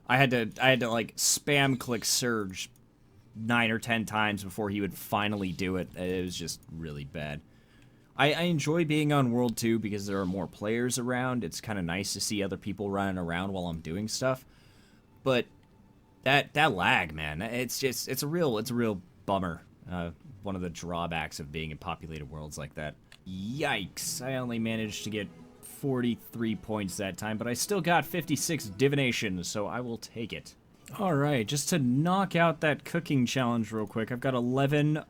I had to like spam click surge 9 or 10 times before he would finally do it. It was just really bad. I enjoy being on World 2 because there are more players around. It's kind of nice to see other people running around while I'm doing stuff. But that lag, man, it's a real bummer. One of the drawbacks of being in populated worlds like that. Yikes, I only managed to get 43 points that time, but I still got 56 divination, so I will take it. Alright, just to knock out that cooking challenge real quick, I've got 11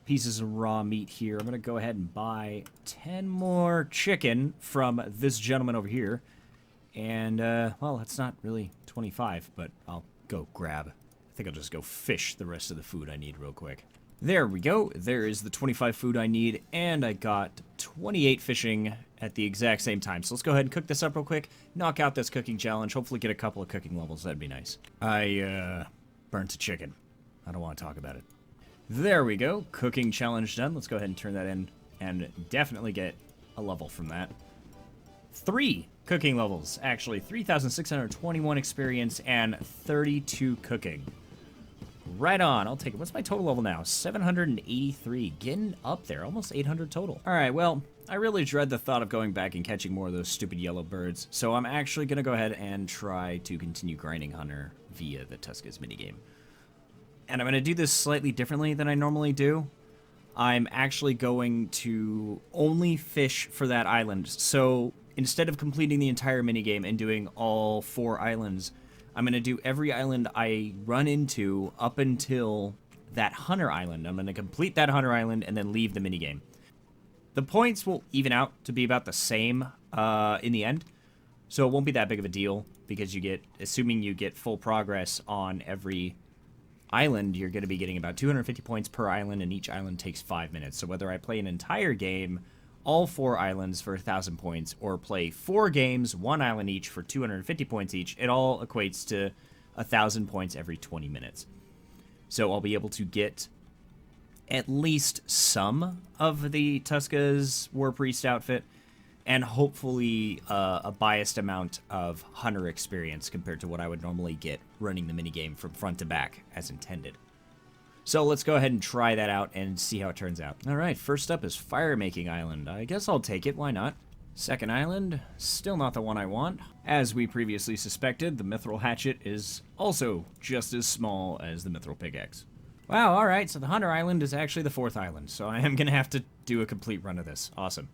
pieces of raw meat here. I'm going to go ahead and buy 10 more chicken from this gentleman over here. And, well, that's not really 25, but I'll go grab. I think I'll just go fish the rest of the food I need real quick. There we go. There is the 25 food I need, and I got 28 fishing at the exact same time. So let's go ahead and cook this up real quick, knock out this cooking challenge, hopefully get a couple of cooking levels. That'd be nice. I, burnt a chicken. I don't want to talk about it. There we go. Cooking challenge done. Let's go ahead and turn that in and definitely get a level from that. 3 cooking levels, actually. 3,621 experience and 32 cooking. Right on. I'll take it. What's my total level now? 783. Getting up there. Almost 800 total. All right, well, I really dread the thought of going back and catching more of those stupid yellow birds, so I'm actually going to go ahead and try to continue grinding Hunter via the Tuska's minigame. And I'm going to do this slightly differently than I normally do. I'm actually going to only fish for that island. So instead of completing the entire minigame and doing all 4 islands, I'm going to do every island I run into up until that Hunter Island. I'm going to complete that Hunter Island and then leave the minigame. The points will even out to be about the same in the end. So it won't be that big of a deal because you get, assuming you get full progress on every island, you're going to be getting about 250 points per island, and each island takes 5 minutes. So whether I play an entire game, all 4 islands for 1,000 points, or play 4 games, 1 island each for 250 points each, it all equates to 1,000 points every 20 minutes. So I'll be able to get at least some of the Tuska's War Priest outfit, and hopefully a biased amount of Hunter experience compared to what I would normally get running the minigame from front to back as intended. So let's go ahead and try that out and see how it turns out. Alright, first up is Fire Making Island. I guess I'll take it, why not? Second island, still not the one I want. As we previously suspected, the Mithril Hatchet is also just as small as the Mithril Pickaxe. Wow, alright, so the Hunter Island is actually the 4th island, so I am going to have to do a complete run of this. Awesome.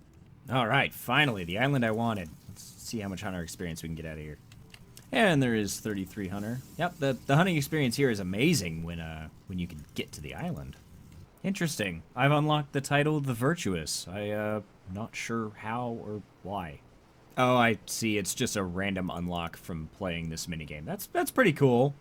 Alright, finally, the island I wanted. Let's see how much Hunter experience we can get out of here. And there is 33 Hunter. Yep, the hunting experience here is amazing when you can get to the island. Interesting. I've unlocked the title The Virtuous. Not sure how or why. Oh, I see. It's just a random unlock from playing this minigame. That's pretty cool.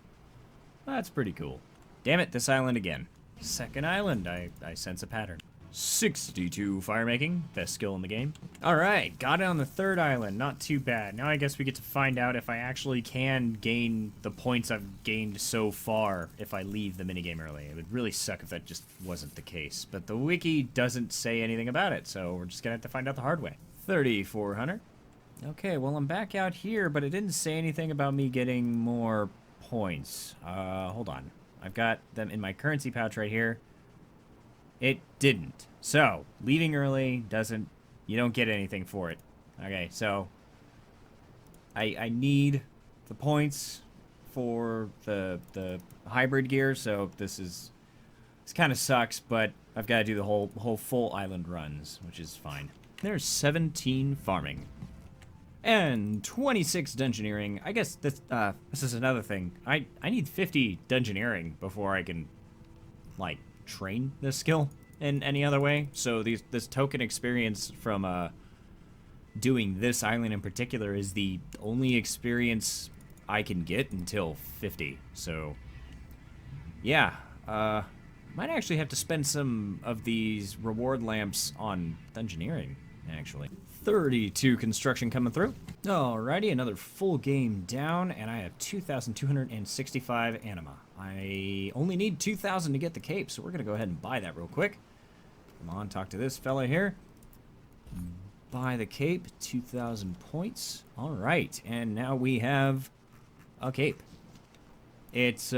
That's pretty cool. Damn it, this island again. Second island. I sense a pattern. 62 fire making, best skill in the game. Alright, got it on the 3rd island, not too bad. Now I guess we get to find out if I actually can gain the points I've gained so far if I leave the minigame early. It would really suck if that just wasn't the case. But the wiki doesn't say anything about it, so we're just gonna have to find out the hard way. 34 Hunter. Okay, well I'm back out here, but it didn't say anything about me getting more points. Hold on. I've got them in my currency pouch right here. It didn't. So, leaving early doesn't... You don't get anything for it. Okay, so... I need the points for the hybrid gear, so this kind of sucks, but I've got to do the whole full island runs, which is fine. There's 17 farming. And 26 dungeoneering. I guess this is another thing. I need 50 dungeoneering before I can, like, train this skill in any other way. So this token experience from doing this island in particular is the only experience I can get until 50. So yeah, might actually have to spend some of these reward lamps on dungeoneering, actually. 32 construction coming through. Alrighty, another full game down, and I have 2,265 anima. I only need 2,000 to get the cape, so we're going to go ahead and buy that real quick. Come on, talk to this fella here. Buy the cape, 2,000 points. Alright, and now we have a cape. It's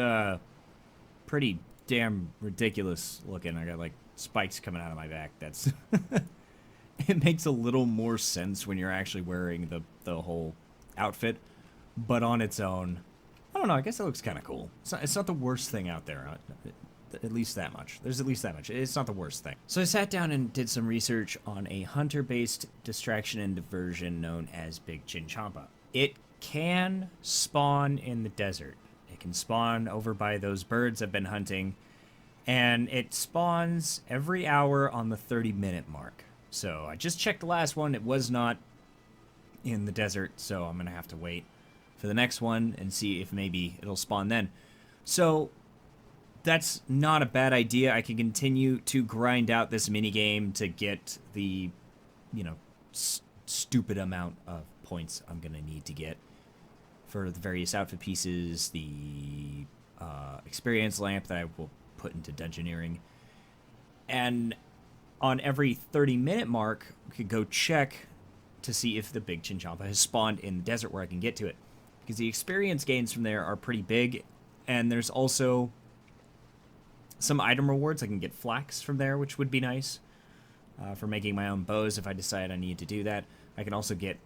pretty damn ridiculous looking. I got, like, spikes coming out of my back. That's... It makes a little more sense when you're actually wearing the whole outfit, but on its own, I don't know, I guess it looks kind of cool. It's not the worst thing out there, at least that much. There's at least that much. It's not the worst thing. So I sat down and did some research on a hunter-based distraction and diversion known as Big Chinchampa. It can spawn in the desert. It can spawn over by those birds I've been hunting, and it spawns every hour on the 30-minute mark. So I just checked the last one. It was not in the desert, so I'm going to have to wait for the next one and see if maybe it'll spawn then. So that's not a bad idea. I can continue to grind out this minigame to get the, you know, stupid amount of points I'm going to need to get for the various outfit pieces, the experience lamp that I will put into dungeoneering, and on every 30-minute mark, we could go check to see if the big Chinchompa has spawned in the desert where I can get to it. Because the experience gains from there are pretty big, and there's also some item rewards. I can get flax from there, which would be nice for making my own bows if I decide I need to do that. I can also get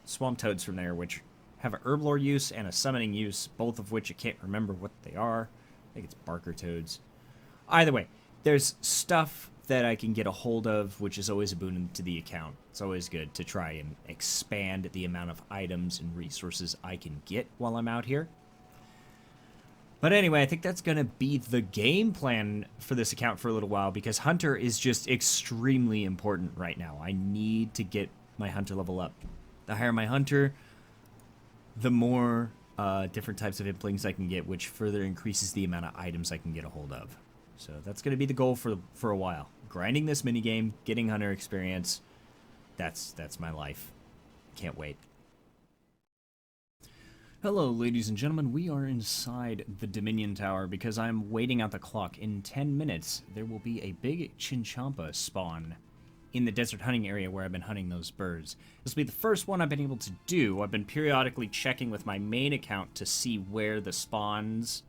swamp toads from there, which have an herblore use and a summoning use, both of which I can't remember what they are. I think it's barker toads. Either way, there's stuff that I can get a hold of, which is always a boon to the account. It's always good to try and expand the amount of items and resources I can get while I'm out here. But anyway, I think that's going to be the game plan for this account for a little while, because Hunter is just extremely important right now. I need to get my Hunter level up. The higher my Hunter, the more different types of implings I can get, which further increases the amount of items I can get a hold of. So that's going to be the goal for a while. Grinding this minigame, getting Hunter experience, that's my life. Can't wait. Hello, ladies and gentlemen. We are inside the Dominion Tower because I'm waiting out the clock. In 10 minutes, there will be a big Chinchompa spawn in the desert hunting area where I've been hunting those birds. This will be the first one I've been able to do. I've been periodically checking with my main account to see where the spawns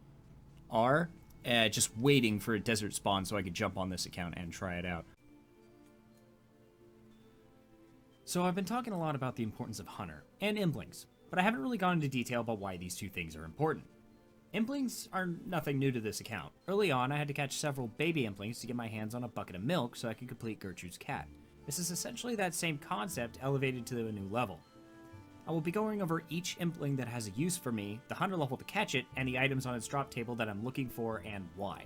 are. Just waiting for a desert spawn so I could jump on this account and try it out. So I've been talking a lot about the importance of Hunter and Implings, but I haven't really gone into detail about why these two things are important. Implings are nothing new to this account. Early on, I had to catch several baby Implings to get my hands on a bucket of milk so I could complete Gertrude's cat. This is essentially that same concept elevated to a new level. I will be going over each Impling that has a use for me, the Hunter level to catch it, and the items on its drop table that I'm looking for and why.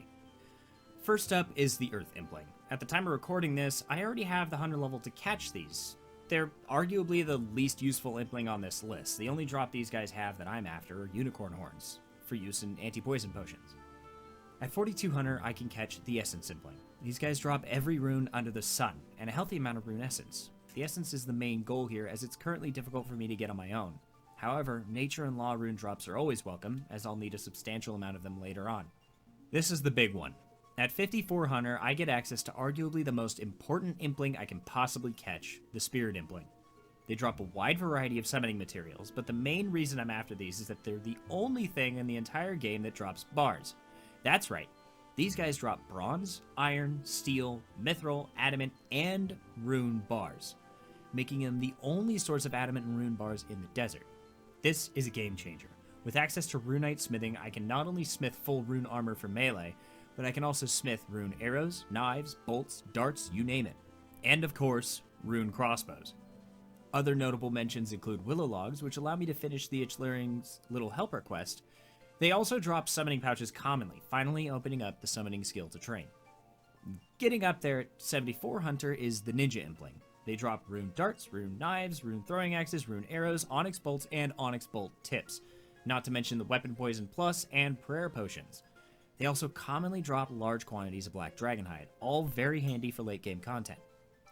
First up is the Earth Impling. At the time of recording this, I already have the Hunter level to catch these. They're arguably the least useful Impling on this list. The only drop these guys have that I'm after are unicorn horns, for use in anti-poison potions. At 42 Hunter, I can catch the Essence Impling. These guys drop every rune under the sun, and a healthy amount of rune essence. The essence is the main goal here, as it's currently difficult for me to get on my own. However, nature and law rune drops are always welcome, as I'll need a substantial amount of them later on. This is the big one. At 54 Hunter, I get access to arguably the most important Impling I can possibly catch, the Spirit Impling. They drop a wide variety of summoning materials, but the main reason I'm after these is that they're the only thing in the entire game that drops bars. That's right. These guys drop bronze, iron, steel, mithril, adamant, and rune bars, making them the only source of adamant and rune bars in the desert. This is a game changer. With access to runite smithing, I can not only smith full rune armor for melee, but I can also smith rune arrows, knives, bolts, darts, you name it. And of course, rune crossbows. Other notable mentions include willow logs, which allow me to finish the Ichluring's Little Helper quest. They also drop summoning pouches commonly, finally opening up the summoning skill to train. Getting up there at 74 Hunter is the Ninja Impling. They drop rune darts, rune knives, rune throwing axes, rune arrows, onyx bolts, and onyx bolt tips. Not to mention the weapon poison plus and prayer potions. They also commonly drop large quantities of black dragonhide, all very handy for late game content.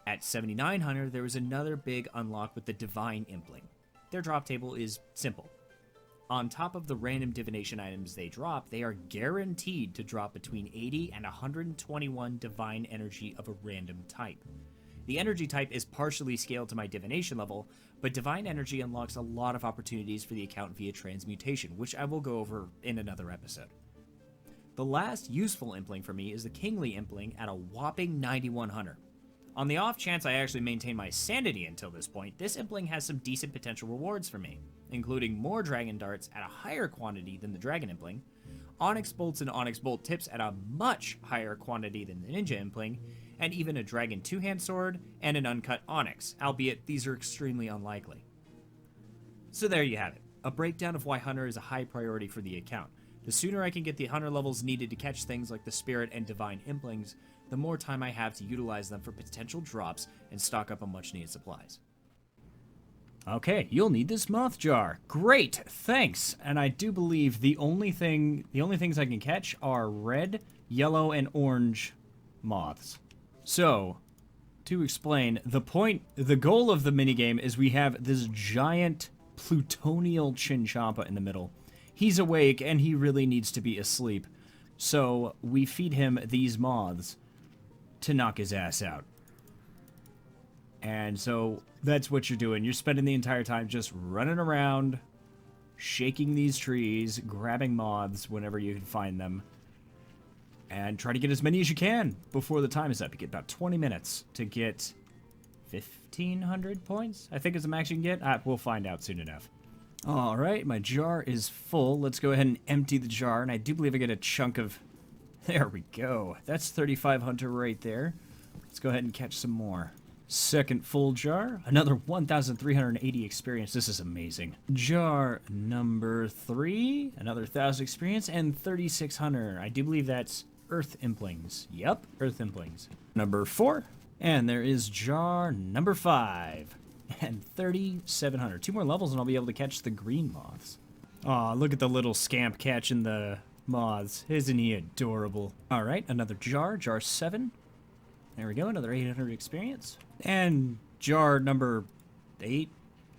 At 79 Hunter, there was another big unlock with the Divine Impling. Their drop table is simple. On top of the random divination items they drop, they are guaranteed to drop between 80 and 121 divine energy of a random type. The energy type is partially scaled to my divination level, but divine energy unlocks a lot of opportunities for the account via transmutation, which I will go over in another episode. The last useful Impling for me is the Kingly Impling at a whopping 91 Hunter. On the off chance I actually maintain my sanity until this point, this Impling has some decent potential rewards for me, including more dragon darts at a higher quantity than the dragon Impling, onyx bolts and onyx bolt tips at a much higher quantity than the ninja Impling, and even a dragon two-hand sword and an uncut onyx, albeit these are extremely unlikely. So there you have it, a breakdown of why Hunter is a high priority for the account. The sooner I can get the Hunter levels needed to catch things like the Spirit and Divine Implings, the more time I have to utilize them for potential drops and stock up on much needed supplies. Okay, you'll need this moth jar. Great, thanks. And I do believe the only things I can catch are red, yellow, and orange moths. So, to explain, the goal of the minigame is we have this giant plutonial Chinchompa in the middle. He's awake and he really needs to be asleep. So, we feed him these moths to knock his ass out. And so that's what you're doing. You're spending the entire time just running around, shaking these trees, grabbing moths whenever you can find them, and try to get as many as you can before the time is up. You get about 20 minutes to get 1,500 points, I think is the max you can get. We'll find out soon enough. All right, my jar is full. Let's go ahead and empty the jar, and I do believe I get a chunk of... There we go. That's 3,500 right there. Let's go ahead and catch some more. Second full jar. Another 1,380 experience. This is amazing. Jar number 3. Another 1,000 experience and 3,600. I do believe that's Earth Implings. Yep, Earth Implings. Number 4. And there is jar number 5. And 3,700. 2 more levels and I'll be able to catch the green moths. Aw, look at the little scamp catching the moths. Isn't he adorable? All right, another jar. Jar 7. There we go, another 800 experience. And jar number 8,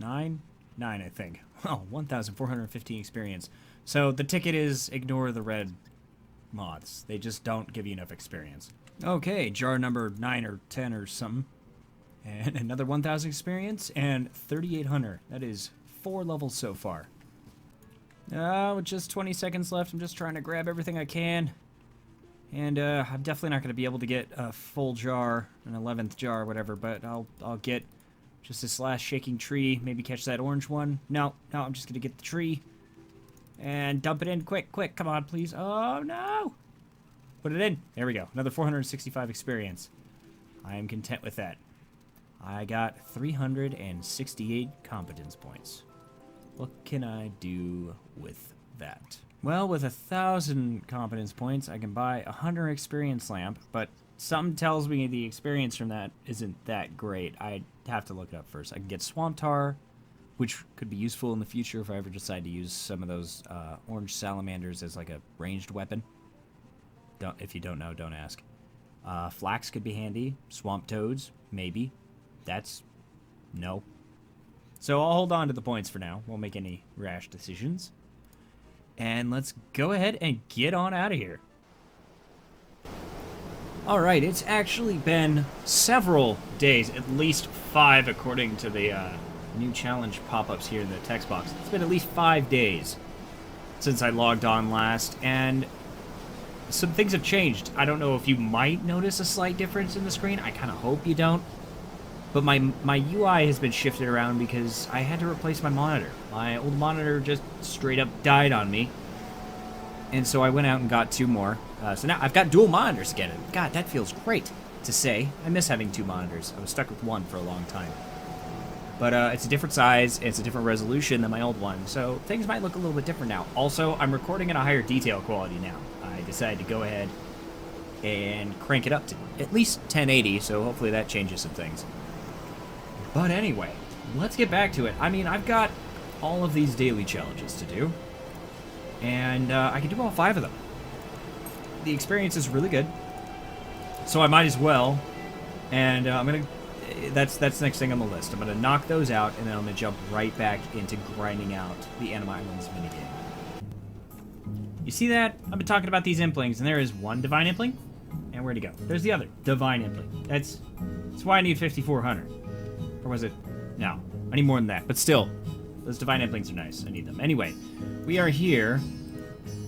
9, I think. Oh, 1,415 experience. So the ticket is ignore the red moths. They just don't give you enough experience. Okay, jar number 9 or 10 or something. And another 1,000 experience and 3,800. That is 4 levels so far. With just 20 seconds left, I'm just trying to grab everything I can. And I'm definitely not going to be able to get a full jar, an 11th jar, whatever, but I'll get just this last shaking tree, maybe catch that orange one. No, I'm just going to get the tree and dump it in. Quick, come on, please. Oh, no. Put it in. There we go. Another 465 experience. I am content with that. I got 368 competence points. What can I do with that? Well, with 1,000 competence points, I can buy 100 experience lamp, but something tells me the experience from that isn't that great. I'd have to look it up first. I can get swamp tar, which could be useful in the future if I ever decide to use some of those orange salamanders as like a ranged weapon. If you don't know, don't ask. Flax could be handy. Swamp toads, maybe. That's no. So I'll hold on to the points for now. Won't make any rash decisions. And let's go ahead and get on out of here. Alright, it's actually been several days, at least 5 according to the new challenge pop-ups here in the text box. It's been at least 5 days since I logged on last, and some things have changed. I don't know if you might notice a slight difference in the screen. I kind of hope you don't. But my UI has been shifted around because I had to replace my monitor. My old monitor just straight up died on me. And so I went out and got 2 more. So now I've got dual monitors again. And God, that feels great to say. I miss having 2 monitors. I was stuck with 1 for a long time. But it's a different size, it's a different resolution than my old one. So things might look a little bit different now. Also, I'm recording at a higher detail quality now. I decided to go ahead and crank it up to at least 1080, so hopefully that changes some things. But anyway, let's get back to it. I mean, I've got all of these daily challenges to do, and I can do all 5 of them. The experience is really good, so I might as well, and I'm gonna... That's the next thing on the list. I'm gonna knock those out, and then I'm gonna jump right back into grinding out the Anima Islands minigame. You see that? I've been talking about these implings, and there is 1 divine impling, and where'd he go? There's the other divine impling. That's why I need 5,400. Or was it? No. I need more than that. But still, those divine implings are nice. I need them. Anyway, we are here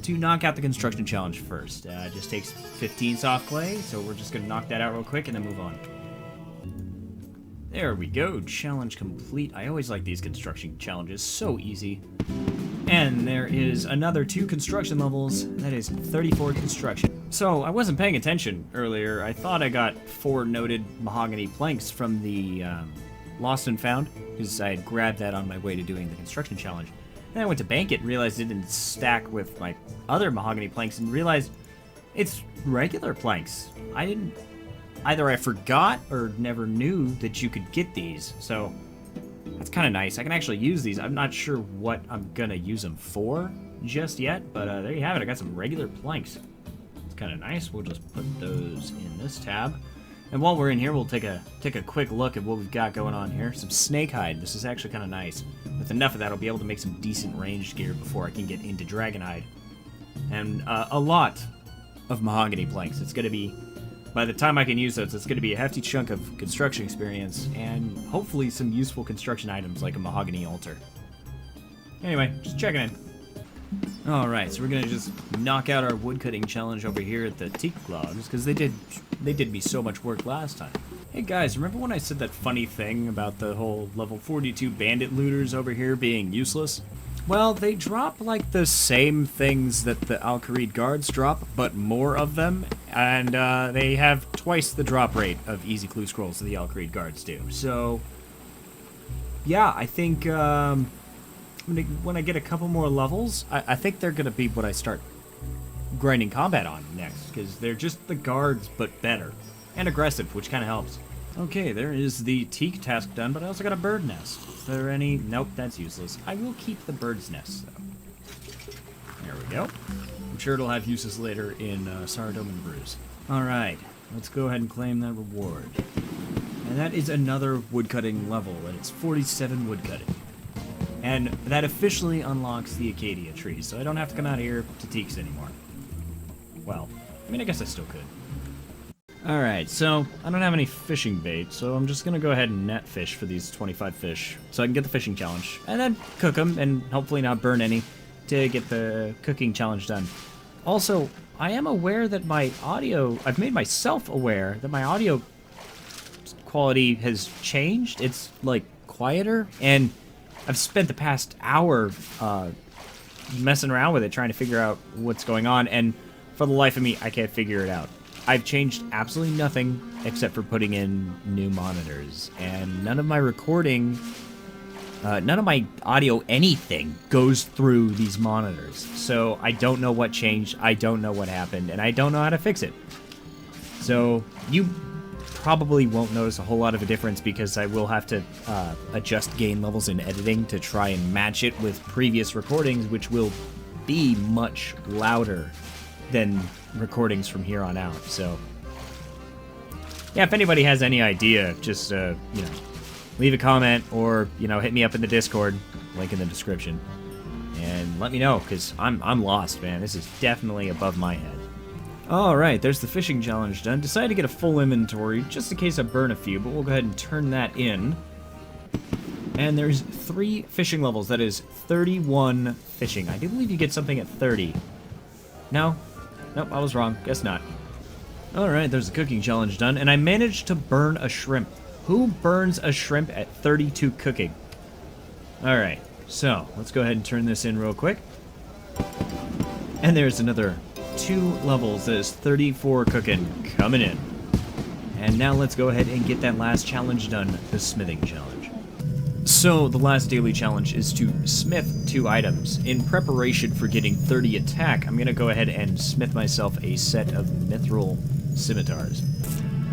to knock out the construction challenge first. It just takes 15 soft clay, so we're just going to knock that out real quick and then move on. There we go. Challenge complete. I always like these construction challenges. So easy. And there is another 2 construction levels. That is 34 construction. So, I wasn't paying attention earlier. I thought I got 4 noted mahogany planks from the Lost and Found, because I had grabbed that on my way to doing the construction challenge. Then I went to bank it and realized it didn't stack with my other mahogany planks and realized it's regular planks. Either I forgot or never knew that you could get these, so that's kind of nice. I can actually use these. I'm not sure what I'm going to use them for just yet, but there you have it. I got some regular planks. It's kind of nice. We'll just put those in this tab. And while we're in here, we'll take a quick look at what we've got going on here. Some snake hide. This is actually kind of nice. With enough of that, I'll be able to make some decent ranged gear before I can get into dragon hide. And a lot of mahogany planks. It's going to be by the time I can use those, it's going to be a hefty chunk of construction experience, and hopefully some useful construction items like a mahogany altar. Anyway, just checking in. Alright, so we're going to just knock out our woodcutting challenge over here at the teak logs, because they did me so much work last time. Hey guys, remember when I said that funny thing about the whole level 42 bandit looters over here being useless? Well, they drop like the same things that the Al-Kharid guards drop, but more of them, and they have twice the drop rate of easy clue scrolls that the Al-Kharid guards do. So, yeah, I think when I get a couple more levels, I think they're going to be what I start grinding combat on next, because they're just the guards, but better. And aggressive, which kind of helps. Okay, there is the teak task done, but I also got a bird nest. Is there any? Nope, that's useless. I will keep the bird's nest, though. There we go. I'm sure it'll have uses later in Sardome and Bruise. Alright, let's go ahead and claim that reward. And that is another woodcutting level, and it's 47 woodcutting. And that officially unlocks the Acadia tree, so I don't have to come out here to teaks anymore. Well, I mean, I guess I still could. Alright, so I don't have any fishing bait, so I'm just gonna go ahead and net fish for these 25 fish, so I can get the fishing challenge, and then cook them, and hopefully not burn any, to get the cooking challenge done. Also, I am aware that my audio, I've made myself aware that my audio quality has changed. It's, like, quieter, and I've spent the past hour messing around with it, trying to figure out what's going on, and for the life of me, I can't figure it out. I've changed absolutely nothing except for putting in new monitors, and none of my recording, none of my audio anything goes through these monitors. So I don't know what changed, I don't know what happened, and I don't know how to fix it. So you probably won't notice a whole lot of a difference because I will have to adjust gain levels in editing to try and match it with previous recordings, which will be much louder than recordings from here on out. So yeah, if anybody has any idea, just you know, leave a comment or, you know, hit me up in the Discord, link in the description, and let me know, because I'm lost, man. This is definitely above my head. Alright, there's the fishing challenge done. Decided to get a full inventory just in case I burn a few, but we'll go ahead and turn that in. And there's 3 fishing levels, that is 31 fishing. I do believe you get something at 30. No? Nope, I was wrong. Guess not. Alright, there's the cooking challenge done, and I managed to burn a shrimp. Who burns a shrimp at 32 cooking? Alright, so let's go ahead and turn this in real quick. And there's another 2 levels, that is 34 cooking coming in. And now let's go ahead and get that last challenge done, the smithing challenge. So, the last daily challenge is to smith 2 items. In preparation for getting 30 attack, I'm going to go ahead and smith myself a set of mithril scimitars.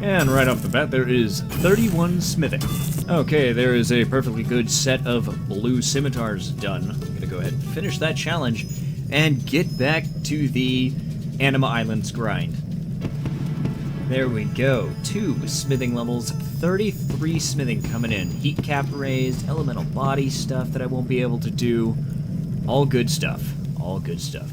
And right off the bat, there is 31 smithing. Okay, there is a perfectly good set of blue scimitars done. I'm going to go ahead and finish that challenge and get back to the Anima Islands grind. There we go. 2 smithing levels, 33 smithing coming in. Heat cap raised, elemental body stuff that I won't be able to do. All good stuff. All good stuff.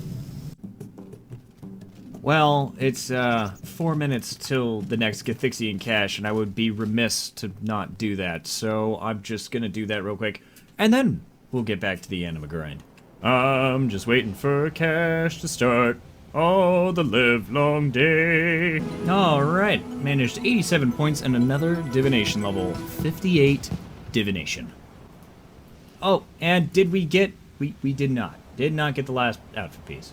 Well, it's 4 minutes till the next Gathixian cache, and I would be remiss to not do that. So I'm just gonna do that real quick, and then we'll get back to the Anima grind. I'm just waiting for cache to start. Oh, the live-long day. Alright, managed 87 points and another divination level. 58 divination. Oh, and did we get... We did not. Did not get the last outfit piece.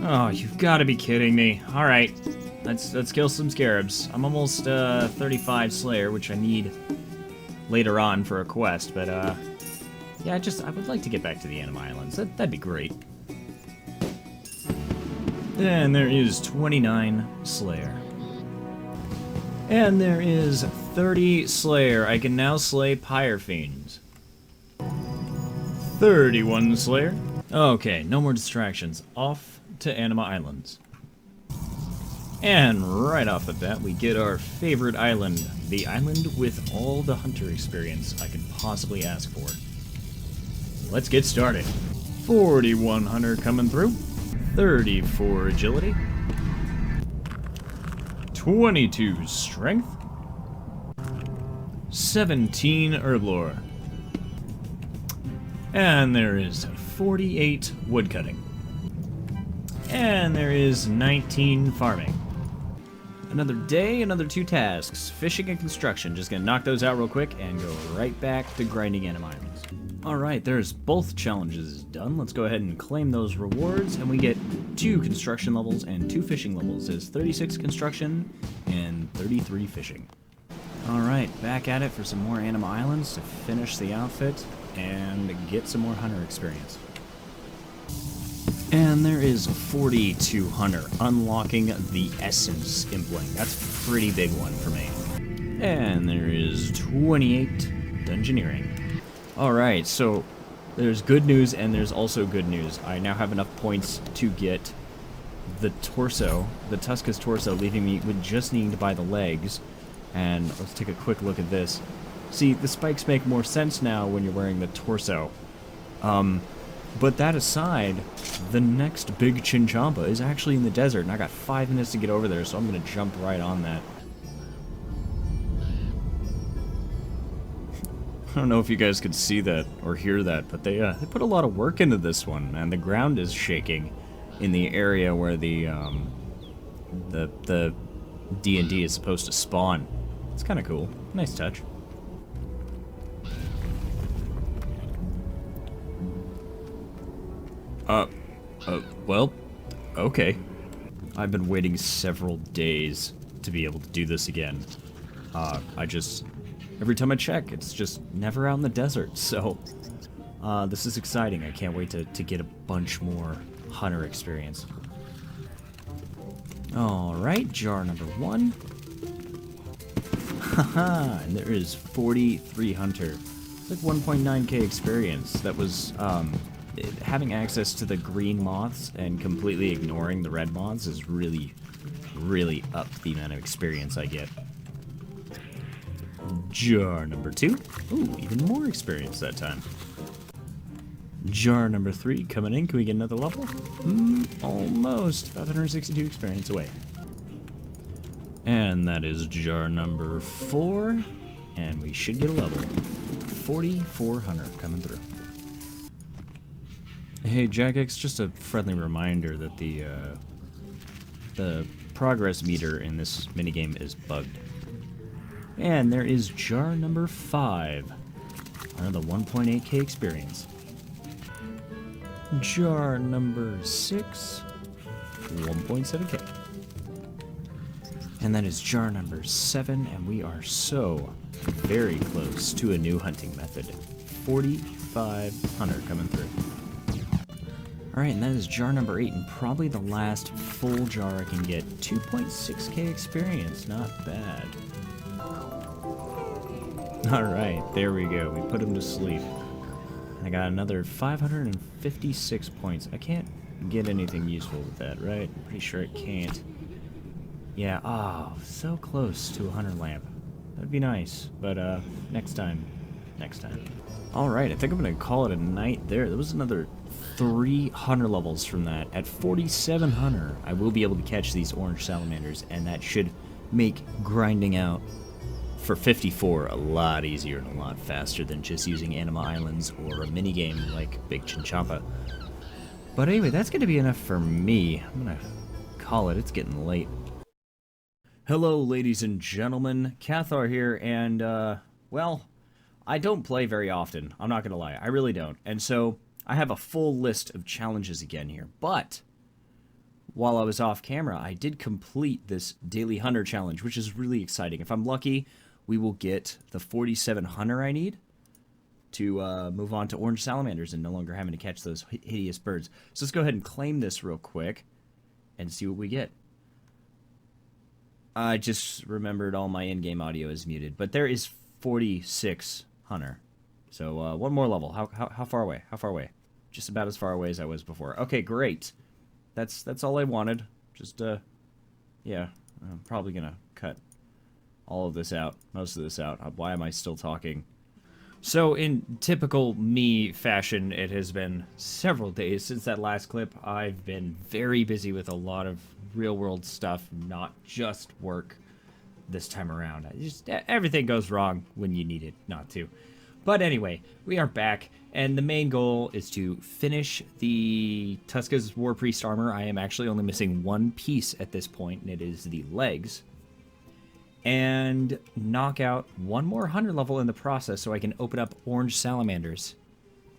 Oh, you've got to be kidding me. Alright, let's kill some scarabs. I'm almost 35 Slayer, which I need later on for a quest, but yeah, I would like to get back to the Anima Islands. That'd be great. And there is 29 Slayer. And there is 30 Slayer. I can now slay Pyre Fiends. 31 Slayer. Okay, no more distractions. Off to Anima Islands. And right off the bat, we get our favorite island. The island with all the hunter experience I can possibly ask for. Let's get started. 41 hunter coming through. 34 agility. 22 strength, 17 herb lore, and there is 48 woodcutting, and there is 19 farming. Another day, another 2 tasks, fishing and construction. Just gonna knock those out real quick and go right back to grinding anim islands. Alright, there's both challenges done. Let's go ahead and claim those rewards, and we get 2 construction levels and 2 fishing levels. There's 36 construction and 33 fishing. Alright, back at it for some more anim islands to finish the outfit and get some more hunter experience. And there is 42 hunter, unlocking the essence impling. That's a pretty big one for me. And there is 28 dungeoneering. Alright, so there's good news and there's also good news. I now have enough points to get the torso, the Tuska's torso, leaving me with just needing to buy the legs. And let's take a quick look at this. See, the spikes make more sense now when you're wearing the torso. But that aside, the next big Chinchompa is actually in the desert, and I got 5 minutes to get over there, so I'm going to jump right on that. I don't know if you guys could see that or hear that, but they put a lot of work into this one, and the ground is shaking in the area where the D&D is supposed to spawn. It's kind of cool. Nice touch. Well, okay. I've been waiting several days to be able to do this again. Every time I check, it's just never out in the desert, so, this is exciting. I can't wait to get a bunch more hunter experience. Alright, jar number 1. Haha, and there is 43 hunter. It's like 1.9k experience. That was, having access to the green moths and completely ignoring the red moths is really, really up the amount of experience I get. Jar number 2. Ooh, even more experience that time. Jar number 3 coming in. Can we get another level? Almost. 562 experience away. And that is jar number 4. And we should get a level. 4,400 coming through. Hey, Jagex, just a friendly reminder that the progress meter in this minigame is bugged. And there is jar number 5. Another 1.8k experience. Jar number 6. 1.7k. And that is jar number 7, and we are so very close to a new hunting method. 4,500 coming through. Alright, and that is jar number 8, and probably the last full jar I can get. 2.6k experience, not bad. Alright, there we go. We put him to sleep. I got another 556 points. I can't get anything useful with that, right? I'm pretty sure it can't. Yeah, so close to a hunter lamp. That'd be nice, but next time. Next time. Alright, I think I'm gonna call it a night there. There was another 3 hunter levels from that. At 47 hunter, I will be able to catch these orange salamanders, and that should make grinding out for 54 a lot easier and a lot faster than just using Anima Islands or a minigame like Big Chinchompa. But anyway, that's going to be enough for me. I'm going to call it. It's getting late. Hello, ladies and gentlemen. Kathaar here, and, well, I don't play very often. I'm not going to lie. I really don't. And so I have a full list of challenges again here. But while I was off camera, I did complete this Daily Hunter Challenge, which is really exciting. If I'm lucky, we will get the 47 hunter I need to move on to orange salamanders and no longer having to catch those hideous birds. So let's go ahead and claim this real quick and see what we get. I just remembered all my in-game audio is muted, but there is 46 hunter. So one more level. How far away? How far away? Just about as far away as I was before. Okay, great. That's all I wanted. Just yeah, I'm probably gonna cut all of this out, most of this out. Why am I still talking? So in typical me fashion, it has been several days since that last clip. I've been very busy with a lot of real world stuff, not just work this time around. Everything goes wrong when you need it not to. But anyway, we are back, and the main goal is to finish the Tuska's War Priest armor. I am actually only missing one piece at this point, and it is the legs. And knock out one more hunter level in the process so I can open up orange salamanders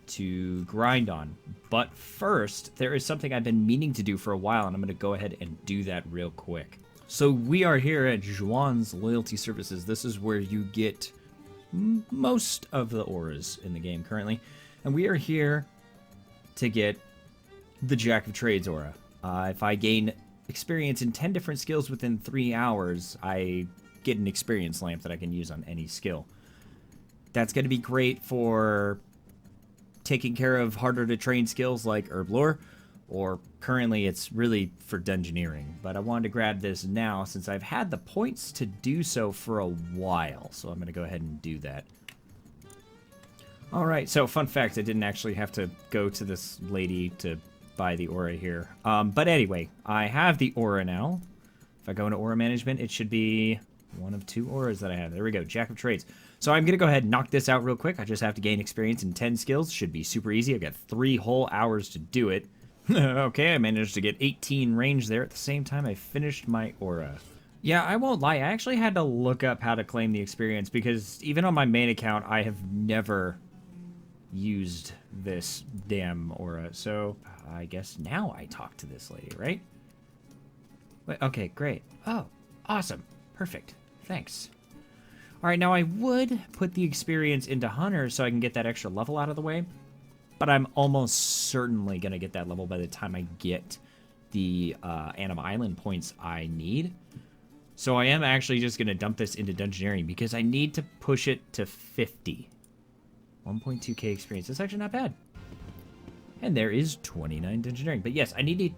to grind on. But first, there is something I've been meaning to do for a while, and I'm going to go ahead and do that real quick. So we are here at Juan's Loyalty Services. This is where you get most of the auras in the game currently. And we are here to get the Jack of Trades aura. If I gain experience in 10 different skills within 3 hours, I get an experience lamp that I can use on any skill. That's going to be great for taking care of harder to train skills like herb lore, or currently it's really for dungeoneering. But I wanted to grab this now since I've had the points to do so for a while, so I'm going to go ahead and do that. Alright, so fun fact, I didn't actually have to go to this lady to buy the aura here. But anyway, I have the aura now. If I go into aura management, it should be one of 2 auras that I have. There we go, Jack of Trades. So I'm going to go ahead and knock this out real quick. I just have to gain experience in 10 skills. Should be super easy. I got 3 whole hours to do it. Okay, I managed to get 18 range there at the same time I finished my aura. Yeah, I won't lie. I actually had to look up how to claim the experience because even on my main account, I have never used this damn aura. So I guess now I talk to this lady, right? Wait, okay, great. Oh, awesome. Perfect. Thanks. All right, now I would put the experience into Hunter so I can get that extra level out of the way. But I'm almost certainly going to get that level by the time I get the Anima Island points I need. So I am actually just going to dump this into Dungeoneering because I need to push it to 50. 1.2k experience. That's actually not bad. And there is 29 Dungeoneering. But yes, I need to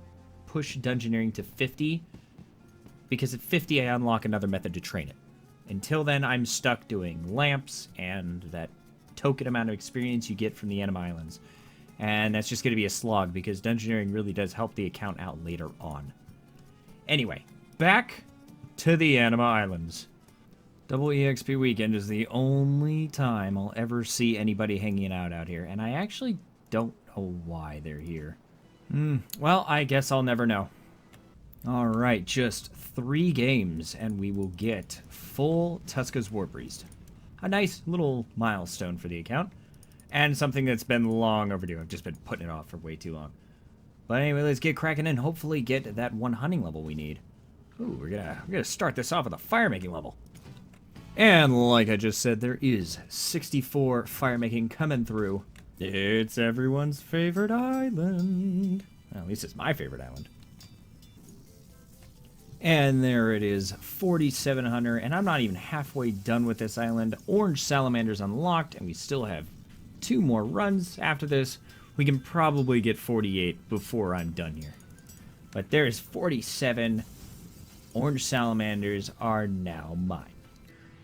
push Dungeoneering to 50 because at 50 I unlock another method to train it. Until then, I'm stuck doing lamps and that token amount of experience you get from the Anima Islands. And that's just going to be a slog because Dungeoneering really does help the account out later on. Anyway, back to the Anima Islands. Double EXP weekend is the only time I'll ever see anybody hanging out here, and I actually don't know why they're here. Well, I guess I'll never know. Alright, just 3 games, and we will get full Tuska's War Priest. A nice little milestone for the account, and something that's been long overdue. I've just been putting it off for way too long. But anyway, let's get cracking and hopefully get that 1 hunting level we need. Ooh, we're gonna start this off with a fire making level. And like I just said, there is 64 fire making coming through. It's everyone's favorite island. Well, at least it's my favorite island. And there it is, 4,700, and I'm not even halfway done with this island. Orange Salamander's unlocked, and we still have 2 more runs after this. We can probably get 48 before I'm done here. But there's 47. Orange Salamanders are now mine.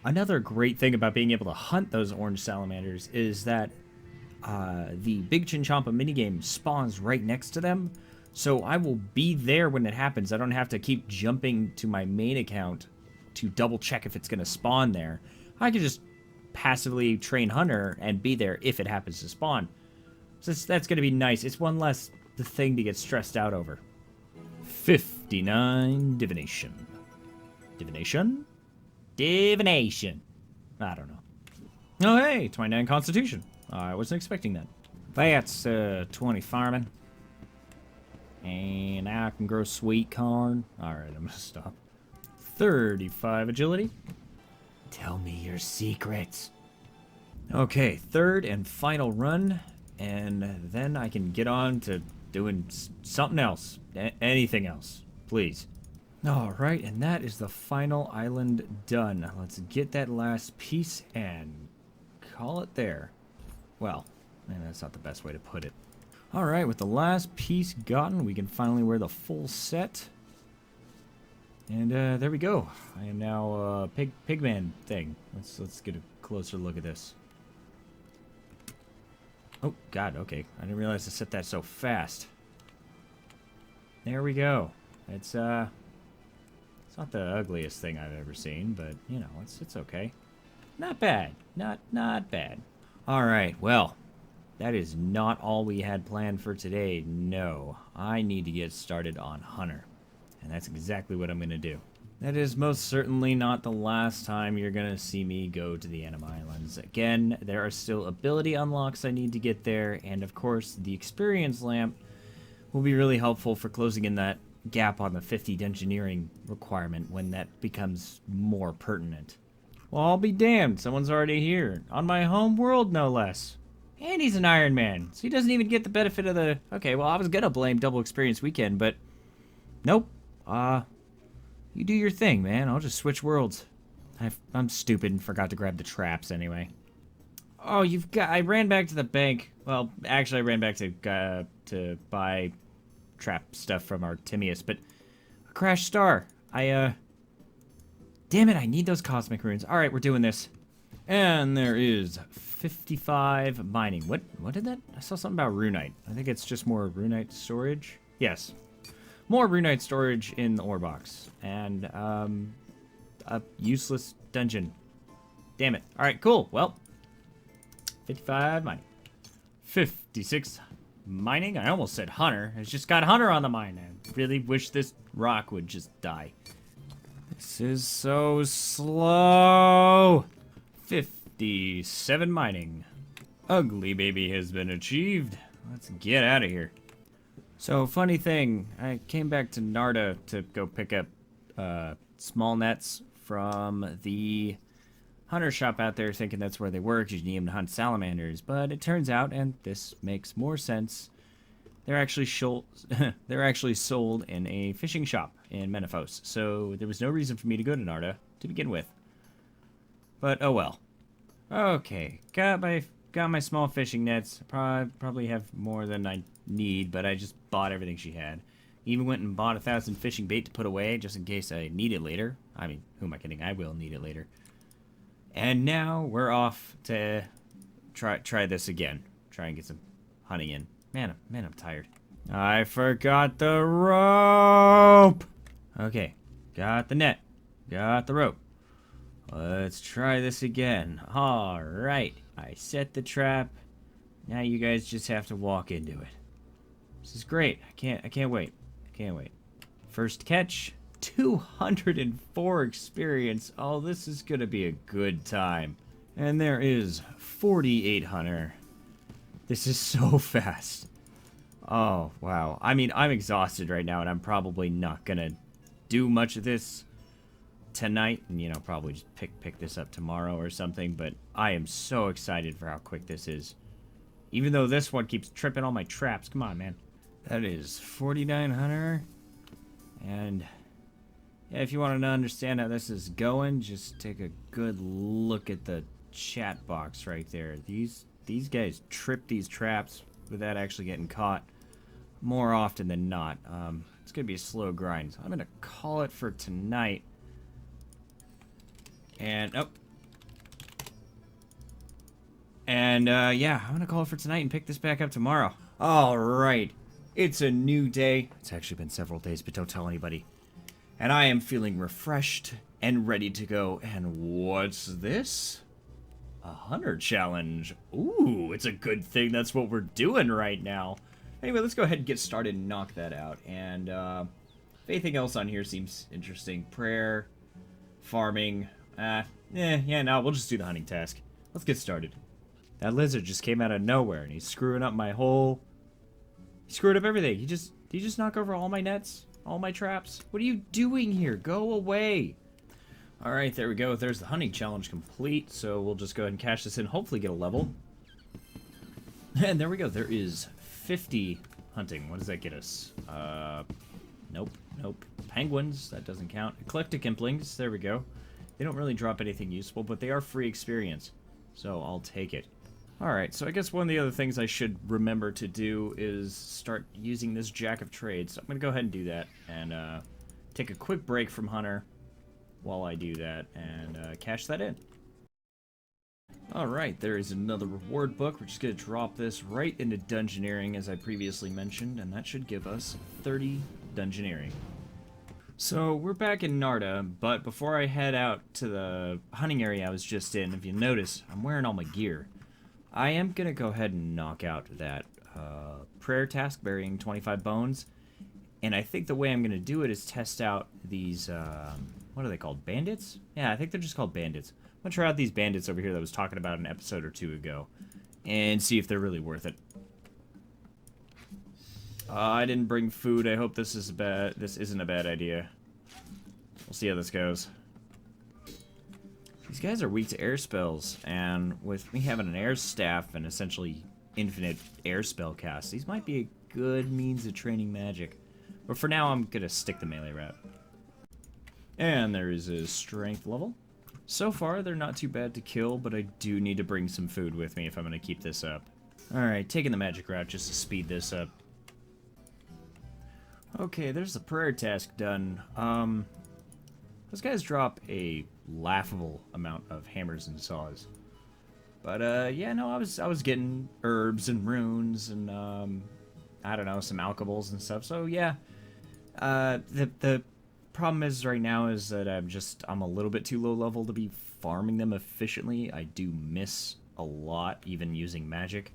Another great thing about being able to hunt those orange salamanders is that the Big Chinchompa minigame spawns right next to them. So I will be there when it happens. I don't have to keep jumping to my main account to double check if it's going to spawn there. I can just passively train Hunter and be there if it happens to spawn. So that's going to be nice. It's one less thing to get stressed out over. 59 Divination. Divination? Divination. I don't know. Oh, hey, 29 Constitution. I wasn't expecting that. That's 20 Farming. And now I can grow sweet corn. Alright, I'm gonna stop. 35 Agility. Tell me your secrets. Okay, 3rd and final run. And then I can get on to doing something else. Anything else. Please. Alright, and that is the final island done. Let's get that last piece and call it there. Well, man, that's not the best way to put it. Alright, with the last piece gotten, we can finally wear the full set. And there we go. I am now a pigman thing. Let's get a closer look at this. Oh god, okay. I didn't realize to set that so fast. There we go. It's It's not the ugliest thing I've ever seen, but, you know, it's okay. Not bad. Not bad. Alright, well, that is not all we had planned for today. No, I need to get started on Hunter. And that's exactly what I'm going to do. That is most certainly not the last time you're going to see me go to the Anima Islands. Again, there are still ability unlocks I need to get there, and of course, the experience lamp will be really helpful for closing in that gap on the 50 engineering requirement when that becomes more pertinent. Well, I'll be damned, someone's already here. On my home world, no less. And he's an Iron Man, so he doesn't even get the benefit of the... Okay, well, I was gonna blame Double Experience Weekend, but... Nope. You do your thing, man. I'll just switch worlds. I'm stupid and forgot to grab the traps anyway. Oh, you've got... I ran back to the bank. Well, actually, I ran back to buy trap stuff from Artemius, but... A crashed star. Damn it, I need those cosmic runes. Alright, we're doing this. And there is 55 mining. What did that? I saw something about runite. I think it's just more runite storage. Yes. More runite storage in the ore box. And, a useless dungeon. Damn it. Alright, cool. Well, 55 mining. 56 mining? I almost said Hunter. It's just got Hunter on the mine. I really wish this rock would just die. This is so slow. 57 mining. Ugly baby has been achieved. Let's get out of here. So, funny thing, I came back to Narda to go pick up small nets from the hunter shop out there, thinking that's where they work. You need them to hunt salamanders, but it turns out, and this makes more sense, they're actually sold in a fishing shop in Menifos. So there was no reason for me to go to Narda to begin with. But oh well. Okay, got my small fishing nets. Probably have more than I need, but I just bought everything she had. Even went and bought 1,000 fishing bait to put away just in case I need it later. I mean, who am I kidding? I will need it later. And now we're off to try this again. Try and get some hunting in. Man, I'm tired. I forgot the rope. Okay, got the net. Got the rope. Let's try this again. All right, I set the trap. Now you guys just have to walk into it. This is great. I can't wait. I can't wait. First catch, 204 experience. Oh, this is gonna be a good time. And there is 48 Hunter. This is so fast. Oh, wow. I mean, I'm exhausted right now, and I'm probably not gonna do much of this tonight, and, you know, probably just pick this up tomorrow or something, but I am so excited for how quick this is. Even though this one keeps tripping all my traps. Come on, man. That is 49 Hunter. And, yeah, if you want to understand how this is going, just take a good look at the chat box right there. These guys trip these traps without actually getting caught more often than not. It's going to be a slow grind. So I'm going to call it for tonight. And, oh. And, yeah, I'm going to call it for tonight and pick this back up tomorrow. All right. It's a new day. It's actually been several days, but don't tell anybody. And I am feeling refreshed and ready to go. And what's this? A Hunter challenge. Ooh, it's a good thing that's what we're doing right now. Anyway, let's go ahead and get started and knock that out. And if anything else on here seems interesting, prayer, farming, yeah, no, we'll just do the hunting task. Let's get started. That lizard just came out of nowhere, and he's screwing up my whole... He screwed up everything. Did he just knock over all my nets? All my traps? What are you doing here? Go away. Alright, there we go. There's the hunting challenge complete, so we'll just go ahead and cash this in, hopefully get a level. And there we go. There is 50 hunting. What does that get us? Nope. Penguins, that doesn't count. Eclectic Implings, there we go. They don't really drop anything useful, but they are free experience, so I'll take it. Alright, so I guess one of the other things I should remember to do is start using this Jack of Trades. So I'm going to go ahead and do that, and take a quick break from Hunter while I do that, and cash that in. Alright, there is another reward book. We're just going to drop this right into Dungeoneering, as I previously mentioned, and that should give us 30 Dungeoneering. So we're back in Narda, but before I head out to the hunting area I was just in, if you notice, I'm wearing all my gear. I am going to go ahead and knock out that prayer task burying 25 bones. And I think the way I'm going to do it is test out these, what are they called, bandits? Yeah, I think they're just called bandits. I'm going to try out these bandits over here that I was talking about an episode or two ago. And see if they're really worth it. I didn't bring food. I hope this isn't a bad idea. We'll see how this goes. These guys are weak to air spells, and with me having an air staff and essentially infinite air spell cast, these might be a good means of training magic. But for now, I'm gonna stick the melee route. And there is a strength level. So far, they're not too bad to kill, but I do need to bring some food with me if I'm gonna keep this up. Alright, taking the magic route just to speed this up. Okay, there's the prayer task done. Those guys drop a laughable amount of hammers and saws. But, yeah, no, I was getting herbs and runes and, I don't know, some alcohols and stuff. So, yeah, the problem is right now is that I'm a little bit too low level to be farming them efficiently. I do miss a lot, even using magic.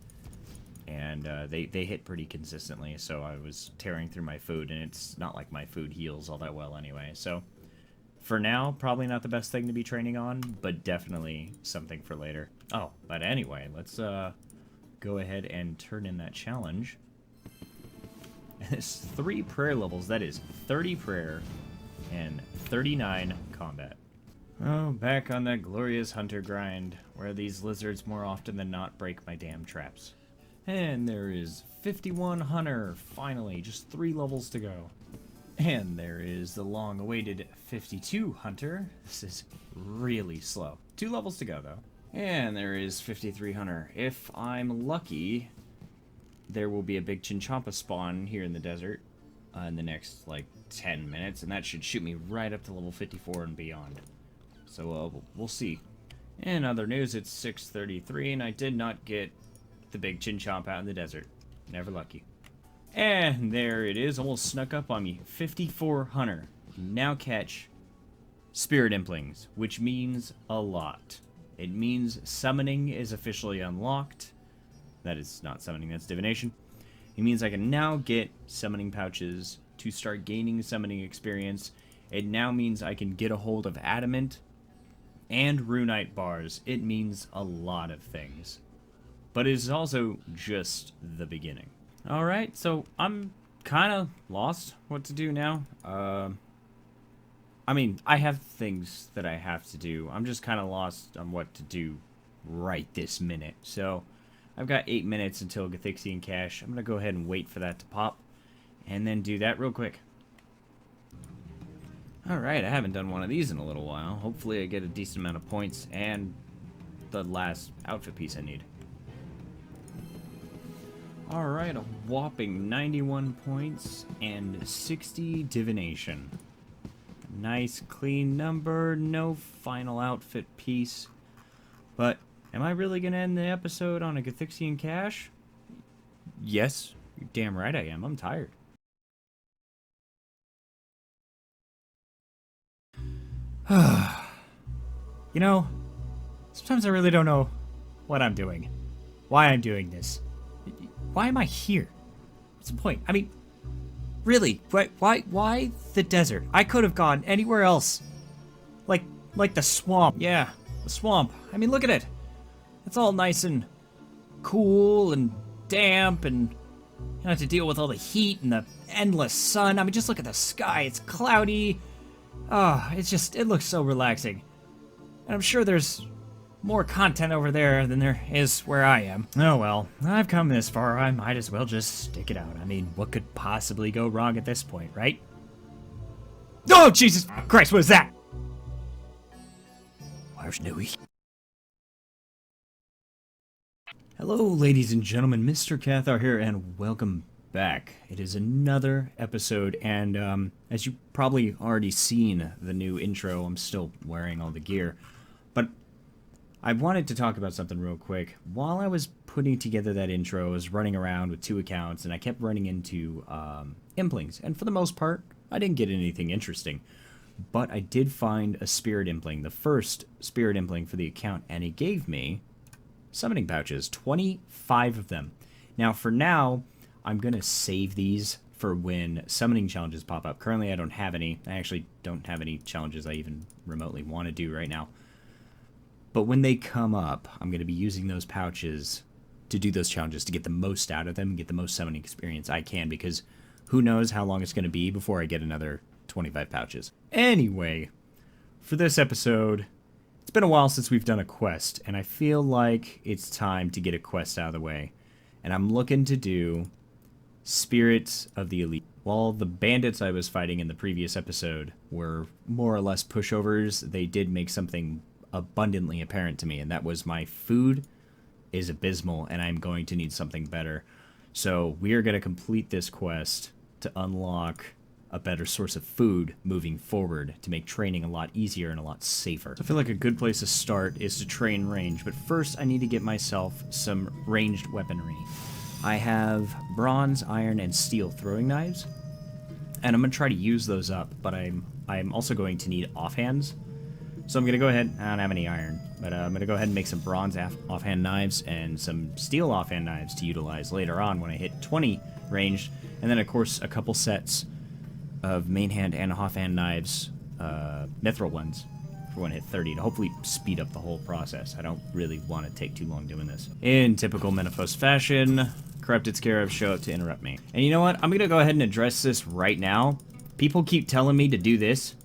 And they hit pretty consistently, so I was tearing through my food, and it's not like my food heals all that well anyway. So, for now, probably not the best thing to be training on, but definitely something for later. Oh, but anyway, let's go ahead and turn in that challenge. And it's 3 prayer levels, that is 30 prayer and 39 combat. Oh, back on that glorious hunter grind, where these lizards more often than not break my damn traps. And there is 51 Hunter, finally, just 3 levels to go. And there is the long-awaited 52 Hunter. This is really slow. 2 levels to go, though. And there is 53 Hunter. If I'm lucky, there will be a big Chinchompa spawn here in the desert in the next, like, 10 minutes, and that should shoot me right up to level 54 and beyond. So, we'll see. In other news, it's 6:33, and I did not get the big Chinchomp out in the desert. Never lucky. And there it is, almost snuck up on me. 54 Hunter. Now catch Spirit Implings, which means a lot. It means summoning is officially unlocked. That is not summoning, that's divination. It means I can now get summoning pouches to start gaining summoning experience. It now means I can get a hold of adamant and runite bars. It means a lot of things. But it is also just the beginning. Alright, so I'm kind of lost what to do now. I mean, I have things that I have to do. I'm just kind of lost on what to do right this minute. So, I've got 8 minutes until Gathixian Cache. I'm going to go ahead and wait for that to pop. And then do that real quick. Alright, I haven't done one of these in a little while. Hopefully I get a decent amount of points and the last outfit piece I need. Alright, a whopping 91 points and 60 divination. Nice clean number, no final outfit piece. But, am I really going to end the episode on a Gathixian Cache? Yes, you're damn right I am. I'm tired. You know, sometimes I really don't know what I'm doing. Why I'm doing this. Why am I here? What's the point? I mean, really, why the desert? I could have gone anywhere else. Like the swamp. Yeah, the swamp. I mean, look at it. It's all nice and cool and damp, and you don't have to deal with all the heat and the endless sun. I mean, just look at the sky. It's cloudy. Oh, it looks so relaxing. And I'm sure there's more content over there than there is where I am. Oh well, I've come this far, I might as well just stick it out. I mean, what could possibly go wrong at this point, right? Oh, Jesus Christ, what was that? Where's Nui? Hello, ladies and gentlemen, Mr. Kathaar here, and welcome back. It is another episode, and as you probably already seen the new intro, I'm still wearing all the gear, but I wanted to talk about something real quick. While I was putting together that intro, I was running around with 2 accounts, and I kept running into Implings. And for the most part, I didn't get anything interesting, but I did find a spirit impling, the first spirit impling for the account, and it gave me summoning pouches, 25 of them. Now, for now, I'm going to save these for when summoning challenges pop up. Currently, I don't have any. I actually don't have any challenges I even remotely want to do right now. But when they come up, I'm going to be using those pouches to do those challenges, to get the most out of them, and get the most summoning experience I can, because who knows how long it's going to be before I get another 25 pouches. Anyway, for this episode, it's been a while since we've done a quest, and I feel like it's time to get a quest out of the way. And I'm looking to do Spirits of the Elite. While the bandits I was fighting in the previous episode were more or less pushovers, they did make something abundantly apparent to me, and that was my food is abysmal, and I'm going to need something better. So we are going to complete this quest to unlock a better source of food moving forward to make training a lot easier and a lot safer. So I feel like a good place to start is to train range, but first I need to get myself some ranged weaponry. I have bronze, iron, and steel throwing knives, and I'm going to try to use those up, but I'm also going to need offhands. So I'm going to go ahead, I don't have any iron, but I'm going to go ahead and make some bronze offhand knives and some steel offhand knives to utilize later on when I hit 20 ranged, and then of course a couple sets of main hand and offhand knives, mithril ones, for when I hit 30 to hopefully speed up the whole process. I don't really want to take too long doing this. In typical Menopause fashion, corrupted scarabs show up to interrupt me. And you know what? I'm going to go ahead and address this right now. People keep telling me to do this.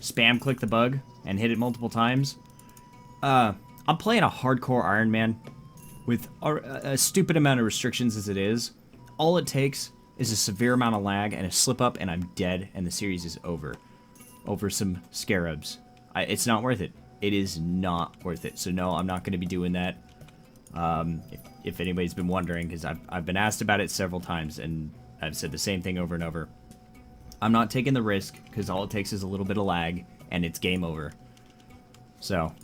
Spam click the bug and hit it multiple times. I'm playing a hardcore Iron Man with a stupid amount of restrictions as it is. All it takes is a severe amount of lag and a slip up and I'm dead and the series is over. Over some scarabs. It's not worth it. It is not worth it. So no, I'm not going to be doing that. If anybody's been wondering, because I've been asked about it several times and I've said the same thing over and over. I'm not taking the risk because all it takes is a little bit of lag and it's game over. So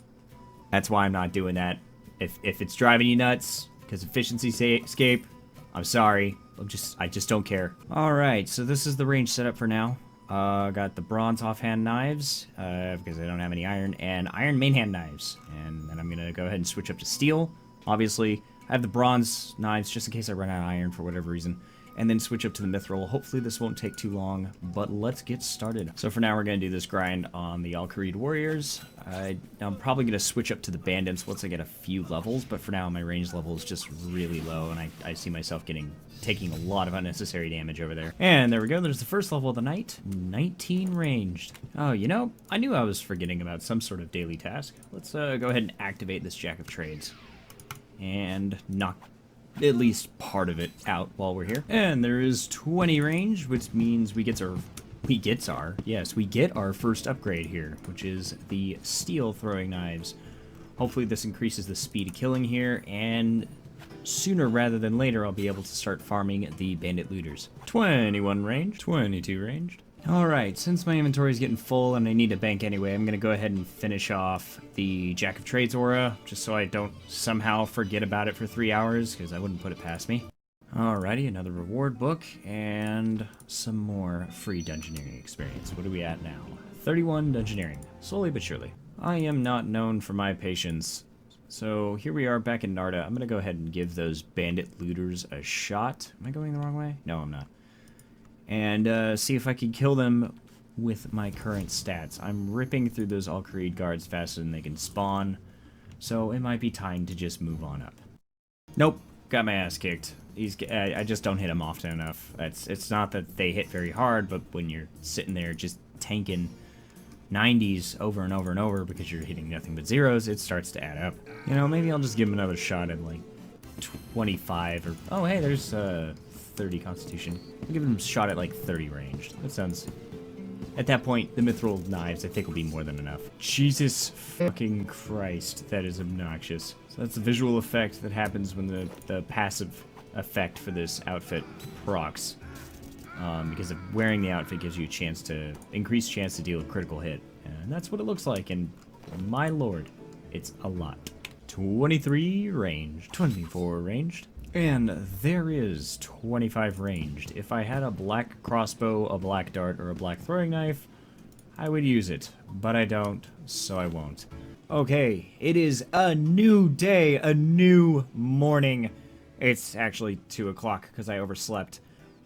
that's why I'm not doing that. If it's driving you nuts because efficiency escape, I'm sorry. I just don't care. Alright, so this is the range setup for now. Got the bronze offhand knives, because I don't have any iron, and iron main hand knives. And then I'm going to go ahead and switch up to steel. Obviously, I have the bronze knives just in case I run out of iron for whatever reason. And then switch up to the mithril. Hopefully this won't take too long, but let's get started. So for now, we're going to do this grind on the Al-Kharid warriors. I'm probably going to switch up to the bandits once I get a few levels, but for now, my range level is just really low, and I see myself taking a lot of unnecessary damage over there. And there we go, there's the first level of the night, 19 ranged. Oh, you know, I knew I was forgetting about some sort of daily task. Let's go ahead and activate this Jack of Trades and knock at least part of it out while we're here. And there is 20 range, which means we get our first upgrade here, which is the steel throwing knives. Hopefully this increases the speed of killing here, and sooner rather than later I'll be able to start farming the bandit looters. 21 range, 22 ranged. Alright, since my inventory is getting full and I need a bank anyway, I'm going to go ahead and finish off the Jack of Trades aura, just so I don't somehow forget about it for 3 hours, because I wouldn't put it past me. Alrighty, another reward book, and some more free dungeoneering experience. What are we at now? 31 dungeoneering, slowly but surely. I am not known for my patience, so here we are back in Narda. I'm going to go ahead and give those bandit looters a shot. Am I going the wrong way? No, I'm not. And see if I can kill them with my current stats. I'm ripping through those Al-Kharid guards faster than they can spawn, so it might be time to just move on up. Nope, got my ass kicked. I just don't hit him often enough. It's not that they hit very hard, but when you're sitting there just tanking 90s over and over and over because you're hitting nothing but zeros, it starts to add up. You know, maybe I'll just give him another shot at like 25 or... Oh, hey, there's 30 constitution. I'll give him a shot at like 30 ranged. That sounds... At that point, the mithril knives, I think, will be more than enough. Jesus fucking Christ, that is obnoxious. So that's the visual effect that happens when the passive effect for this outfit procs. Because of wearing the outfit gives you a chance to... increased chance to deal a critical hit. And that's what it looks like, and my lord, it's a lot. 23 ranged. 24 ranged. And there is 25 ranged. If I had a black crossbow, a black dart, or a black throwing knife, I would use it. But I don't, so I won't. Okay, it is a new day, a new morning. It's actually 2 o'clock because I overslept.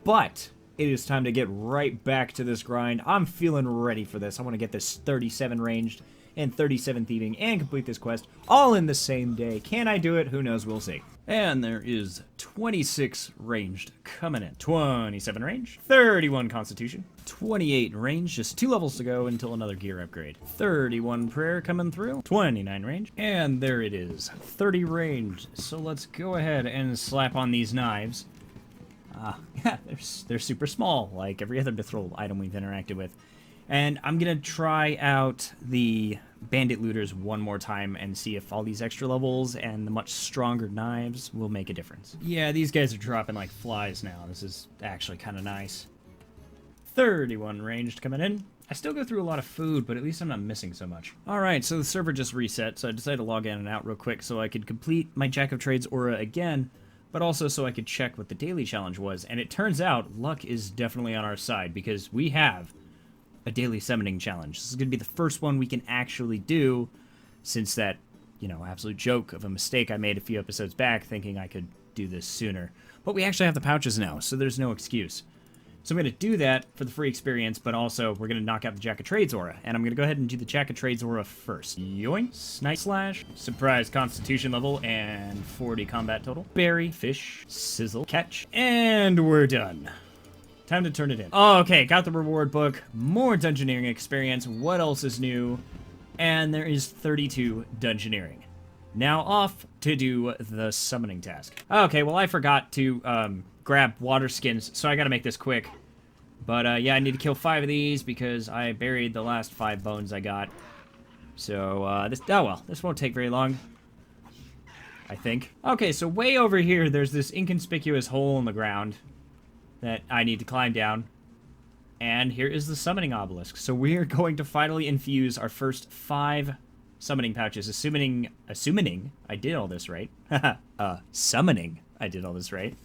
But it is time to get right back to this grind. I'm feeling ready for this. I want to get this 37 ranged and 37 thieving and complete this quest all in the same day. Can I do it? Who knows? We'll see. And there is 26 ranged coming in. 27 range, 31 constitution, 28 range, just 2 levels to go until another gear upgrade. 31 prayer coming through, 29 range, and there it is, 30 range. So let's go ahead and slap on these knives. Yeah, they're super small, like every other mithril item we've interacted with. And I'm gonna try out the bandit looters one more time and see if all these extra levels and the much stronger knives will make a difference. Yeah, these guys are dropping like flies now. This is actually kind of nice. 31 ranged coming in. I still go through a lot of food, but at least I'm not missing so much. Alright, so the server just reset, so I decided to log in and out real quick so I could complete my Jack of Trades aura again, but also so I could check what the daily challenge was. And it turns out luck is definitely on our side because we have a daily summoning challenge. This is going to be the first one we can actually do since that, you know, absolute joke of a mistake I made a few episodes back thinking I could do this sooner. But we actually have the pouches now, so there's no excuse. So I'm going to do that for the free experience, but also we're going to knock out the Jack of Trades aura. And I'm going to go ahead and do the Jack of Trades aura first. Yoink, Snipe Slash, Surprise Constitution level, and 40 combat total. Berry, Fish, Sizzle, Catch, and we're done. Time to turn it in. Oh, okay, got the reward book, more dungeoneering experience, what else is new? And there is 32 dungeoneering. Now off to do the summoning task. Okay, well I forgot to grab water skins, so I gotta make this quick. But yeah, I need to kill 5 of these because I buried the last 5 bones I got. So this won't take very long, I think. Okay, so way over here, there's this inconspicuous hole in the ground that I need to climb down. And here is the summoning obelisk. So we are going to finally infuse our first 5 summoning pouches, assuming I did all this right. Summoning I did all this right.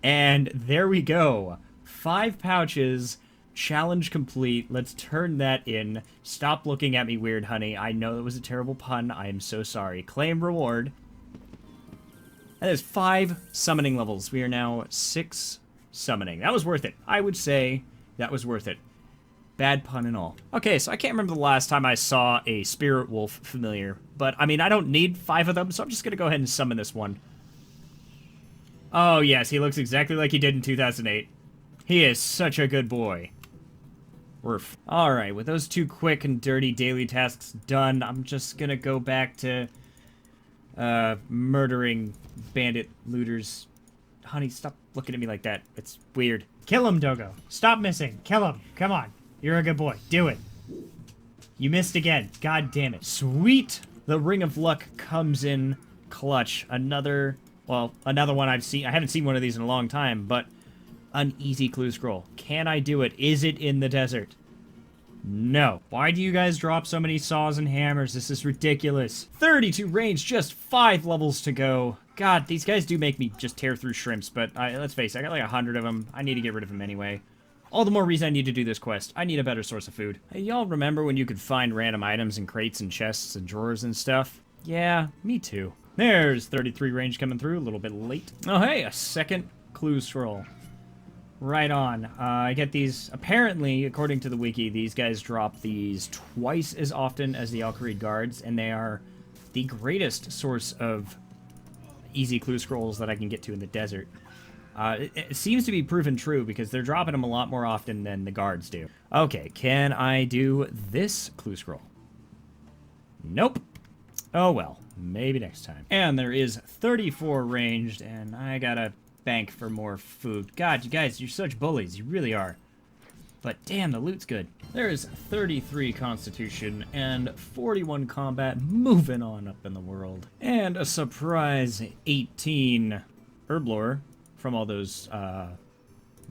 And there we go. 5 pouches, challenge complete. Let's turn that in. Stop looking at me weird, honey. I know it was a terrible pun. I am so sorry. Claim reward. That is 5 summoning levels. We are now 6 summoning. That was worth it. I would say that was worth it. Bad pun and all. Okay, so I can't remember the last time I saw a spirit wolf familiar, but I mean, I don't need 5 of them, so I'm just gonna go ahead and summon this one. Oh yes, he looks exactly like he did in 2008. He is such a good boy. Worf. Alright, with those 2 quick and dirty daily tasks done, I'm just gonna go back to murdering bandit looters. Honey, stop looking at me like that. It's weird. Kill him, Dogo. Stop missing. Kill him. Come on. You're a good boy. Do it. You missed again. God damn it. Sweet. The Ring of Luck comes in clutch. Another one I've seen. I haven't seen one of these in a long time, but an easy clue scroll. Can I do it? Is it in the desert? No. Why do you guys drop so many saws and hammers? This is ridiculous. 32 range, just 5 levels to go. God, these guys do make me just tear through shrimps, but let's face it, I got like 100 of them. I need to get rid of them anyway. All the more reason I need to do this quest. I need a better source of food. Hey, y'all remember when you could find random items in crates and chests and drawers and stuff? Yeah, me too. There's 33 range coming through, a little bit late. Oh hey, a second clue scroll. Right on. I get these, apparently, according to the wiki, these guys drop these twice as often as the Al-Kharid guards, and they are the greatest source of easy clue scrolls that I can get to in the desert. It seems to be proven true, because they're dropping them a lot more often than the guards do. Okay, can I do this clue scroll? Nope. Oh well, maybe next time. And there is 34 ranged, and I gotta bank for more food. God, you guys, you're such bullies. You really are. But damn, the loot's good. There is 33 constitution and 41 combat, moving on up in the world. And a surprise 18 herb lore from all those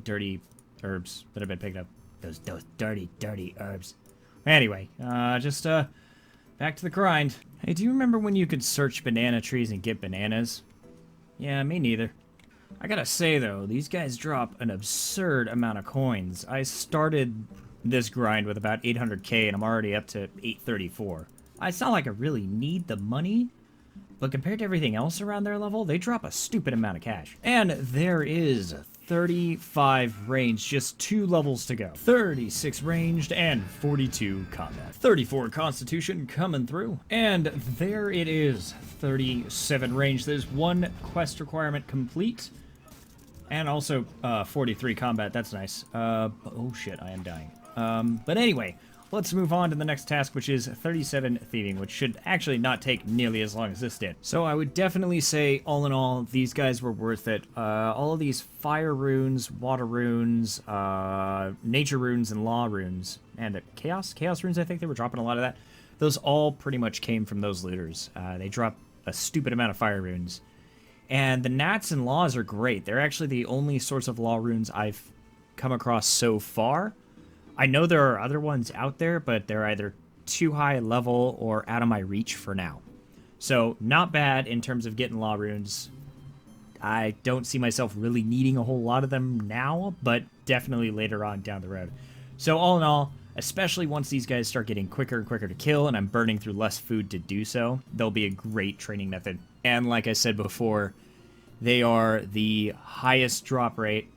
dirty herbs that have been picked up. Those dirty, dirty herbs. Anyway, just back to the grind. Hey, do you remember when you could search banana trees and get bananas? Yeah, me neither. I gotta say, though, these guys drop an absurd amount of coins. I started this grind with about 800k, and I'm already up to 834. It's not like I really need the money, but compared to everything else around their level, they drop a stupid amount of cash. And there is 35 range, just 2 levels to go. 36 ranged and 42 combat. 34 constitution coming through. And there it is, 37 range. There's 1 quest requirement complete. And also 43 combat, that's nice. Oh shit, I am dying. But anyway, let's move on to the next task, which is 37 thieving, which should actually not take nearly as long as this did. So I would definitely say, all in all, these guys were worth it. All of these fire runes, water runes, nature runes, and law runes, and chaos runes, I think they were dropping a lot of that. Those all pretty much came from those looters. They drop a stupid amount of fire runes. And the nats and laws are great. They're actually the only source of law runes I've come across so far. I know there are other ones out there, but they're either too high level or out of my reach for now. So, not bad in terms of getting law runes. I don't see myself really needing a whole lot of them now, but definitely later on down the road. So, all in all, especially once these guys start getting quicker and quicker to kill, and I'm burning through less food to do so, they'll be a great training method. And like I said before, they are the highest drop rate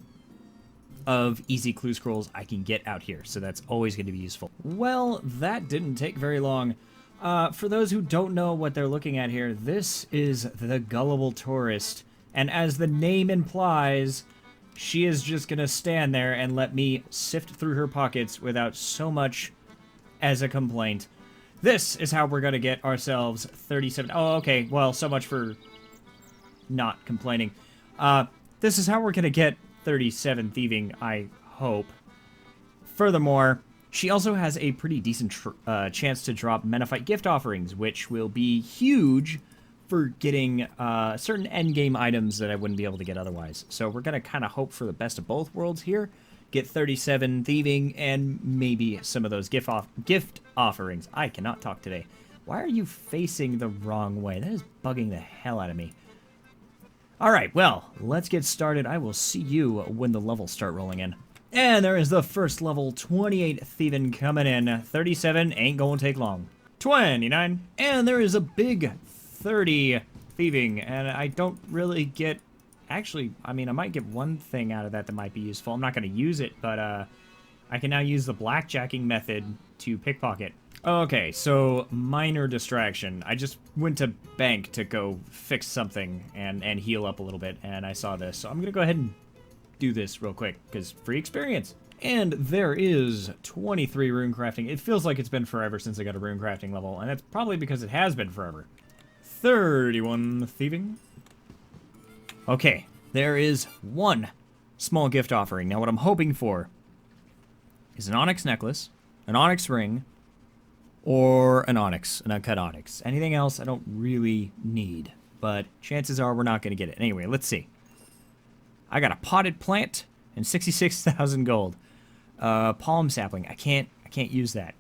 of easy clue scrolls I can get out here, so that's always going to be useful. Well, that didn't take very long. For those who don't know what they're looking at here, this is the Gullible Tourist, and as the name implies, she is just going to stand there and let me sift through her pockets without so much as a complaint. This is how we're going to get ourselves 37... Oh, okay, well, so much for not complaining. This is how we're going to get 37 thieving, I hope. Furthermore, she also has a pretty decent chance to drop Menophyte gift offerings, which will be huge for getting certain endgame items that I wouldn't be able to get otherwise. So we're going to kind of hope for the best of both worlds here. Get 37 thieving and maybe some of those gift offerings. I cannot talk today. Why are you facing the wrong way? That is bugging the hell out of me. Alright, well, let's get started. I will see you when the levels start rolling in. And there is the first level, 28 thieving coming in. 37 ain't gonna take long. 29. And there is a big 30 thieving, and I don't really get... Actually, I mean, I might get one thing out of that might be useful. I'm not gonna use it, but I can now use the blackjacking method to pickpocket. Okay, so minor distraction. I just went to bank to go fix something and heal up a little bit, and I saw this. So I'm going to go ahead and do this real quick, because free experience. And there is 23 rune crafting. It feels like it's been forever since I got a rune crafting level, and that's probably because it has been forever. 31 thieving. Okay, there is 1 small gift offering. Now what I'm hoping for is an onyx necklace, an onyx ring, or an uncut onyx. Anything else I don't really need, but chances are we're not going to get it. Anyway, let's see. I got a potted plant and 66,000 gold. Palm sapling. I can't use that.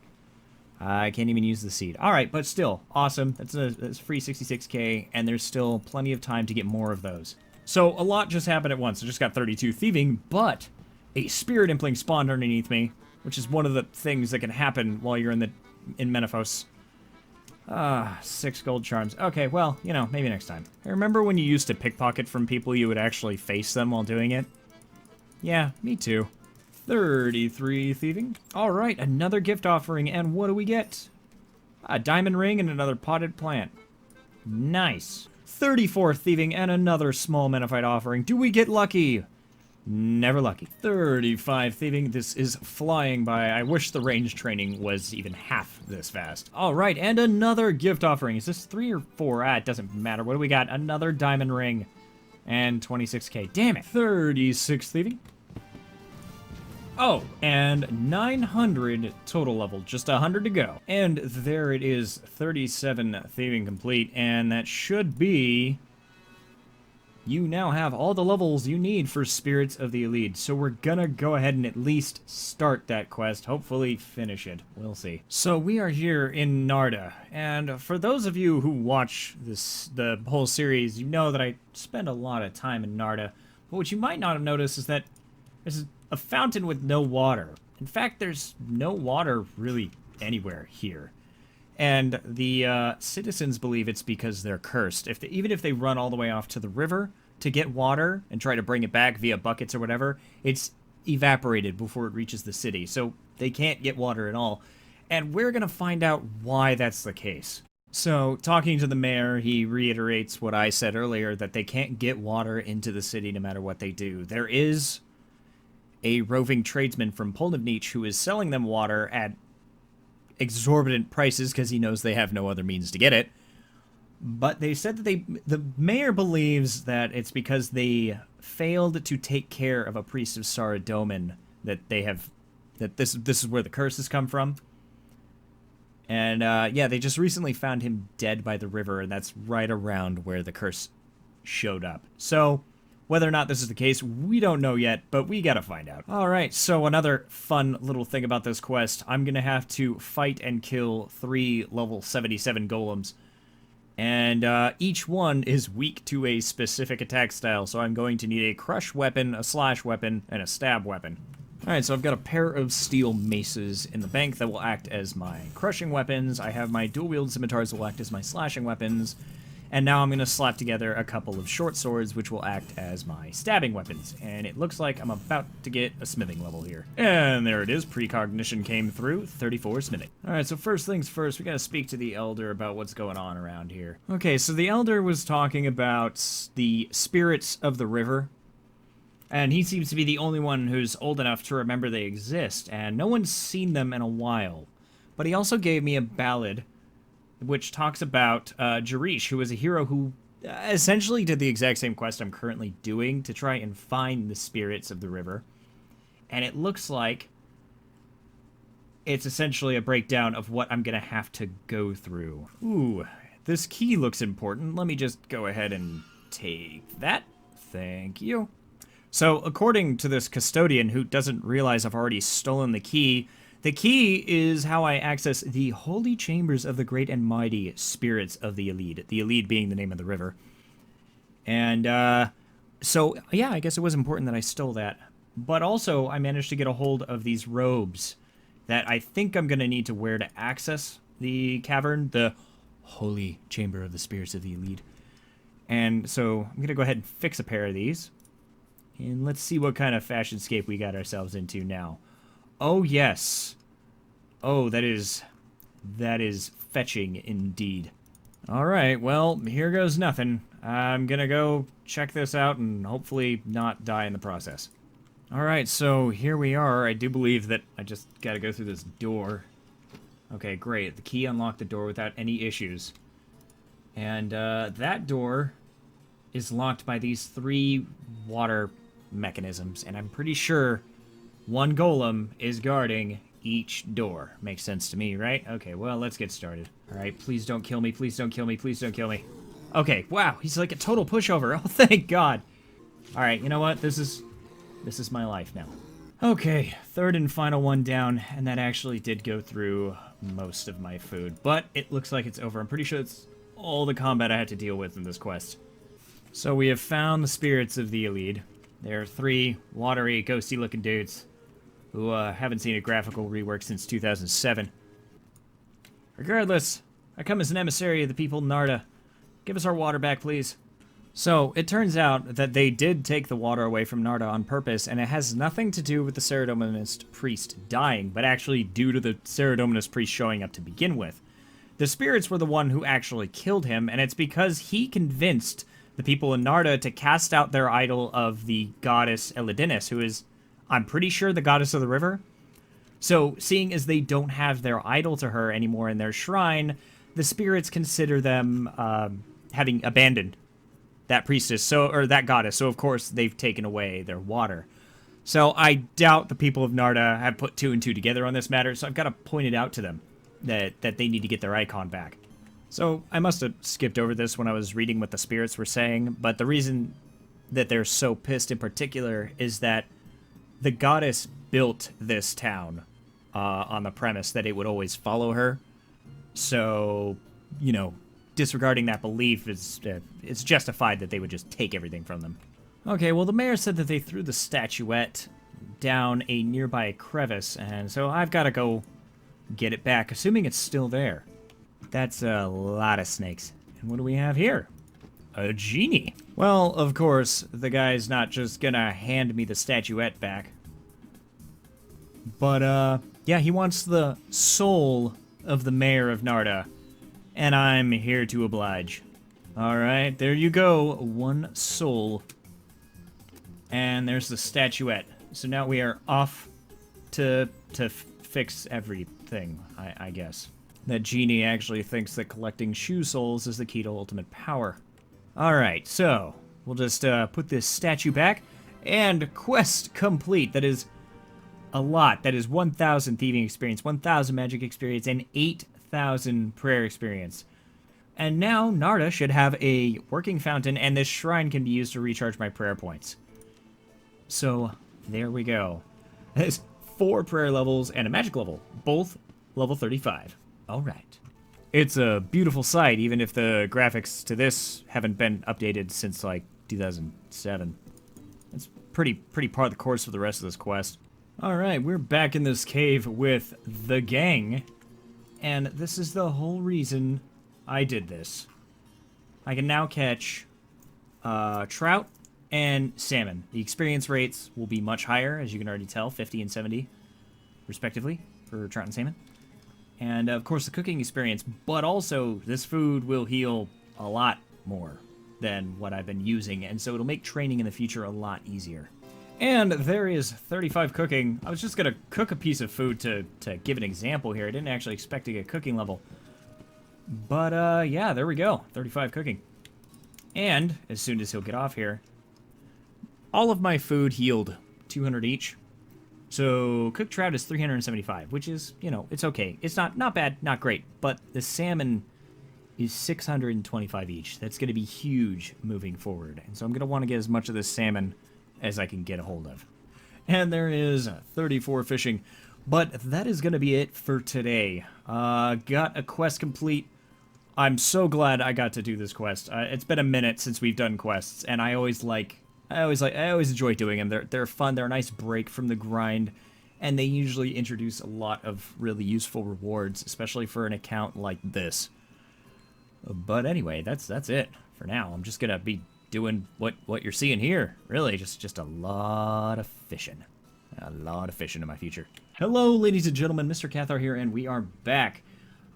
I can't even use the seed. All right, but still awesome. That's free 66k, and there's still plenty of time to get more of those. So a lot just happened at once. I just got 32 thieving, but a spirit impling spawned underneath me, which is one of the things that can happen while you're in Menopause. 6 gold charms. Okay, well, you know, maybe next time. I remember when you used to pickpocket from people, you would actually face them while doing it? Yeah, me too. 33 thieving. Alright, another gift offering, and what do we get? A diamond ring and another potted plant. Nice. 34 thieving and another small Menophyte offering. Do we get lucky? Never lucky. 35 thieving. This is flying by. I wish the range training was even half this fast. Alright, and another gift offering. Is this 3 or 4? It doesn't matter. What do we got? Another diamond ring. And 26k. Damn it. 36 thieving. Oh, and 900 total level. Just 100 to go. And there it is. 37 thieving complete. And that should be you now have all the levels you need for Spirits of the Elite. So we're gonna go ahead and at least start that quest, hopefully finish it. We'll see. So we are here in Narda, and for those of you who watch the whole series, you know that I spend a lot of time in Narda. But what you might not have noticed is that there's a fountain with no water. In fact, there's no water really anywhere here. And the citizens believe it's because they're cursed. Even if they run all the way off to the river to get water and try to bring it back via buckets or whatever, it's evaporated before it reaches the city. So they can't get water at all. And we're going to find out why that's the case. So, talking to the mayor, he reiterates what I said earlier, that they can't get water into the city no matter what they do. There is a roving tradesman from Polnivnich who is selling them water at exorbitant prices because he knows they have no other means to get it. But they said that the mayor believes that it's because they failed to take care of a priest of Saradomin that this is where the curses come from. And yeah, they just recently found him dead by the river, and that's right around where the curse showed up. So whether or not this is the case, we don't know yet, but we gotta find out. Alright, so another fun little thing about this quest, I'm gonna have to fight and kill 3 level 77 golems. And each one is weak to a specific attack style, so I'm going to need a crush weapon, a slash weapon, and a stab weapon. Alright, so I've got a pair of steel maces in the bank that will act as my crushing weapons. I have my dual-wield scimitars that will act as my slashing weapons. And now I'm going to slap together a couple of short swords, which will act as my stabbing weapons. And it looks like I'm about to get a smithing level here. And there it is. Precognition came through. 34 smithing. Alright, so first things first, we got to speak to the Elder about what's going on around here. Okay, so the Elder was talking about the spirits of the river. And he seems to be the only one who's old enough to remember they exist. And no one's seen them in a while. But he also gave me a ballad which talks about Jarish, who is a hero who essentially did the exact same quest I'm currently doing to try and find the spirits of the river. And it looks like it's essentially a breakdown of what I'm going to have to go through. Ooh, this key looks important. Let me just go ahead and take that. Thank you. So, according to this custodian who doesn't realize I've already stolen the key is how I access the holy chambers of the great and mighty spirits of the Elide. The Elide being the name of the river. And, so, yeah, I guess it was important that I stole that. But also, I managed to get a hold of these robes that I think I'm going to need to wear to access the cavern, the holy chamber of the spirits of the Elide. And so, I'm going to go ahead and fix a pair of these. And let's see what kind of fashionscape we got ourselves into now. Oh, yes. Oh, that is fetching indeed. Alright, well, here goes nothing. I'm gonna go check this out and hopefully not die in the process. Alright, so here we are. I do believe that I just gotta go through this door. Okay, great. The key unlocked the door without any issues. And, that door is locked by these 3 water mechanisms, and I'm pretty sure one golem is guarding each door. Makes sense to me, right? Okay, well, let's get started. Alright, please don't kill me, please don't kill me, please don't kill me. Okay, wow, he's like a total pushover. Oh, thank God. Alright, you know what? This is my life now. Okay, third and final one down, and that actually did go through most of my food. But it looks like it's over. I'm pretty sure it's all the combat I had to deal with in this quest. So we have found the spirits of the Elide. There are 3 watery, ghosty-looking dudes who haven't seen a graphical rework since 2007. Regardless, I come as an emissary of the people of Narda. Give us our water back, please. So, it turns out that they did take the water away from Narda on purpose, and it has nothing to do with the Saradominist priest dying, but actually due to the Saradominist priest showing up to begin with. The spirits were the one who actually killed him, and it's because he convinced the people in Narda to cast out their idol of the goddess Elidinus, who is, I'm pretty sure, the goddess of the river. So, seeing as they don't have their idol to her anymore in their shrine, the spirits consider them having abandoned that priestess, or that goddess, so of course they've taken away their water. So I doubt the people of Narda have put 2 and 2 together on this matter, so I've got to point it out to them that they need to get their icon back. So I must have skipped over this when I was reading what the spirits were saying, but the reason that they're so pissed in particular is that the goddess built this town on the premise that it would always follow her. So, you know, disregarding that belief is it's justified that they would just take everything from them. Okay, well, the mayor said that they threw the statuette down a nearby crevice, and so I've got to go get it back, assuming it's still there. That's a lot of snakes. And what do we have here? A genie. Well, of course, the guy's not just gonna hand me the statuette back. But, yeah, he wants the soul of the mayor of Narda. And I'm here to oblige. Alright, there you go. One soul. And there's the statuette. So now we are off to fix everything, I guess. That genie actually thinks that collecting shoe soles is the key to ultimate power. Alright, so we'll just put this statue back. And quest complete. That is a lot. That is 1,000 thieving experience, 1,000 magic experience, and 8,000 prayer experience. And now Narda should have a working fountain, and this shrine can be used to recharge my prayer points. So there we go. There's 4 prayer levels and a magic level, both level 35. All right. It's a beautiful sight, even if the graphics to this haven't been updated since, like, 2007. It's pretty part of the course for the rest of this quest. All right, we're back in this cave with the gang, and this is the whole reason I did this. I can now catch trout and salmon. The experience rates will be much higher, as you can already tell, 50 and 70, respectively, for trout and salmon. And, of course, the cooking experience, but also this food will heal a lot more than what I've been using, and so it'll make training in the future a lot easier. And there is 35 cooking. I was just going to cook a piece of food to give an example here. I didn't actually expect to get cooking level. But, yeah, there we go. 35 cooking. And, as soon as he'll get off here, all of my food healed 200 each. So, cooked trout is 375, which is, you know, it's okay. It's not bad, not great. But the salmon is 625 each. That's going to be huge moving forward. And so I'm going to want to get as much of this salmon as I can get a hold of. And there is 34 fishing. But that is going to be it for today. Got a quest complete. I'm so glad I got to do this quest. It's been a minute since we've done quests, and I always enjoy doing them. They're fun. They're a nice break from the grind, and they usually introduce a lot of really useful rewards, especially for an account like this. But anyway, that's it for now. I'm just gonna be doing what you're seeing here. Really, just a lot of fishing. A lot of fishing in my future. Hello, ladies and gentlemen. Mr. Kathaar here, and we are back.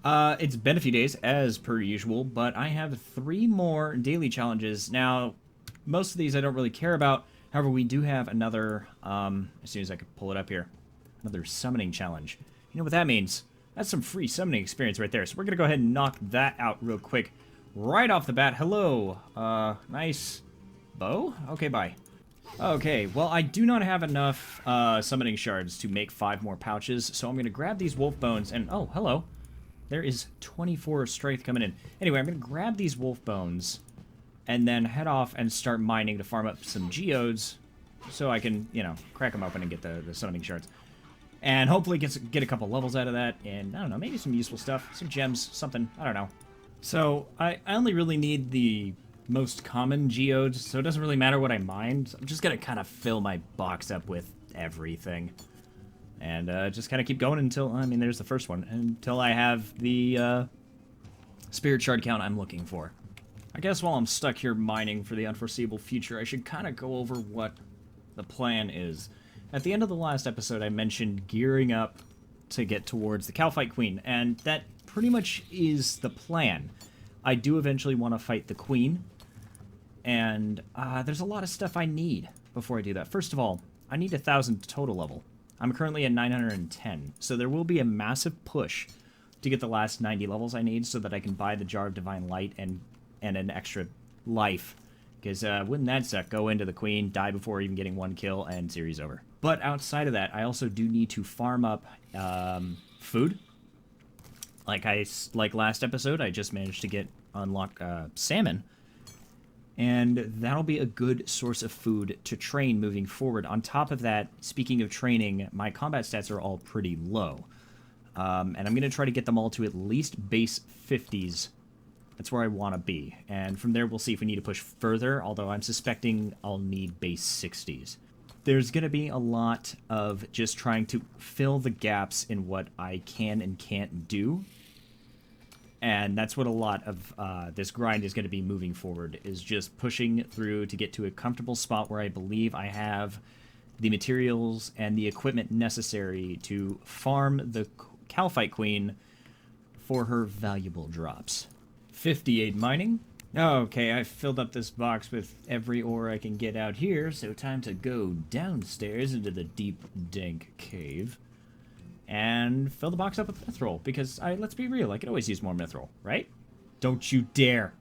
It's been a few days, as per usual, but I have 3 more daily challenges. Now, most of these I don't really care about. However, we do have another, as soon as I can pull it up here, another summoning challenge. You know what that means? That's some free summoning experience right there. So we're going to go ahead and knock that out real quick. Right off the bat, hello. Nice bow? Okay, bye. Okay, well, I do not have enough summoning shards to make 5 more pouches, so I'm going to grab these wolf bones and... Oh, hello. There is 24 strength coming in. Anyway, I'm going to grab these wolf bones and then head off and start mining to farm up some geodes so I can, you know, crack them open and get the summoning shards. And hopefully get a couple levels out of that, and, I don't know, maybe some useful stuff, some gems, something, I don't know. So, I only really need the most common geodes, so it doesn't really matter what I mine. So I'm just going to kind of fill my box up with everything. And just kind of keep going until, I mean, there's the first one, until I have the spirit shard count I'm looking for. I guess while I'm stuck here mining for the unforeseeable future, I should kind of go over what the plan is. At the end of the last episode, I mentioned gearing up to get towards the Calphite Queen, and that pretty much is the plan. I do eventually want to fight the Queen, and there's a lot of stuff I need before I do that. First of all, I need 1,000 total level. I'm currently at 910, so there will be a massive push to get the last 90 levels I need so that I can buy the Jar of Divine Light and an extra life. Because wouldn't that suck? Go into the Queen, die before even getting 1 kill, and series over. But outside of that, I also do need to farm up food. Like last episode, I just managed to unlock salmon. And that'll be a good source of food to train moving forward. On top of that, speaking of training, my combat stats are all pretty low. And I'm going to try to get them all to at least base 50s. That's where I want to be. And from there, we'll see if we need to push further, although I'm suspecting I'll need base 60s. There's going to be a lot of just trying to fill the gaps in what I can and can't do. And that's what a lot of this grind is going to be moving forward, is just pushing through to get to a comfortable spot where I believe I have the materials and the equipment necessary to farm the Calphite Queen for her valuable drops. 58 mining. Okay, I've filled up this box with every ore I can get out here, so time to go downstairs into the deep, dank cave and fill the box up with mithril, because let's be real, I could always use more mithril, right? Don't you dare.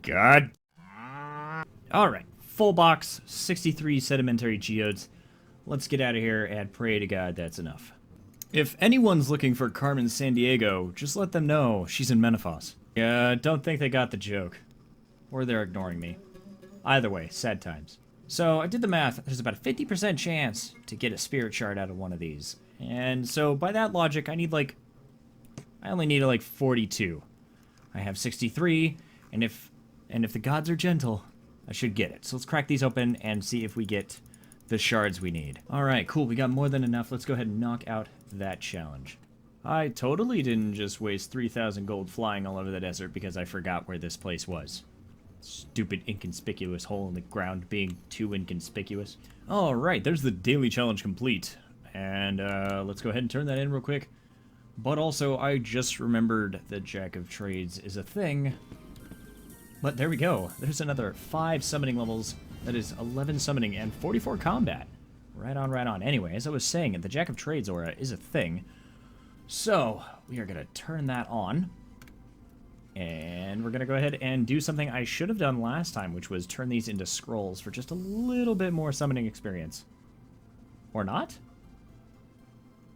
God. Alright, full box, 63 sedimentary geodes. Let's get out of here and pray to God that's enough. If anyone's looking for Carmen Sandiego, just let them know she's in menopause. Yeah, don't think they got the joke. Or they're ignoring me. Either way, sad times. So, I did the math. There's about a 50% chance to get a spirit shard out of one of these. And so, by that logic, I only need like 42. I have 63, and if the gods are gentle, I should get it. So let's crack these open and see if we get the shards we need. Alright, cool. We got more than enough. Let's go ahead and knock out that challenge. I totally didn't just waste 3,000 gold flying all over the desert because I forgot where this place was. Stupid inconspicuous hole in the ground being too inconspicuous. Alright, there's the daily challenge complete. And let's go ahead and turn that in real quick. But also, I just remembered that Jack of Trades is a thing. But there we go. There's another 5 summoning levels. That is 11 summoning and 44 combat. Right on, right on. Anyway, as I was saying, the Jack of Trades aura is a thing. So, we are going to turn that on. And we're going to go ahead and do something I should have done last time, which was turn these into scrolls for just a little bit more summoning experience. Or not?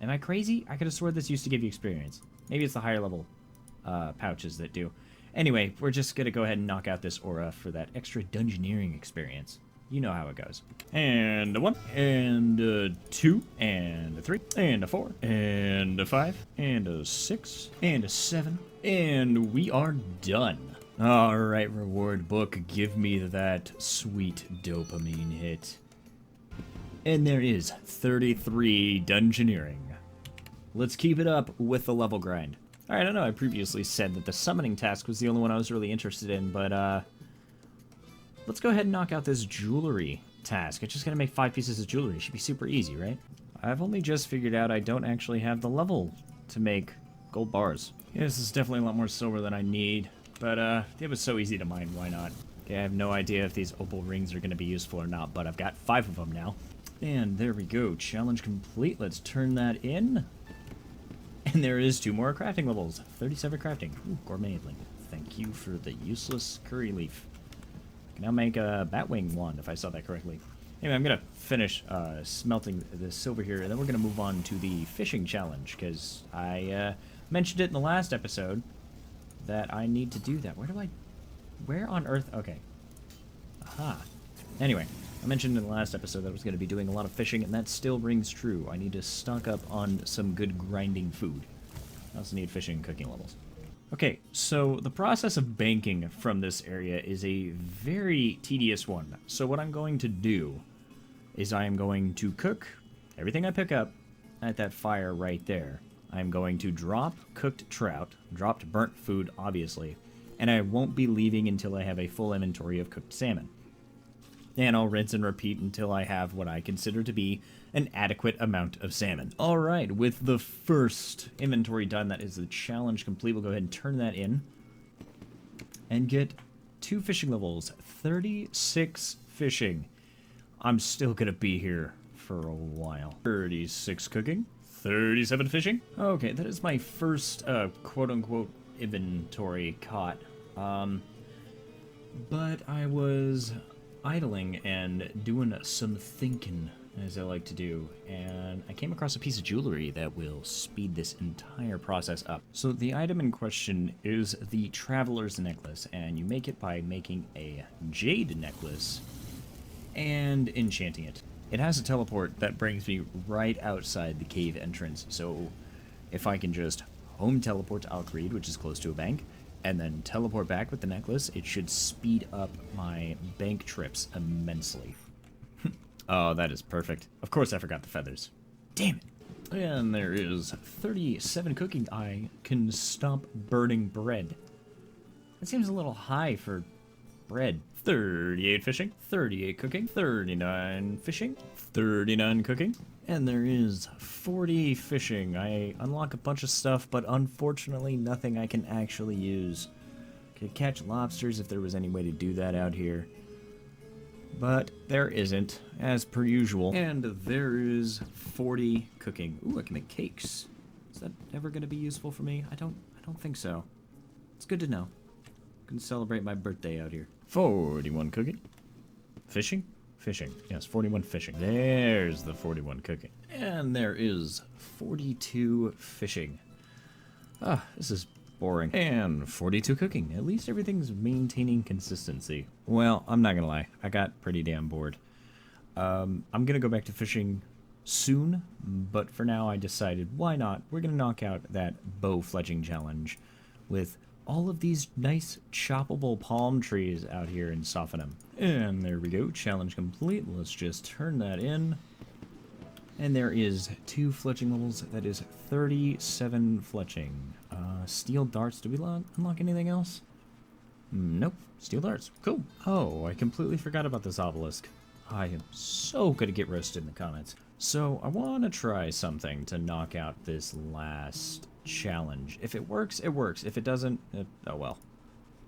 Am I crazy? I could have sworn this used to give you experience. Maybe it's the higher level pouches that do. Anyway, we're just going to go ahead and knock out this aura for that extra dungeoneering experience. You know how it goes. And a 1, and a 2, and a 3, and a 4, and a 5, and a 6, and a 7, and we are done. Alright, reward book, give me that sweet dopamine hit. And there is 33 dungeoneering. Let's keep it up with the level grind. Alright, I know I previously said that the summoning task was the only one I was really interested in, but let's go ahead and knock out this jewelry task. It's just gonna make 5 pieces of jewelry. It should be super easy, right? I've only just figured out I don't actually have the level to make gold bars. Yeah, this is definitely a lot more silver than I need, but it was so easy to mine, why not? Okay, I have no idea if these opal rings are gonna be useful or not, but I've got 5 of them now. And there we go, challenge complete. Let's turn that in. And there is 2 more crafting levels. 37 crafting. Ooh, gourmet link. Thank you for the useless curry leaf. I can now make a batwing wand, if I saw that correctly. Anyway, I'm going to finish smelting the silver here, and then we're going to move on to the fishing challenge, because I mentioned it in the last episode that I need to do that. Where on earth? Okay. Aha. Anyway, I mentioned in the last episode that I was going to be doing a lot of fishing, and that still rings true. I need to stock up on some good grinding food. I also need fishing and cooking levels. Okay, so the process of banking from this area is a very tedious one. So what I'm going to do is I am going to cook everything I pick up at that fire right there. I'm going to drop cooked trout, dropped burnt food, obviously, and I won't be leaving until I have a full inventory of cooked salmon. And I'll rinse and repeat until I have what I consider to be an adequate amount of salmon. Alright, with the first inventory done, that is the challenge complete. We'll go ahead and turn that in. And get 2 fishing levels. 36 fishing. I'm still gonna be here for a while. 36 cooking. 37 fishing. Okay, that is my first, quote-unquote, inventory caught. But I was idling and doing some thinking as I like to do, and I came across a piece of jewelry that will speed this entire process up. So the item in question is the Traveler's Necklace, and you make it by making a jade necklace and enchanting it. It has a teleport that brings me right outside the cave entrance, so if I can just home teleport to Alcreed, which is close to a bank, and then teleport back with the necklace, it should speed up my bank trips immensely. Oh, that is perfect. Of course I forgot the feathers. Damn it. And there is 37 cooking. I can stomp burning bread. That seems a little high for bread. 38 fishing, 38 cooking, 39 fishing, 39 cooking. And there is 40 fishing. I unlock a bunch of stuff, but unfortunately nothing I can actually use. Could catch lobsters if there was any way to do that out here. But there isn't, as per usual. And there is 40 cooking. Ooh, I can make cakes. Is that ever going to be useful for me? I don't think so. It's good to know. I can celebrate my birthday out here. 41 cooking. Fishing? Fishing. Yes, 41 fishing. There's the 41 cooking. And there is 42 fishing. Ah, this is boring. And 42 cooking. At least everything's maintaining consistency. Well, I'm not gonna lie. I got pretty damn bored. I'm gonna go back to fishing soon, but for now I decided, why not? We're gonna knock out that bow fletching challenge with all of these nice choppable palm trees out here and soften them. And there we go. Challenge complete. Let's just turn that in. And there is 2 fletching levels. That is 37 fletching. Steel darts. Did we unlock anything else? Nope. Steel darts. Cool. Oh, I completely forgot about this obelisk. I am so gonna get roasted in the comments. So I want to try something to knock out this last challenge. If it works, it works. If it doesn't, oh well.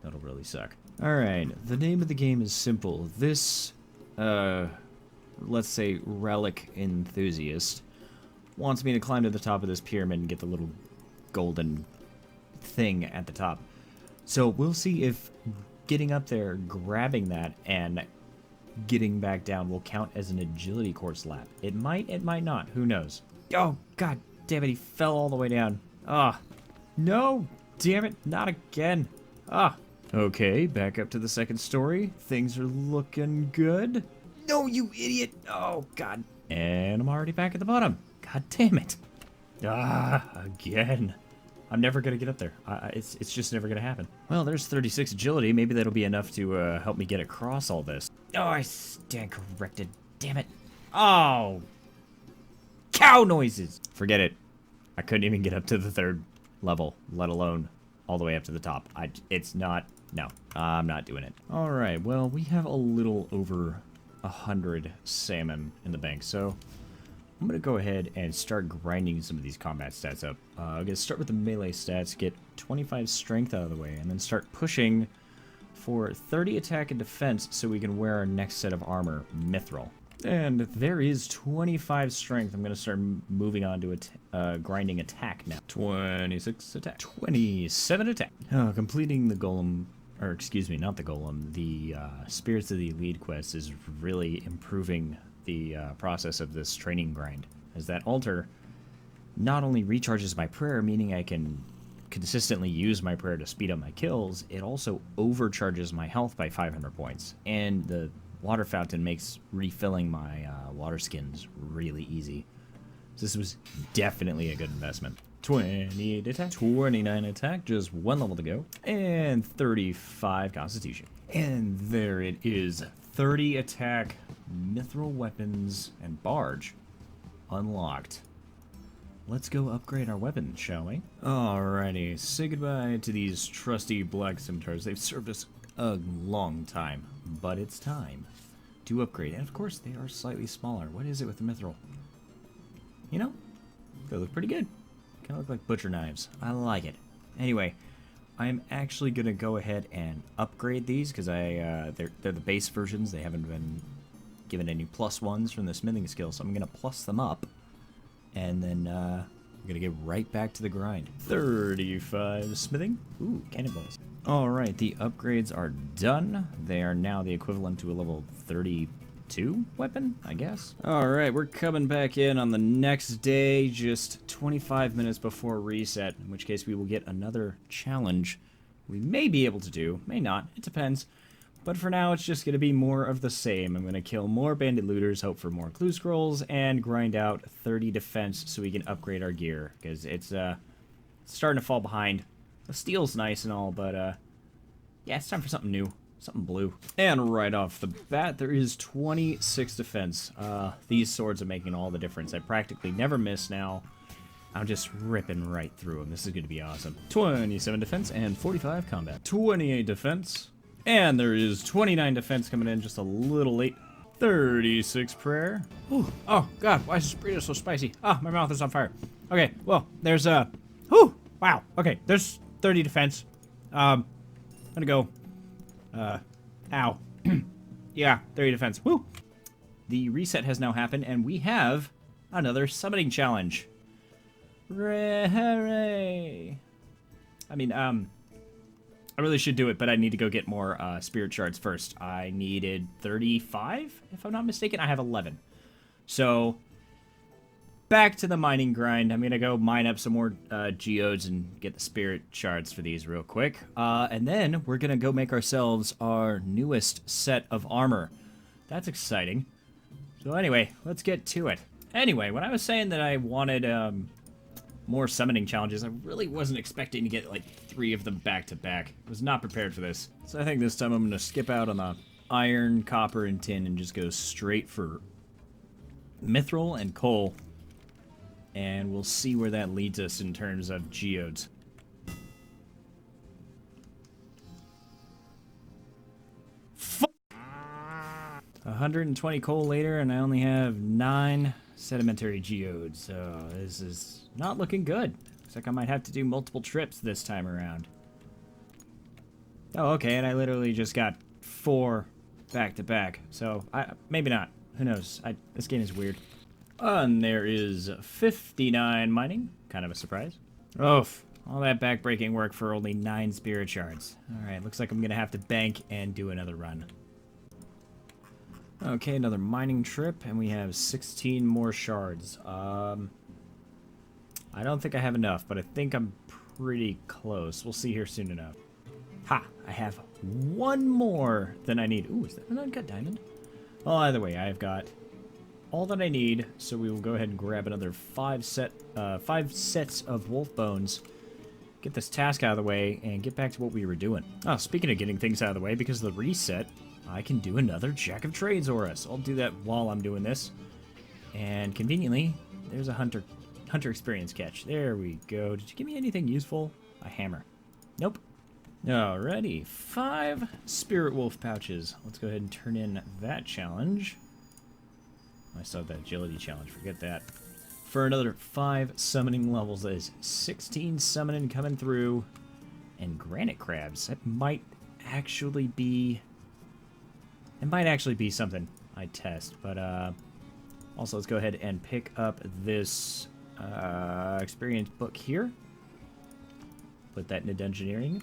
That'll really suck. Alright, the name of the game is simple. This, let's say relic enthusiast wants me to climb to the top of this pyramid and get the little golden thing at the top. So we'll see if getting up there, grabbing that, and getting back down will count as an agility course lap. It might not. Who knows? Oh, god damn it, he fell all the way down. Ah. No! Damn it, not again. Ah. Okay, back up to the second story. Things are looking good. No, you idiot! Oh, god. And I'm already back at the bottom. God damn it. Ah, again. I'm never gonna get up there. It's just never gonna happen. Well, there's 36 agility. Maybe that'll be enough to help me get across all this. Oh, I stand corrected. Damn it. Oh. Cow noises. Forget it. I couldn't even get up to the 3rd level, let alone all the way up to the top. It's not, no, I'm not doing it. All right, well, we have a little over 100 salmon in the bank, so I'm gonna go ahead and start grinding some of these combat stats up. I'm gonna start with the melee stats, get 25 strength out of the way, and then start pushing for 30 attack and defense so we can wear our next set of armor, Mithril. And there is 25 strength. I'm going to start moving on to grinding attack now. 26 attack. 27 attack. Completing the golem, or excuse me, not the golem, the Spirits of the Elite quest is really improving the process of this training grind. As that altar not only recharges my prayer, meaning I can consistently use my prayer to speed up my kills, it also overcharges my health by 500 points. And the water fountain makes refilling my water skins really easy. So this was definitely a good investment. 28 attack, 29 attack, just 1 level to go, and 35 constitution. And there it is, 30 attack, mithril weapons, and barge unlocked. Let's go upgrade our weapons, shall we? Alrighty, say goodbye to these trusty black scimitars. They've served us a long time, but it's time to upgrade. And of course, they are slightly smaller. What is it with the mithril? You know, they look pretty good. Kind of look like butcher knives. I like it. Anyway, I'm actually gonna go ahead and upgrade these because they're the base versions. They haven't been given any +1s from the smithing skill, so I'm gonna plus them up, and then I'm gonna get right back to the grind. 35 smithing. Ooh, cannonballs. Alright, the upgrades are done. They are now the equivalent to a level 30 2 weapon, I guess. Alright, we're coming back in on the next day, just 25 minutes before reset, in which case we will get another challenge we may be able to do, may not, it depends. But for now, it's just going to be more of the same. I'm going to kill more bandit looters, hope for more clue scrolls, and grind out 30 defense so we can upgrade our gear, because it's starting to fall behind. The steel's nice and all, but yeah, it's time for something new. Something blue. And right off the bat, there is 26 defense. These swords are making all the difference. I practically never miss now. I'm just ripping right through them. This is going to be awesome. 27 defense and 45 combat. 28 defense. And there is 29 defense coming in just a little late. 36 prayer. Ooh. Oh, God. Why is this burrito so spicy? Ah, my mouth is on fire. Okay, well, there's whew. Wow. Okay, there's 30 defense. I'm gonna go... ow. Yeah, 30 defense. Woo! The reset has now happened, and we have another summoning challenge. Hooray! I mean, I really should do it, but I need to go get more spirit shards first. I needed 35, if I'm not mistaken. I have 11. So, back to the mining grind. I'm gonna go mine up some more geodes and get the spirit shards for these real quick. And then we're gonna go make ourselves our newest set of armor. That's exciting. So anyway, let's get to it. Anyway, when I was saying that I wanted more summoning challenges, I really wasn't expecting to get like 3 of them back to back. I was not prepared for this. So I think this time I'm gonna skip out on the iron, copper, and tin and just go straight for mithril and coal. And we'll see where that leads us in terms of geodes. Fuck! 120 coal later, and I only have 9 sedimentary geodes. So this is not looking good. Looks like I might have to do multiple trips this time around. Oh, okay, and I literally just got 4 back to back. So maybe not. Who knows? This game is weird. And there is 59 mining. Kind of a surprise. Oof. All that backbreaking work for only 9 spirit shards. Alright, looks like I'm going to have to bank and do another run. Okay, another mining trip, and we have 16 more shards. I don't think I have enough, but I think I'm pretty close. We'll see here soon enough. Ha! I have 1 more than I need. Ooh, is that an uncut diamond? Well, either way, I've got all that I need, so we will go ahead and grab another 5 sets of wolf bones, get this task out of the way, and get back to what we were doing. Oh, speaking of getting things out of the way, because of the reset, I can do another Jack of Trades aura, so I'll do that while I'm doing this. And conveniently, there's a hunter experience catch. There we go. Did you give me anything useful? A hammer. Nope. Alrighty, 5 spirit wolf pouches. Let's go ahead and turn in that challenge. I still have that agility challenge, forget that. For another 5 summoning levels, that is 16 summoning coming through. And granite crabs, that might actually be... It might actually be something I test, but also let's go ahead and pick up this experience book here. Put that into dungeoneering.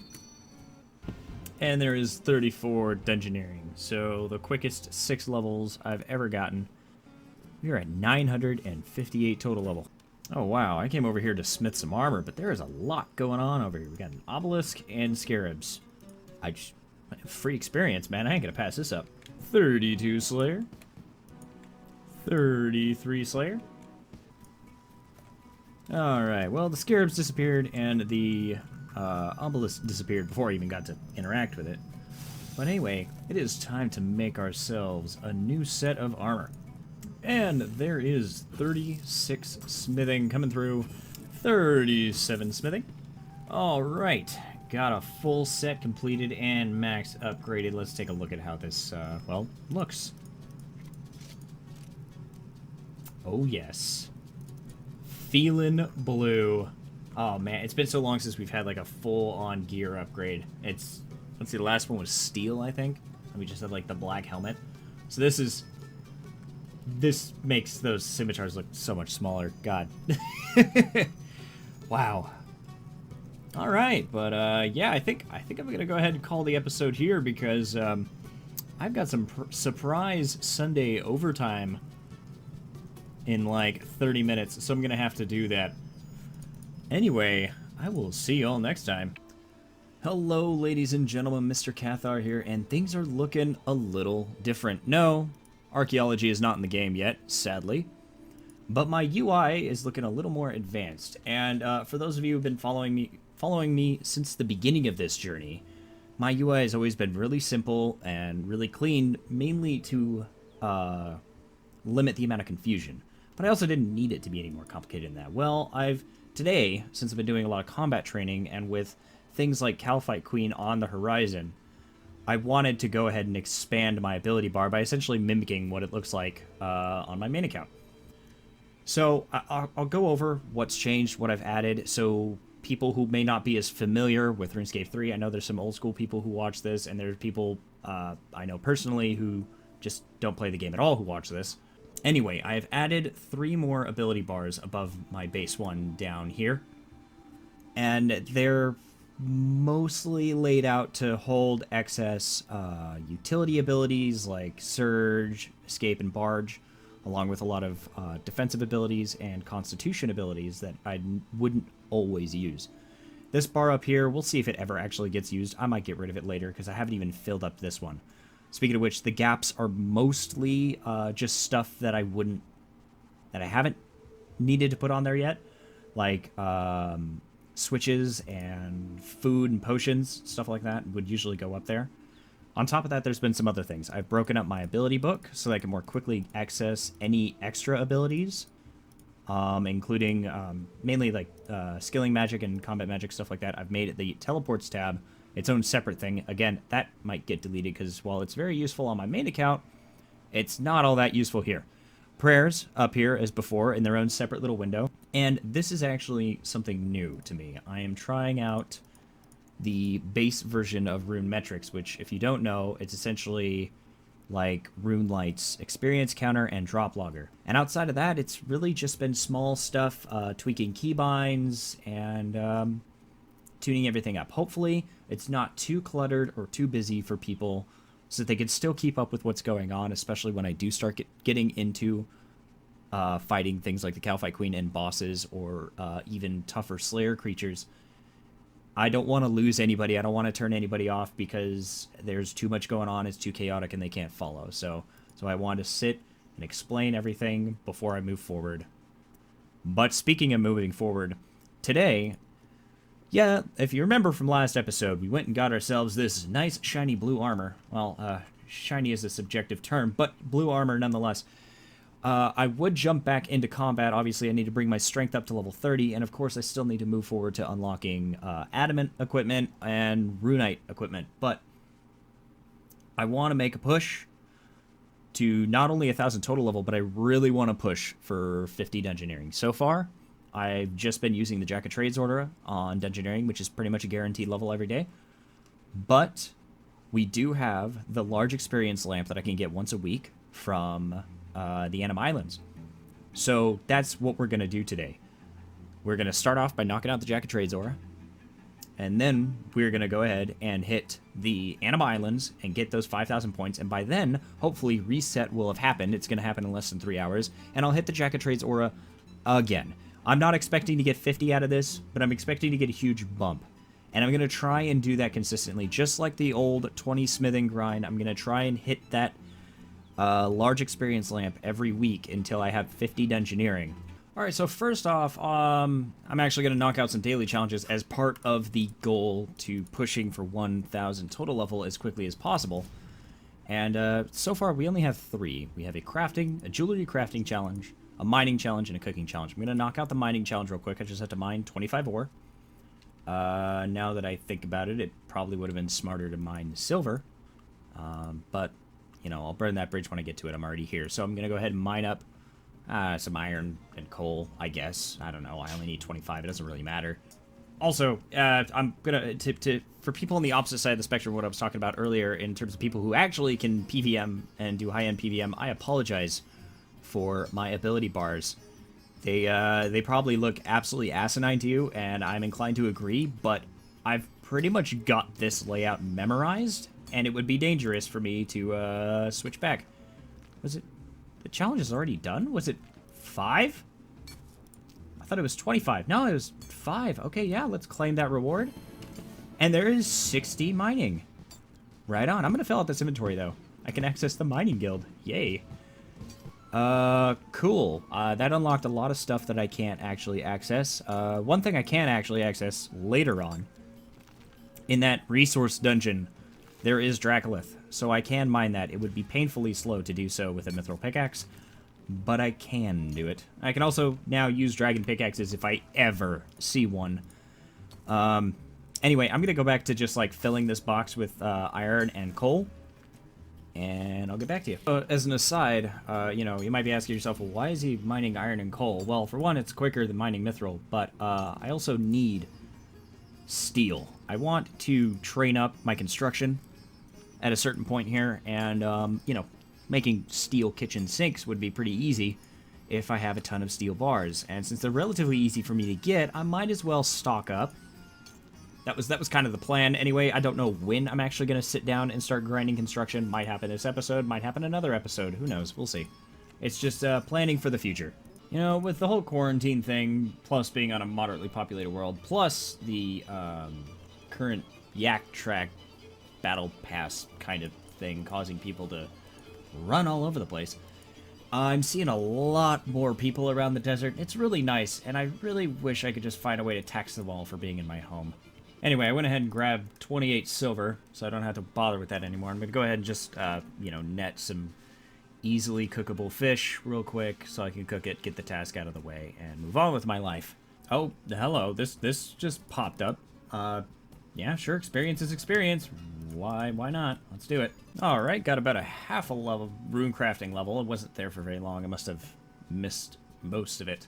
And there is 34 dungeoneering, so the quickest 6 levels I've ever gotten. We are at 958 total level. Oh wow, I came over here to smith some armor, but there is a lot going on over here. We got an obelisk and scarabs. Free experience, man. I ain't gonna pass this up. 32 Slayer. 33 Slayer. Alright, well, the scarabs disappeared and the obelisk disappeared before I even got to interact with it. But anyway, it is time to make ourselves a new set of armor. And there is 36 smithing coming through. 37 smithing. Alright. Got a full set completed and max upgraded. Let's take a look at how this, well, looks. Oh, yes. Feelin' blue. Oh, man. It's been so long since we've had, like, a full-on gear upgrade. Let's see, the last one was steel, I think. And we just had, like, the black helmet. So this makes those scimitars look so much smaller. God. Wow. All right, but yeah, I think I'm gonna go ahead and call the episode here because I've got some surprise Sunday overtime in like 30 minutes, so I'm gonna have to do that. Anyway, I will see you all next time. Hello, ladies and gentlemen, Mr. Kathaar here, and things are looking a little different. No, archaeology is not in the game yet, sadly, but my UI is looking a little more advanced. And for those of you who've been following me since the beginning of this journey, my UI has always been really simple and really clean, mainly to limit the amount of confusion. But I also didn't need it to be any more complicated than that. Well, today, since I've been doing a lot of combat training, and with things like Calphite Queen on the horizon, I wanted to go ahead and expand my ability bar by essentially mimicking what it looks like on my main account. So I'll go over what's changed, what I've added, so people who may not be as familiar with RuneScape 3, I know there's some old school people who watch this, and there's people I know personally who just don't play the game at all who watch this. Anyway, I've added 3 more ability bars above my base one down here, and they're mostly laid out to hold excess utility abilities like Surge, Escape, and Barge, along with a lot of defensive abilities and Constitution abilities that I wouldn't always use. This bar up here, we'll see if it ever actually gets used. I might get rid of it later because I haven't even filled up this one. Speaking of which, the gaps are mostly just stuff that I haven't needed to put on there yet, like switches and food and potions, stuff like that would usually go up there. On top of that, there's been some other things. I've broken up my ability book so that I can more quickly access any extra abilities, including mainly like skilling magic and combat magic, stuff like that. I've made it the teleports tab its own separate thing. Again, that might get deleted because while it's very useful on my main account, it's not all that useful here. Prayers up here as before in their own separate little window. And this is actually something new to me. I am trying out the base version of Rune Metrics, which, if you don't know, it's essentially like Rune Light's experience counter and drop logger. And outside of that, it's really just been small stuff, tweaking keybinds and tuning everything up. Hopefully, it's not too cluttered or too busy for people so that they can still keep up with what's going on, especially when I do start getting into fighting things like the Calphite Queen and bosses, or even tougher Slayer creatures. I don't want to lose anybody. I don't want to turn anybody off because there's too much going on. It's too chaotic and they can't follow. So I want to sit and explain everything before I move forward. But speaking of moving forward, today, yeah, if you remember from last episode, we went and got ourselves this nice shiny blue armor. Well, shiny is a subjective term, but blue armor nonetheless. I would jump back into combat. Obviously, I need to bring my strength up to level 30, and of course, I still need to move forward to unlocking adamant equipment and runite equipment. But I want to make a push to not only 1,000 total level, but I really want to push for 50 dungeoneering. So far, I've just been using the Jack of Trades order on dungeoneering, which is pretty much a guaranteed level every day. But we do have the large experience lamp that I can get once a week from the Anima Islands. So that's what we're going to do today. We're going to start off by knocking out the Jack of Trades aura, and then we're going to go ahead and hit the Anima Islands and get those 5,000 points, and by then, hopefully, reset will have happened. It's going to happen in less than 3 hours, and I'll hit the Jack of Trades aura again. I'm not expecting to get 50 out of this, but I'm expecting to get a huge bump. And I'm going to try and do that consistently. Just like the old 20 smithing grind, I'm going to try and hit that large experience lamp every week until I have 50 dungeoneering. Alright, so first off, I'm actually going to knock out some daily challenges as part of the goal to pushing for 1,000 total level as quickly as possible. And so far, we only have 3. We have a jewelry crafting challenge, a mining challenge, and a cooking challenge. I'm going to knock out the mining challenge real quick. I just have to mine 25 ore. Now that I think about it, it probably would have been smarter to mine silver. But, you know, I'll burn that bridge when I get to it. I'm already here. So I'm going to go ahead and mine up some iron and coal, I guess. I don't know. I only need 25. It doesn't really matter. Also, I'm going to for people on the opposite side of the spectrum, what I was talking about earlier, in terms of people who actually can PVM and do high-end PVM, I apologize for my ability bars. They probably look absolutely asinine to you, and I'm inclined to agree, but I've pretty much got this layout memorized, and it would be dangerous for me to switch back. Was it... The challenge is already done? Was it 5? I thought it was 25. No, it was 5. Okay, yeah, let's claim that reward. And there is 60 mining. Right on. I'm going to fill out this inventory, though. I can access the mining guild. Yay. Cool. That unlocked a lot of stuff that I can't actually access. One thing I can actually access later on. In that resource dungeon, there is Dracolith. So I can mine that. It would be painfully slow to do so with a mithril pickaxe. But I can do it. I can also now use dragon pickaxes if I ever see one. Anyway, I'm going to go back to just, like, filling this box with iron and coal. And I'll get back to you. As an aside, you know, you might be asking yourself, well, why is he mining iron and coal? Well, for one, it's quicker than mining mithril, but I also need steel. I want to train up my construction at a certain point here, and, you know, making steel kitchen sinks would be pretty easy if I have a ton of steel bars. And since they're relatively easy for me to get, I might as well stock up. That was kind of the plan. Anyway, I don't know when I'm actually going to sit down and start grinding construction. Might happen this episode, might happen another episode. Who knows? We'll see. It's just planning for the future. You know, with the whole quarantine thing, plus being on a moderately populated world, plus the current yak track battle pass kind of thing causing people to run all over the place, I'm seeing a lot more people around the desert. It's really nice, and I really wish I could just find a way to tax them all for being in my home. Anyway, I went ahead and grabbed 28 silver, so I don't have to bother with that anymore. I'm going to go ahead and just, you know, net some easily cookable fish real quick so I can cook it, get the task out of the way, and move on with my life. Oh, hello. This just popped up. Yeah, sure, experience is experience. Why not? Let's do it. All right, got about a half a level rune crafting level. It wasn't there for very long. I must have missed most of it.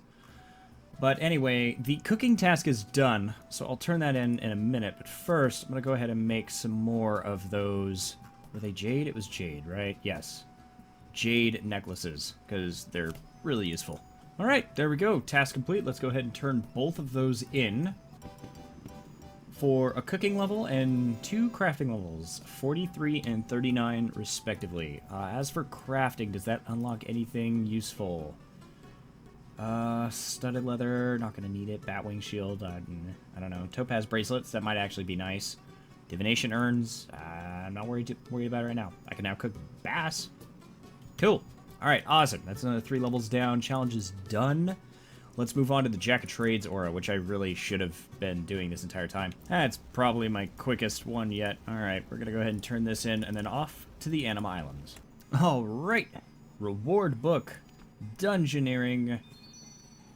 But anyway, the cooking task is done, so I'll turn that in a minute. But first, I'm going to go ahead and make some more of those. Were they jade? It was jade, right? Yes. Jade necklaces, because they're really useful. All right, there we go. Task complete. Let's go ahead and turn both of those in for a cooking level and 2 crafting levels, 43 and 39 respectively. As for crafting, does that unlock anything useful? Studded leather, not gonna need it. Batwing shield, I don't know. Topaz bracelets, that might actually be nice. Divination urns, I'm not worried about it right now. I can now cook bass. Cool. Alright, awesome. That's another 3 levels down. Challenge is done. Let's move on to the Jack of Trades aura, which I really should have been doing this entire time. That's probably my quickest one yet. Alright, we're gonna go ahead and turn this in, and then off to the Anima Islands. Alright. Reward book. Dungeoneering.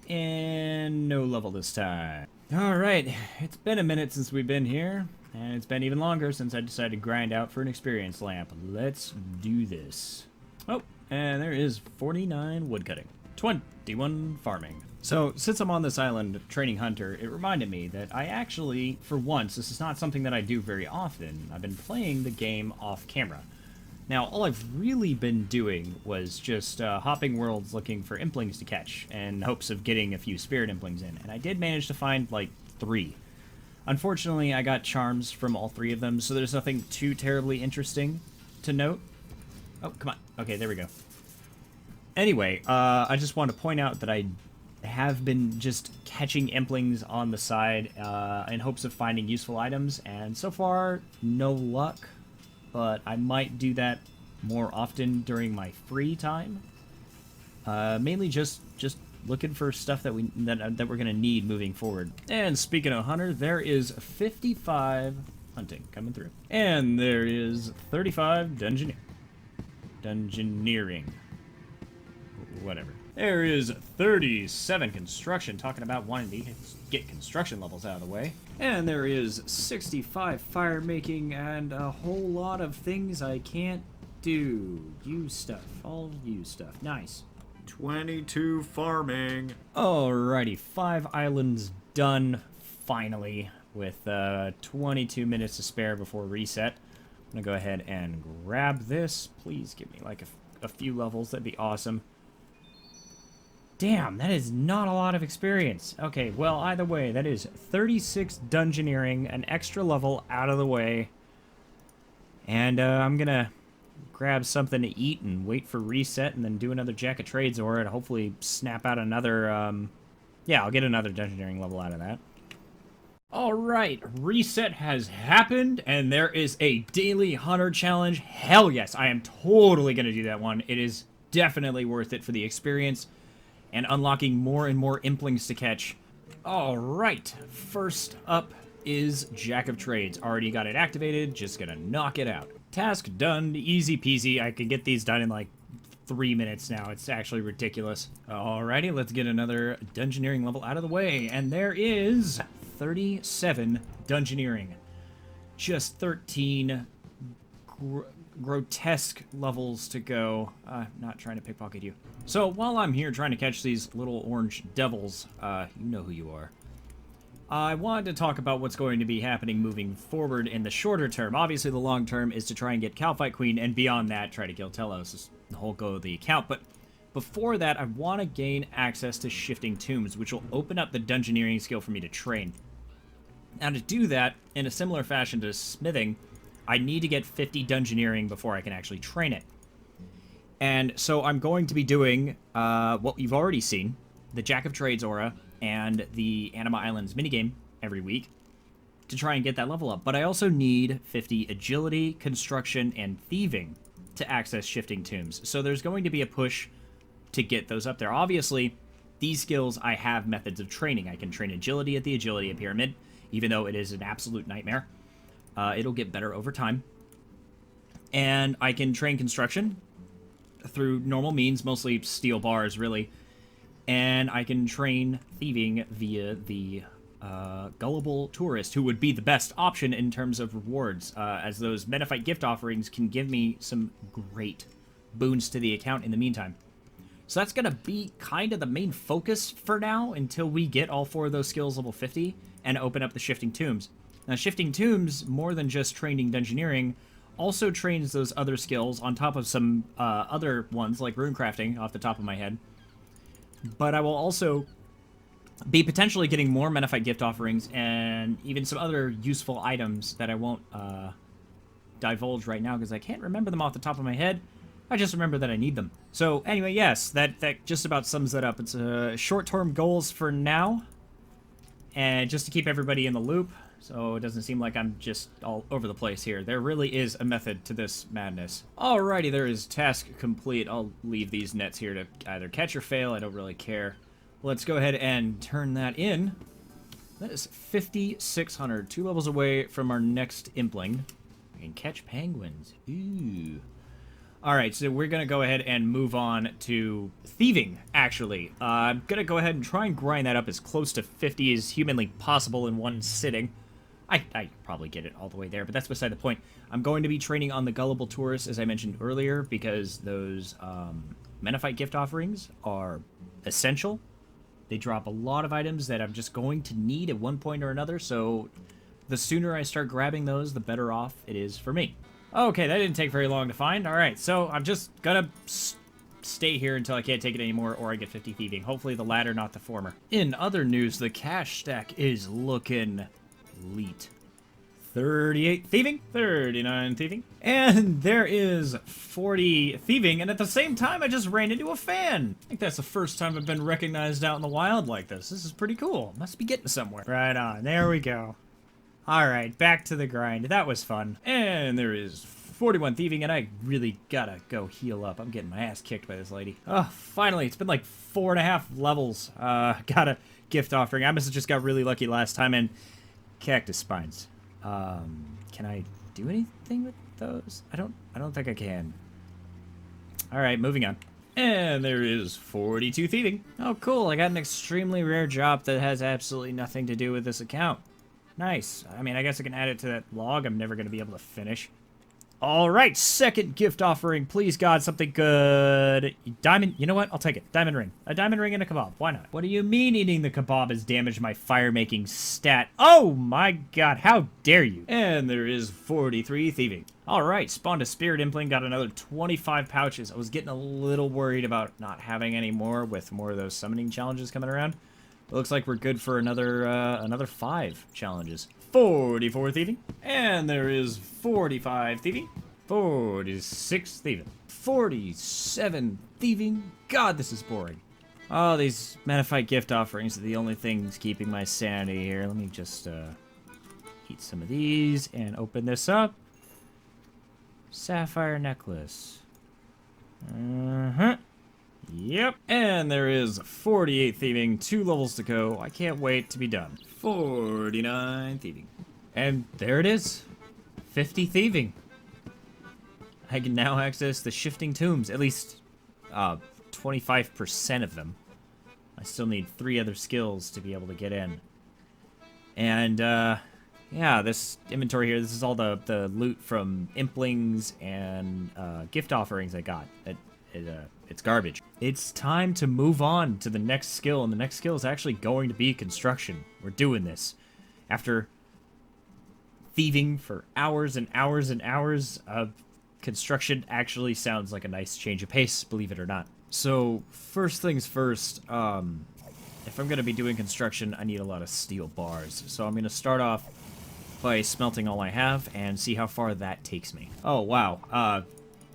And no level this time. Alright, it's been a minute since we've been here, and it's been even longer since I decided to grind out for an experience lamp. Let's do this. Oh, and there is 49 woodcutting. 21 farming. So, since I'm on this island training hunter, it reminded me that I actually, for once, this is not something that I do very often, I've been playing the game off camera. Now, all I've really been doing was just hopping worlds looking for implings to catch, in hopes of getting a few spirit implings in, and I did manage to find, like, 3. Unfortunately, I got charms from all 3 of them, so there's nothing too terribly interesting to note. Oh, come on. Okay, there we go. Anyway, I just want to point out that I have been just catching implings on the side in hopes of finding useful items, and so far, no luck. But I might do that more often during my free time. Mainly just looking for stuff that we're gonna need moving forward. And speaking of hunter, there is 55 hunting coming through, and there is 35 dungeoneering. Whatever. There is 37 construction, talking about wanting to get construction levels out of the way. And there is 65 fire making and a whole lot of things I can't do. Use stuff. All use stuff. Nice. 22 farming. Alrighty, 5 islands done, finally, with 22 minutes to spare before reset. I'm gonna go ahead and grab this. Please give me like a few levels, that'd be awesome. Damn, that is not a lot of experience. Okay, well, either way, that is 36 dungeoneering, an extra level out of the way. And I'm gonna grab something to eat and wait for reset and then do another Jack of Trades or and hopefully snap out another, yeah, I'll get another dungeoneering level out of that. Alright, reset has happened, and there is a daily hunter challenge. Hell yes, I am totally gonna do that one. It is definitely worth it for the experience and unlocking more and more implings to catch. Alright, first up is Jack of Trades. Already got it activated, just gonna knock it out. Task done, easy peasy. I can get these done in like 3 minutes now. It's actually ridiculous. Alrighty, let's get another dungeoneering level out of the way. And there is 37 dungeoneering. Just 13 grotesque levels to go. Not trying to pickpocket you. So while I'm here trying to catch these little orange devils, you know who you are. I wanted to talk about what's going to be happening moving forward in the shorter term. Obviously, the long term is to try and get Calfight Queen, and beyond that, try to kill Telos. Is the whole goal of the account. But before that, I want to gain access to Shifting Tombs, which will open up the dungeoneering skill for me to train. Now, to do that, in a similar fashion to smithing, I need to get 50 dungeoneering before I can actually train it. And so I'm going to be doing what you've already seen, the Jack of Trades aura, and the Anima Islands minigame every week to try and get that level up. But I also need 50 agility, construction, and thieving to access Shifting Tombs. So there's going to be a push to get those up there. Obviously, these skills I have methods of training. I can train agility at the agility pyramid, even though it is an absolute nightmare. It'll get better over time. And I can train construction through normal means, mostly steel bars, really. And I can train thieving via the gullible tourist, who would be the best option in terms of rewards, as those Metaphyte gift offerings can give me some great boons to the account in the meantime. So that's going to be kind of the main focus for now until we get all 4 of those skills level 50 and open up the Shifting Tombs. Now, Shifting Tombs, more than just training dungeoneering, also trains those other skills on top of some other ones, like runecrafting, off the top of my head. But I will also be potentially getting more Metaphyte gift offerings and even some other useful items that I won't divulge right now because I can't remember them off the top of my head. I just remember that I need them. So anyway, yes, that just about sums that up. It's short-term goals for now, and just to keep everybody in the loop, so it doesn't seem like I'm just all over the place here. There really is a method to this madness. Alrighty, there is task complete. I'll leave these nets here to either catch or fail. I don't really care. Let's go ahead and turn that in. That is 5,600. 2 levels away from our next impling. We can catch penguins. Ooh. Alright, so we're going to go ahead and move on to thieving, actually. I'm going to go ahead and try and grind that up as close to 50 as humanly possible in one sitting. I probably get it all the way there, but that's beside the point. I'm going to be training on the Gullible Tourist, as I mentioned earlier, because those Menophyte gift offerings are essential. They drop a lot of items that I'm just going to need at one point or another, so the sooner I start grabbing those, the better off it is for me. Okay, that didn't take very long to find. Alright, so I'm just gonna stay here until I can't take it anymore, or I get 50 thieving. Hopefully the latter, not the former. In other news, the cash stack is looking elite. 38 thieving, 39 thieving, and there is 40 thieving, and at the same time I just ran into a fan. I think that's the first time I've been recognized out in the wild like this. This is pretty cool. Must be getting somewhere. Right on, there we go. Alright, back to the grind. That was fun. And there is 41 thieving, and I really gotta go heal up. I'm getting my ass kicked by this lady. Oh, finally, it's been like 4.5 levels. Got a gift offering. I must have just got really lucky last time, and cactus spines. Can I do anything with those? I don't think I can. Alright, moving on. And there is 42 thieving. Oh, cool. I got an extremely rare job that has absolutely nothing to do with this account. Nice. I mean, I guess I can add it to that log I'm never going to be able to finish. Alright, second gift offering. Please, God, something good. Diamond, you know what? I'll take it. Diamond ring. A diamond ring and a kebab. Why not? What do you mean eating the kebab has damaged my fire-making stat? Oh my God, how dare you? And there is 43 thieving. Alright, spawned a spirit impling, got another 25 pouches. I was getting a little worried about not having any more with more of those summoning challenges coming around. It looks like we're good for another 5 challenges. 44 thieving, and there is 45 thieving, 46 thieving, 47 thieving. God, this is boring. Oh, these Metaphyte gift offerings are the only things keeping my sanity here. Let me just eat some of these and open this up. Sapphire necklace. Yep. And there is 48 thieving, 2 levels to go. I can't wait to be done. 49 thieving. And there it is. 50 thieving. I can now access the shifting tombs, at least 25% of them. I still need 3 other skills to be able to get in. And yeah, this inventory here, this is all the loot from implings and gift offerings I got. It's garbage. It's time to move on to the next skill, and the next skill is actually going to be construction. We're doing this. After thieving for hours and hours and hours, construction actually sounds like a nice change of pace, believe it or not. So, first things first, if I'm going to be doing construction, I need a lot of steel bars. So I'm going to start off by smelting all I have and see how far that takes me. Oh, wow.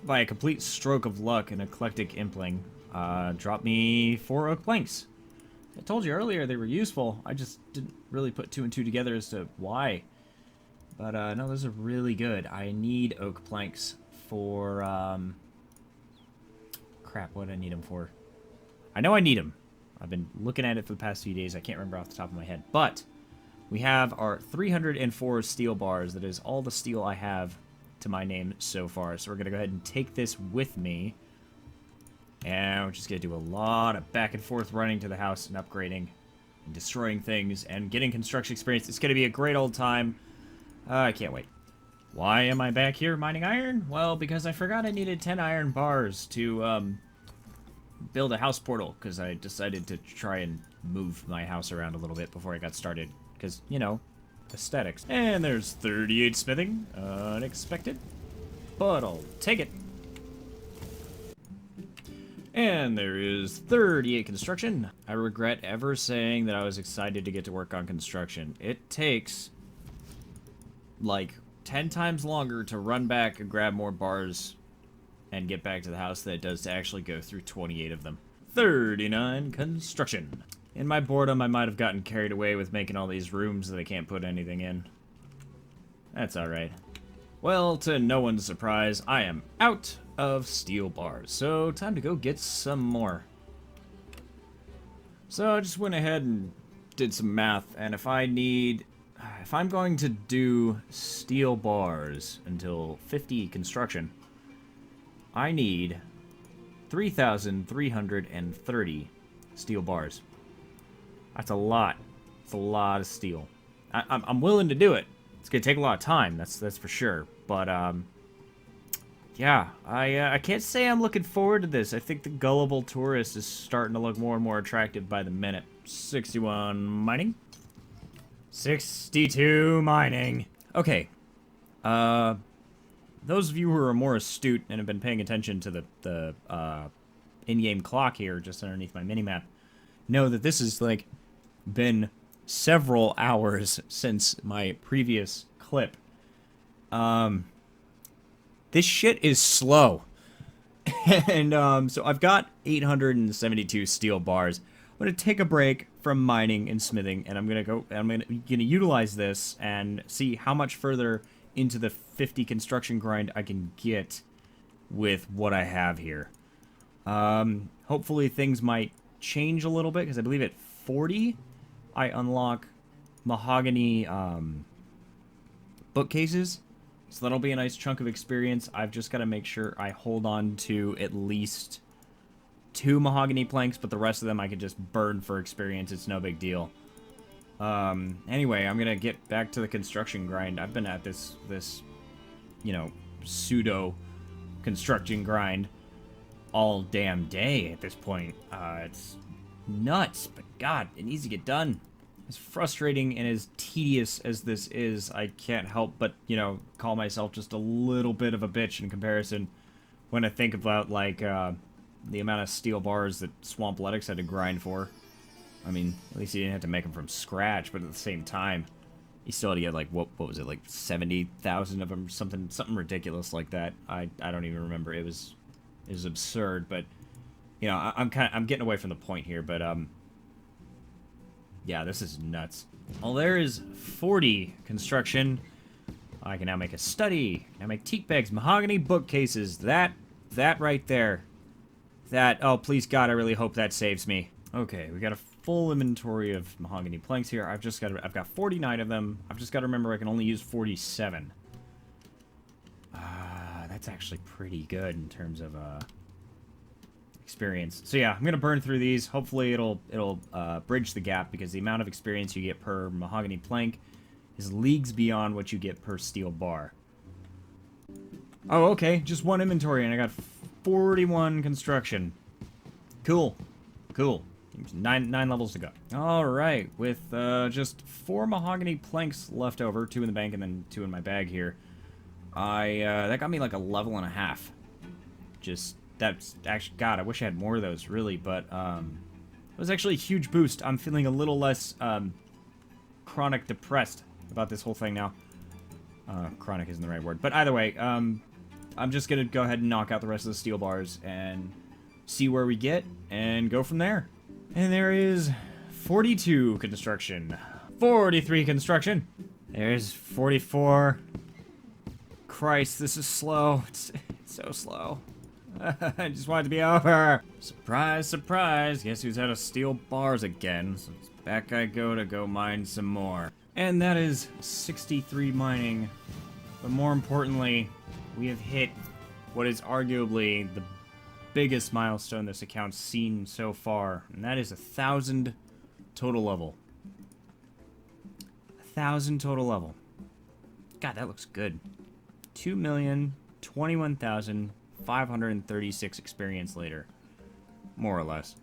By a complete stroke of luck, an eclectic impling dropped me 4 oak planks. I told you earlier they were useful. I just didn't really put 2 and 2 together as to why. But no, those are really good. I need oak planks for... crap, what do I need them for? I know I need them. I've been looking at it for the past few days. I can't remember off the top of my head. But we have our 304 steel bars. That is all the steel I have to my name so far. So we're going to go ahead and take this with me. And we're just going to do a lot of back and forth running to the house and upgrading and destroying things and getting construction experience. It's going to be a great old time. I can't wait. Why am I back here mining iron? Well, because I forgot I needed 10 iron bars to build a house portal, because I decided to try and move my house around a little bit before I got started. Because, you know, aesthetics. And there's 38 smithing. Unexpected. But I'll take it. And there is 38 construction. I regret ever saying that I was excited to get to work on construction. It takes, like, 10 times longer to run back and grab more bars and get back to the house than it does to actually go through 28 of them. 39 construction. In my boredom, I might have gotten carried away with making all these rooms that I can't put anything in. That's alright. Well, to no one's surprise, I am out of steel bars, so time to go get some more. So I just went ahead and did some math, and if I'm going to do steel bars until 50 construction, I need 3,330 steel bars. That's a lot. It's a lot of steel. I'm willing to do it. It's gonna take a lot of time. That's for sure. But yeah, I can't say I'm looking forward to this. I think the gullible tourist is starting to look more and more attractive by the minute. 61 mining. 62 mining. Okay. Those of you who are more astute and have been paying attention to the in-game clock here, just underneath my minimap, know that this has, like, been several hours since my previous clip. This shit is slow. And, so I've got 872 steel bars. I'm gonna take a break from mining and smithing, and I'm gonna utilize this and see how much further into the 50 construction grind I can get with what I have here. Hopefully things might change a little bit, because I believe at 40 I unlock mahogany bookcases, so that'll be a nice chunk of experience. I've just got to make sure I hold on to at least 2 mahogany planks, but the rest of them I can just burn for experience. It's no big deal. Anyway, I'm gonna get back to the construction grind. I've been at this, you know, pseudo construction grind all damn day at this point. It's nuts, but God, it needs to get done. As frustrating and as tedious as this is, I can't help but, you know, call myself just a little bit of a bitch in comparison when I think about, like, the amount of steel bars that Swampletics had to grind for. I mean, at least he didn't have to make them from scratch, but at the same time, he still had to get, like, what was it, like 70,000 of them, something ridiculous like that. I don't even remember. It was absurd, but, you know, I'm getting away from the point here, but, yeah, this is nuts. Well, there is 40 construction. I can now make a study. I make teak bags, mahogany bookcases. That right there. That, oh, please God, I really hope that saves me. Okay, we got a full inventory of mahogany planks here. I've got 49 of them. I've just got to remember I can only use 47. That's actually pretty good in terms of, experience. So yeah, I'm gonna burn through these. Hopefully it'll bridge the gap, because the amount of experience you get per mahogany plank is leagues beyond what you get per steel bar. Oh, okay, just one inventory and I got 41 construction. Cool. Nine levels to go. All right, with just 4 mahogany planks left over, 2 in the bank and then 2 in my bag here. That got me like a level and a half. That's actually, God, I wish I had more of those, really, but, it was actually a huge boost. I'm feeling a little less, chronic depressed about this whole thing now. Chronic isn't the right word, but either way, I'm just gonna go ahead and knock out the rest of the steel bars and see where we get, and go from there. And there is 42 construction, 43 construction, there's 44. Christ, this is slow, it's so slow. I just want it to be over. Surprise, surprise. Guess who's out of steel bars again? So back I go to go mine some more. And that is 63 mining. But more importantly, we have hit what is arguably the biggest milestone this account's seen so far. And that is 1,000 total level. 1,000 total level. God, that looks good. 2,021,536 experience later. More or less.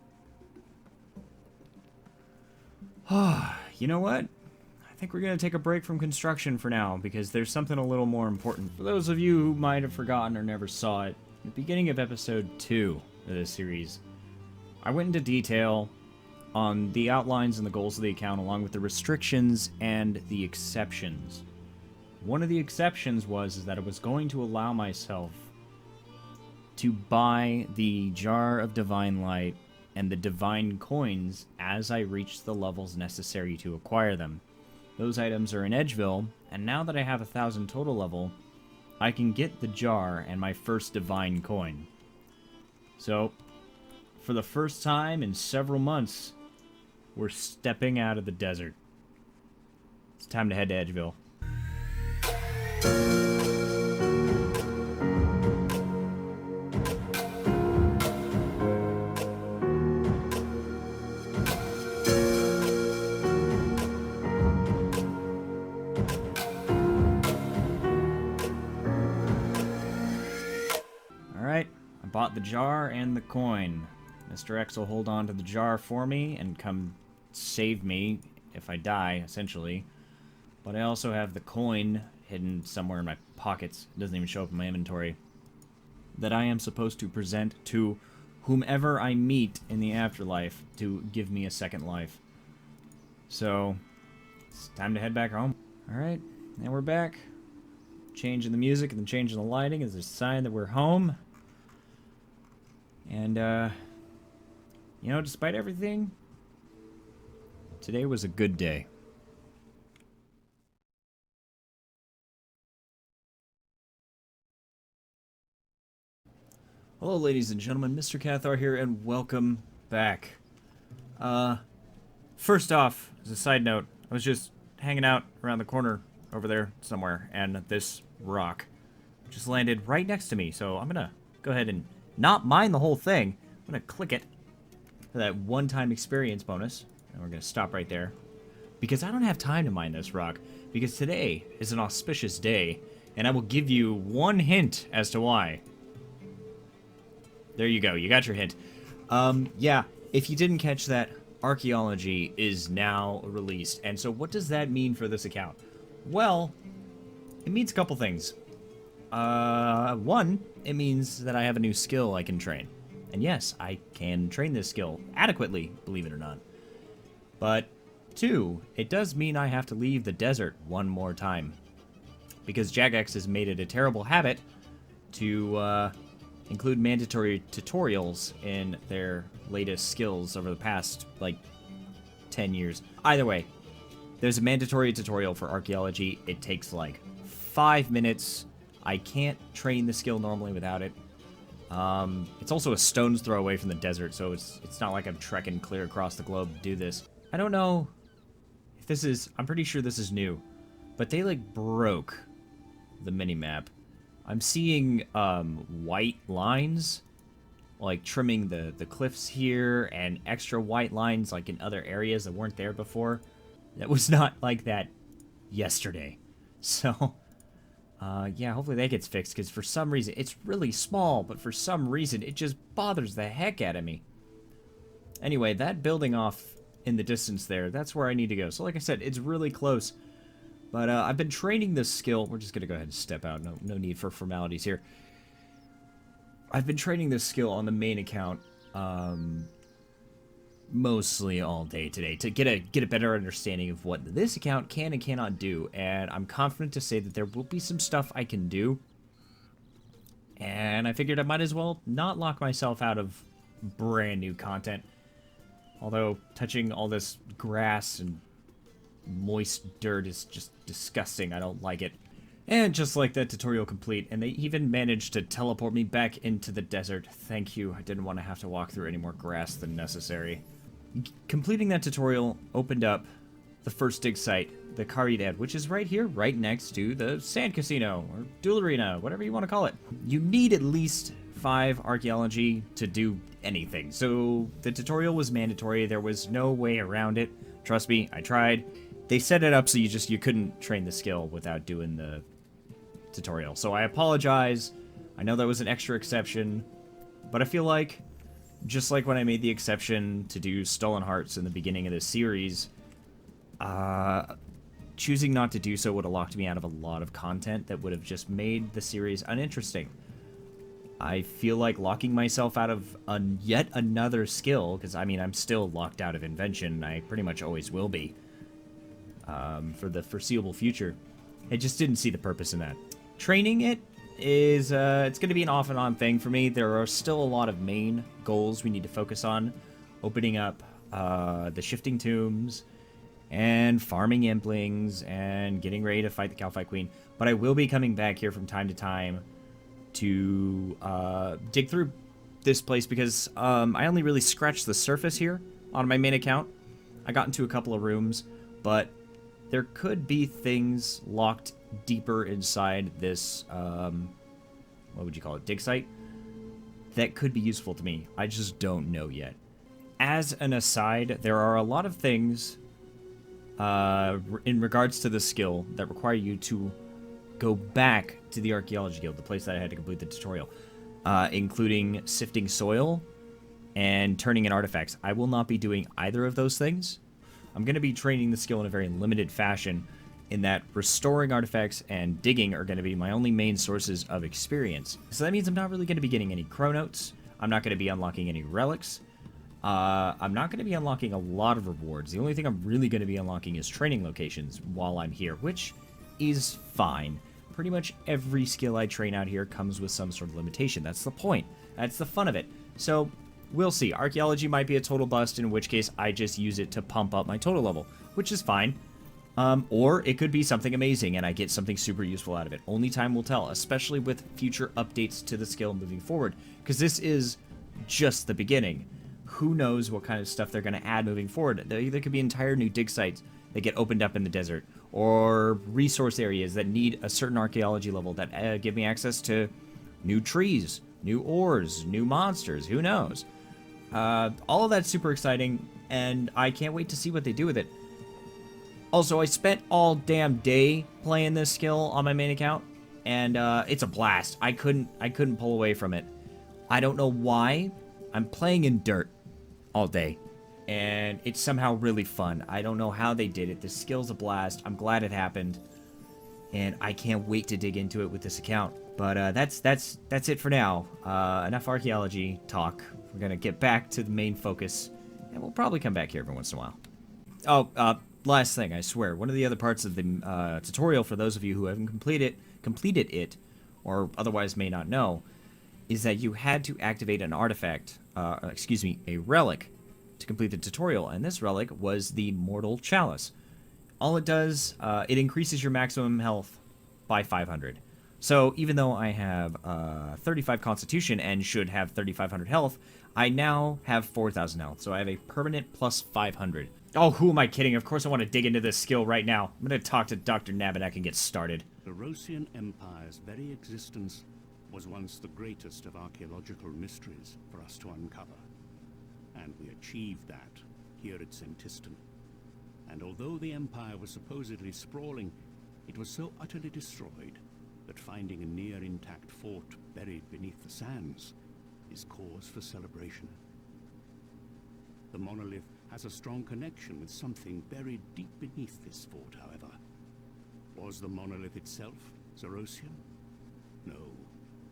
You know what? I think we're going to take a break from construction for now, because there's something a little more important. For those of you who might have forgotten or never saw it, at the beginning of episode 2 of this series, I went into detail on the outlines and the goals of the account, along with the restrictions and the exceptions. One of the exceptions was that I was going to allow myself to buy the Jar of Divine Light and the Divine Coins as I reached the levels necessary to acquire them. Those items are in Edgeville, and now that I have 1,000 total level, I can get the jar and my first Divine Coin. So, for the first time in several months, we're stepping out of the desert. It's time to head to Edgeville. Alright, I bought the jar and the coin. Mr. X will hold on to the jar for me and come save me if I die, essentially. But I also have the coin hidden somewhere in my pockets. It doesn't even show up in my inventory. That I am supposed to present to whomever I meet in the afterlife to give me a second life. So, it's time to head back home. Alright, and we're back. Changing the music and then changing the lighting is a sign that we're home. And, you know, despite everything, today was a good day. Hello, ladies and gentlemen, Mr. Kathaar here, and welcome back. First off, as a side note, I was just hanging out around the corner over there somewhere, and this rock just landed right next to me, so I'm gonna go ahead and not mine the whole thing. I'm gonna click it for that one-time experience bonus, and we're gonna stop right there, because I don't have time to mine this rock, because today is an auspicious day, and I will give you one hint as to why. There you go, you got your hint. Yeah, if you didn't catch that, archaeology is now released. And so what does that mean for this account? Well, it means a couple things. One, it means that I have a new skill I can train. And yes, I can train this skill adequately, believe it or not. But two, it does mean I have to leave the desert one more time. Because Jagex has made it a terrible habit to include mandatory tutorials in their latest skills over the past, like, 10 years. Either way, there's a mandatory tutorial for archaeology. It takes, like, 5 minutes. I can't train the skill normally without it. It's also a stone's throw away from the desert, so it's not like I'm trekking clear across the globe to do this. I don't know if this is... I'm pretty sure this is new. But they, like, broke the minimap. I'm seeing white lines, like trimming the cliffs here, and extra white lines like in other areas that weren't there before. That was not like that yesterday. So, yeah, hopefully that gets fixed, because for some reason, it's really small, but for some reason, it just bothers the heck out of me. Anyway, that building off in the distance there, that's where I need to go. So like I said, it's really close. But I've been training this skill. We're just going to go ahead and step out. No need for formalities here. I've been training this skill on the main account mostly all day today to get a better understanding of what this account can and cannot do. And I'm confident to say that there will be some stuff I can do. And I figured I might as well not lock myself out of brand new content. Although touching all this grass and moist dirt is just disgusting. I don't like it. And just like that tutorial complete, and they even managed to teleport me back into the desert. Thank you. I didn't want to have to walk through any more grass than necessary. Completing that tutorial opened up the first dig site, the Caridad, which is right here, right next to the Sand Casino, or Duel Arena, whatever you want to call it. You need at least 5 archaeology to do anything, so the tutorial was mandatory. There was no way around it. Trust me, I tried. They set it up so you couldn't train the skill without doing the tutorial. So I apologize. I know that was an extra exception, but I feel like, just like when I made the exception to do Stolen Hearts in the beginning of this series, choosing not to do so would have locked me out of a lot of content that would have just made the series uninteresting. I feel like locking myself out of yet another skill, because, I mean, I'm still locked out of Invention. I pretty much always will be. For the foreseeable future. I just didn't see the purpose in that. Training it is, it's going to be an off and on thing for me. There are still a lot of main goals we need to focus on. Opening up the Shifting Tombs, and farming Implings, and getting ready to fight the Calphite Queen. But I will be coming back here from time to time to dig through this place, because I only really scratched the surface here on my main account. I got into a couple of rooms, but there could be things locked deeper inside this, what would you call it, dig site, that could be useful to me. I just don't know yet. As an aside, there are a lot of things in regards to the skill that require you to go back to the Archaeology Guild, the place that I had to complete the tutorial, including sifting soil and turning in artifacts. I will not be doing either of those things. I'm going to be training the skill in a very limited fashion, in that restoring artifacts and digging are going to be my only main sources of experience. So that means I'm not really going to be getting any chronotes. I'm not going to be unlocking any relics. I'm not going to be unlocking a lot of rewards. The only thing I'm really going to be unlocking is training locations while I'm here, which is fine. Pretty much every skill I train out here comes with some sort of limitation. That's the point. That's the fun of it. So we'll see. Archaeology might be a total bust, in which case I just use it to pump up my total level, which is fine. Or it could be something amazing and I get something super useful out of it. Only time will tell, especially with future updates to the skill moving forward, because this is just the beginning. Who knows what kind of stuff they're going to add moving forward. There could be entire new dig sites that get opened up in the desert, or resource areas that need a certain archaeology level that give me access to new trees, new ores, new monsters, who knows. All of that's super exciting, and I can't wait to see what they do with it. Also, I spent all damn day playing this skill on my main account, and it's a blast. I couldn't pull away from it. I don't know why. I'm playing in dirt all day. and it's somehow really fun. I don't know how they did it. The skill's a blast. I'm glad it happened, and I can't wait to dig into it with this account. But that's it for now. Enough archaeology talk. We're gonna get back to the main focus, and we'll probably come back here every once in a while. Oh, last thing, I swear. One of the other parts of the tutorial, for those of you who haven't completed it, or otherwise may not know, is that you had to activate an artifact, a relic, to complete the tutorial, and this relic was the Mortal Chalice. All it does, it increases your maximum health by 500. So even though I have 35 Constitution and should have 3,500 health, I now have 4,000 health, so I have a permanent plus 500. Oh, who am I kidding? Of course I want to dig into this skill right now. I'm going to talk to Dr. Nabadak and get started. The Rosian Empire's very existence was once the greatest of archaeological mysteries for us to uncover. And we achieved that here at Sentistan. And although the Empire was supposedly sprawling, it was so utterly destroyed that finding a near intact fort buried beneath the sands is cause for celebration. The monolith has a strong connection with something buried deep beneath this fort, however. Was the monolith itself Zerosian? No,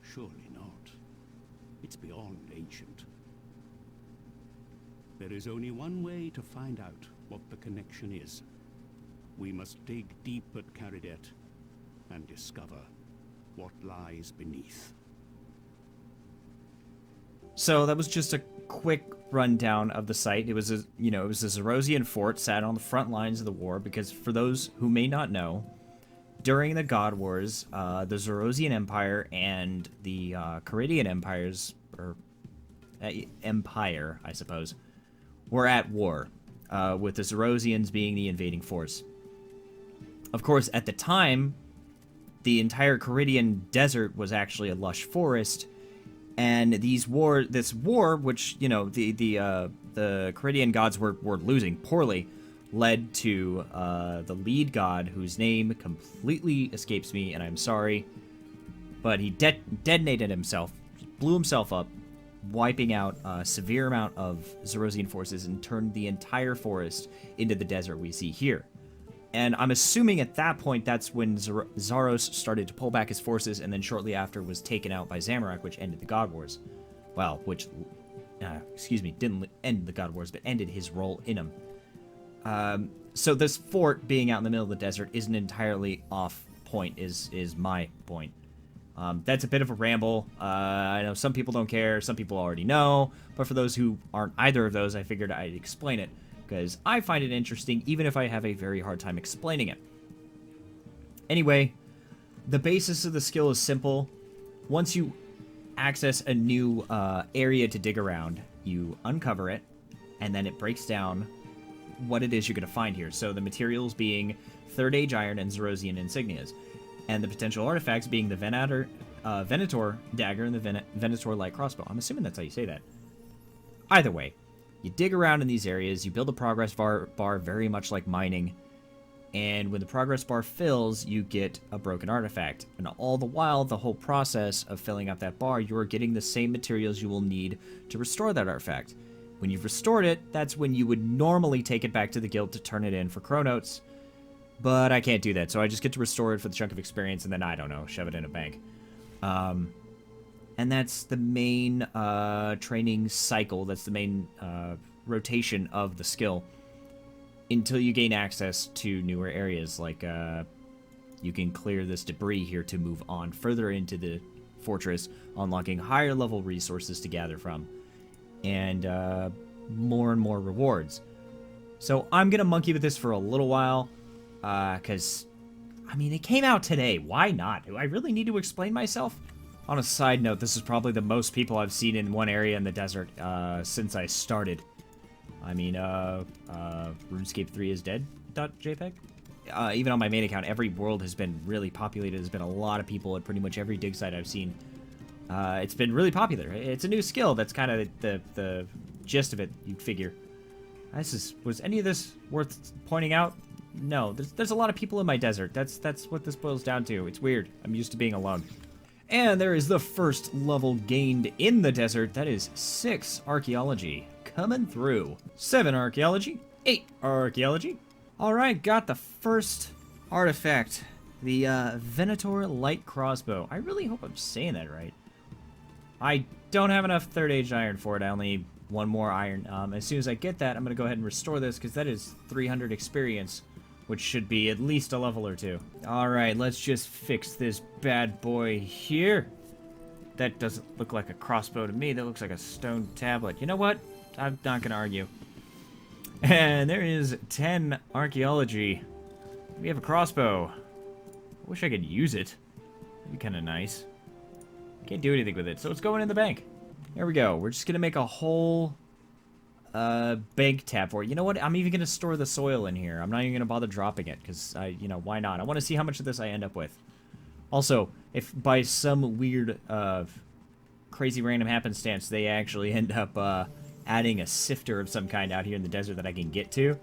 surely not. It's beyond ancient. There is only one way to find out what the connection is. We must dig deep at Caridet and discover what lies beneath. So that was just a quick rundown of the site. It was a Zerosian fort sat on the front lines of the war, because for those who may not know, during the God Wars, the Zerosian Empire and the Caridian Empires, or Empire, I suppose, were at war, with the Zerosians being the invading force. Of course, at the time, the entire Caridian desert was actually a lush forest, and this war, which, you know, the Caridian gods were losing poorly, led to the lead god, whose name completely escapes me, and I'm sorry, but he detonated himself, blew himself up, wiping out a severe amount of Zerosian forces and turned the entire forest into the desert we see here. And I'm assuming at that point that's when Zaros started to pull back his forces, and then shortly after was taken out by Zamorak, which ended the God Wars. Well, which, didn't end the God Wars, but ended his role in them. So this fort being out in the middle of the desert isn't entirely off point, is my point. That's a bit of a ramble. I know some people don't care, some people already know, but for those who aren't either of those, I figured I'd explain it, because I find it interesting, even if I have a very hard time explaining it. Anyway, the basis of the skill is simple. Once you access a new area to dig around, you uncover it, and then it breaks down what it is you're going to find here. So the materials being Third Age iron and Zerosian insignias, and the potential artifacts being the Venator dagger and the Venator light crossbow. I'm assuming that's how you say that. Either way, you dig around in these areas, you build a progress bar very much like mining, and when the progress bar fills, you get a broken artifact. And all the while, the whole process of filling up that bar, you're getting the same materials you will need to restore that artifact. When you've restored it, that's when you would normally take it back to the guild to turn it in for chronotes, but I can't do that, so I just get to restore it for the chunk of experience, and then, I don't know, shove it in a bank. And that's the main training cycle, that's the main rotation of the skill, until you gain access to newer areas, like you can clear this debris here to move on further into the fortress, unlocking higher level resources to gather from, and more and more rewards. So I'm gonna monkey with this for a little while, because, I mean, it came out today. Why not? Do I really need to explain myself? On a side note, this is probably the most people I've seen in one area in the desert since I started. I mean, RuneScape 3 is dead. .jpg. Even on my main account, every world has been really populated. There's been a lot of people at pretty much every dig site I've seen. It's been really popular. It's a new skill. That's kind of the gist of it, you'd figure. Was any of this worth pointing out? No, there's a lot of people in my desert. That's what this boils down to. It's weird. I'm used to being alone. And there is the first level gained in the desert. That is 6 archaeology. coming through. 7 archaeology, 8 archaeology. All right, got the first artifact, the Venator light crossbow. I really hope I'm saying that right. I don't have enough 3rd age iron for it. I only need 1 more iron. As soon as I get that, I'm going to go ahead and restore this because that is 300 experience, which should be at least a level or 2. All right, let's just fix this bad boy here. That doesn't look like a crossbow to me. That looks like a stone tablet. You know what? I'm not going to argue. And there is 10 archaeology. We have a crossbow. I wish I could use it. That'd be kind of nice. Can't do anything with it, so it's going in the bank. There we go. We're just going to make a whole bank tab for it. You know what? I'm even going to store the soil in here. I'm not even going to bother dropping it, because, you know, why not? I want to see how much of this I end up with. Also, if by some weird, crazy random happenstance they actually end up adding a sifter of some kind out here in the desert that I can get to,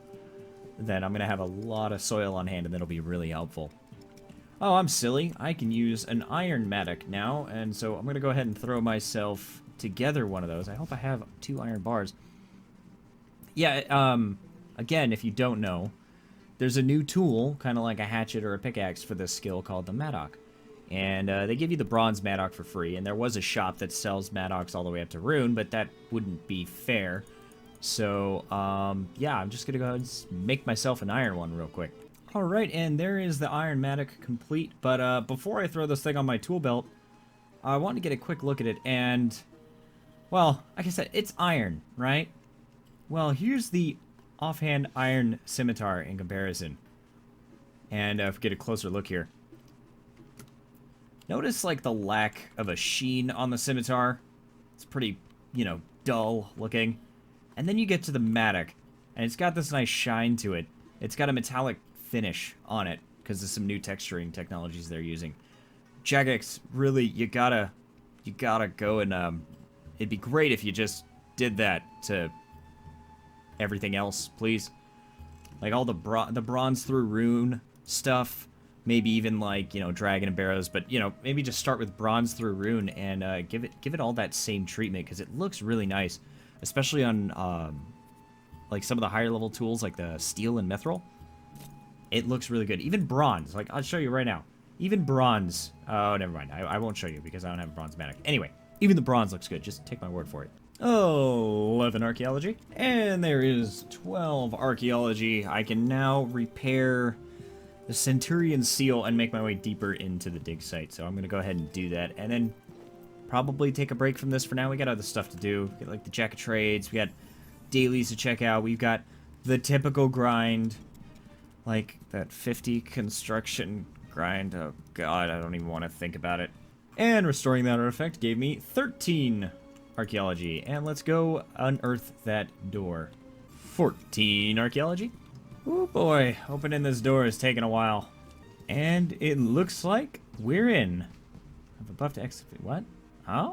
then I'm going to have a lot of soil on hand, and that'll be really helpful. Oh, I'm silly. I can use an iron mattock now, and so I'm going to go ahead and throw myself together one of those. I hope I have 2 iron bars. Yeah, again, if you don't know, there's a new tool, kind of like a hatchet or a pickaxe for this skill called the mattock. And they give you the bronze mattock for free, and there was a shop that sells mattocks all the way up to rune, but that wouldn't be fair. So, yeah, I'm just going to go ahead and make myself an iron one real quick. Alright, and there is the iron mattock complete, but before I throw this thing on my tool belt, I want to get a quick look at it, and, well, like I said, it's iron, right? Well, here's the offhand iron scimitar in comparison. And if we get a closer look here. Notice, like, the lack of a sheen on the scimitar. It's pretty, you know, dull looking. And then you get to the mattock, and it's got this nice shine to it. It's got a metallic finish on it, because of some new texturing technologies they're using. Jagex, really, you gotta go and, it'd be great if you just did that to everything else, please. Like, all the bronze through rune stuff. Maybe even, like, you know, dragon and barrows, but, you know, maybe just start with bronze through rune and give it all that same treatment, because it looks really nice, especially on like some of the higher level tools like the steel and mithril. It looks really good. Even bronze, like, I'll show you right now. Even bronze, oh, never mind. I won't show you because I don't have a bronze mattock. Anyway, even the bronze looks good. Just take my word for it. Oh, 11 archaeology, and there is 12 archaeology. I can now repair the Centurion seal and make my way deeper into the dig site. So I'm going to go ahead and do that. And then probably take a break from this for now. We got other stuff to do. We got, like, the Jack of Trades. We got dailies to check out. We've got the typical grind. Like that 50 construction grind. Oh, God. I don't even want to think about it. And restoring that artifact gave me 13 archaeology. And let's go unearth that door. 14 archaeology. Oh boy, opening this door is taking a while. And it looks like we're in. Have a buff to exit. What? Huh?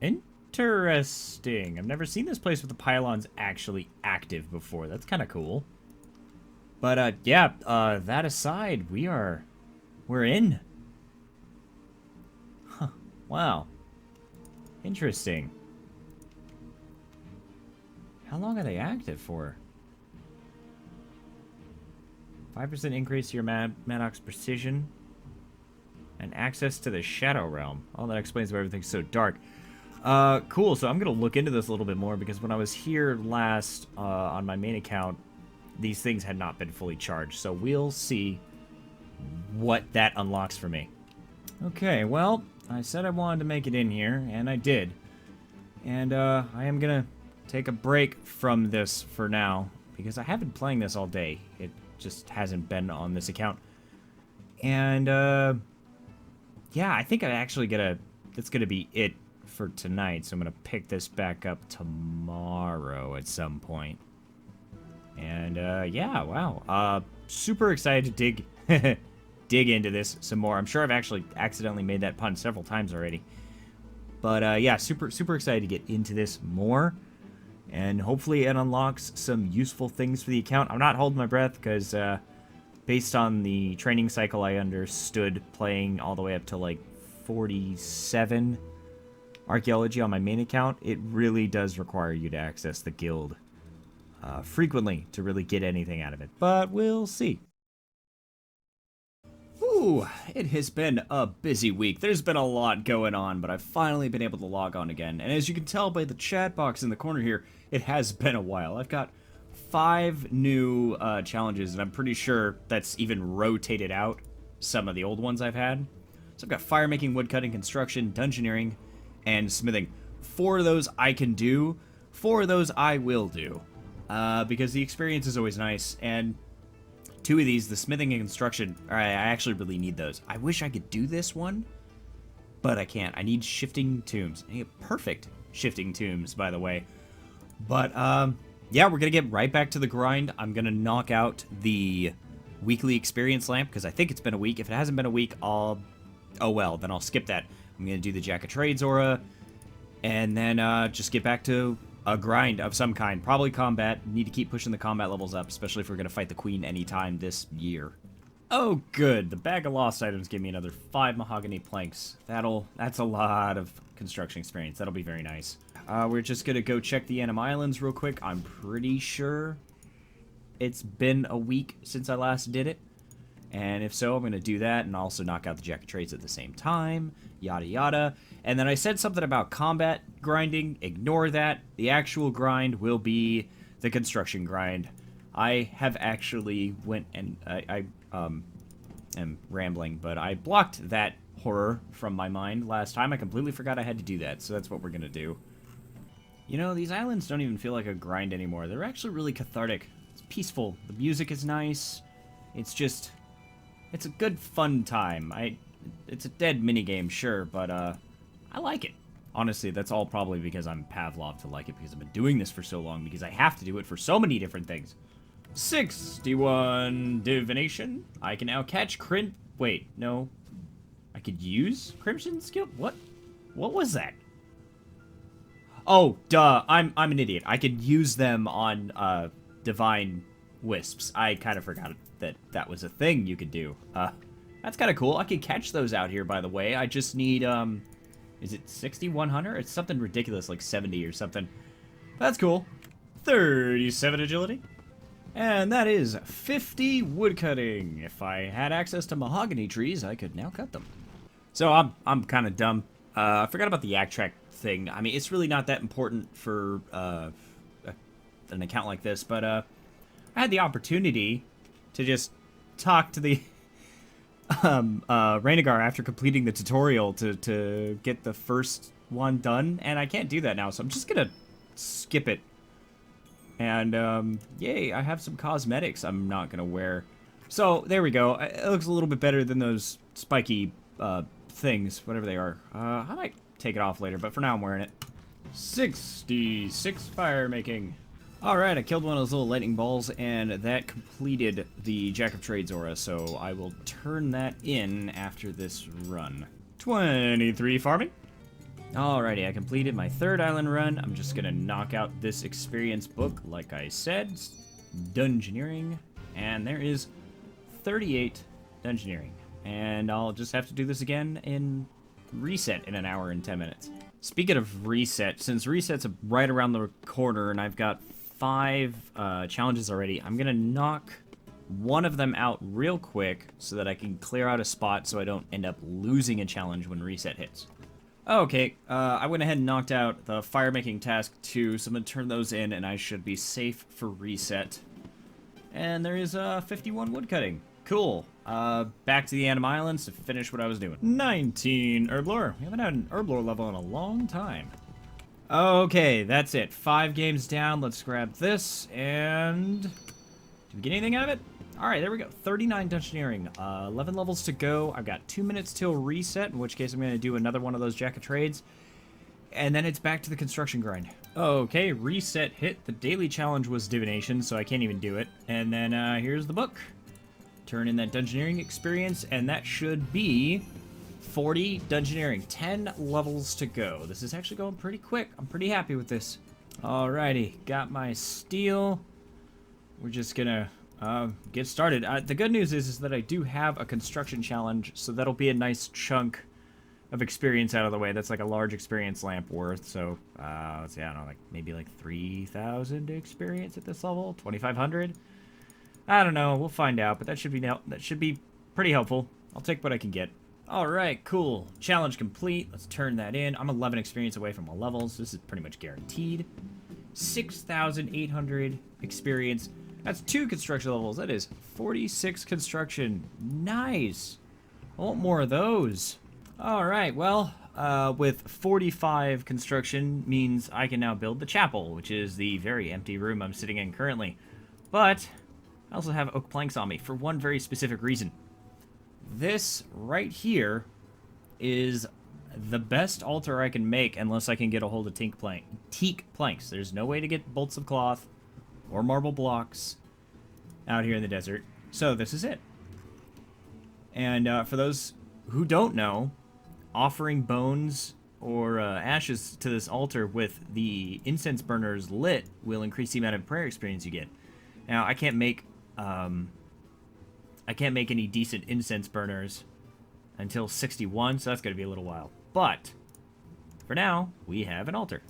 Interesting. I've never seen this place with the pylons actually active before. That's kind of cool. But, yeah, that aside, we're in. Huh. Wow. Interesting. How long are they active for? 5% increase to your Maddox precision. And access to the Shadow Realm. Oh, that explains why everything's so dark. Cool, so I'm going to look into this a little bit more, because when I was here last on my main account, these things had not been fully charged. So we'll see what that unlocks for me. Okay, well, I said I wanted to make it in here, and I did. And I am going to take a break from this for now, because I have been playing this all day. It just hasn't been on this account. And, yeah, I think that's gonna be it for tonight. So I'm gonna pick this back up tomorrow at some point. And, yeah, wow. Super excited to dig into this some more. I'm sure I've actually accidentally made that pun several times already. But, yeah, super excited to get into this more. And hopefully it unlocks some useful things for the account. I'm not holding my breath because, based on the training cycle, I understood playing all the way up to, like, 47 archaeology on my main account, it really does require you to access the guild frequently to really get anything out of it. But we'll see. Ooh, it has been a busy week. There's been a lot going on, but I've finally been able to log on again. And as you can tell by the chat box in the corner here, it has been a while. I've got 5 new challenges, and I'm pretty sure that's even rotated out some of the old ones I've had. So I've got fire making, woodcutting, construction, dungeoneering, and smithing. 4 of those I can do. 4 of those I will do. Because the experience is always nice, and 2 of these, the smithing and construction, I actually really need those. I wish I could do this one, but I can't. I need shifting tombs. I need perfect shifting tombs, by the way. But, yeah, we're going to get right back to the grind. I'm going to knock out the weekly experience lamp, because I think it's been a week. If it hasn't been a week, oh well, then I'll skip that. I'm going to do the Jack of Trades aura, and then just get back to a grind of some kind. Probably combat. Need to keep pushing the combat levels up, especially if we're going to fight the queen anytime this year. Oh, good. The bag of lost items give me another 5 mahogany planks. That's a lot of construction experience. That'll be very nice. We're just going to go check the Anim Islands real quick. I'm pretty sure it's been a week since I last did it. And if so, I'm going to do that and also knock out the Jack of Trades at the same time. Yada yada. And then I said something about combat grinding. Ignore that. The actual grind will be the construction grind. I have actually went and I am rambling, but I blocked that horror from my mind last time. I completely forgot I had to do that, so that's what we're going to do. You know, these islands don't even feel like a grind anymore. They're actually really cathartic. It's peaceful. The music is nice. It's just... it's a good fun time. It's a dead minigame, sure, but I like it. Honestly, that's all probably because I'm Pavlov to like it, because I've been doing this for so long, because I have to do it for so many different things. 61 divination. I can now catch wait, no. I could use Crimson skill? What? What was that? Oh, duh. I'm an idiot. I could use them on divine wisps. I kind of forgot that was a thing you could do. That's kind of cool. I can catch those out here, by the way. I just need, is it 6,100? It's something ridiculous, like 70 or something. That's cool. 37 agility. And that is 50 woodcutting. If I had access to mahogany trees, I could now cut them. So I'm kind of dumb. I forgot about the yak track thing. I mean, it's really not that important for an account like this, but I had the opportunity to just talk to the Rhaenygar after completing the tutorial to get the first one done, and I can't do that now, so I'm just gonna skip it. And yay, I have some cosmetics I'm not gonna wear. So there we go. It looks a little bit better than those spiky things, whatever they are. I might take it off later, but for now I'm wearing it. 66 fire making. Alright, I killed one of those little lightning balls, and that completed the Jack of Trades aura, so I will turn that in after this run. 23 farming. Alrighty, I completed my 3rd island run. I'm just gonna knock out this experience book, like I said. Dungeoneering. And there is 38 dungeoneering. And I'll just have to do this again in reset in an hour and 10 minutes. Speaking of reset, since reset's right around the corner and I've got 5 challenges already, I'm gonna knock one of them out real quick so that I can clear out a spot so I don't end up losing a challenge when reset hits. Okay, I went ahead and knocked out the fire making task 2, so I'm gonna turn those in and I should be safe for reset. And there is 51 woodcutting. Cool. Back to the Anim Islands to finish what I was doing. 19 herblore. We haven't had an herblore level in a long time. Okay, that's it. 5 games down. Let's grab this, and... did we get anything out of it? Alright, there we go. 39 dungeoneering. 11 levels to go. I've got 2 minutes till reset, in which case I'm going to do another one of those Jack of Trades. And then it's back to the construction grind. Okay, reset hit. The daily challenge was divination, so I can't even do it. And then here's the book. Turn in that dungeoneering experience, and that should be 40 dungeoneering. 10 levels to go. This is actually going pretty quick. I'm pretty happy with this. Alrighty, got my steel. We're just gonna get started. The good news is that I do have a construction challenge, so that'll be a nice chunk of experience out of the way. That's like a large experience lamp worth. So, let's see, I don't know, like maybe like 3,000 experience at this level, 2,500. I don't know. We'll find out, but that should be pretty helpful. I'll take what I can get. All right, cool. Challenge complete. Let's turn that in. I'm 11 experience away from all levels. This is pretty much guaranteed. 6,800 experience. That's 2 construction levels. That is 46 construction. Nice. I want more of those. All right, well, with 45 construction means I can now build the chapel, which is the very empty room I'm sitting in currently. But I also have oak planks on me for one very specific reason. This right here is the best altar I can make unless I can get a hold of teak planks. There's no way to get bolts of cloth or marble blocks out here in the desert. So this is it. And for those who don't know, offering bones or ashes to this altar with the incense burners lit will increase the amount of prayer experience you get. Now, I can't make any decent incense burners until 61, so that's going to be a little while. But for now, we have an altar.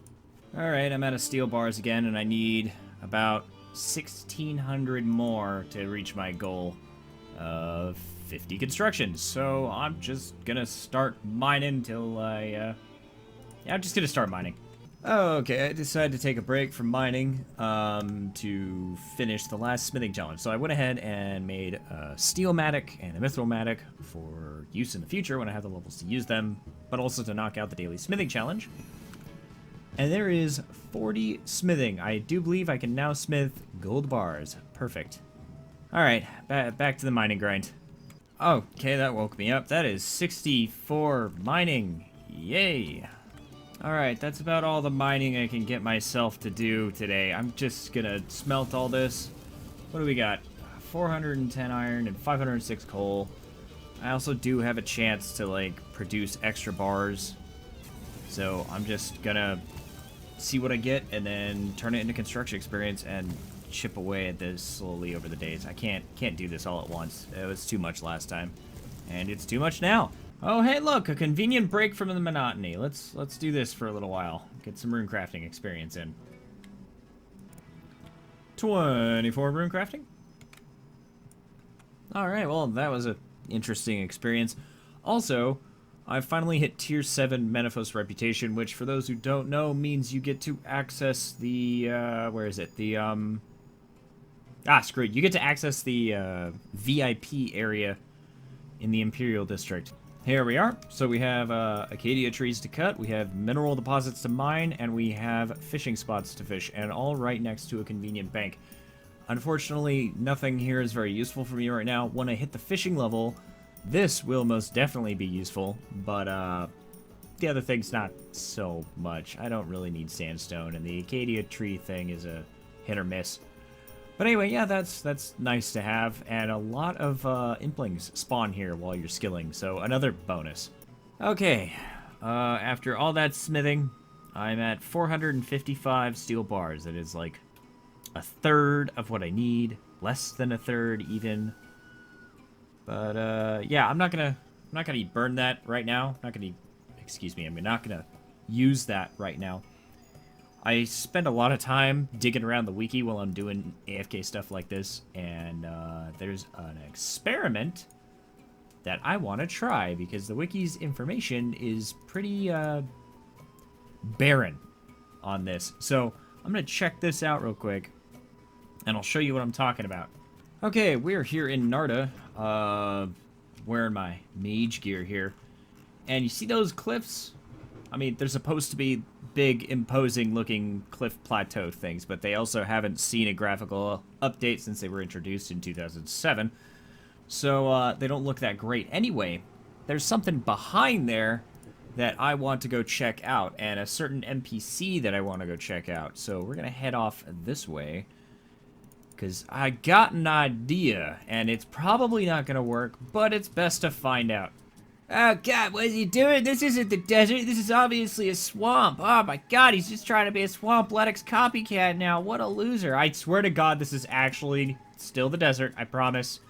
All right, I'm out of steel bars again, and I need about 1,600 more to reach my goal of 50 construction. So I'm just going to start mining till I'm just going to start mining. Okay, I decided to take a break from mining to finish the last smithing challenge. So I went ahead and made a steel-matic and a mithril-matic for use in the future when I have the levels to use them, but also to knock out the daily smithing challenge. And there is 40 smithing. I do believe I can now smith gold bars. Perfect. Alright, back to the mining grind. Okay, that woke me up. That is 64 mining. Yay! Alright, that's about all the mining I can get myself to do today. I'm just gonna smelt all this. What do we got? 410 iron and 506 coal. I also do have a chance to, like, produce extra bars. So I'm just gonna see what I get and then turn it into construction experience and chip away at this slowly over the days. I can't do this all at once. It was too much last time. And it's too much now. Oh, hey, look, a convenient break from the monotony. Let's do this for a little while. Get some rune crafting experience in. 24 rune crafting. All right, well, that was an interesting experience. Also, I finally hit tier 7 Menaphos reputation, which for those who don't know means you get to access the where is it? The screw it. You get to access the VIP area in the Imperial District. Here we are. So we have Acacia trees to cut, we have mineral deposits to mine, and we have fishing spots to fish, and all right next to a convenient bank. Unfortunately, nothing here is very useful for me right now. When I hit the fishing level, this will most definitely be useful, but the other thing's not so much. I don't really need sandstone, and the Acacia tree thing is a hit or miss. But anyway, yeah, that's nice to have, and a lot of implings spawn here while you're skilling, so another bonus. Okay, after all that smithing, I'm at 455 steel bars. That is like a third of what I need, less than a third even. But yeah, I'm not gonna burn that right now. I'm not gonna use that right now. I spend a lot of time digging around the wiki while I'm doing AFK stuff like this, and there's an experiment that I want to try because the wiki's information is pretty barren on this. So I'm going to check this out real quick, and I'll show you what I'm talking about. Okay, we're here in Narda, wearing my mage gear here, and you see those cliffs? I mean, they're supposed to be big, imposing-looking cliff plateau things, but they also haven't seen a graphical update since they were introduced in 2007, so they don't look that great. Anyway, there's something behind there that I want to go check out, and a certain NPC that I want to go check out. So we're going to head off this way, because I got an idea, and it's probably not going to work, but it's best to find out. Oh god, what is he doing? This isn't the desert, this is obviously a swamp. Oh my god, he's just trying to be a Swamp Lennox copycat now. What a loser. I swear to god this is actually still the desert, I promise.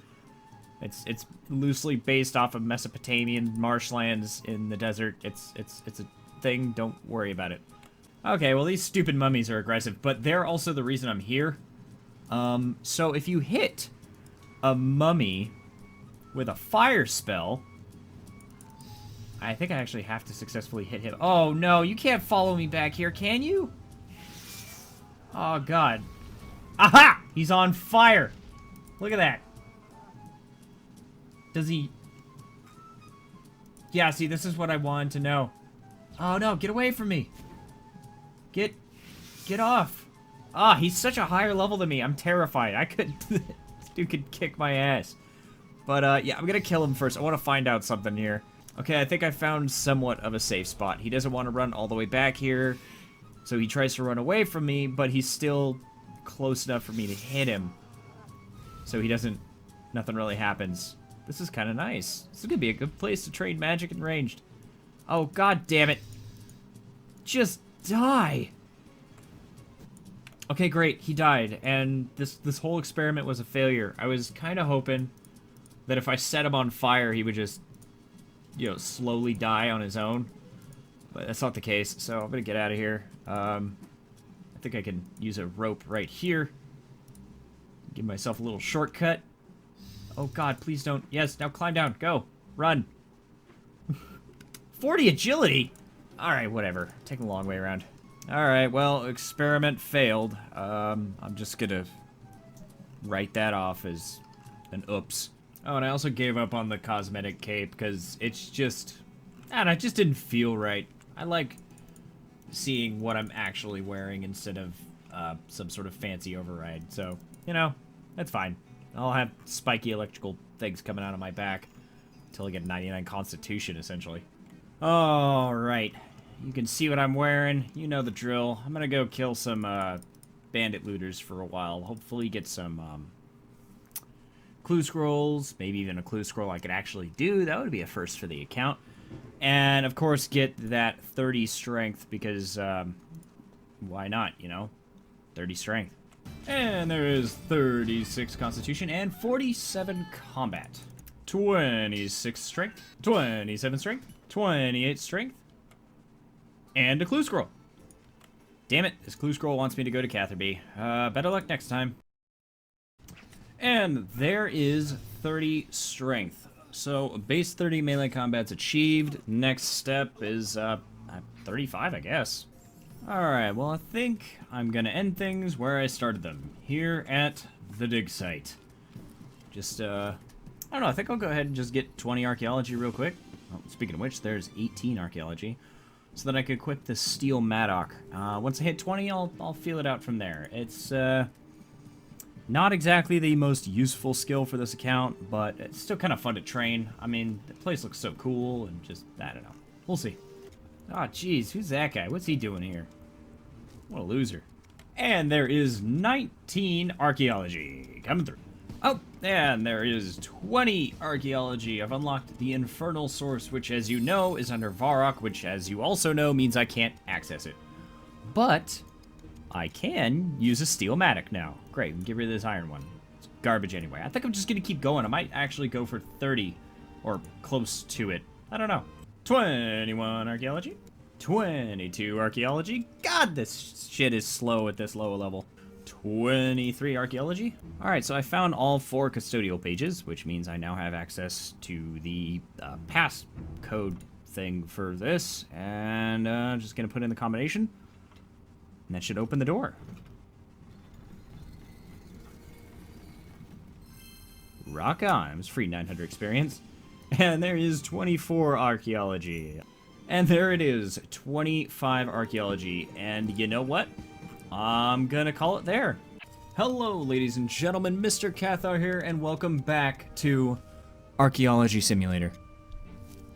It's loosely based off of Mesopotamian marshlands in the desert. It's a thing. Don't worry about it. Okay, well, these stupid mummies are aggressive, but they're also the reason I'm here. So if you hit a mummy with a fire spell, I think I actually have to successfully hit him. Oh, no, you can't follow me back here, can you? Oh, God. Aha! He's on fire. Look at that. Does he... Yeah, see, this is what I wanted to know. Oh, no, get away from me. Get off. Ah, he's such a higher level than me. I'm terrified. I could... This dude could kick my ass. But, yeah, I'm gonna kill him first. I want to find out something here. Okay, I think I found somewhat of a safe spot. He doesn't want to run all the way back here, so he tries to run away from me, but he's still close enough for me to hit him. So he doesn't... Nothing really happens. This is kind of nice. This is gonna be a good place to train magic and ranged. Oh, god damn it. Just die. Okay, great. He died, and this whole experiment was a failure. I was kind of hoping that if I set him on fire, he would just, you know, slowly die on his own. But that's not the case, so I'm gonna get out of here. I think I can use a rope right here. Give myself a little shortcut. Oh god, please don't. Yes, now climb down. Go. Run. 40 agility? Alright, whatever. Take the long way around. Alright, well, experiment failed. I'm just gonna write that off as an oops. Oh, and I also gave up on the cosmetic cape because it's just... And it just didn't feel right. I like seeing what I'm actually wearing instead of some sort of fancy override. So, you know, that's fine. I'll have spiky electrical things coming out of my back until I get 99 constitution, essentially. Alright. You can see what I'm wearing. You know the drill. I'm gonna go kill some bandit looters for a while. Hopefully get some clue scrolls. Maybe even a clue scroll I could actually do. That would be a first for the account. And, of course, get that 30 strength because, why not, you know? 30 strength. And there is 36 constitution and 47 combat. 26 strength, 27 strength, 28 strength, and a clue scroll. Damn it, this clue scroll wants me to go to Kathaar. Better luck next time. And there is 30 strength. So base 30 melee combat's achieved. Next step is 35, I guess. Alright, well, I think I'm gonna end things where I started them. Here at the dig site. Just, I don't know, I think I'll go ahead and just get 20 archaeology real quick. Oh, speaking of which, there's 18 archaeology. So that I can equip the steel mattock. Once I hit 20, I'll feel it out from there. It's, not exactly the most useful skill for this account, but it's still kind of fun to train. I mean, the place looks so cool, and just, I don't know. We'll see. Oh, jeez, who's that guy? What's he doing here? What a loser. And there is 19 archaeology coming through. Oh, and there is 20 archaeology. I've unlocked the infernal source, which, as you know, is under Varrock, which, as you also know, means I can't access it. But I can use a steel mattock now. Great, we can get rid of this iron one. It's garbage anyway. I think I'm just going to keep going. I might actually go for 30 or close to it. I don't know. 21 archaeology. 22 archaeology. God, this shit is slow at this low level. 23 archaeology. Alright, so I found all 4 custodial pages, which means I now have access to the pass code thing for this. And I'm just going to put in the combination. And that should open the door. Rock on. It was free 900 experience. And there is 24 archaeology. And there it is, 25 archaeology. And you know what? I'm gonna call it there. Hello, ladies and gentlemen, Mr. Kathaar here, and welcome back to Archaeology Simulator.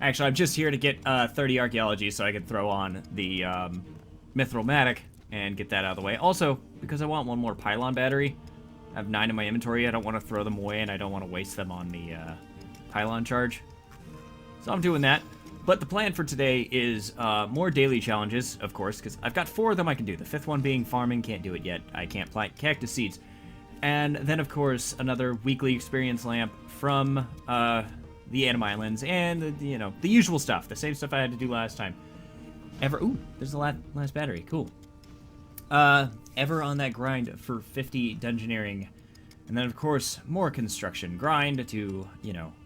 Actually, I'm just here to get 30 archaeology so I can throw on the mithril mattock and get that out of the way. Also, because I want one more pylon battery, I have 9 in my inventory. I don't want to throw them away, and I don't want to waste them on the pylon charge. So I'm doing that. But the plan for today is more daily challenges, of course, because I've got 4 of them I can do. The 5th one being farming, can't do it yet. I can't plant cactus seeds. And then, of course, another weekly experience lamp from the Anima Islands, and the usual stuff, the same stuff I had to do last time. Ooh, there's the last battery. Cool. Ever on that grind for 50 dungeoneering. And then, of course, more construction grind to,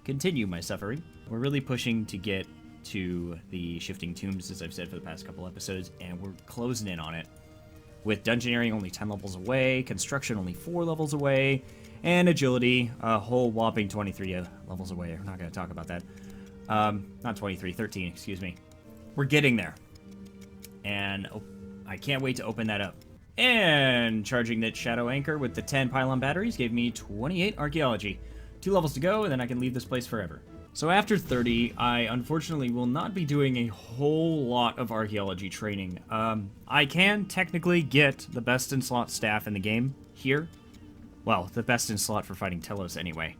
continue my suffering. We're really pushing to get to the Shifting Tombs, as I've said for the past couple episodes, and we're closing in on it. With dungeoneering only 10 levels away, construction only 4 levels away, and agility a whole whopping 23 levels away. We're not going to talk about that. Not 23, 13, excuse me. We're getting there. And I can't wait to open that up. And charging that Shadow Anchor with the 10 pylon batteries gave me 28 archaeology. 2 levels to go, and then I can leave this place forever. So after 30, I unfortunately will not be doing a whole lot of archaeology training. I can technically get the best in slot staff in the game here. Well, the best in slot for fighting Telos anyway.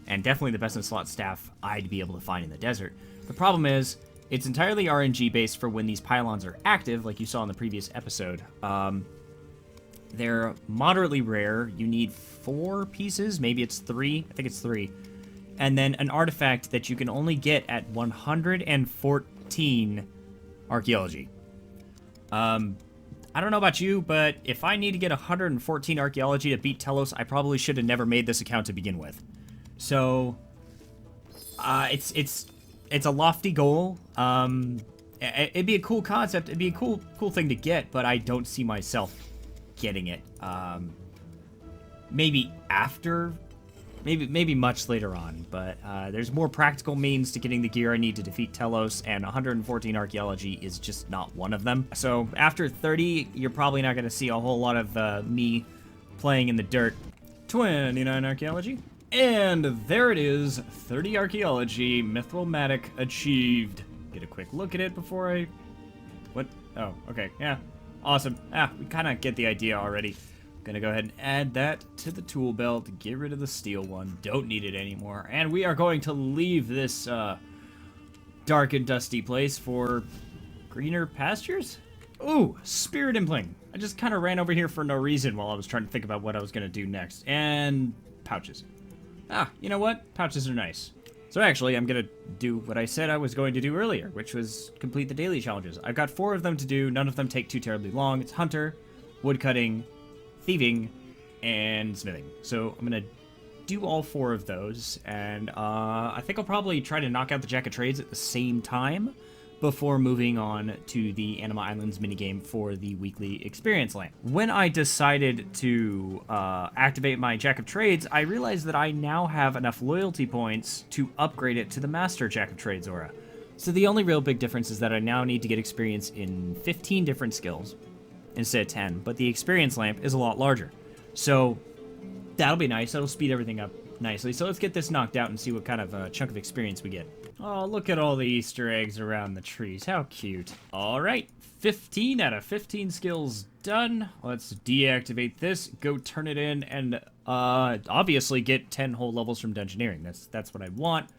And definitely the best in slot staff I'd be able to find in the desert. The problem is, it's entirely RNG based for when these pylons are active, like you saw in the previous episode. They're moderately rare. You need 4 pieces, maybe it's 3. I think it's 3. And then an artifact that you can only get at 114 archaeology. I don't know about you, but if I need to get 114 archaeology to beat Telos, I probably should have never made this account to begin with. So, it's a lofty goal. It'd be a cool concept. It'd be a cool thing to get, but I don't see myself getting it. Maybe after. Maybe much later on, but there's more practical means to getting the gear I need to defeat Telos, and 114 archaeology is just not one of them. So after 30, you're probably not going to see a whole lot of me playing in the dirt. 29 archaeology. And there it is, 30 archaeology, Mithril-matic achieved. Get a quick look at it before I... What? Oh, okay, yeah. Awesome. We kind of get the idea already. Gonna go ahead and add that to the tool belt, get rid of the steel one, don't need it anymore, and we are going to leave this dark and dusty place for greener pastures? Ooh, spirit impling. I just kind of ran over here for no reason while I was trying to think about what I was gonna do next. And pouches. You know what? Pouches are nice. So actually, I'm gonna do what I said I was going to do earlier, which was complete the daily challenges. I've got 4 of them to do, none of them take too terribly long. It's hunter, woodcutting, thieving, and smithing. So I'm gonna do all 4 of those, and I think I'll probably try to knock out the Jack of Trades at the same time before moving on to the Anima Islands minigame for the weekly experience lamp. When I decided to activate my Jack of Trades, I realized that I now have enough loyalty points to upgrade it to the Master Jack of Trades aura. So the only real big difference is that I now need to get experience in 15 different skills instead of 10, but the experience lamp is a lot larger. So that'll be nice. That'll speed everything up nicely. So let's get this knocked out and see what kind of chunk of experience we get. Oh, look at all the Easter eggs around the trees. How cute. All right, 15 out of 15 skills done. Let's deactivate this, go turn it in, and obviously get 10 whole levels from Dungeoneering. That's what I want.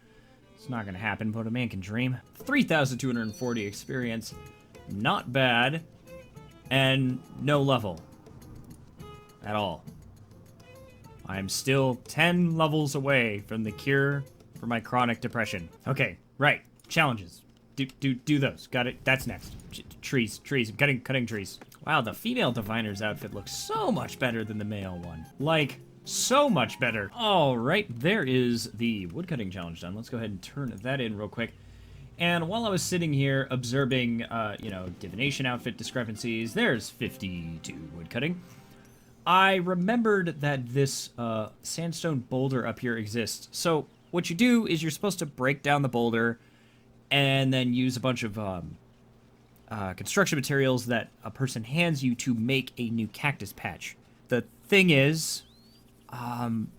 It's not going to happen, but a man can dream. 3,240 experience. Not bad. And no level at all. I'm still 10 levels away from the cure for my chronic depression. Okay, right. Challenges. Do those. Got it. That's next. Trees. I'm cutting trees. Wow, the female diviner's outfit looks so much better than the male one. Like, so much better. All right, there is the woodcutting challenge done. Let's go ahead and turn that in real quick. And while I was sitting here observing, divination outfit discrepancies, there's 52 woodcutting. I remembered that this sandstone boulder up here exists. So what you do is you're supposed to break down the boulder and then use a bunch of construction materials that a person hands you to make a new cactus patch. The thing is, I'm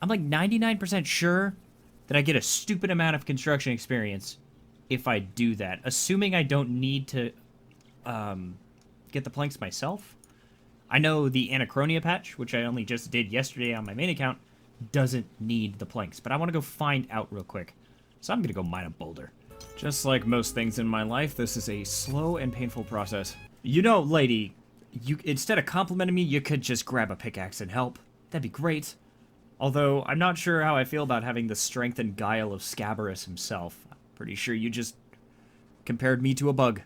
like 99% sure that I get a stupid amount of construction experience if I do that, assuming I don't need to get the planks myself. I know the Anachronia patch, which I only just did yesterday on my main account, doesn't need the planks, but I want to go find out real quick. So I'm going to go mine a boulder. Just like most things in my life, this is a slow and painful process. You know, lady, instead of complimenting me, you could just grab a pickaxe and help. That'd be great. Although, I'm not sure how I feel about having the strength and guile of Scabarus himself. I'm pretty sure you just compared me to a bug.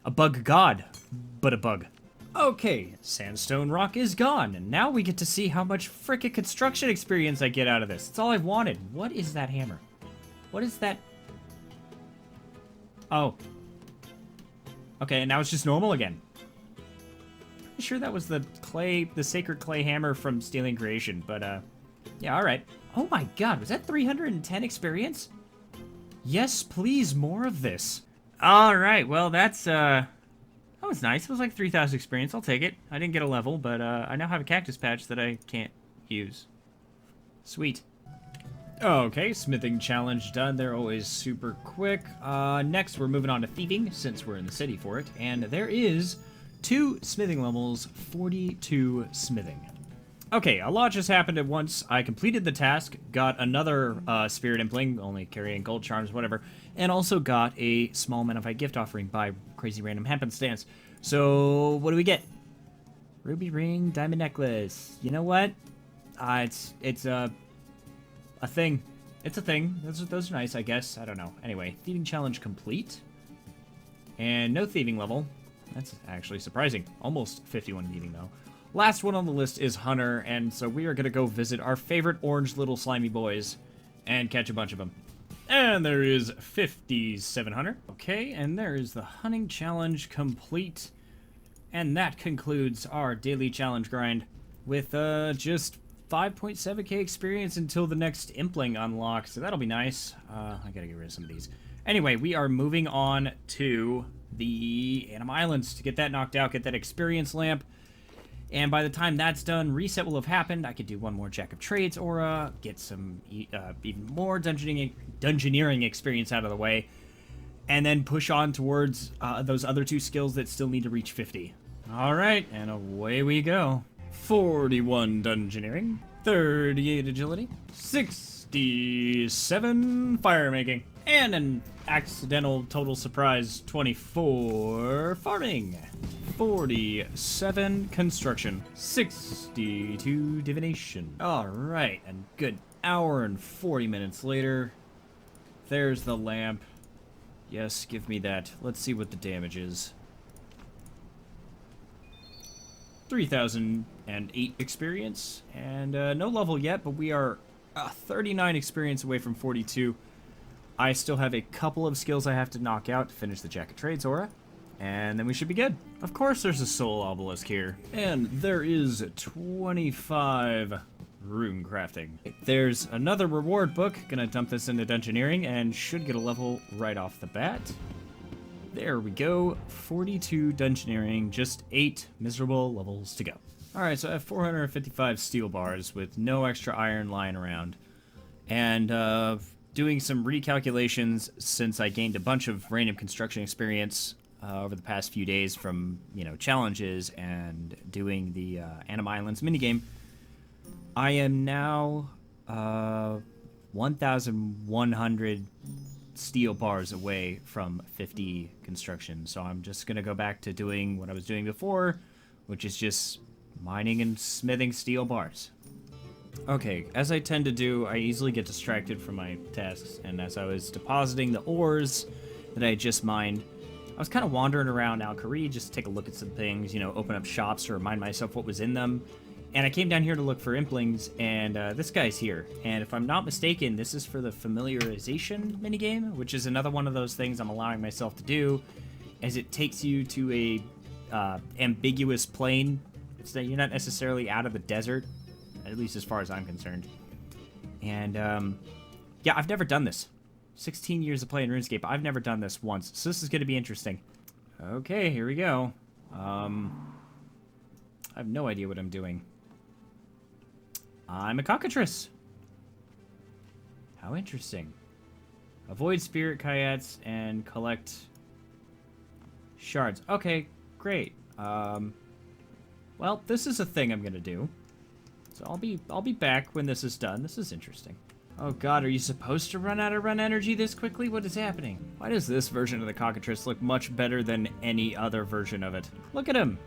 A bug god, but a bug. Okay, sandstone rock is gone, and now we get to see how much frickin' construction experience I get out of this. That's all I've wanted. What is that hammer? What is that? Oh. Okay, and now it's just normal again. Pretty sure that was the sacred clay hammer from Stealing Creation, but, yeah, alright. Oh my god, was that 310 experience? Yes, please, more of this. Alright, well, that's, that was nice. It was like 3,000 experience. I'll take it. I didn't get a level, but I now have a cactus patch that I can't use. Sweet. Okay, smithing challenge done. They're always super quick. Next, we're moving on to thieving, since we're in the city for it. And there is 2 smithing levels, 42 smithing. Okay, a lot just happened at once. I completed the task, got another spirit impling, only carrying gold charms, whatever, and also got a small Menifite gift offering by crazy random happenstance. So, what do we get? Ruby ring, diamond necklace. You know what? It's a thing. It's a thing. Those are nice, I guess. I don't know. Anyway, thieving challenge complete. And no thieving level. That's actually surprising. Almost 51 thieving, though. Last one on the list is Hunter, and so we are going to go visit our favorite orange little slimy boys and catch a bunch of them. And there is 57 Hunter. Okay, and there is the hunting challenge complete. And that concludes our daily challenge grind with just 5.7k experience until the next Impling unlocks, so that'll be nice. I gotta get rid of some of these. Anyway, we are moving on to the Anim Islands to get that knocked out, get that experience lamp. And by the time that's done, reset will have happened. I could do one more Jack of Trades aura, get some even more dungeoneering experience out of the way, and then push on towards those other 2 skills that still need to reach 50. Alright, and away we go. 41 dungeoneering, 38 agility, 67 fire making, and an accidental total surprise 24 farming. 47 construction, 62 divination. Alright, and good hour and 40 minutes later, there's the lamp. Yes, give me that. Let's see what the damage is. 3,008 experience, and no level yet, but we are 39 experience away from 42. I still have a couple of skills I have to knock out to finish the Jack of Trades aura, and then we should be good. Of course there's a soul obelisk here, and there is 25 rune crafting. There's another reward book. Gonna dump this into dungeoneering and should get a level right off the bat. There we go, 42 dungeoneering, just 8 miserable levels to go. Alright, so I have 455 steel bars with no extra iron lying around. And doing some recalculations since I gained a bunch of random construction experience over the past few days from, you know, challenges and doing the Anim Islands minigame. I am now 1,100 steel bars away from 50 construction, so I'm just gonna go back to doing what I was doing before, which is just mining and smithing steel bars. Okay, as I tend to do, I easily get distracted from my tasks, and as I was depositing the ores that I just mined, I was kind of wandering around Al-Khari just to take a look at some things, you know, open up shops to remind myself what was in them. And I came down here to look for Implings, and this guy's here. And if I'm not mistaken, this is for the familiarization minigame, which is another one of those things I'm allowing myself to do, as it takes you to a ambiguous plane. It's that you're not necessarily out of the desert, at least as far as I'm concerned. And, yeah, I've never done this. 16 years of playing RuneScape, I've never done this once, so this is going to be interesting. Okay, here we go. I have no idea what I'm doing. I'm a cockatrice. How interesting. Avoid spirit kayaks and collect shards. Okay, great. Well, this is a thing I'm gonna do. So I'll be back when this is done. This is interesting. Oh god, are you supposed to run out of run energy this quickly? What is happening? Why does this version of the cockatrice look much better than any other version of it? Look at him.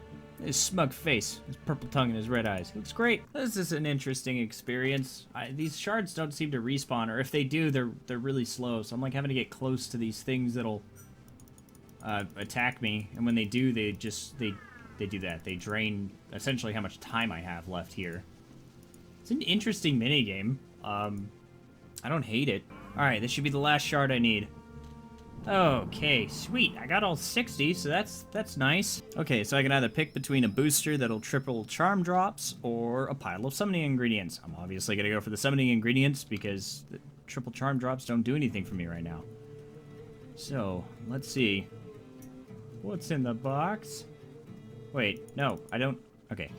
His smug face, his purple tongue, and his red eyes. Looks great. This is an interesting experience. These shards don't seem to respawn, or if they do, they're really slow. So I'm like having to get close to these things that'll attack me. And when they do, they do that. They drain essentially how much time I have left here. It's an interesting minigame. I don't hate it. All right, this should be the last shard I need. Okay, sweet. I got all 60, so that's nice. Okay, so I can either pick between a booster that'll triple charm drops or a pile of summoning ingredients. I'm obviously gonna go for the summoning ingredients because the triple charm drops don't do anything for me right now. So, let's see. What's in the box? Wait, no, I don't... Okay.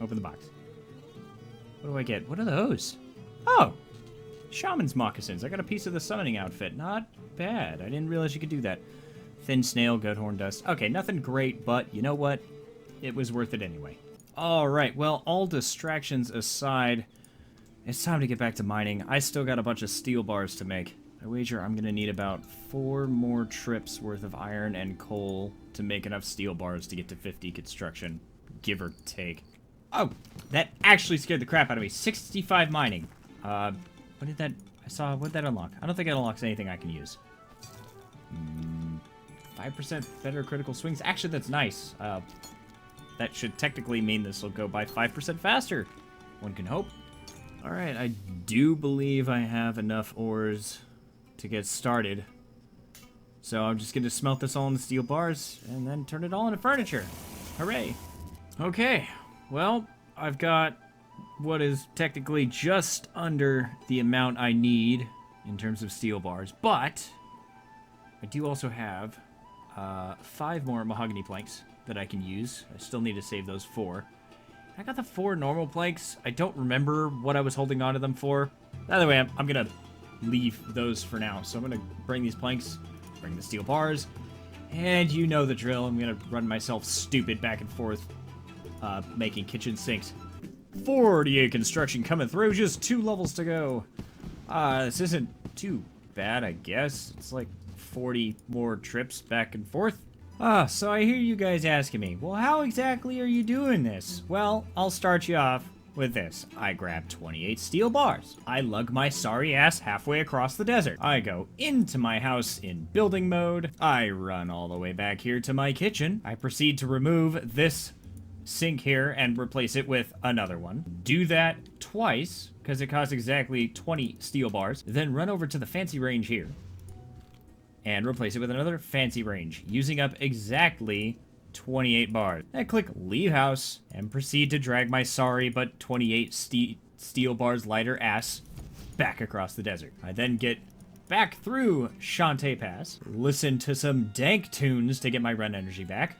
Open the box. What do I get? What are those? Oh! Shaman's moccasins. I got a piece of the summoning outfit. Not bad. I didn't realize you could do that. Thin snail, goat horn dust. Okay, nothing great, but you know what? It was worth it anyway. Alright, well, all distractions aside, it's time to get back to mining. I still got a bunch of steel bars to make. I wager I'm going to need about 4 more trips worth of iron and coal to make enough steel bars to get to 50 construction, give or take. Oh, that actually scared the crap out of me. 65 mining. What did that... what did that unlock? I don't think it unlocks anything I can use. 5% better critical swings. Actually, that's nice. That should technically mean this will go by 5% faster. One can hope. Alright, I do believe I have enough ores to get started. So I'm just going to smelt this all into steel bars and then turn it all into furniture. Hooray. Okay, well, I've got what is technically just under the amount I need in terms of steel bars, but I do also have 5 more mahogany planks that I can use. I still need to save those 4. I got the 4 normal planks. I don't remember what I was holding on to them for. Either way, I'm gonna leave those for now. So I'm gonna bring these planks, bring the steel bars, and you know the drill. I'm gonna run myself stupid back and forth, making kitchen sinks. 48 construction coming through, just 2 levels to go. This isn't too bad, I guess. It's like 40 more trips back and forth. So I hear you guys asking me, well, how exactly are you doing this? Well, I'll start you off with this. I grab 28 steel bars. I lug my sorry ass halfway across the desert. I go into my house in building mode. I run all the way back here to my kitchen. I proceed to remove this sink here and replace it with another one. Do that twice, because it costs exactly 20 steel bars. Then run over to the fancy range here and replace it with another fancy range, using up exactly 28 bars. I click leave house and proceed to drag my sorry but 28 steel bars lighter ass back across the desert. I then get back through Shantae Pass, listen to some dank tunes to get my run energy back,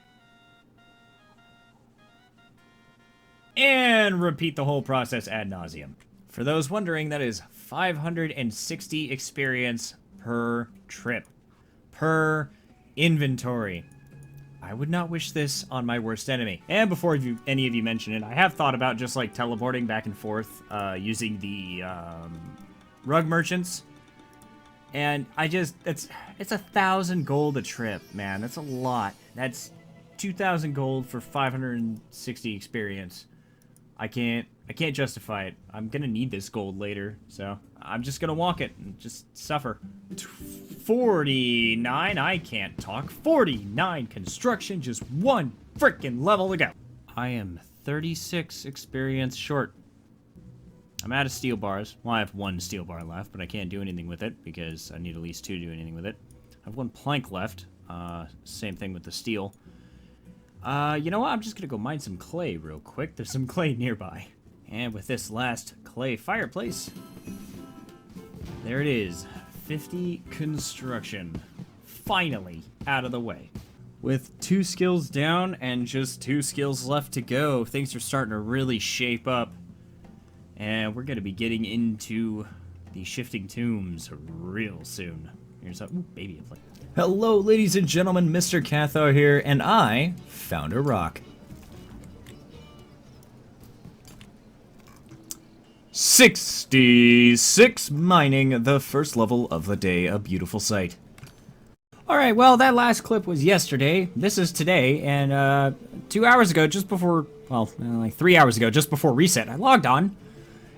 and repeat the whole process ad nauseum. For those wondering, that is 560 experience per trip, per inventory. I would not wish this on my worst enemy. And before any of you mention it, I have thought about just like teleporting back and forth using the rug merchants. And it's 1,000 gold a trip, man. That's a lot. That's 2,000 gold for 560 experience. I can't justify it. I'm gonna need this gold later, so I'm just gonna walk it and just suffer. 49, I can't talk. 49 construction, just 1 frickin' level to go. I am 36 experience short. I'm out of steel bars. Well, I have 1 steel bar left, but I can't do anything with it because I need at least 2 to do anything with it. I have 1 plank left. Same thing with the steel. You know what? I'm just gonna go mine some clay real quick. There's some clay nearby. And with this last clay fireplace, there it is. 50 construction. Finally out of the way. With 2 skills down and just 2 skills left to go, things are starting to really shape up. And we're gonna be getting into the shifting tombs real soon. Here's a baby plate. Hello, ladies and gentlemen, Mr. Kathaar here, and I found a rock. 66 mining, the first level of the day, a beautiful sight. Alright, well, that last clip was yesterday. This is today, and 2 hours ago, just before, well, like 3 hours ago, just before reset, I logged on,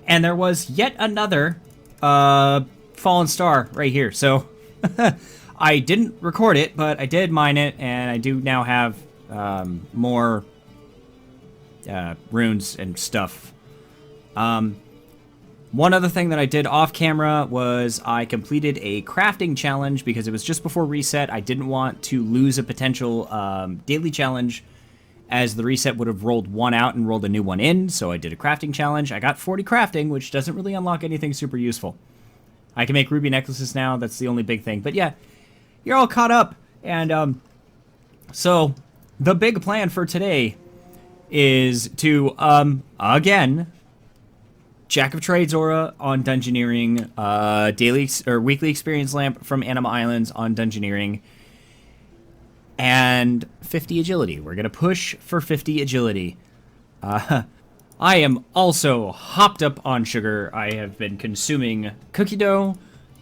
and there was yet another fallen star right here. So, I didn't record it, but I did mine it, and I do now have more runes and stuff. One other thing that I did off camera was I completed a crafting challenge because it was just before reset. I didn't want to lose a potential daily challenge, as the reset would have rolled one out and rolled a new one in, so I did a crafting challenge. I got 40 crafting, which doesn't really unlock anything super useful. I can make ruby necklaces now, that's the only big thing. But yeah, you're all caught up, and so the big plan for today is to, again, Jack of Trades aura on Dungeoneering, daily or weekly experience lamp from Anima Islands on Dungeoneering, and 50 agility. We're gonna push for 50 agility. I am also hopped up on sugar. I have been consuming cookie dough,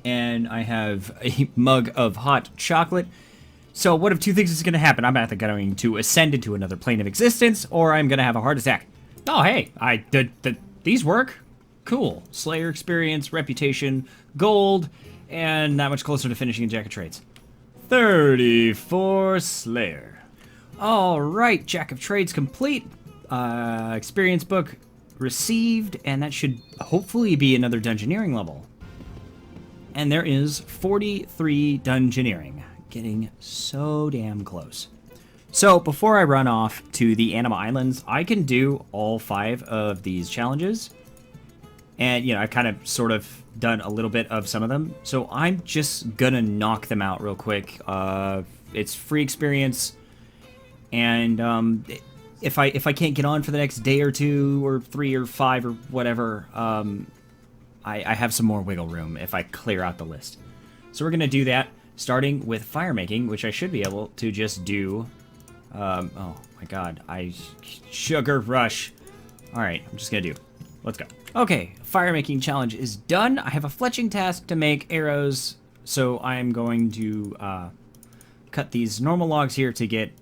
and I have a mug of hot chocolate. So one of two things is gonna happen. I'm either going to ascend into another plane of existence, or I'm gonna have a heart attack. Oh, hey, these work. Cool. Slayer experience, reputation, gold, and that much closer to finishing a Jack of Trades. 34 Slayer. Alright, Jack of Trades complete. Experience book received, and that should hopefully be another Dungeoneering level. And there is 43 Dungeoneering. Getting so damn close. So, before I run off to the Anima Islands, I can do all 5 of these challenges. And, you know, I've kind of sort of done a little bit of some of them. So I'm just gonna knock them out real quick. It's free experience. And if I can't get on for the next day or 2 or 3 or 5 or whatever, I have some more wiggle room if I clear out the list. So we're gonna do that, starting with fire making, which I should be able to just do. Oh my god, sugar rush. Alright, I'm just gonna do. Let's go. Okay, fire making challenge is done. I have a fletching task to make arrows, so I'm going to cut these normal logs here to get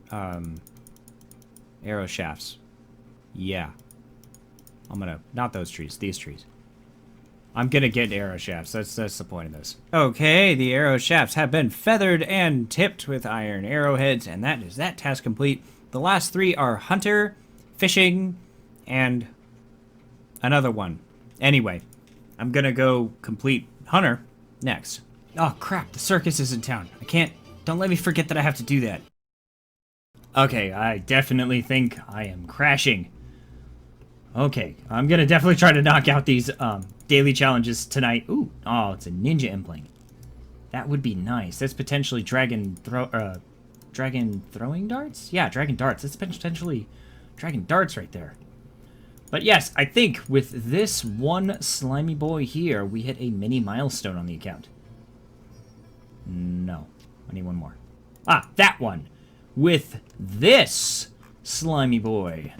arrow shafts. Yeah. I'm gonna, not those trees, these trees. I'm gonna get arrow shafts, that's the point of this. Okay, the arrow shafts have been feathered and tipped with iron arrowheads, and that is that task complete. The last 3 are hunter, fishing, and another one. Anyway, I'm gonna go complete hunter next. Oh crap, the circus is in town. Don't let me forget that I have to do that. Okay, I definitely think I am crashing. Okay, I'm gonna definitely try to knock out these daily challenges tonight. Ooh, oh, it's a ninja impling. That would be nice. That's potentially dragon throwing darts? Yeah, dragon darts. That's potentially dragon darts right there. But yes, I think with this one slimy boy here, we hit a mini milestone on the account. No, I need one more. Ah, that one. With this slimy boy,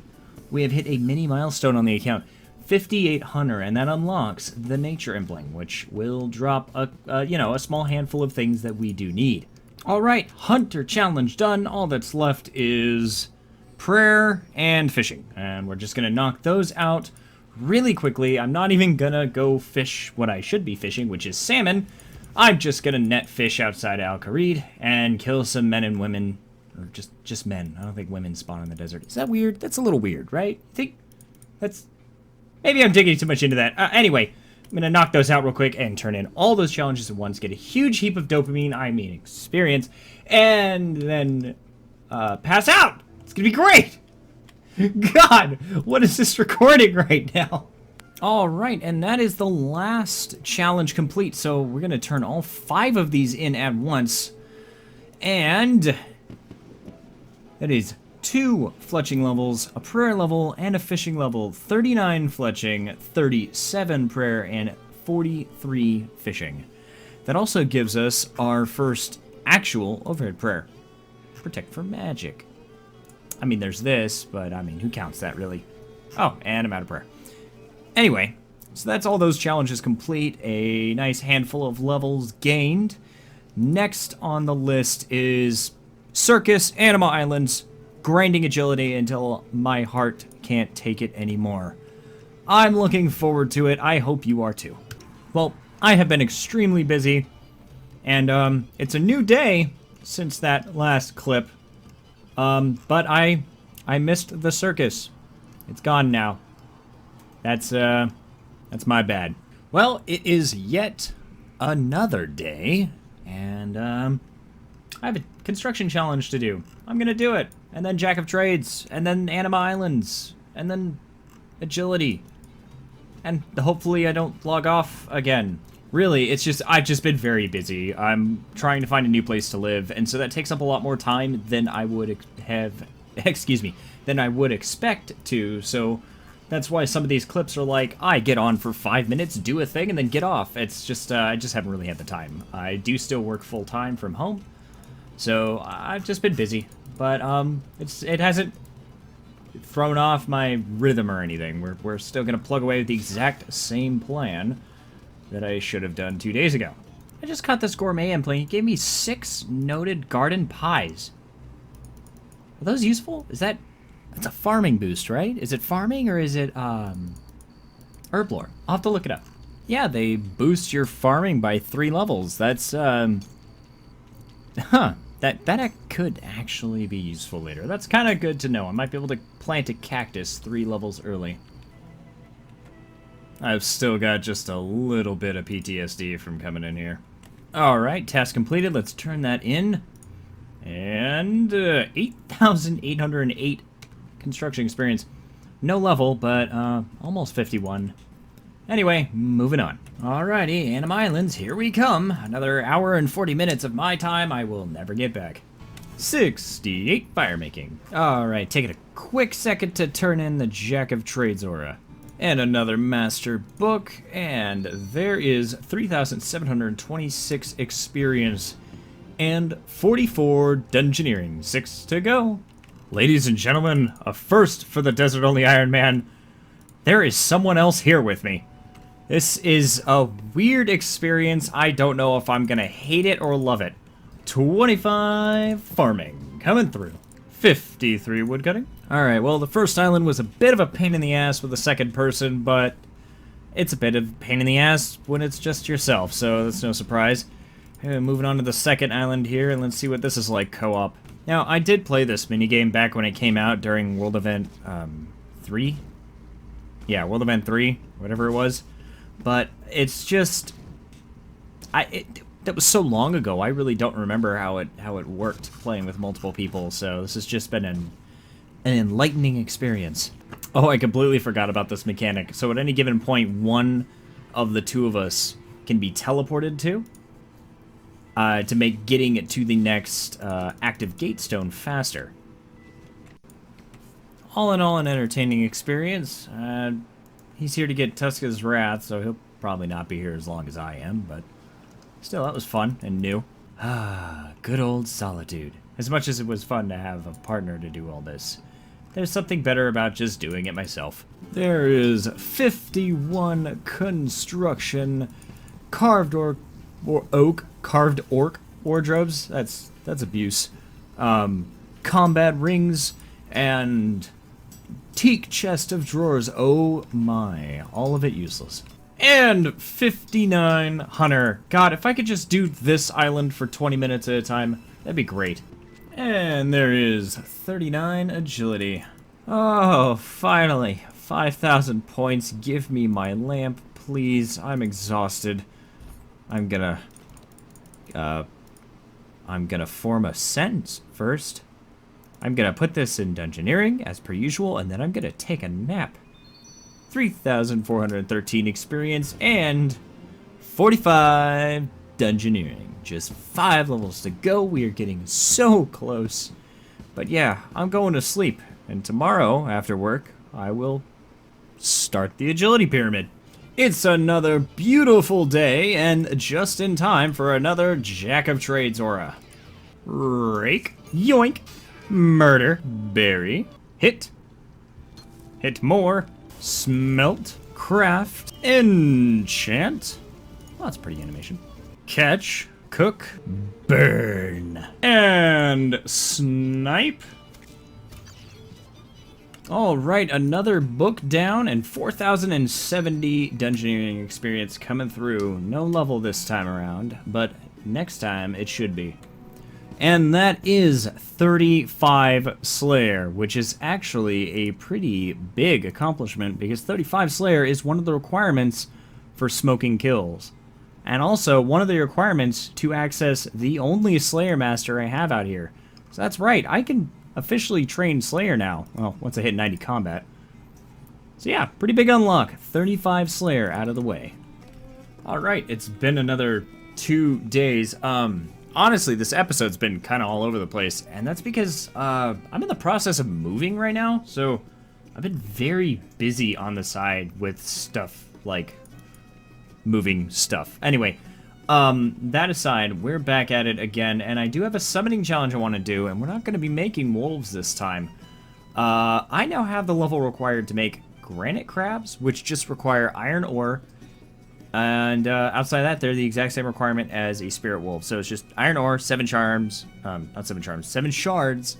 we have hit a mini milestone on the account. 5,800, and that unlocks the nature impling, which will drop a small handful of things that we do need. All right, hunter challenge done. All that's left is prayer and fishing, and we're just gonna knock those out really quickly. I'm not even gonna go fish what I should be fishing, which is salmon. I'm just gonna net fish outside Al Kharid and kill some men and women, or just men. I don't think women spawn in the desert. Is that weird? That's a little weird, right? I think that's, maybe I'm digging too much into that. Anyway, I'm gonna knock those out real quick and turn in all those challenges at once, get a huge heap of dopamine, I mean experience, and then pass out. It's gonna be great! God, what is this recording right now? Alright, and that is the last challenge complete, so we're gonna turn all 5 of these in at once. And that is 2 fletching levels, a prayer level, and a fishing level. 39 fletching, 37 prayer, and 43 fishing. That also gives us our first actual overhead prayer. Protect from magic. I mean, there's this, but I mean, who counts that, really? Oh, and I'm out of prayer. Anyway, so that's all those challenges complete. A nice handful of levels gained. Next on the list is Circus, Anima Islands, grinding agility until my heart can't take it anymore. I'm looking forward to it. I hope you are too. Well, I have been extremely busy, and it's a new day since that last clip. But I missed the circus. It's gone now. That's my bad. Well, it is yet another day, and I have a construction challenge to do. I'm gonna do it, and then Jack of Trades, and then Anima Islands, and then agility, and hopefully I don't log off again. Really, it's just, I've just been very busy. I'm trying to find a new place to live, and so that takes up a lot more time than I would have, than I would expect to, so that's why some of these clips are like, I get on for 5 minutes, do a thing, and then get off. It's just, I just haven't really had the time. I do still work full-time from home, so I've just been busy. But, it hasn't thrown off my rhythm or anything. We're still gonna plug away with the exact same plan that I should have done 2 days ago. I just caught this gourmet airplane. It gave me 6 noted garden pies. Are those useful? That's a farming boost, right? Is it farming or is it, herblore? I'll have to look it up. Yeah, they boost your farming by 3 levels. That's, that could actually be useful later. That's kind of good to know. I might be able to plant a cactus 3 levels early. I've still got just a little bit of PTSD from coming in here. Alright, task completed. Let's turn that in. And 8,808 construction experience. No level, but almost 51. Anyway, moving on. Alrighty, Anima Islands, here we come. Another hour and 40 minutes of my time I will never get back. 68 fire making. Alright, taking a quick second to turn in the Jack of Trades aura. And another master book, and there is 3,726 experience and 44 dungeoneering. 6 to go. Ladies and gentlemen, a first for the Desert Only Iron Man. There is someone else here with me. This is a weird experience. I don't know if I'm gonna hate it or love it. 25 farming coming through. 53 woodcutting. Alright, well, the first island was a bit of a pain in the ass with the second person, but it's a bit of a pain in the ass when it's just yourself, so that's no surprise. Moving on to the second island here, and let's see what this is like co-op. Now, I did play this minigame back when it came out during World Event 3? Yeah, World Event 3, whatever it was. But it's just... that was so long ago, I really don't remember how it worked playing with multiple people, so this has just been an enlightening experience. Oh, I completely forgot about this mechanic. So at any given point, one of the two of us can be teleported to make getting to the next active gatestone faster. All in all, an entertaining experience. He's here to get Tuska's wrath, so he'll probably not be here as long as I am, but still, that was fun and new. Ah, good old solitude. As much as it was fun to have a partner to do all this, there's something better about just doing it myself. There is 51 construction carved carved orc wardrobes. That's abuse. Combat rings and teak chest of drawers. Oh my, all of it useless. And 59 hunter. God, if I could just do this island for 20 minutes at a time, that'd be great. And there is 39 agility. Oh, finally. 5,000 points. Give me my lamp, please. I'm exhausted. I'm gonna form a sentence first. I'm gonna put this in dungeoneering, as per usual, and then I'm gonna take a nap. 3,413 experience and 45 dungeoneering. Just 5 levels to go. We are getting so close. But yeah, I'm going to sleep. And tomorrow, after work, I will start the agility pyramid. It's another beautiful day, and just in time for another Jack of Trades aura. Rake, yoink, murder, bury, hit, hit more, smelt, craft, enchant. Well, that's pretty animation. Catch, Cook, burn, and snipe. All right, another book down and 4,070 dungeoneering experience coming through. No level this time around, but next time it should be. And that is 35 Slayer, which is actually a pretty big accomplishment because 35 Slayer is one of the requirements for smoking kills. And also one of the requirements to access the only Slayer Master I have out here. So that's right, I can officially train Slayer now. Well, once I hit 90 combat. So yeah, pretty big unlock. 35 Slayer out of the way. Alright, it's been another 2 days. Honestly, this episode's been kind of all over the place, and that's because I'm in the process of moving right now, so I've been very busy on the side with stuff like moving stuff. Anyway, that aside, we're back at it again, and I do have a summoning challenge I want to do, and we're not going to be making wolves this time. I now have the level required to make granite crabs, which just require iron ore, and outside of that, they're the exact same requirement as a spirit wolf. So it's just iron ore, 7 charms, not 7 charms, 7 shards,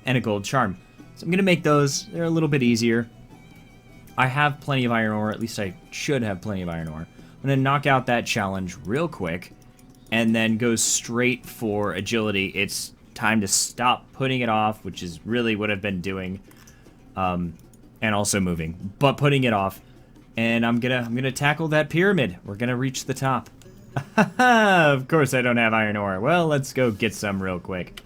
and a gold charm. So I'm going to make those. They're a little bit easier. I have plenty of iron ore, at least I should have plenty of iron ore. I'm going to knock out that challenge real quick, and then go straight for agility. It's time to stop putting it off, which is really what I've been doing, and also moving, but putting it off. And I'm gonna tackle that pyramid. We're gonna reach the top. Of course I don't have iron ore. Well, let's go get some real quick.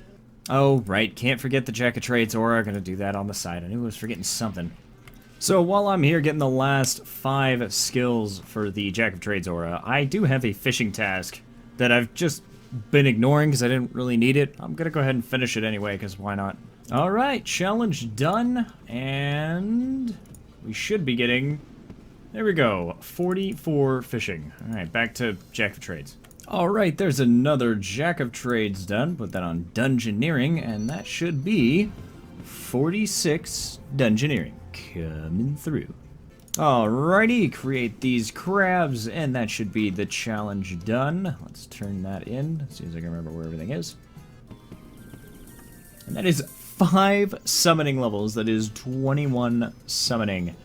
Oh, right, can't forget the Jack of Trades aura. Gonna do that on the side. I knew I was forgetting something. So while I'm here getting the last 5 skills for the Jack of Trades aura, I do have a fishing task that I've just been ignoring because I didn't really need it. I'm gonna go ahead and finish it anyway, because why not? Alright, challenge done, and we should be getting, there we go, 44 fishing. Alright, back to Jack of Trades. Alright, there's another Jack of Trades done. Put that on Dungeoneering, and that should be 46 Dungeoneering. Coming through. Alrighty, create these crabs, and that should be the challenge done. Let's turn that in as soon as I can remember where everything is. And that is 5 summoning levels. That is 21 summoning.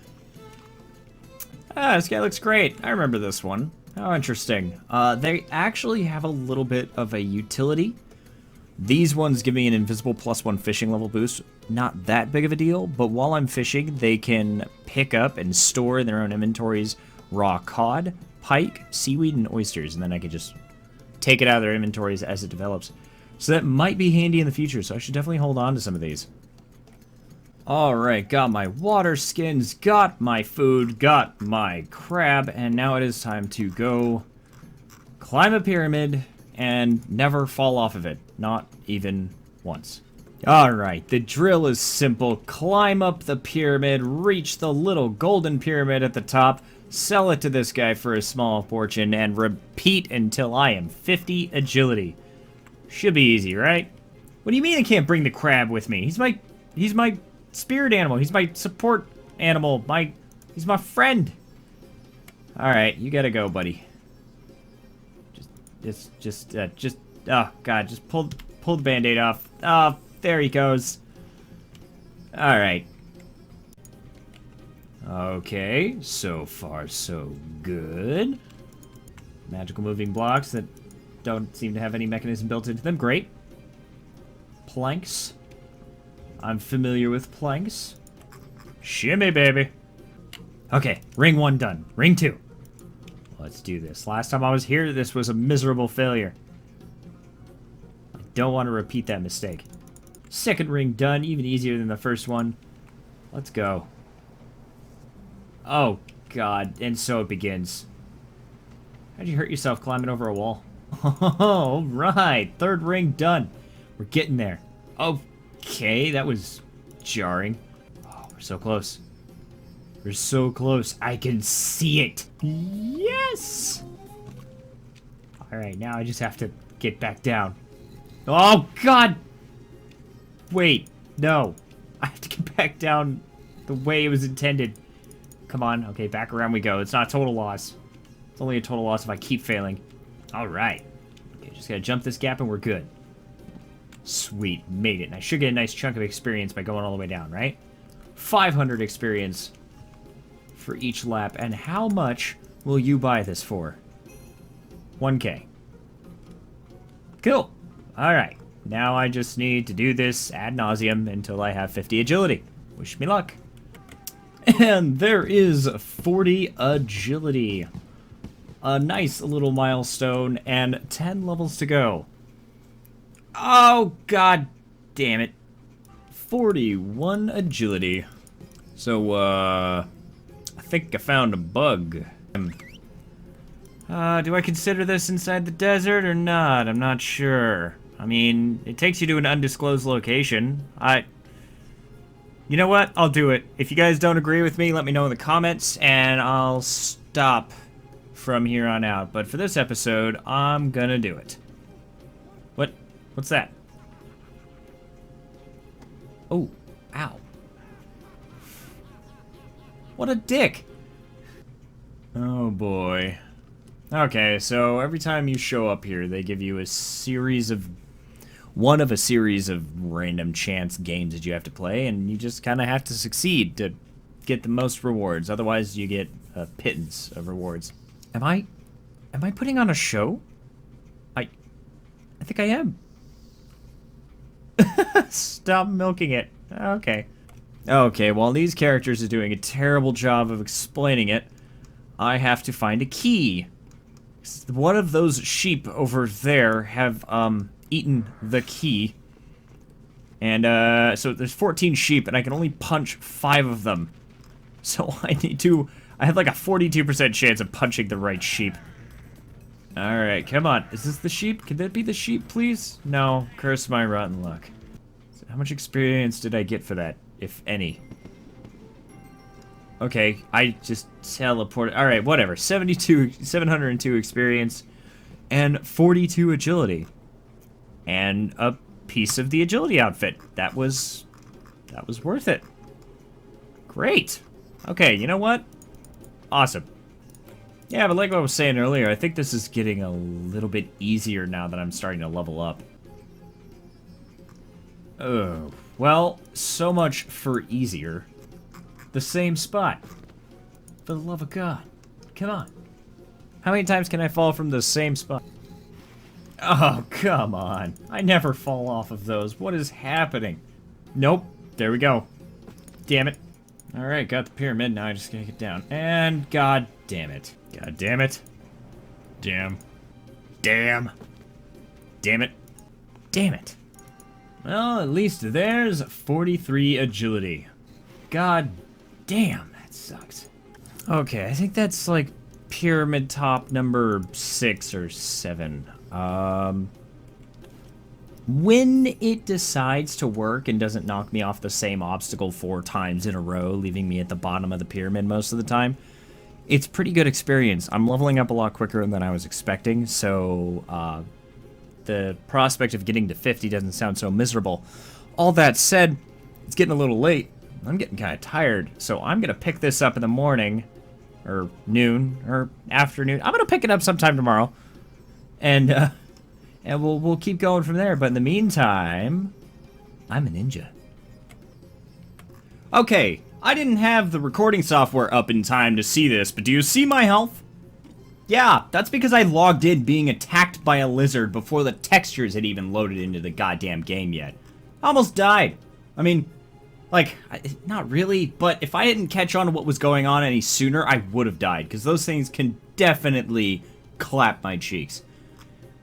Ah, this guy looks great. I remember this one. How interesting. They actually have a little bit of a utility. These ones give me an invisible +1 fishing level boost. Not that big of a deal, but while I'm fishing, they can pick up and store in their own inventories raw cod, pike, seaweed, and oysters, and then I can just take it out of their inventories as it develops. So that might be handy in the future, so I should definitely hold on to some of these. Alright, got my water skins, got my food, got my crab, and now it is time to go climb a pyramid and never fall off of it. Not even once. Alright, the drill is simple. Climb up the pyramid, reach the little golden pyramid at the top, sell it to this guy for a small fortune, and repeat until I am 50 agility. Should be easy, right? What do you mean I can't bring the crab with me? He's my spirit animal. He's my support animal. He's my friend. Alright, you gotta go, buddy. Oh god, just pull the band-aid off. Oh, there he goes. Alright. Okay, so far so good. Magical moving blocks that don't seem to have any mechanism built into them. Great. Planks. I'm familiar with planks. Shimmy, baby. Okay, ring 1 done. Ring 2. Let's do this. Last time I was here, this was a miserable failure. I don't want to repeat that mistake. Second ring done, even easier than the first one. Let's go. Oh, God. And so it begins. How'd you hurt yourself climbing over a wall? All right. Third ring done. We're getting there. Okay, that was jarring. Oh, we're so close. We're so close. I can see it. Yes! Alright, now I just have to get back down. Oh, God! Wait, no. I have to get back down the way it was intended. Come on. Okay, back around we go. It's not a total loss. It's only a total loss if I keep failing. Alright. Okay, just gotta jump this gap and we're good. Sweet, made it. And I should get a nice chunk of experience by going all the way down, right? 500 experience for each lap. And how much will you buy this for? 1K. Cool. Alright. Now I just need to do this ad nauseum until I have 50 agility. Wish me luck. And there is 40 agility. A nice little milestone and 10 levels to go. Oh, god damn it. 41 agility. So, I think I found a bug. Do I consider this inside the desert or not? I'm not sure. I mean, it takes you to an undisclosed location. You know what? I'll do it. If you guys don't agree with me, let me know in the comments, and I'll stop from here on out. But for this episode, I'm gonna do it. What's that? Oh, ow. What a dick. Oh boy. Okay, so every time you show up here, they give you one of a series of random chance games that you have to play, and you just kind of have to succeed to get the most rewards. Otherwise, you get a pittance of rewards. Am I putting on a show? I think I am. Stop milking it. Okay. Okay, while these characters are doing a terrible job of explaining it, I have to find a key. One of those sheep over there have, eaten the key. And, so there's 14 sheep, and I can only punch 5 of them. So I have like a 42% chance of punching the right sheep. Alright, come on. Is this the sheep? Can that be the sheep, please? No. Curse my rotten luck. So how much experience did I get for that, if any? Okay, I just teleported. Alright, whatever. 702 experience, and 42 agility. And a piece of the agility outfit. That was worth it. Great. Okay, you know what? Awesome. Yeah, but like what I was saying earlier, I think this is getting a little bit easier now that I'm starting to level up. Oh, well, so much for easier. The same spot. For the love of God. Come on. How many times can I fall from the same spot? Oh, come on. I never fall off of those. What is happening? Nope. There we go. Damn it. Alright, got the pyramid. Now I just gotta get down. And god damn it. God damn it. Damn. Damn. Damn it. Damn it. Well, at least there's 43 agility. God damn, that sucks. Okay, I think that's like pyramid top number 6 or 7. When it decides to work and doesn't knock me off the same obstacle 4 times in a row, leaving me at the bottom of the pyramid most of the time, it's pretty good experience. I'm leveling up a lot quicker than I was expecting, so the prospect of getting to 50 doesn't sound so miserable. All that said, it's getting a little late. I'm getting kind of tired, so I'm going to pick this up in the morning, or noon, or afternoon. I'm going to pick it up sometime tomorrow, and we'll keep going from there. But in the meantime, I'm a ninja. Okay, I didn't have the recording software up in time to see this, but do you see my health? Yeah, that's because I logged in being attacked by a lizard before the textures had even loaded into the goddamn game yet. I almost died. I mean, like, not really, but if I didn't catch on to what was going on any sooner, I would have died, because those things can definitely clap my cheeks.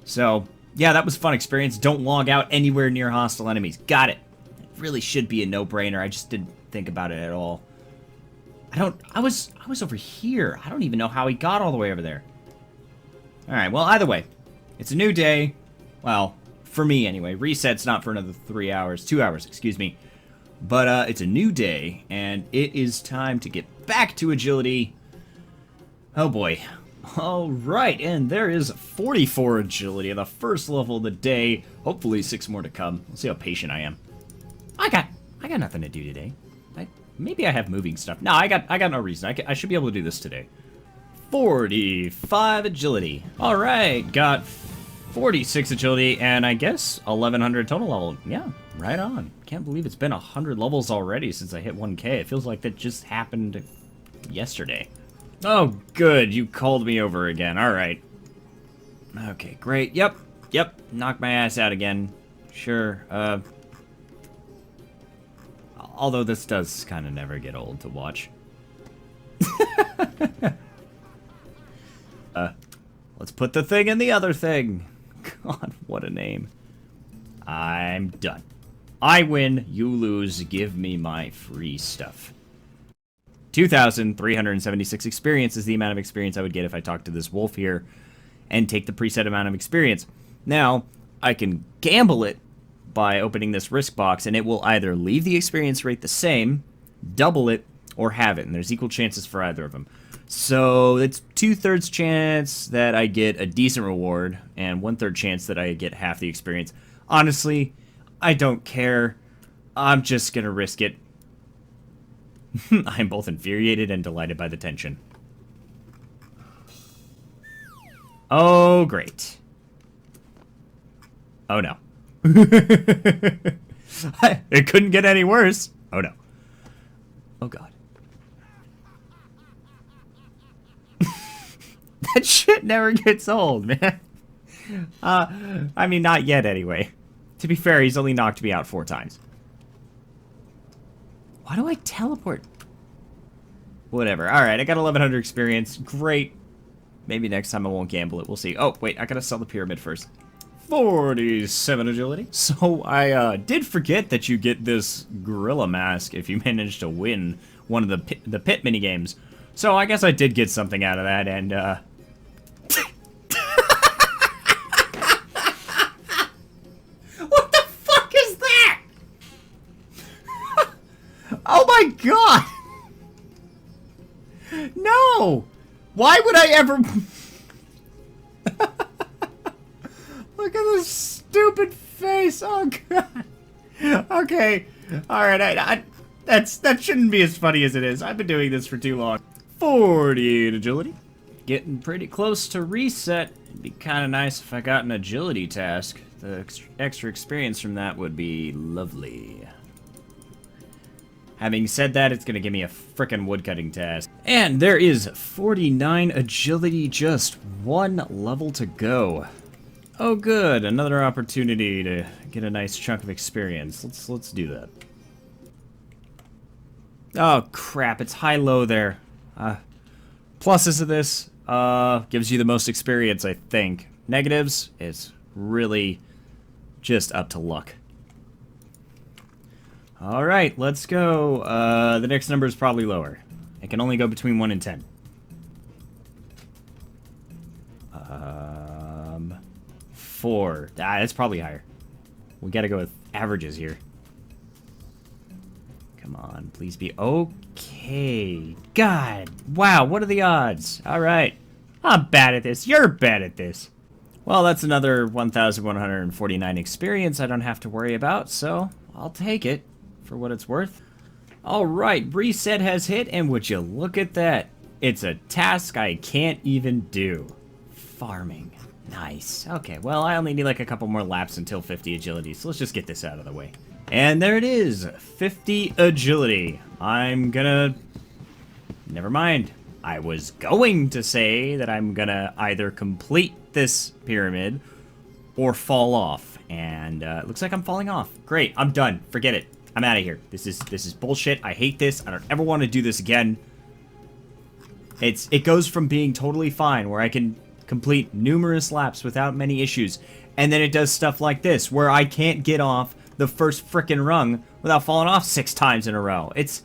So, yeah, that was a fun experience. Don't log out anywhere near hostile enemies. Got it. It really should be a no-brainer. I just didn't think about it at all. I was over here. I don't even know how he got all the way over there. Alright, well, either way, it's a new day. Well, for me anyway. Reset's not for another 2 hours, excuse me. But it's a new day, and it is time to get back to agility. Oh boy. Alright, and there is 44 agility at the first level of the day. Hopefully 6 more to come. Let's see how patient I am. I got nothing to do today. Maybe I have moving stuff. No, I got no reason. I should be able to do this today. 45 agility. Alright, got 46 agility, and I guess 1100 total level. Yeah, right on. Can't believe it's been 100 levels already since I hit 1k. It feels like that just happened yesterday. Oh, good. You called me over again. All right. Okay, great. Yep. Knock my ass out again. Sure. Although this does kind of never get old to watch. Let's put the thing in the other thing. God, what a name. I'm done. I win, you lose, give me my free stuff. 2,376 experience is the amount of experience I would get if I talked to this wolf here and take the preset amount of experience. Now, I can gamble it by opening this risk box, and it will either leave the experience rate the same, double it, or have it, and there's equal chances for either of them. So it's 2/3 chance that I get a decent reward, and 1/3 chance that I get half the experience. Honestly, I don't care. I'm just gonna risk it. I'm both infuriated and delighted by the tension. Oh, great. Oh, no. It couldn't get any worse. Oh, no. Oh, God. That shit never gets old, man. I mean, not yet, anyway. To be fair, he's only knocked me out 4 times. Why do I teleport? Whatever. Alright, I got 1100 experience. Great. Maybe next time I won't gamble it. We'll see. Oh, wait, I gotta sell the pyramid first. 47 agility. So, I did forget that you get this gorilla mask if you manage to win one of the pit minigames. So, I guess I did get something out of that, and, What the fuck is that? Oh my god! No! Why would I ever... Look at this stupid face! Oh god! Okay, alright, that shouldn't be as funny as it is. I've been doing this for too long. 48 agility. Getting pretty close to reset. It'd be kind of nice if I got an agility task. The extra experience from that would be lovely. Having said that, it's going to give me a frickin' woodcutting task. And there is 49 agility, just 1 level to go. Oh good, another opportunity to get a nice chunk of experience. Let's do that. Oh crap, it's high-low there. Pluses of this, gives you the most experience, I think. Negatives, it's really just up to luck. Alright, let's go. The next number is probably lower. It can only go between 1 and 10. 4. That's probably higher. We gotta go with averages here. Come on, please be okay. God, wow, what are the odds? Alright. I'm bad at this. You're bad at this. Well, that's another 1,149 experience I don't have to worry about, so I'll take it for what it's worth. Alright, reset has hit, and would you look at that? It's a task I can't even do. Farming. Nice. Okay, well, I only need like a couple more laps until 50 agility, so let's just get this out of the way. And there it is, 50 agility. I'm gonna... Never mind. I was going to say that I'm gonna either complete this pyramid or fall off, and it looks like I'm falling off. Great, I'm done. Forget it. I'm out of here. This is bullshit. I hate this. I don't ever want to do this again. It goes from being totally fine, where I can complete numerous laps without many issues, and then it does stuff like this, where I can't get off the first frickin' rung without falling off 6 times in a row. It's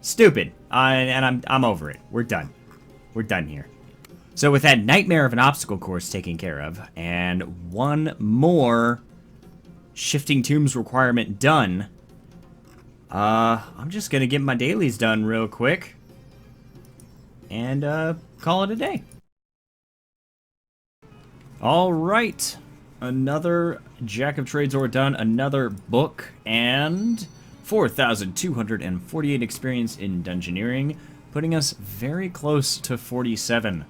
stupid, and I'm over it. We're done. We're done here. So with that nightmare of an obstacle course taken care of, and 1 more shifting tombs requirement done, I'm just gonna get my dailies done real quick, and call it a day. Alright, another Jack of Trades ore done, another book, and 4,248 experience in Dungeoneering, putting us very close to 47.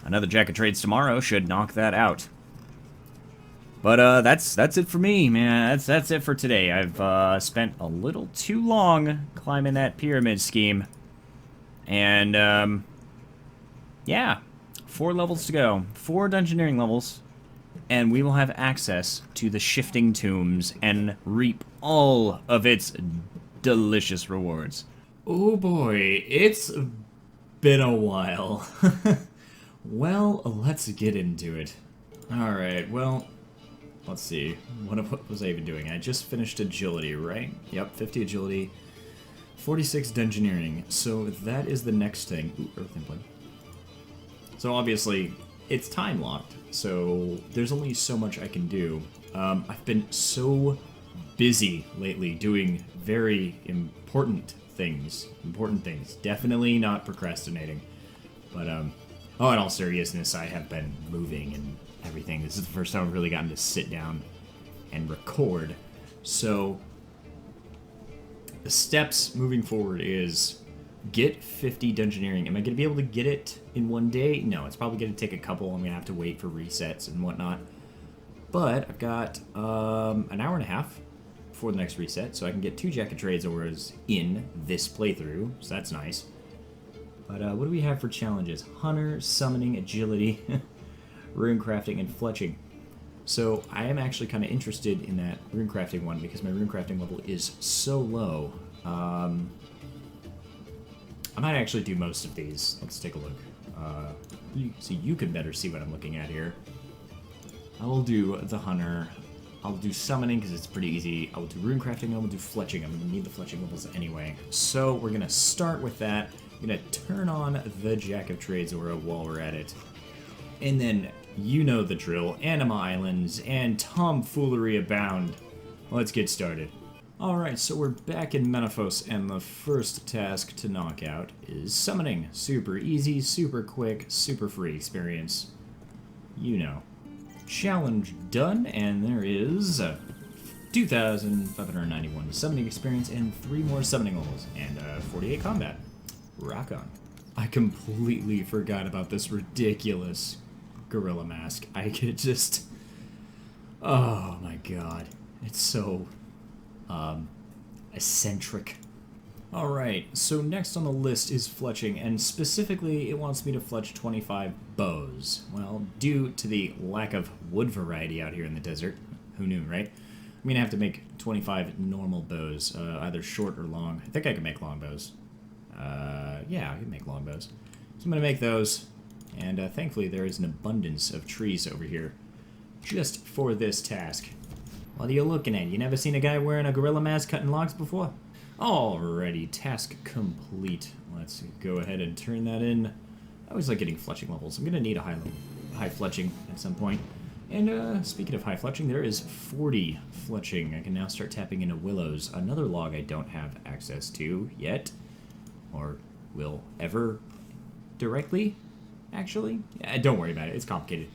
Another Jack of Trades tomorrow should knock that out. But that's it for me, man. That's it for today. I've spent a little too long climbing that pyramid scheme. And yeah, 4 levels to go. 4 dungeoneering levels. And we will have access to the shifting tombs and reap all of its delicious rewards. Oh boy, it's been a while. Well, let's get into it. Alright, well, let's see. What was I even doing? I just finished agility, right? Yep, 50 agility, 46 dungeoneering. So that is the next thing. Ooh, earth implant. So obviously, it's time locked. So there's only so much I can do. I've been so busy lately doing very important things. Definitely not procrastinating. But, oh, in all seriousness, I have been moving and everything. This is the first time I've really gotten to sit down and record. So, the steps moving forward is get 50 dungeoneering. Am I going to be able to get it in one day? No, it's probably going to take a couple. I'm going to have to wait for resets and whatnot. But I've got an hour and a half before the next reset, so I can get 2 Jack of Trades auras in this playthrough, so that's nice. But what do we have for challenges? Hunter, summoning, agility, rune crafting, and fletching. So I am actually kind of interested in that rune crafting one because my rune crafting level is so low. I might actually do most of these. Let's take a look. So you can better see what I'm looking at here. I will do the hunter. I'll do summoning because it's pretty easy. I will do rune crafting. I will do fletching. I'm going to need the fletching levels anyway. So we're going to start with that. I'm going to turn on the Jack of Trades aura while we're at it. And then, you know the drill. Anima Islands and tomfoolery abound. Let's get started. Alright, so we're back in Menaphos, and the first task to knock out is summoning. Super easy, super quick, super free experience. You know. Challenge done, and there is 2,591 summoning experience and 3 more summoning levels, and 48 combat. Rock on. I completely forgot about this ridiculous gorilla mask. I could just... Oh my god. It's so... eccentric. Alright, so next on the list is fletching, and specifically it wants me to fletch 25 bows. Well, due to the lack of wood variety out here in the desert, who knew, right? I'm gonna have to make 25 normal bows, either short or long. I think I can make long bows. Yeah, I can make long bows. So I'm gonna make those, and thankfully there is an abundance of trees over here just for this task. What are you looking at? You never seen a guy wearing a gorilla mask cutting logs before? Alrighty, task complete. Let's go ahead and turn that in. I always like getting fletching levels. I'm gonna need a high fletching at some point. And speaking of high fletching, there is 40 fletching. I can now start tapping into willows. Another log I don't have access to yet, or will ever directly, actually. Yeah, don't worry about it. It's complicated.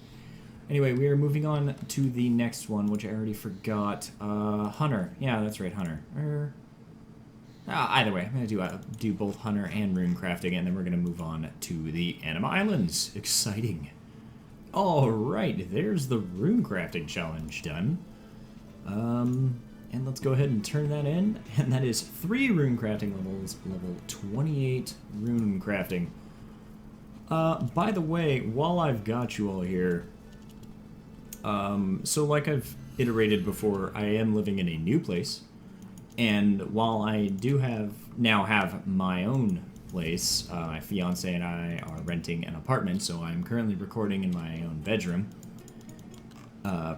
Anyway, we are moving on to the next one, which I already forgot. Hunter. Yeah, that's right, Hunter. Either way, I'm going to do both Hunter and rune crafting, and then we're going to move on to the Anima Islands. Exciting. Alright, there's the rune crafting challenge done. And let's go ahead and turn that in, and that is 3 rune crafting levels, level 28 rune crafting. By the way, while I've got you all here... so like I've iterated before, I am living in a new place, and while I do now have my own place, my fiance and I are renting an apartment, so I'm currently recording in my own bedroom,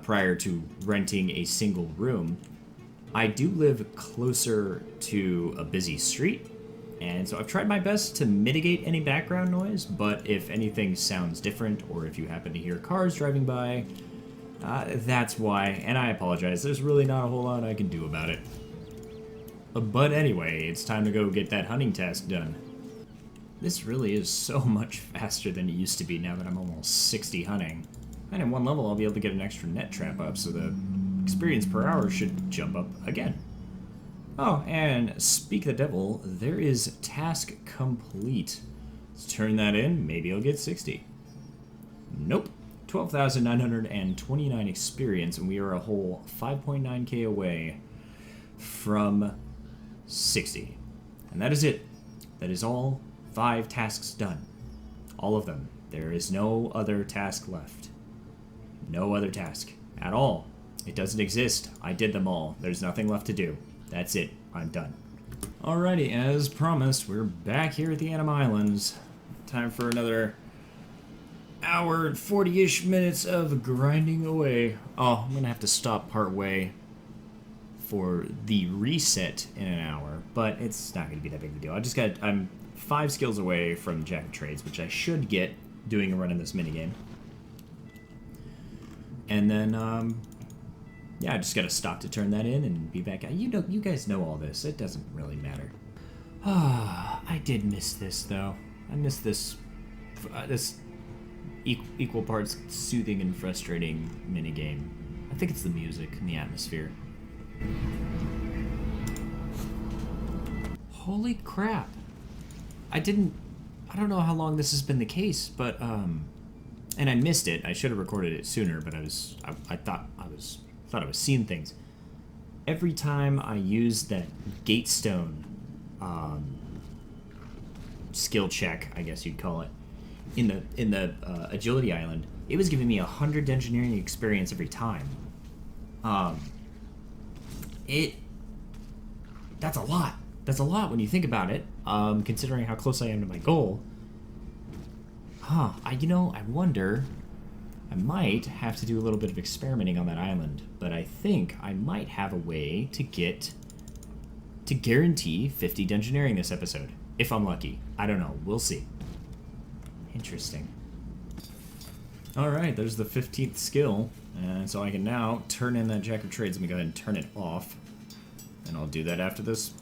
prior to renting a single room. I do live closer to a busy street, and so I've tried my best to mitigate any background noise, but if anything sounds different, or if you happen to hear cars driving by, that's why, and I apologize. There's really not a whole lot I can do about it. But anyway, it's time to go get that hunting task done. This really is so much faster than it used to be now that I'm almost 60 hunting. And in one level, I'll be able to get an extra net trap up, so the experience per hour should jump up again. Oh, and speak the devil, there is task complete. Let's turn that in, maybe I'll get 60. Nope. 12,929 experience, and we are a whole 5.9k away from 60. And that is it. That is all 5 tasks done. All of them. There is no other task left. No other task at all. It doesn't exist. I did them all. There's nothing left to do. That's it. I'm done. Alrighty, as promised, we're back here at the Anima Islands. Time for another hour and 40-ish minutes of grinding away. Oh, I'm gonna have to stop part way for the reset in an hour, but it's not gonna be that big of a deal. I'm 5 skills away from Jack of Trades, which I should get doing a run in this minigame. And then, yeah, I just gotta stop to turn that in and be back. You guys know all this. It doesn't really matter. Ah, I did miss this though. I miss this, equal parts soothing and frustrating minigame. I think it's the music and the atmosphere. Holy crap! I don't know how long this has been the case, but and I missed it. I should have recorded it sooner, but I thought I was seeing things. Every time I used that Gatestone skill check, I guess you'd call it, in the agility island, it was giving me 100 engineering experience every time. That's a lot. That's a lot when you think about it, considering how close I am to my goal. I wonder, I might have to do a little bit of experimenting on that island, but I think I might have a way to guarantee 50 dungeoneering this episode, if I'm lucky. I don't know. We'll see. Interesting. Alright, there's the 15th skill, and so I can now turn in that Jack of Trades. Let me go ahead and turn it off, and I'll do that after this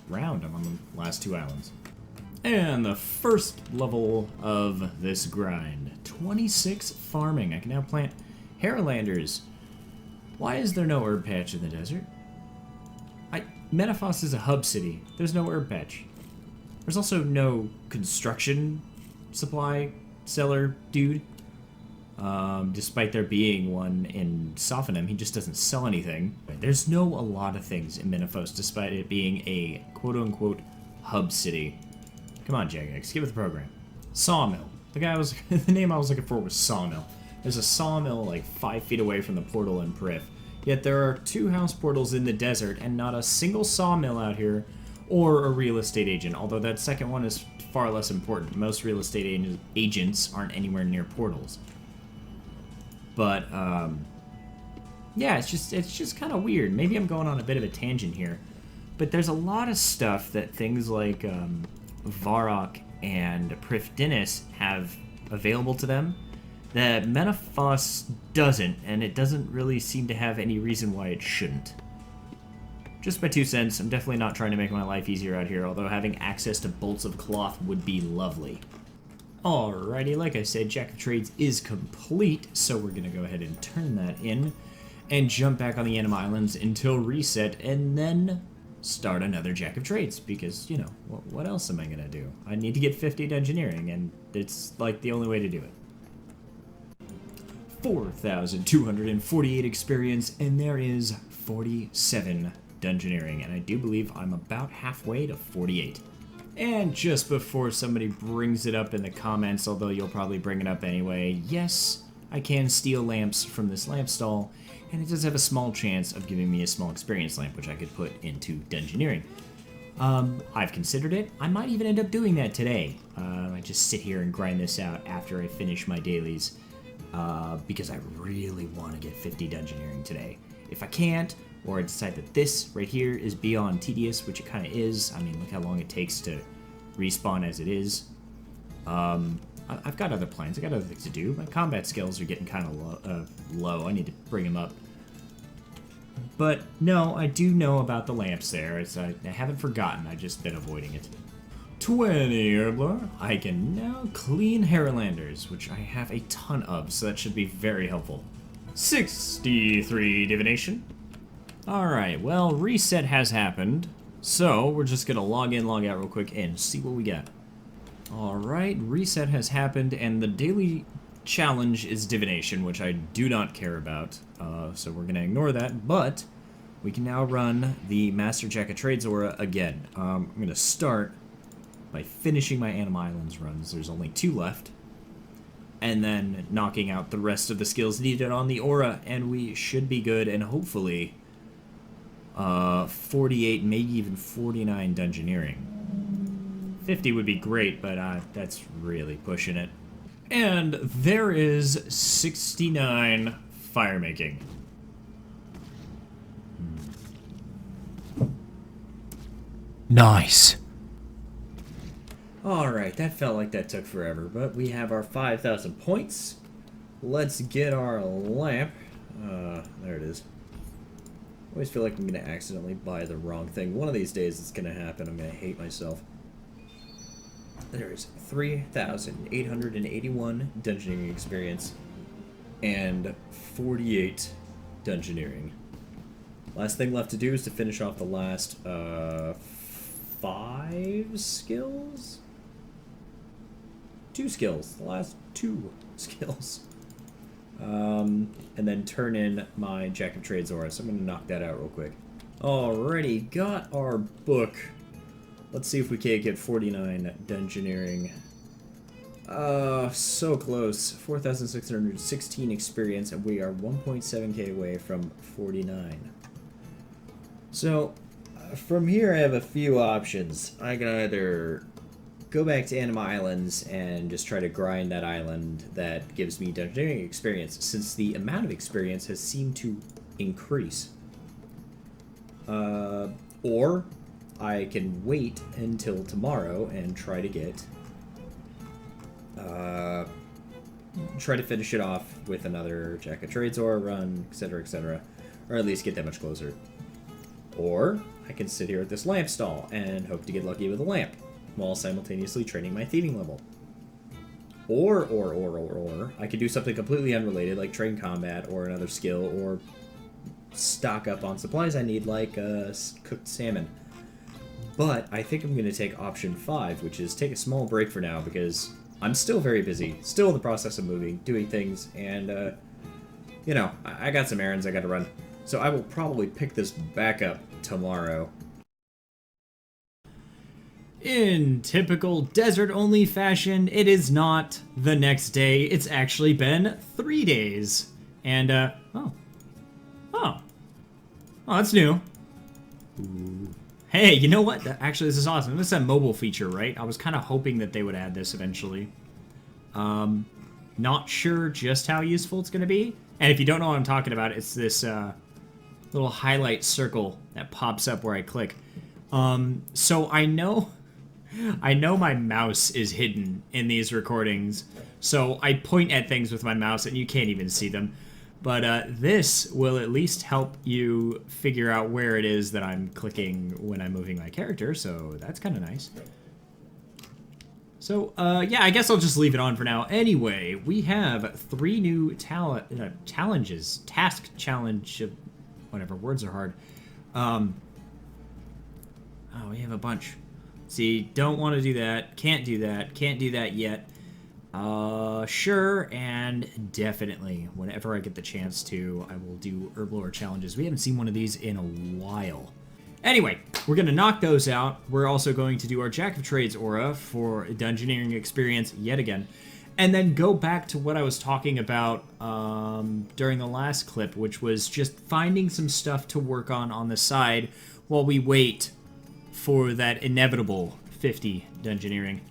round. I'm on the last 2 islands. And the first level of this grind, 26 farming. I can now plant Haralanders. Why is there no herb patch in the desert? Menaphos is a hub city. There's no herb patch. There's also no construction supply seller dude. Despite there being one in Sophonim, he just doesn't sell anything. There's a lot of things in Menaphos, despite it being a quote-unquote hub city. Come on, Jagex, give it the program. Sawmill. The name I was looking for was Sawmill. There's a sawmill like 5 feet away from the portal in Prif. Yet there are 2 house portals in the desert and not a single sawmill out here or a real estate agent, although that second one is far less important. Most real estate agents aren't anywhere near portals. But, yeah, it's just kind of weird. Maybe I'm going on a bit of a tangent here. But there's a lot of stuff that things like Varrock and Prif Dinis have available to them that Menaphos doesn't, and it doesn't really seem to have any reason why it shouldn't. Just my 2 cents. I'm definitely not trying to make my life easier out here, although having access to bolts of cloth would be lovely. Alrighty, like I said, Jack of Trades is complete, so we're gonna go ahead and turn that in and jump back on the Anima Islands until reset, and then start another Jack of Trades, because, you know, what else am I gonna do? I need to get 50 engineering, and it's like the only way to do it. 4,248 experience, and there is 47 dungeoneering, and I do believe I'm about halfway to 48. And just before somebody brings it up in the comments, although you'll probably bring it up anyway, yes, I can steal lamps from this lamp stall, and it does have a small chance of giving me a small experience lamp, which I could put into dungeoneering. I've considered it. I might even end up doing that today. I just sit here and grind this out after I finish my dailies, because I really want to get 50 dungeoneering today. If I can't, or I decide that this right here is beyond tedious, which it kind of is. I mean, look how long it takes to respawn as it is. I've got other plans. I've got other things to do. My combat skills are getting kind of low. I need to bring them up. But no, I do know about the lamps there. I haven't forgotten. I've just been avoiding it. 20 Herbler. I can now clean Haralanders, which I have a ton of, so that should be very helpful. 63 Divination. Alright, well, reset has happened, so we're just gonna log in, log out real quick, and see what we got. Alright, reset has happened, and the daily challenge is divination, which I do not care about, so we're going to ignore that, but we can now run the Master Jack of Trades aura again. I'm going to start by finishing my Anima Islands runs. There's only 2 left. And then knocking out the rest of the skills needed on the aura, and we should be good, and hopefully 48, maybe even 49 dungeoneering. 50 would be great, but that's really pushing it. And there is 69 fire making. Nice. Alright, that felt like that took forever, but we have our 5,000 points. Let's get our lamp. There it is. I always feel like I'm going to accidentally buy the wrong thing. One of these days it's going to happen. I'm going to hate myself. There's 3,881 dungeoneering experience and 48 dungeoneering. Last thing left to do is to finish off the last 5 skills? 2 skills. The last 2 skills. And then turn in my Jack of Trades aura. So I'm going to knock that out real quick. Alrighty, got our book. Let's see if we can't get 49 dungeoneering. So close. 4,616 experience, and we are 1.7k away from 49. So, from here I have a few options. I can either go back to Anima Islands and just try to grind that island that gives me dungeoneering experience, since the amount of experience has seemed to increase. Or I can wait until tomorrow and try to get, try to finish it off with another Jack of Trades aura run, etc., or at least get that much closer. Or I can sit here at this lamp stall and hope to get lucky with a lamp, while simultaneously training my thieving level. Or, I could do something completely unrelated, like train combat, or another skill, or stock up on supplies I need, like cooked salmon. But I think I'm going to take option 5, which is take a small break for now, because I'm still very busy, still in the process of moving, doing things, and, you know, I got some errands I got to run. So I will probably pick this back up tomorrow. In typical desert-only fashion, it is not the next day. It's actually been 3 days. And, oh, that's new. Hey, you know what? Actually, this is awesome. This is a mobile feature, right? I was kind of hoping that they would add this eventually. Not sure just how useful it's going to be. And if you don't know what I'm talking about, it's this little highlight circle that pops up where I click. So I know my mouse is hidden in these recordings, so I point at things with my mouse and you can't even see them. But this will at least help you figure out where it is that I'm clicking when I'm moving my character, so that's kind of nice. So, yeah, I guess I'll just leave it on for now. Anyway, we have 3 new challenges. Task challenge, whatever, words are hard. Oh, we have a bunch. See, don't want to do that, can't do that yet. Sure, and definitely, whenever I get the chance to, I will do Herblore challenges. We haven't seen one of these in a while. Anyway, we're going to knock those out. We're also going to do our Jack of Trades aura for dungeoneering experience yet again. And then go back to what I was talking about during the last clip, which was just finding some stuff to work on the side while we wait for that inevitable 50 dungeoneering.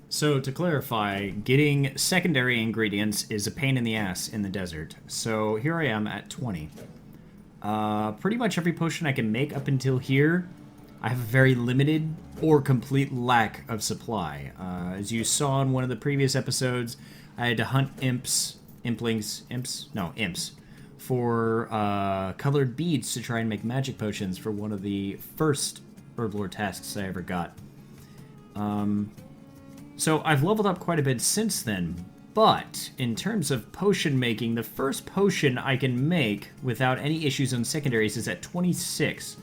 So to clarify, getting secondary ingredients is a pain in the ass in the desert. So here I am at 20. Pretty much every potion I can make up until here, I have a very limited or complete lack of supply. As you saw in one of the previous episodes, I had to hunt imps, for colored beads to try and make magic potions for one of the first Herblore tasks I ever got. So I've leveled up quite a bit since then, but in terms of potion making, the first potion I can make without any issues on secondaries is at 26,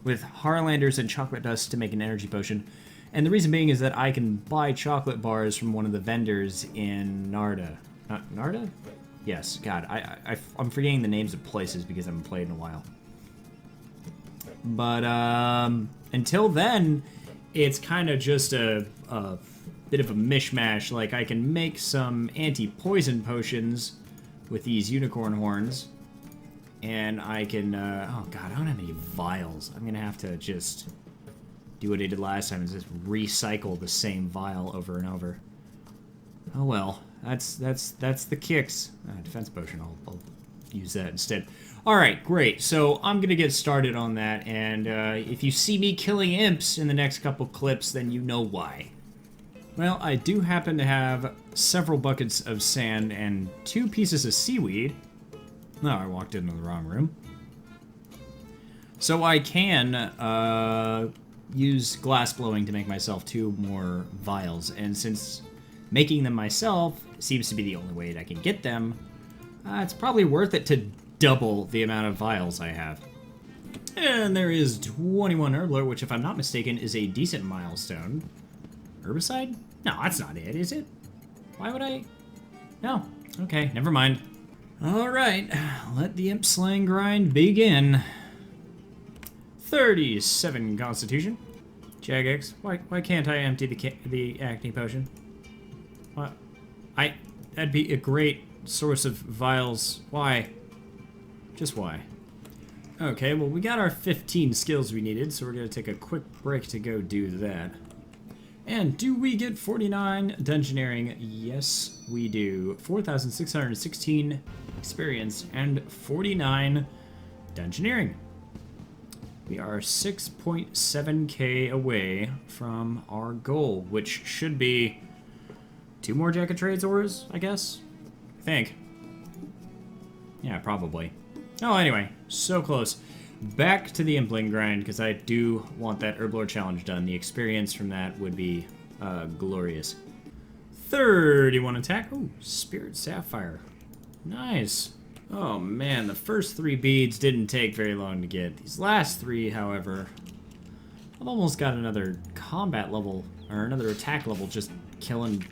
with Harlanders and chocolate dust to make an energy potion. And the reason being is that I can buy chocolate bars from one of the vendors in Narda. Narda? Yes, God, I'm forgetting the names of places because I haven't played in a while. But, until then, it's kind of just a bit of a mishmash. Like, I can make some anti-poison potions with these unicorn horns. And I can, oh God, I don't have any vials. I'm gonna have to just do what I did last time, is just recycle the same vial over and over. Oh well, that's the kicks. Defense potion, I'll use that instead. Alright, great. So I'm gonna get started on that, and if you see me killing imps in the next couple clips, then you know why. Well, I do happen to have several buckets of sand and 2 pieces of seaweed. No, I walked into the wrong room. So I can use glass blowing to make myself 2 more vials, and since making them myself seems to be the only way that I can get them, it's probably worth it to double the amount of vials I have. And there is 21 Herbler, which if I'm not mistaken is a decent milestone. Herbicide? No, that's not it, is it? Why would I? No. Okay, never mind. Alright, let the imp slaying grind begin. 37 Constitution. Jagex, why can't I empty the acne potion? What? That'd be a great source of vials. Why? Just why? Okay, well we got our 15 skills we needed, so we're gonna take a quick break to go do that. And do we get 49 Dungeoneering? Yes, we do. 4,616 experience and 49 Dungeoneering. We are 6.7k away from our goal, which should be 2 more Jack of Trades ores, I guess? I think. Yeah, probably. Oh, anyway, so close. Back to the Impling grind, because I do want that Herblore challenge done. The experience from that would be glorious. 31 attack. Ooh, Spirit Sapphire. Nice. Oh man, the first 3 beads didn't take very long to get. These last 3, however, I've almost got another combat level, or another attack level, just killing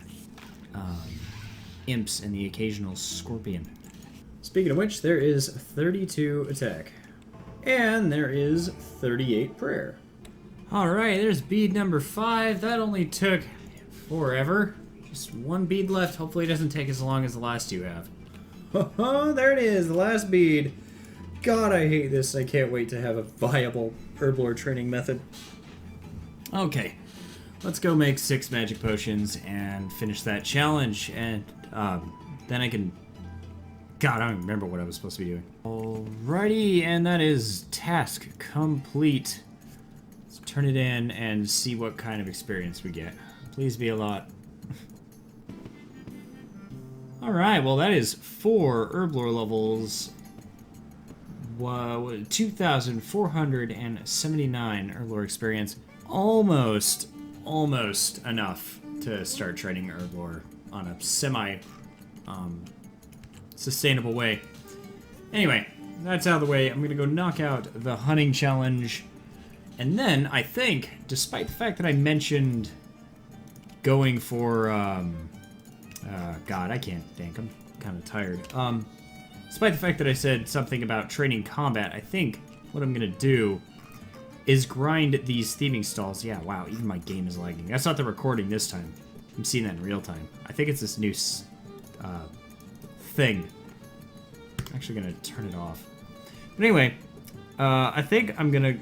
imps and the occasional scorpion. Speaking of which, there is 32 attack. And there is 38 prayer. Alright, there's bead number 5. That only took forever. Just 1 bead left. Hopefully it doesn't take as long as the last 2 have. Oh, there it is, the last bead. God, I hate this. I can't wait to have a viable Herblore training method. Okay, let's go make 6 magic potions and finish that challenge. And then I can... God, I don't remember what I was supposed to be doing. Alrighty, and that is task complete. Let's turn it in and see what kind of experience we get. Please be a lot. Alright, well that is 4 Herblore levels. 2,479 Herblore experience. Almost enough to start training Herblore on a sustainable way. Anyway, that's out of the way. I'm gonna go knock out the hunting challenge. And then, I think, despite the fact that I mentioned going for, God, I can't think. I'm kind of tired. Despite the fact that I said something about training combat, I think what I'm gonna do is grind these theming stalls. Yeah, wow, even my game is lagging. That's not the recording this time. I'm seeing that in real time. I think it's this new thing. I'm actually gonna turn it off. But anyway, I think I'm gonna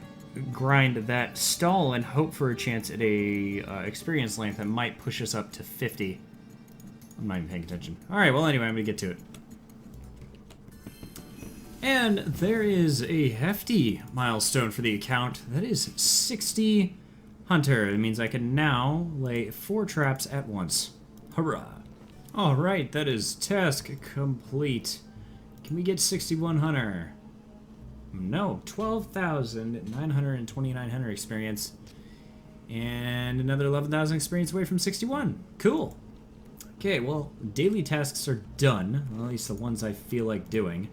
grind that stall and hope for a chance at a experience length that might push us up to 50. I'm not even paying attention. Alright, well anyway, I'm gonna get to it. And there is a hefty milestone for the account. That is 60 hunter. That means I can now lay 4 traps at once. Hurrah! Alright, that is task complete. Can we get 61 hunter? No, 12,929 hunter experience. And another 11,000 experience away from 61. Cool. Okay, well, daily tasks are done. Well, at least the ones I feel like doing.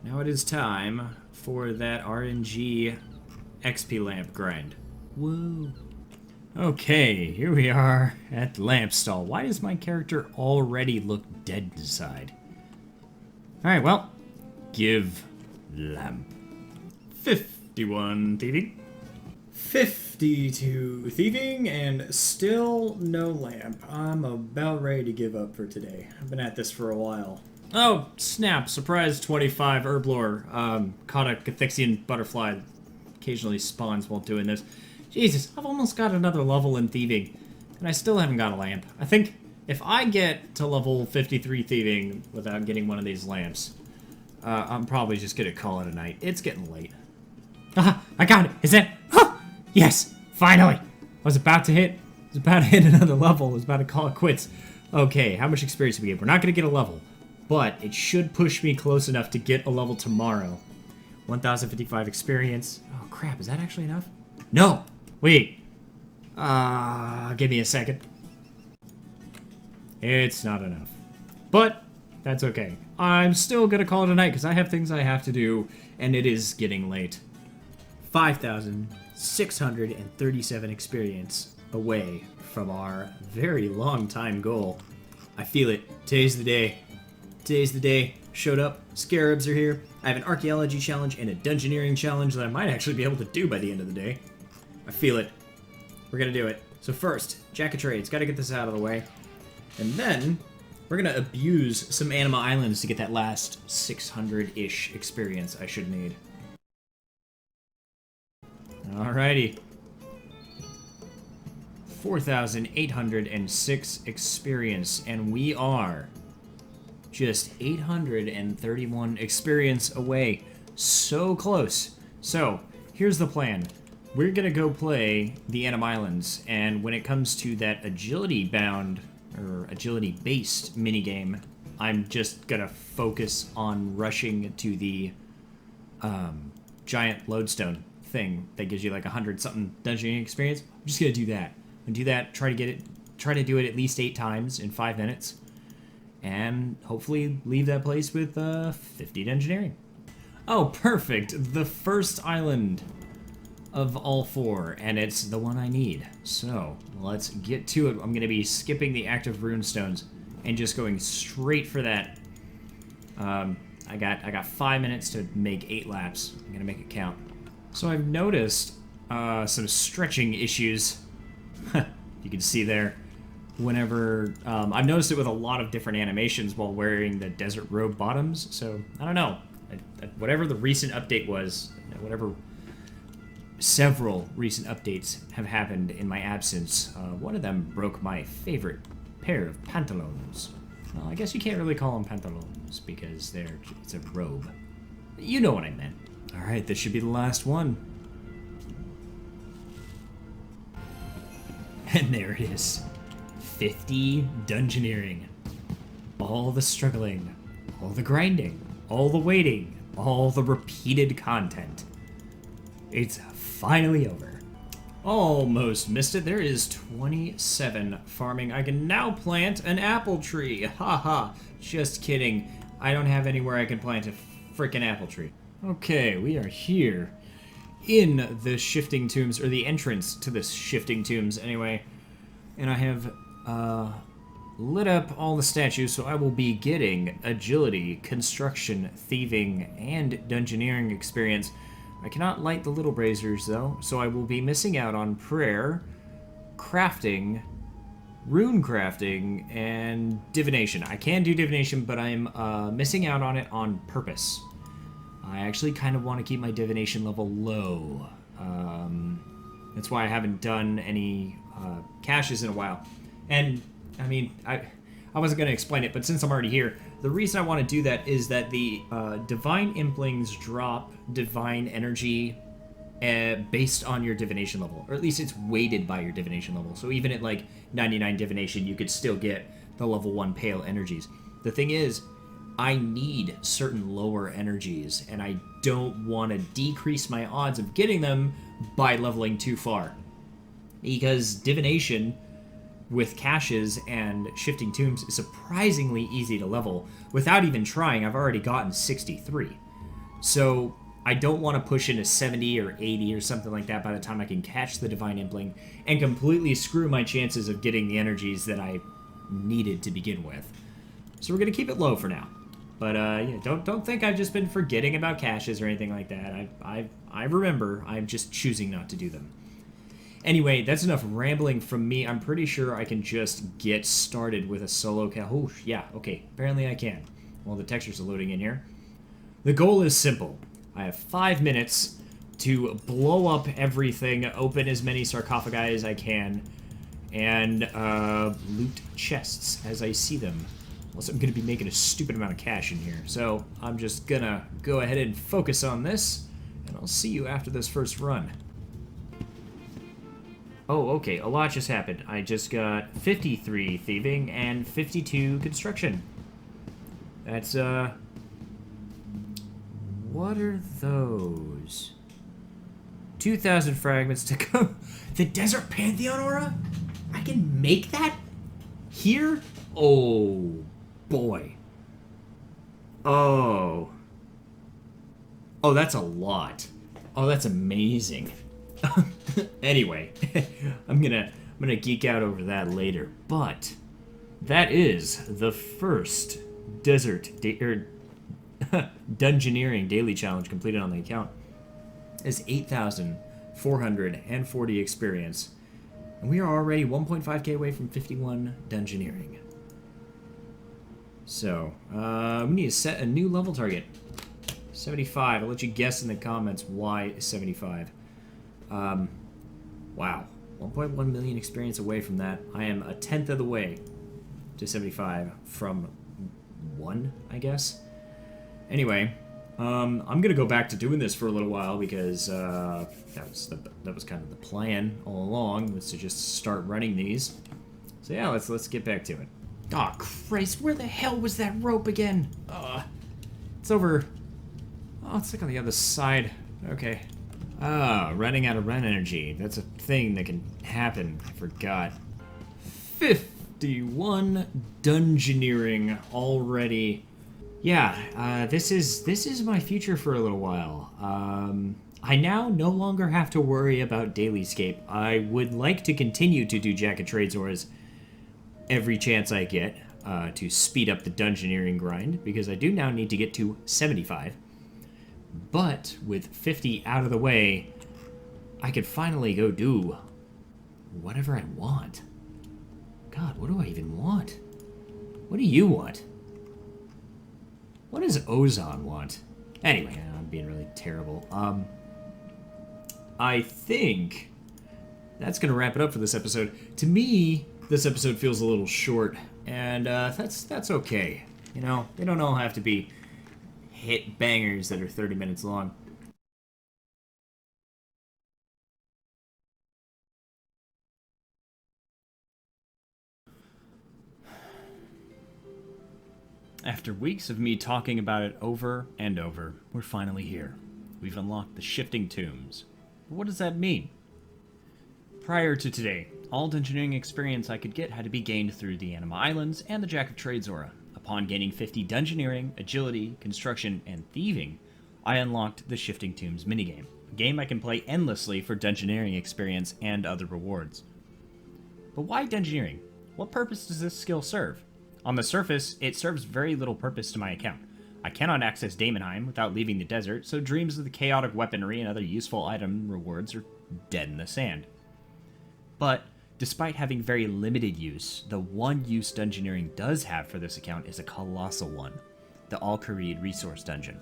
Now it is time for that RNG XP lamp grind. Whoa. Okay, here we are at the lamp stall. Why does my character already look dead inside? Alright, well, give lamp. 51 thieving. 52 thieving, and still no lamp. I'm about ready to give up for today. I've been at this for a while. Oh, snap. Surprise 25 herblore. Caught a Cathixian butterfly. Occasionally spawns while doing this. Jesus, I've almost got another level in thieving, and I still haven't got a lamp. I think if I get to level 53 thieving without getting one of these lamps, I'm probably just gonna call it a night. It's getting late. Ah, I got it! Is it? Oh, yes! Finally! I was about to hit another level. I was about to call it quits. Okay, how much experience do we get? We're not gonna get a level, but it should push me close enough to get a level tomorrow. 1,055 experience. Oh crap, is that actually enough? No! Wait. Give me a second. It's not enough. But, that's okay. I'm still gonna call it a night because I have things I have to do, and it is getting late. 5,637 experience away from our very long time goal. I feel it. Today's the day. Today's the day. Showed up. Scarabs are here. I have an archaeology challenge and a dungeoneering challenge that I might actually be able to do by the end of the day. I feel it. We're gonna do it. So first, Jack of Trades. Gotta get this out of the way. And then, we're gonna abuse some Anima Islands to get that last 600-ish experience I should need. Alrighty. 4,806 experience, and we are just 831 experience away. So close. So, here's the plan. We're gonna go play the Anima Islands, and when it comes to that agility-bound, or agility-based minigame, I'm just gonna focus on rushing to the giant lodestone thing that gives you like 100-something dungeoning experience. I'm just gonna do that. I'm gonna do that, try to do it at least 8 times in 5 minutes, and hopefully leave that place with 50 dungeoneering. Oh, perfect! The first island of all 4, and it's the one I need. So, let's get to it. I'm gonna be skipping the active runestones and just going straight for that. I got 5 minutes to make 8 laps. I'm gonna make it count. So I've noticed some stretching issues. You can see there. Whenever I've noticed it with a lot of different animations while wearing the desert robe bottoms. So I don't know. Whatever the recent update was, whatever several recent updates have happened in my absence. One of them broke my favorite pair of pantaloons. Well, I guess you can't really call them pantaloons because it's a robe. You know what I meant. Alright, this should be the last one. And there it is. 50 dungeoneering. All the struggling, all the grinding, all the waiting, all the repeated content. It's finally over. Almost missed it. There is 27 farming. I can now plant an apple tree. Haha. Just kidding. I don't have anywhere I can plant a frickin' apple tree. Okay, we are here in the shifting tombs, or the entrance to the shifting tombs anyway. And I have lit up all the statues, so I will be getting agility, construction, thieving, and dungeoneering experience. I cannot light the little braziers though, so I will be missing out on prayer, crafting, rune crafting, and divination. I can do divination, but I'm missing out on it on purpose. I actually kind of want to keep my divination level low. That's why I haven't done any caches in a while. And, I mean, I wasn't going to explain it, but since I'm already here, the reason I want to do that is that the Divine Implings drop Divine Energy based on your Divination level. Or at least it's weighted by your Divination level. So even at, like, 99 Divination, you could still get the level 1 Pale Energies. The thing is, I need certain lower energies, and I don't want to decrease my odds of getting them by leveling too far. Because divination with caches and shifting tombs is surprisingly easy to level. Without even trying, I've already gotten 63. So I don't want to push into 70 or 80 or something like that by the time I can catch the Divine Impling and completely screw my chances of getting the energies that I needed to begin with. So we're going to keep it low for now. But yeah, don't think I've just been forgetting about caches or anything like that. I remember. I'm just choosing not to do them. Anyway, that's enough rambling from me. I'm pretty sure I can just get started with a solo cache. Oh, yeah, okay. Apparently I can. Well, the textures are loading in here. The goal is simple. I have 5 minutes to blow up everything, open as many sarcophagi as I can, and loot chests as I see them. Unless I'm going to be making a stupid amount of cash in here. So I'm just going to go ahead and focus on this, and I'll see you after this first run. Oh, okay, a lot just happened. I just got 53 thieving and 52 construction. That's, what are those? 2,000 fragments to go. The Desert Pantheon Aura? I can make that? Here? Oh, boy. Oh. Oh, that's a lot. Oh, that's amazing. Anyway, I'm gonna geek out over that later. But that is the first Dungeoneering daily challenge completed on the account. Is 8,440 experience, and we are already 1.5k away from 51 Dungeoneering. So we need to set a new level target. 75. I'll let you guess in the comments why 75. Wow. 1.1 million experience away from that. I am a tenth of the way to 75 from 1, I guess. Anyway, I'm gonna go back to doing this for a little while because that was kind of the plan all along, was to just start running these. So yeah, let's get back to it. Oh Christ, where the hell was that rope again? It's over. Oh, it's like on the other side. Okay. Running out of run energy. That's a thing that can happen. I forgot. 51 Dungeoneering already. Yeah, this is my future for a little while. I now no longer have to worry about Dailyscape. I would like to continue to do Jack of Trades Auras every chance I get to speed up the Dungeoneering grind, because I do now need to get to 75. But with 50 out of the way, I could finally go do whatever I want. God, what do I even want? What do you want? What does Ozon want? Anyway, I'm being really terrible. I think that's going to wrap it up for this episode. To me, this episode feels a little short, and that's okay. You know, they don't all have to be hit bangers that are 30 minutes long. After weeks of me talking about it over and over, we're finally here. We've unlocked the Shifting Tombs. But what does that mean? Prior to today, all Dungeoneering experience I could get had to be gained through the Anima Islands and the Jack of Trades Aura. Upon gaining 50 Dungeoneering, Agility, Construction, and Thieving, I unlocked the Shifting Tombs minigame, a game I can play endlessly for Dungeoneering experience and other rewards. But why Dungeoneering? What purpose does this skill serve? On the surface, it serves very little purpose to my account. I cannot access Daemonheim without leaving the desert, so dreams of the chaotic weaponry and other useful item rewards are dead in the sand. But despite having very limited use, the one use Dungeoneering does have for this account is a colossal one, the Al-Kharid Resource Dungeon.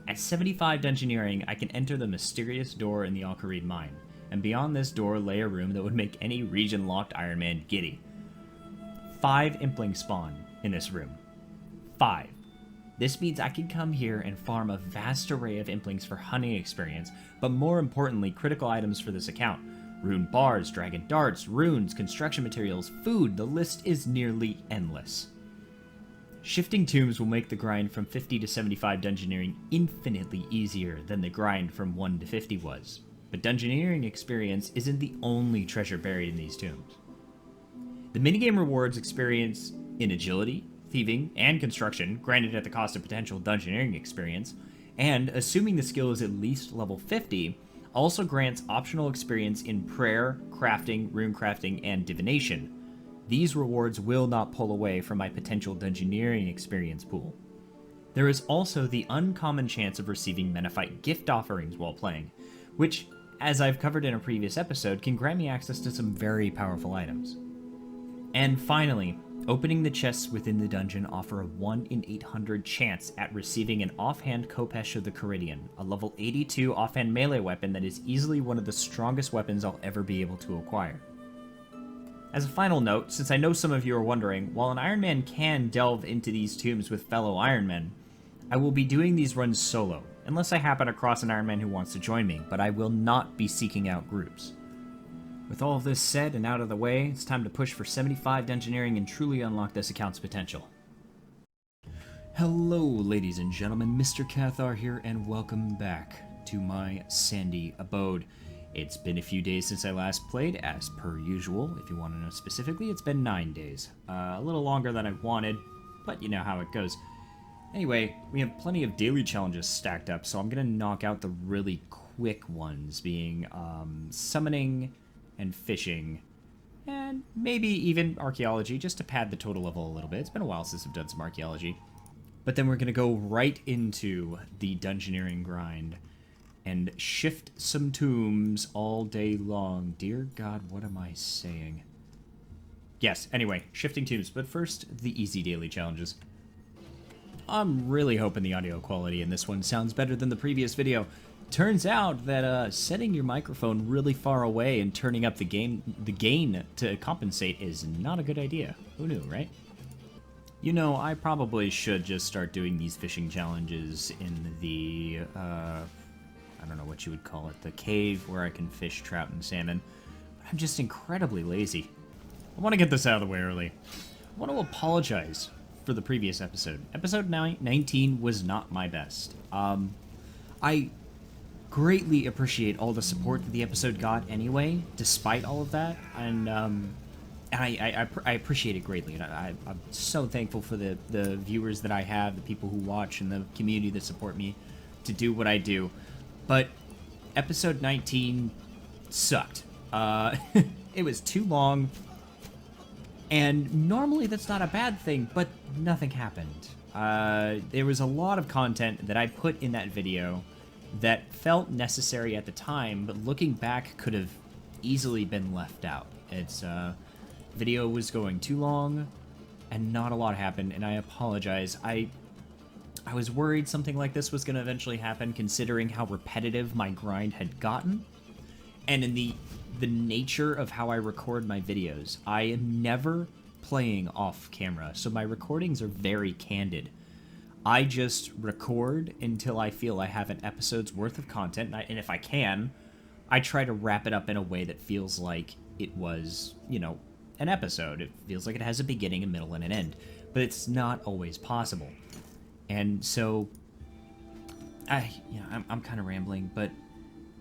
At 75 Dungeoneering, I can enter the mysterious door in the Al-Kharid mine, and beyond this door lay a room that would make any region-locked Iron Man giddy. 5 Implings spawn in this room. 5. This means I can come here and farm a vast array of Implings for hunting experience, but more importantly, critical items for this account. Rune bars, dragon darts, runes, construction materials, food, the list is nearly endless. Shifting Tombs will make the grind from 50 to 75 Dungeoneering infinitely easier than the grind from 1 to 50 was. But Dungeoneering experience isn't the only treasure buried in these tombs. The minigame rewards experience in Agility, Thieving, and Construction, granted at the cost of potential Dungeoneering experience, and assuming the skill is at least level 50, also grants optional experience in prayer, crafting, rune crafting, and divination. These rewards will not pull away from my potential dungeoneering experience pool. There is also the uncommon chance of receiving Menethite gift offerings while playing, which, as I've covered in a previous episode, can grant me access to some very powerful items. And finally, opening the chests within the dungeon offer a 1 in 800 chance at receiving an offhand Khopesh of the Caridian, a level 82 offhand melee weapon that is easily one of the strongest weapons I'll ever be able to acquire. As a final note, since I know some of you are wondering, while an Iron Man can delve into these tombs with fellow Iron Men, I will be doing these runs solo, unless I happen across an Iron Man who wants to join me, but I will not be seeking out groups. With all of this said and out of the way, it's time to push for 75 dungeoneering and truly unlock this account's potential. Hello, ladies and gentlemen, Mr. Kathaar here, and welcome back to my sandy abode. It's been a few days since I last played, as per usual. If you want to know specifically, it's been 9 days. A little longer than I wanted, but you know how it goes. Anyway, we have plenty of daily challenges stacked up, so I'm going to knock out the really quick ones, being summoning and fishing, and maybe even archaeology, just to pad the total level a little bit. It's been a while since I've done some archaeology. But then we're going to go right into the dungeoneering grind and shift some tombs all day long. Dear God, what am I saying? Yes, anyway, shifting tombs, but first, the easy daily challenges. I'm really hoping the audio quality in this one sounds better than the previous video. Turns out that setting your microphone really far away and turning up the gain to compensate is not a good idea. Who knew, right? You know, I probably should just start doing these fishing challenges in the, I don't know what you would call it, the cave where I can fish trout and salmon. But I'm just incredibly lazy. I want to get this out of the way early. I want to apologize for the previous episode. Episode 19 was not my best. I greatly appreciate all the support that the episode got anyway, despite all of that, and I appreciate it greatly, and I'm so thankful for the viewers that I have, the people who watch, and the community that support me to do what I do. But episode 19 sucked. It was too long, and normally that's not a bad thing, but nothing happened. There was a lot of content that I put in that video that felt necessary at the time, but looking back could have easily been left out. It's video was going too long, and not a lot happened, and I apologize. I was worried something like this was going to eventually happen, considering how repetitive my grind had gotten, and in the nature of how I record my videos. I am never playing off camera, so my recordings are very candid. I just record until I feel I have an episode's worth of content, and if I can, I try to wrap it up in a way that feels like it was, you know, an episode. It feels like it has a beginning, a middle, and an end, but it's not always possible. And so, I'm kind of rambling, but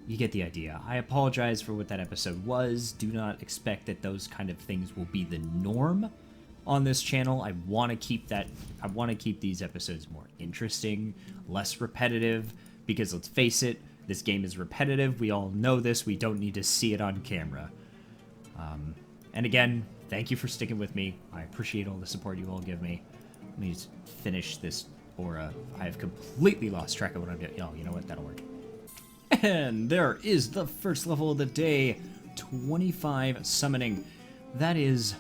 you get the idea. I apologize for what that episode was. Do not expect that those kind of things will be the norm on this channel. I want to keep these episodes more interesting, less repetitive, because let's face it, this game is repetitive. We all know this. We don't need to see it on camera. And again, thank you for sticking with me. I appreciate all the support you all give me. Let me just finish this aura. I have completely lost track of what I'm doing. Oh, you know what? That'll work. And there is the first level of the day, 25 summoning. That is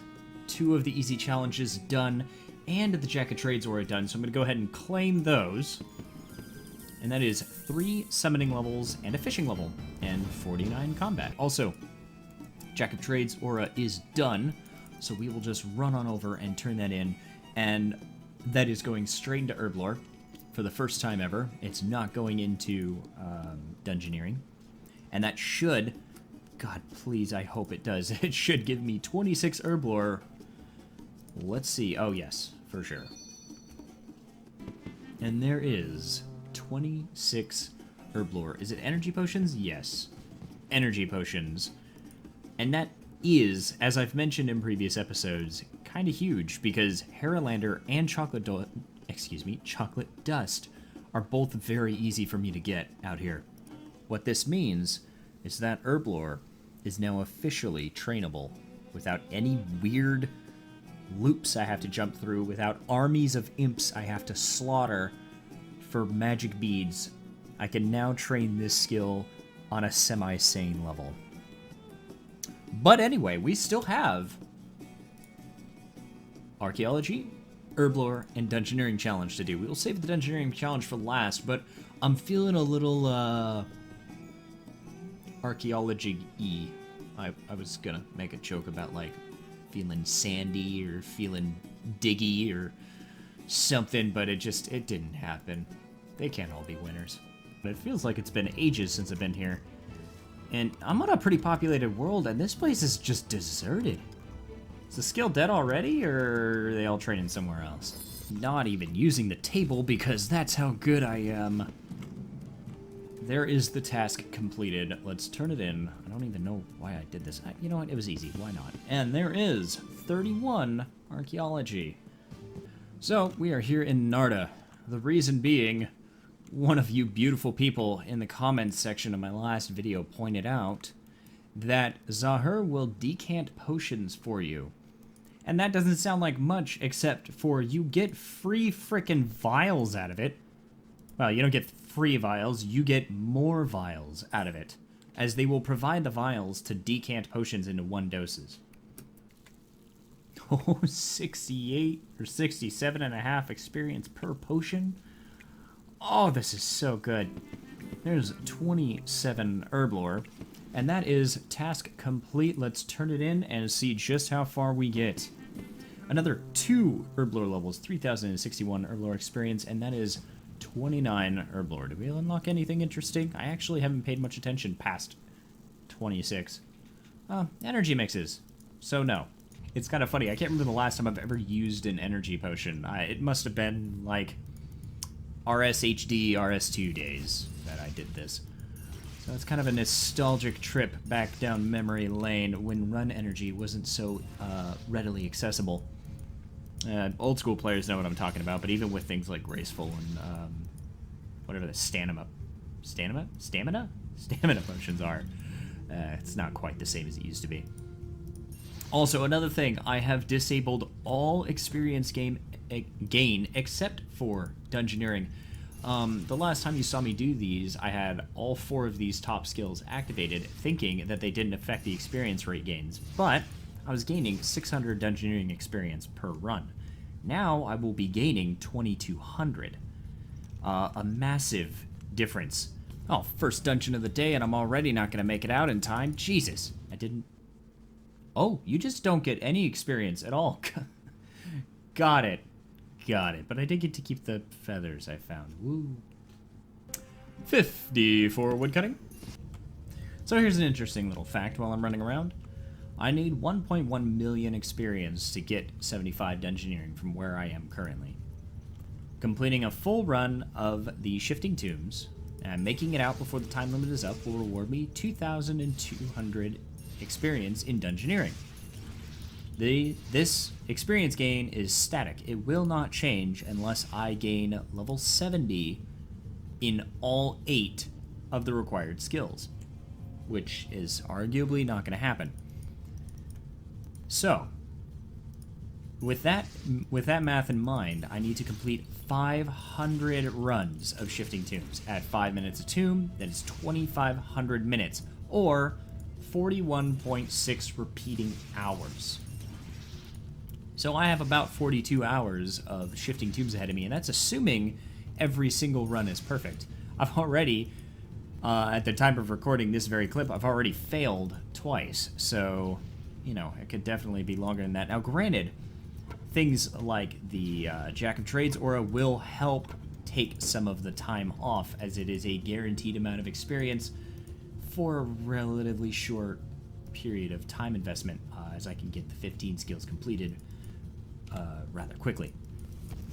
2 of the easy challenges done, and the Jack of Trades aura done, so I'm going to go ahead and claim those. And that is 3 summoning levels and a fishing level, and 49 combat. Also, Jack of Trades aura is done, so we will just run on over and turn that in, and that is going straight into Herblore for the first time ever. It's not going into dungeoneering, and that should, God please, I hope it does, it should give me 26 Herblore. Let's see. Oh yes, for sure. And there is 26 Herblore. Is it energy potions? Yes, energy potions. And that is, as I've mentioned in previous episodes, kind of huge, because Haralander and Chocolate Dust are both very easy for me to get out here. What this means is that Herblore is now officially trainable without any weird loops I have to jump through, without armies of imps I have to slaughter for magic beads. I can now train this skill on a semi-sane level. But anyway, we still have Archaeology, Herblore, and Dungeoneering Challenge to do. We will save the Dungeoneering Challenge for last, but I'm feeling a little Archaeology-y. I was gonna make a joke about, like, feeling sandy or feeling diggy or something, but it didn't happen. They can't all be winners. But it feels like it's been ages since I've been here. And I'm on a pretty populated world, and this place is just deserted. Is the skill dead already, or are they all training somewhere else? Not even using the table, because that's how good I am. There is the task completed. Let's turn it in. I don't even know why I did this. You know what? It was easy. Why not? And there is 31 archaeology. So, we are here in Narda. The reason being, one of you beautiful people in the comments section of my last video pointed out that Zahir will decant potions for you. And that doesn't sound like much, except for you get free frickin' vials out of it. Well, you don't get free vials, you get more vials out of it, as they will provide the vials to decant potions into 1 doses. Oh, 68 or 67.5 experience per potion? Oh, this is so good. There's 27 Herblore, and that is task complete. Let's turn it in and see just how far we get. Another 2 Herblore levels, 3,061 Herblore experience, and that is 29 Herblore. Did we unlock anything interesting? I actually haven't paid much attention past 26. Energy mixes. So no. It's kind of funny. I can't remember the last time I've ever used an energy potion. It must have been like RSHD, RS2 days that I did this. So it's kind of a nostalgic trip back down memory lane when run energy wasn't so readily accessible. Old school players know what I'm talking about, but even with things like Graceful and whatever the stamina potions are, it's not quite the same as it used to be. Also, another thing, I have disabled all experience gain except for Dungeoneering. The last time you saw me do these, I had all 4 of these top skills activated, thinking that they didn't affect the experience rate gains, but I was gaining 600 Dungeoneering experience per run. Now I will be gaining 2,200. A massive difference. Oh, first dungeon of the day, and I'm already not going to make it out in time. Jesus, I didn't... Oh, you just don't get any experience at all. Got it. Got it. But I did get to keep the feathers I found. Woo. 50 for woodcutting. So here's an interesting little fact while I'm running around. I need 1.1 million experience to get 75 Dungeoneering from where I am currently. Completing a full run of the Shifting Tombs and making it out before the time limit is up will reward me 2,200 experience in Dungeoneering. This experience gain is static. It will not change unless I gain level 70 in all 8 of the required skills, which is arguably not going to happen. So, with that math in mind, I need to complete 500 runs of Shifting Tombs. At 5 minutes a tomb, that is 2,500 minutes, or 41.6 repeating hours. So I have about 42 hours of Shifting Tombs ahead of me, and that's assuming every single run is perfect. I've already, at the time of recording this very clip, I've already failed twice, so, you know, it could definitely be longer than that. Now, granted, things like the Jack of Trades aura will help take some of the time off, as it is a guaranteed amount of experience for a relatively short period of time investment, as I can get the 15 skills completed rather quickly.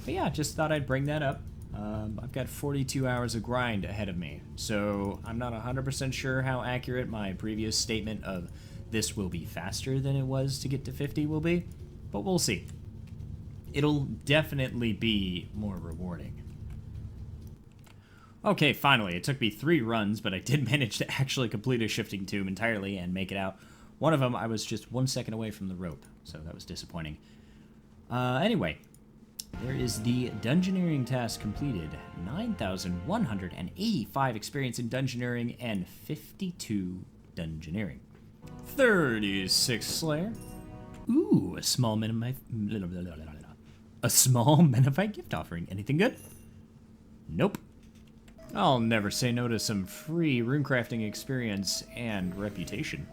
But yeah, just thought I'd bring that up. I've got 42 hours of grind ahead of me, so I'm not 100% sure how accurate my previous statement of this will be faster than it was to get to 50 will be, but we'll see. It'll definitely be more rewarding. Okay, finally. It took me 3 runs, but I did manage to actually complete a shifting tomb entirely and make it out. One of them, I was just 1 second away from the rope, so that was disappointing. Anyway, there is the Dungeoneering task completed. 9,185 experience in Dungeoneering and 52 Dungeoneering. 36 Slayer. Ooh, a small Menifite gift offering. Anything good? Nope. I'll never say no to some free runecrafting experience and reputation.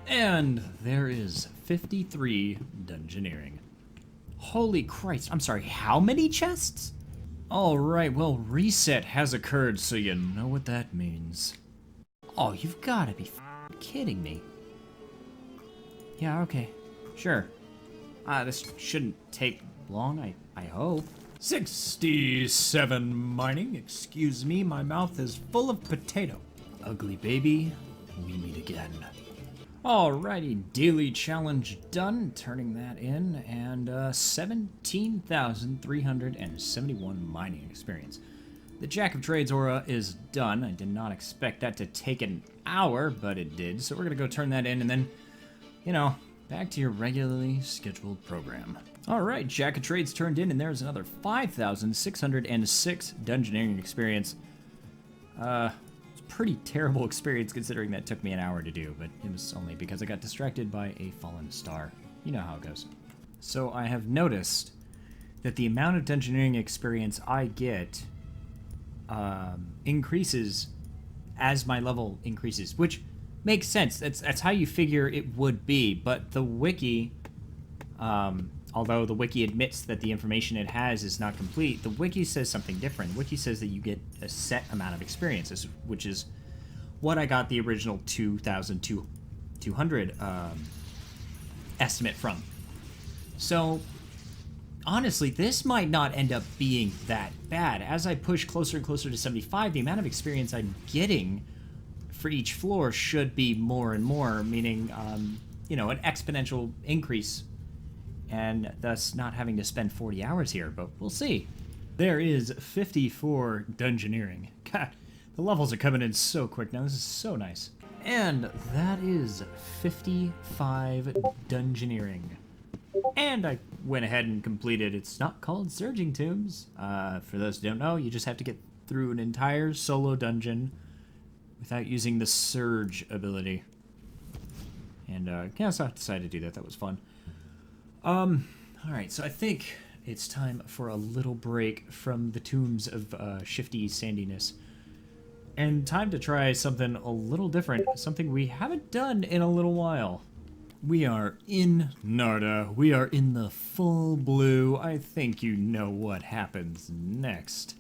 And there is 53 Dungeoneering. Holy Christ, I'm sorry, how many chests? Alright, well, reset has occurred, so you know what that means. Oh, you've gotta be kidding me. Yeah, okay. Sure. This shouldn't take long, I hope. 67 mining. Excuse me, my mouth is full of potato. Ugly baby, we meet again. Alrighty, daily challenge done, turning that in, and 17,371 mining experience. The Jack of Trades aura is done. I did not expect that to take an hour, but it did, so we're gonna go turn that in, and then, you know, back to your regularly scheduled program. Alright, Jack of Trades turned in, and there's another 5,606 Dungeoneering experience. It's a pretty terrible experience considering that took me an hour to do, but it was only because I got distracted by a fallen star. You know how it goes. So I have noticed that the amount of Dungeoneering experience I get increases as my level increases, which makes sense. That's how you figure it would be, but the wiki, although the wiki admits that the information it has is not complete, the wiki says something different. The wiki says that you get a set amount of experiences, which is what I got the original 2,200 estimate from. So, honestly, this might not end up being that bad. As I push closer and closer to 75, the amount of experience I'm getting for each floor should be more and more, meaning, you know, an exponential increase, and thus not having to spend 40 hours here, but we'll see. There is 54 Dungeoneering. God, the levels are coming in so quick now. This is so nice. And that is 55 Dungeoneering. And I went ahead and completed, it's not called Surging Tombs. For those who don't know, you just have to get through an entire solo dungeon without using the Surge ability. And, yeah, so I decided to do that. That was fun. Alright, so I think it's time for a little break from the tombs of, shifty sandiness. And time to try something a little different, something we haven't done in a little while. We are in Narda. We are in the full blue. I think you know what happens next.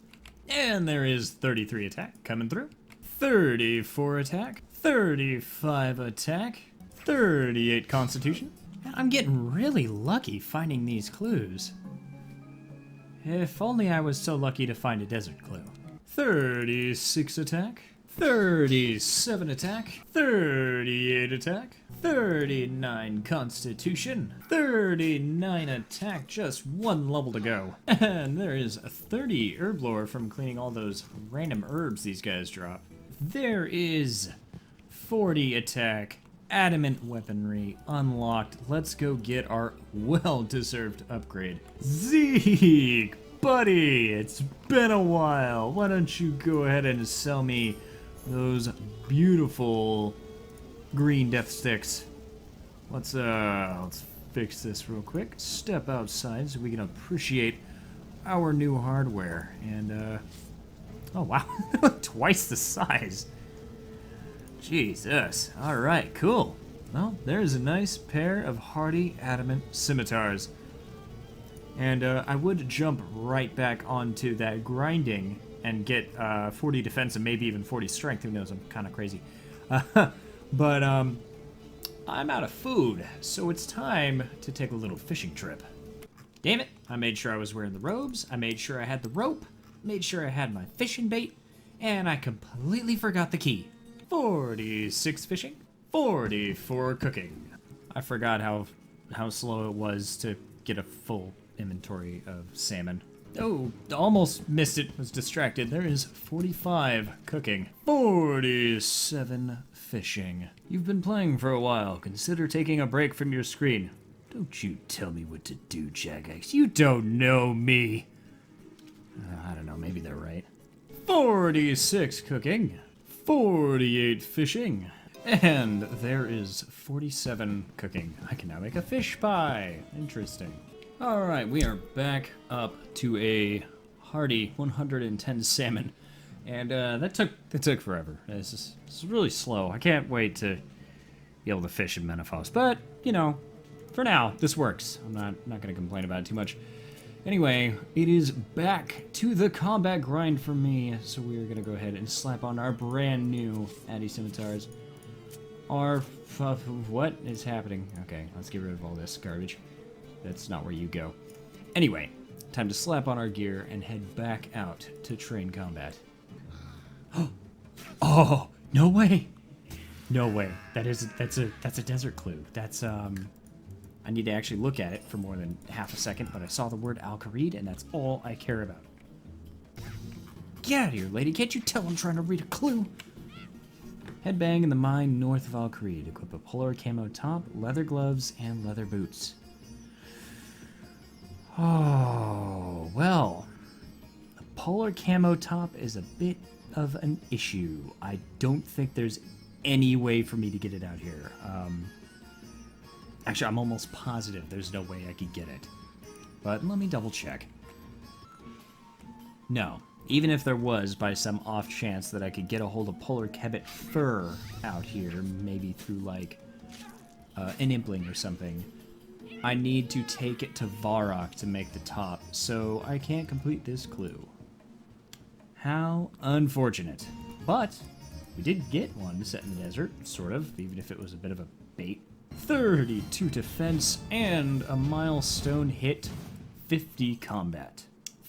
And there is 33 attack coming through. 34 attack. 35 attack. 38 constitution. I'm getting really lucky finding these clues. If only I was so lucky to find a desert clue. 36 attack. 37 attack. 38 attack. 39 constitution. 39 attack, just one level to go. And there is a 30 herb lore from cleaning all those random herbs these guys drop. There is 40 attack. Adamant weaponry unlocked. Let's go get our well-deserved upgrade. Zeke, buddy, it's been a while. Why don't you go ahead and sell me those beautiful green death sticks? Let's fix this real quick. Step outside so we can appreciate our new hardware. And oh wow, twice the size. Jesus. Alright, cool. Well, there's a nice pair of hardy adamant scimitars. And I would jump right back onto that grinding and get 40 defense and maybe even 40 strength. Who knows, I'm kind of crazy. But I'm out of food, so it's time to take a little fishing trip. Damn it, I made sure I was wearing the robes, I made sure I had the rope, made sure I had my fishing bait, and I completely forgot the key. 46 fishing, 44 cooking. I forgot how slow it was to get a full inventory of salmon. Oh, almost missed it. Was distracted. There is 45 cooking. 47 fishing. You've been playing for a while. Consider taking a break from your screen. Don't you tell me what to do, Jagex. You don't know me. I don't know. Maybe they're right. 46 cooking. 48 fishing. And there is 47 cooking. I can now make a fish pie. Interesting. All right, we are back up to a hearty 110 salmon, and that took forever. This is really slow. I can't wait to be able to fish in Menopause, but you know, for now this works. I'm not going to complain about it too much. Anyway, it is back to the combat grind for me, so we are going to go ahead and slap on our brand new Addy scimitars. What is happening? Okay, let's get rid of all this garbage. That's not where you go. Anyway, time to slap on our gear and head back out to train combat. Oh, no way. No way. That's a desert clue. That's I need to actually look at it for more than half a second, but I saw the word Al-Kharid and that's all I care about. Get out of here, lady. Can't you tell I'm trying to read a clue? Headbang in the mine north of Al-Kharid. Equip a polar camo top, leather gloves, and leather boots. Oh, well, the polar camo top is a bit of an issue. I don't think there's any way for me to get it out here. Actually, I'm almost positive there's no way I could get it. But let me double check. No, even if there was, by some off chance that I could get a hold of polar kebbit fur out here, maybe through like an impling or something, I need to take it to Varrock to make the top, so I can't complete this clue. How unfortunate. But we did get one set in the desert, sort of, even if it was a bit of a bait. 32 defense and a milestone hit, 50 combat.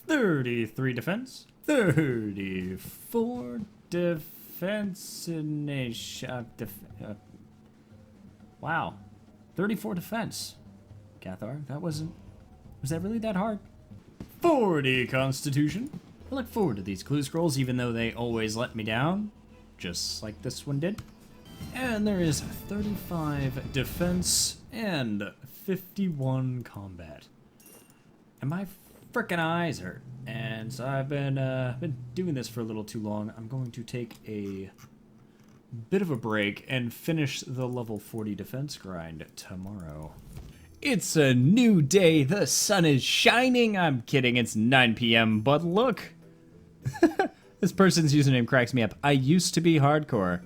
33 defense, 34 defense, and a wow, 34 defense. Kathaar, was that really that hard? 40 Constitution. I look forward to these clue scrolls, even though they always let me down, just like this one did. And there is 35 defense and 51 combat. And my frickin' eyes hurt, and so I've been doing this for a little too long. I'm going to take a bit of a break and finish the level 40 defense grind tomorrow. It's a new day, the sun is shining! I'm kidding, it's 9 p.m., but look! This person's username cracks me up. I used to be hardcore.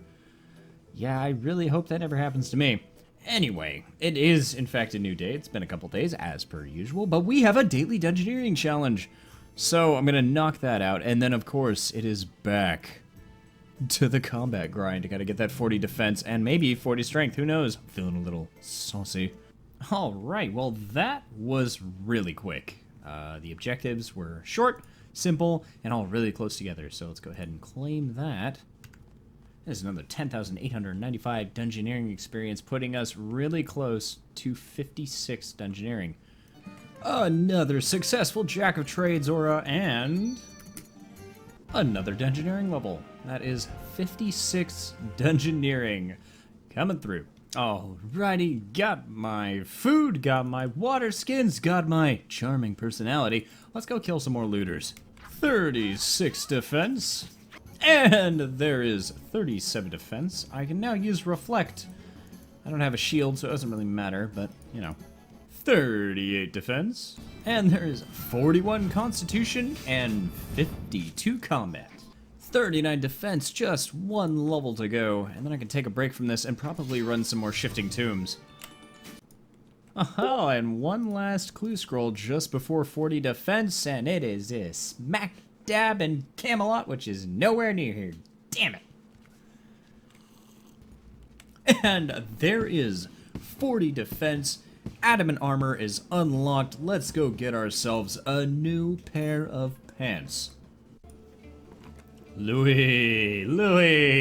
Yeah, I really hope that never happens to me. Anyway, it is in fact a new day. It's been a couple days, as per usual, but we have a daily dungeoneering challenge. So I'm gonna knock that out, and then of course, it is back to the combat grind. I gotta get that 40 defense and maybe 40 strength, who knows? I'm feeling a little saucy. Alright, well that was really quick. The objectives were short, simple, and all really close together, so let's go ahead and claim that. There's another 10,895 dungeoneering experience, putting us really close to 56 dungeoneering. Another successful Jack of Trades aura, and another dungeoneering level. That is 56 dungeoneering coming through. Alrighty, got my food, got my water skins, got my charming personality. Let's go kill some more looters. 36 defense. And there is 37 defense. I can now use Reflect. I don't have a shield, so it doesn't really matter, but, you know. 38 defense. And there is 41 constitution and 52 combat. 39 defense, just one level to go, and then I can take a break from this and probably run some more shifting tombs. Oh, and one last clue scroll just before 40 defense, and it is this smack dab in Camelot, which is nowhere near here. Damn it. And there is 40 defense. Adamant armor is unlocked. Let's go get ourselves a new pair of pants. Louis,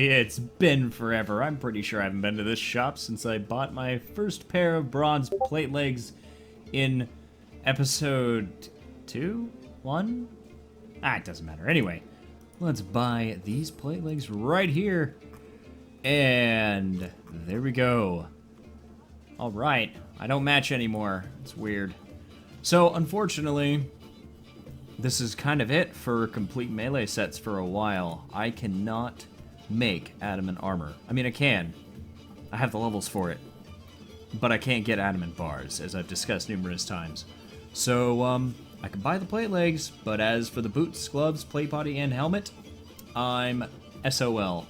it's been forever. I'm pretty sure I haven't been to this shop since I bought my first pair of bronze plate legs in episode 2? one? Ah, it doesn't matter. Anyway, let's buy these plate legs right here. And there we go. All right. I don't match anymore. It's weird. So, unfortunately, this is kind of it for complete melee sets for a while. I cannot make adamant armor. I mean, I can. I have the levels for it. But I can't get adamant bars, as I've discussed numerous times. So, I can buy the plate legs, but as for the boots, gloves, plate body, and helmet, I'm SOL.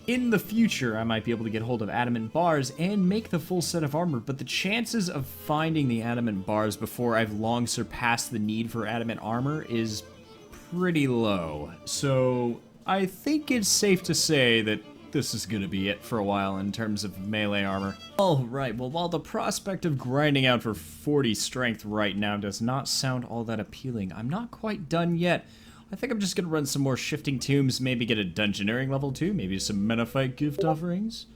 In the future, I might be able to get hold of adamant bars and make the full set of armor, but the chances of finding the adamant bars before I've long surpassed the need for adamant armor is pretty low. So I think it's safe to say that this is gonna be it for a while in terms of melee armor. Alright, well, while the prospect of grinding out for 40 strength right now does not sound all that appealing, I'm not quite done yet. I think I'm just gonna run some more shifting tombs, maybe get a dungeoneering level 2, maybe some Menafite gift offerings,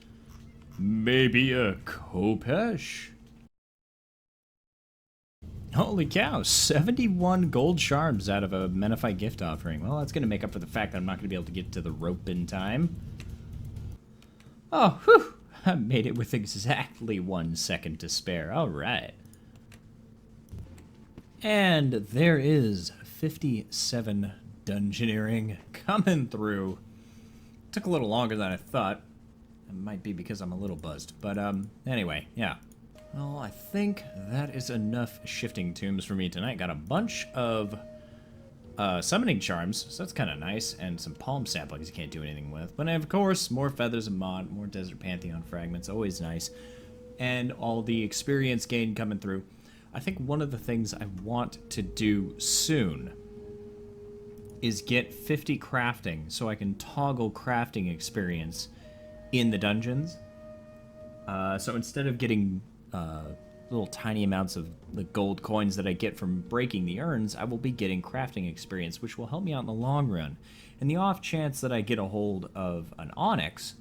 maybe a Kopesh. Holy cow, 71 gold charms out of a Menafite gift offering. Well, that's gonna make up for the fact that I'm not gonna be able to get to the rope in time. Oh, whew! I made it with exactly 1 second to spare. Alright. And there is 57 dungeoneering coming through. Took a little longer than I thought. It might be because I'm a little buzzed. But, anyway, yeah. Well, I think that is enough shifting tombs for me tonight. Got a bunch of summoning charms, so that's kind of nice, and some palm saplings you can't do anything with. But of course, more feathers and mod, more desert pantheon fragments, always nice. And all the experience gain coming through. I think one of the things I want to do soon is get 50 crafting so I can toggle crafting experience in the dungeons. So instead of getting little tiny amounts of the gold coins that I get from breaking the urns, I will be getting crafting experience, which will help me out in the long run. In the off chance that I get a hold of an onyx,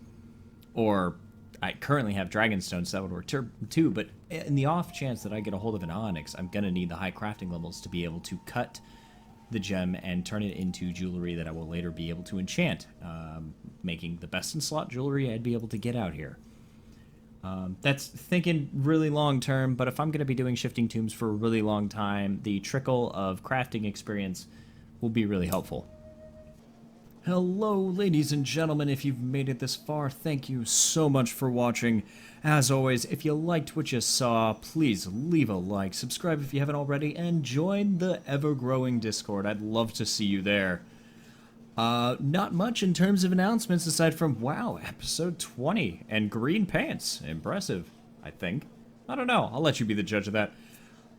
or I currently have dragonstone, so that would work too, but in the off chance that I get a hold of an onyx, I'm going to need the high crafting levels to be able to cut the gem and turn it into jewelry that I will later be able to enchant, making the best in slot jewelry I'd be able to get out here. That's thinking really long term, but if I'm going to be doing shifting tombs for a really long time, the trickle of crafting experience will be really helpful. Hello, ladies and gentlemen. If you've made it this far, thank you so much for watching. As always, if you liked what you saw, please leave a like, subscribe if you haven't already, and join the ever-growing Discord. I'd love to see you there. Not much in terms of announcements aside from, wow, episode 20, and green pants. Impressive, I think. I don't know. I'll let you be the judge of that.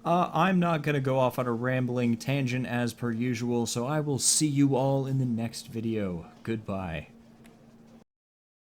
I'm not going to go off on a rambling tangent as per usual, so I will see you all in the next video. Goodbye.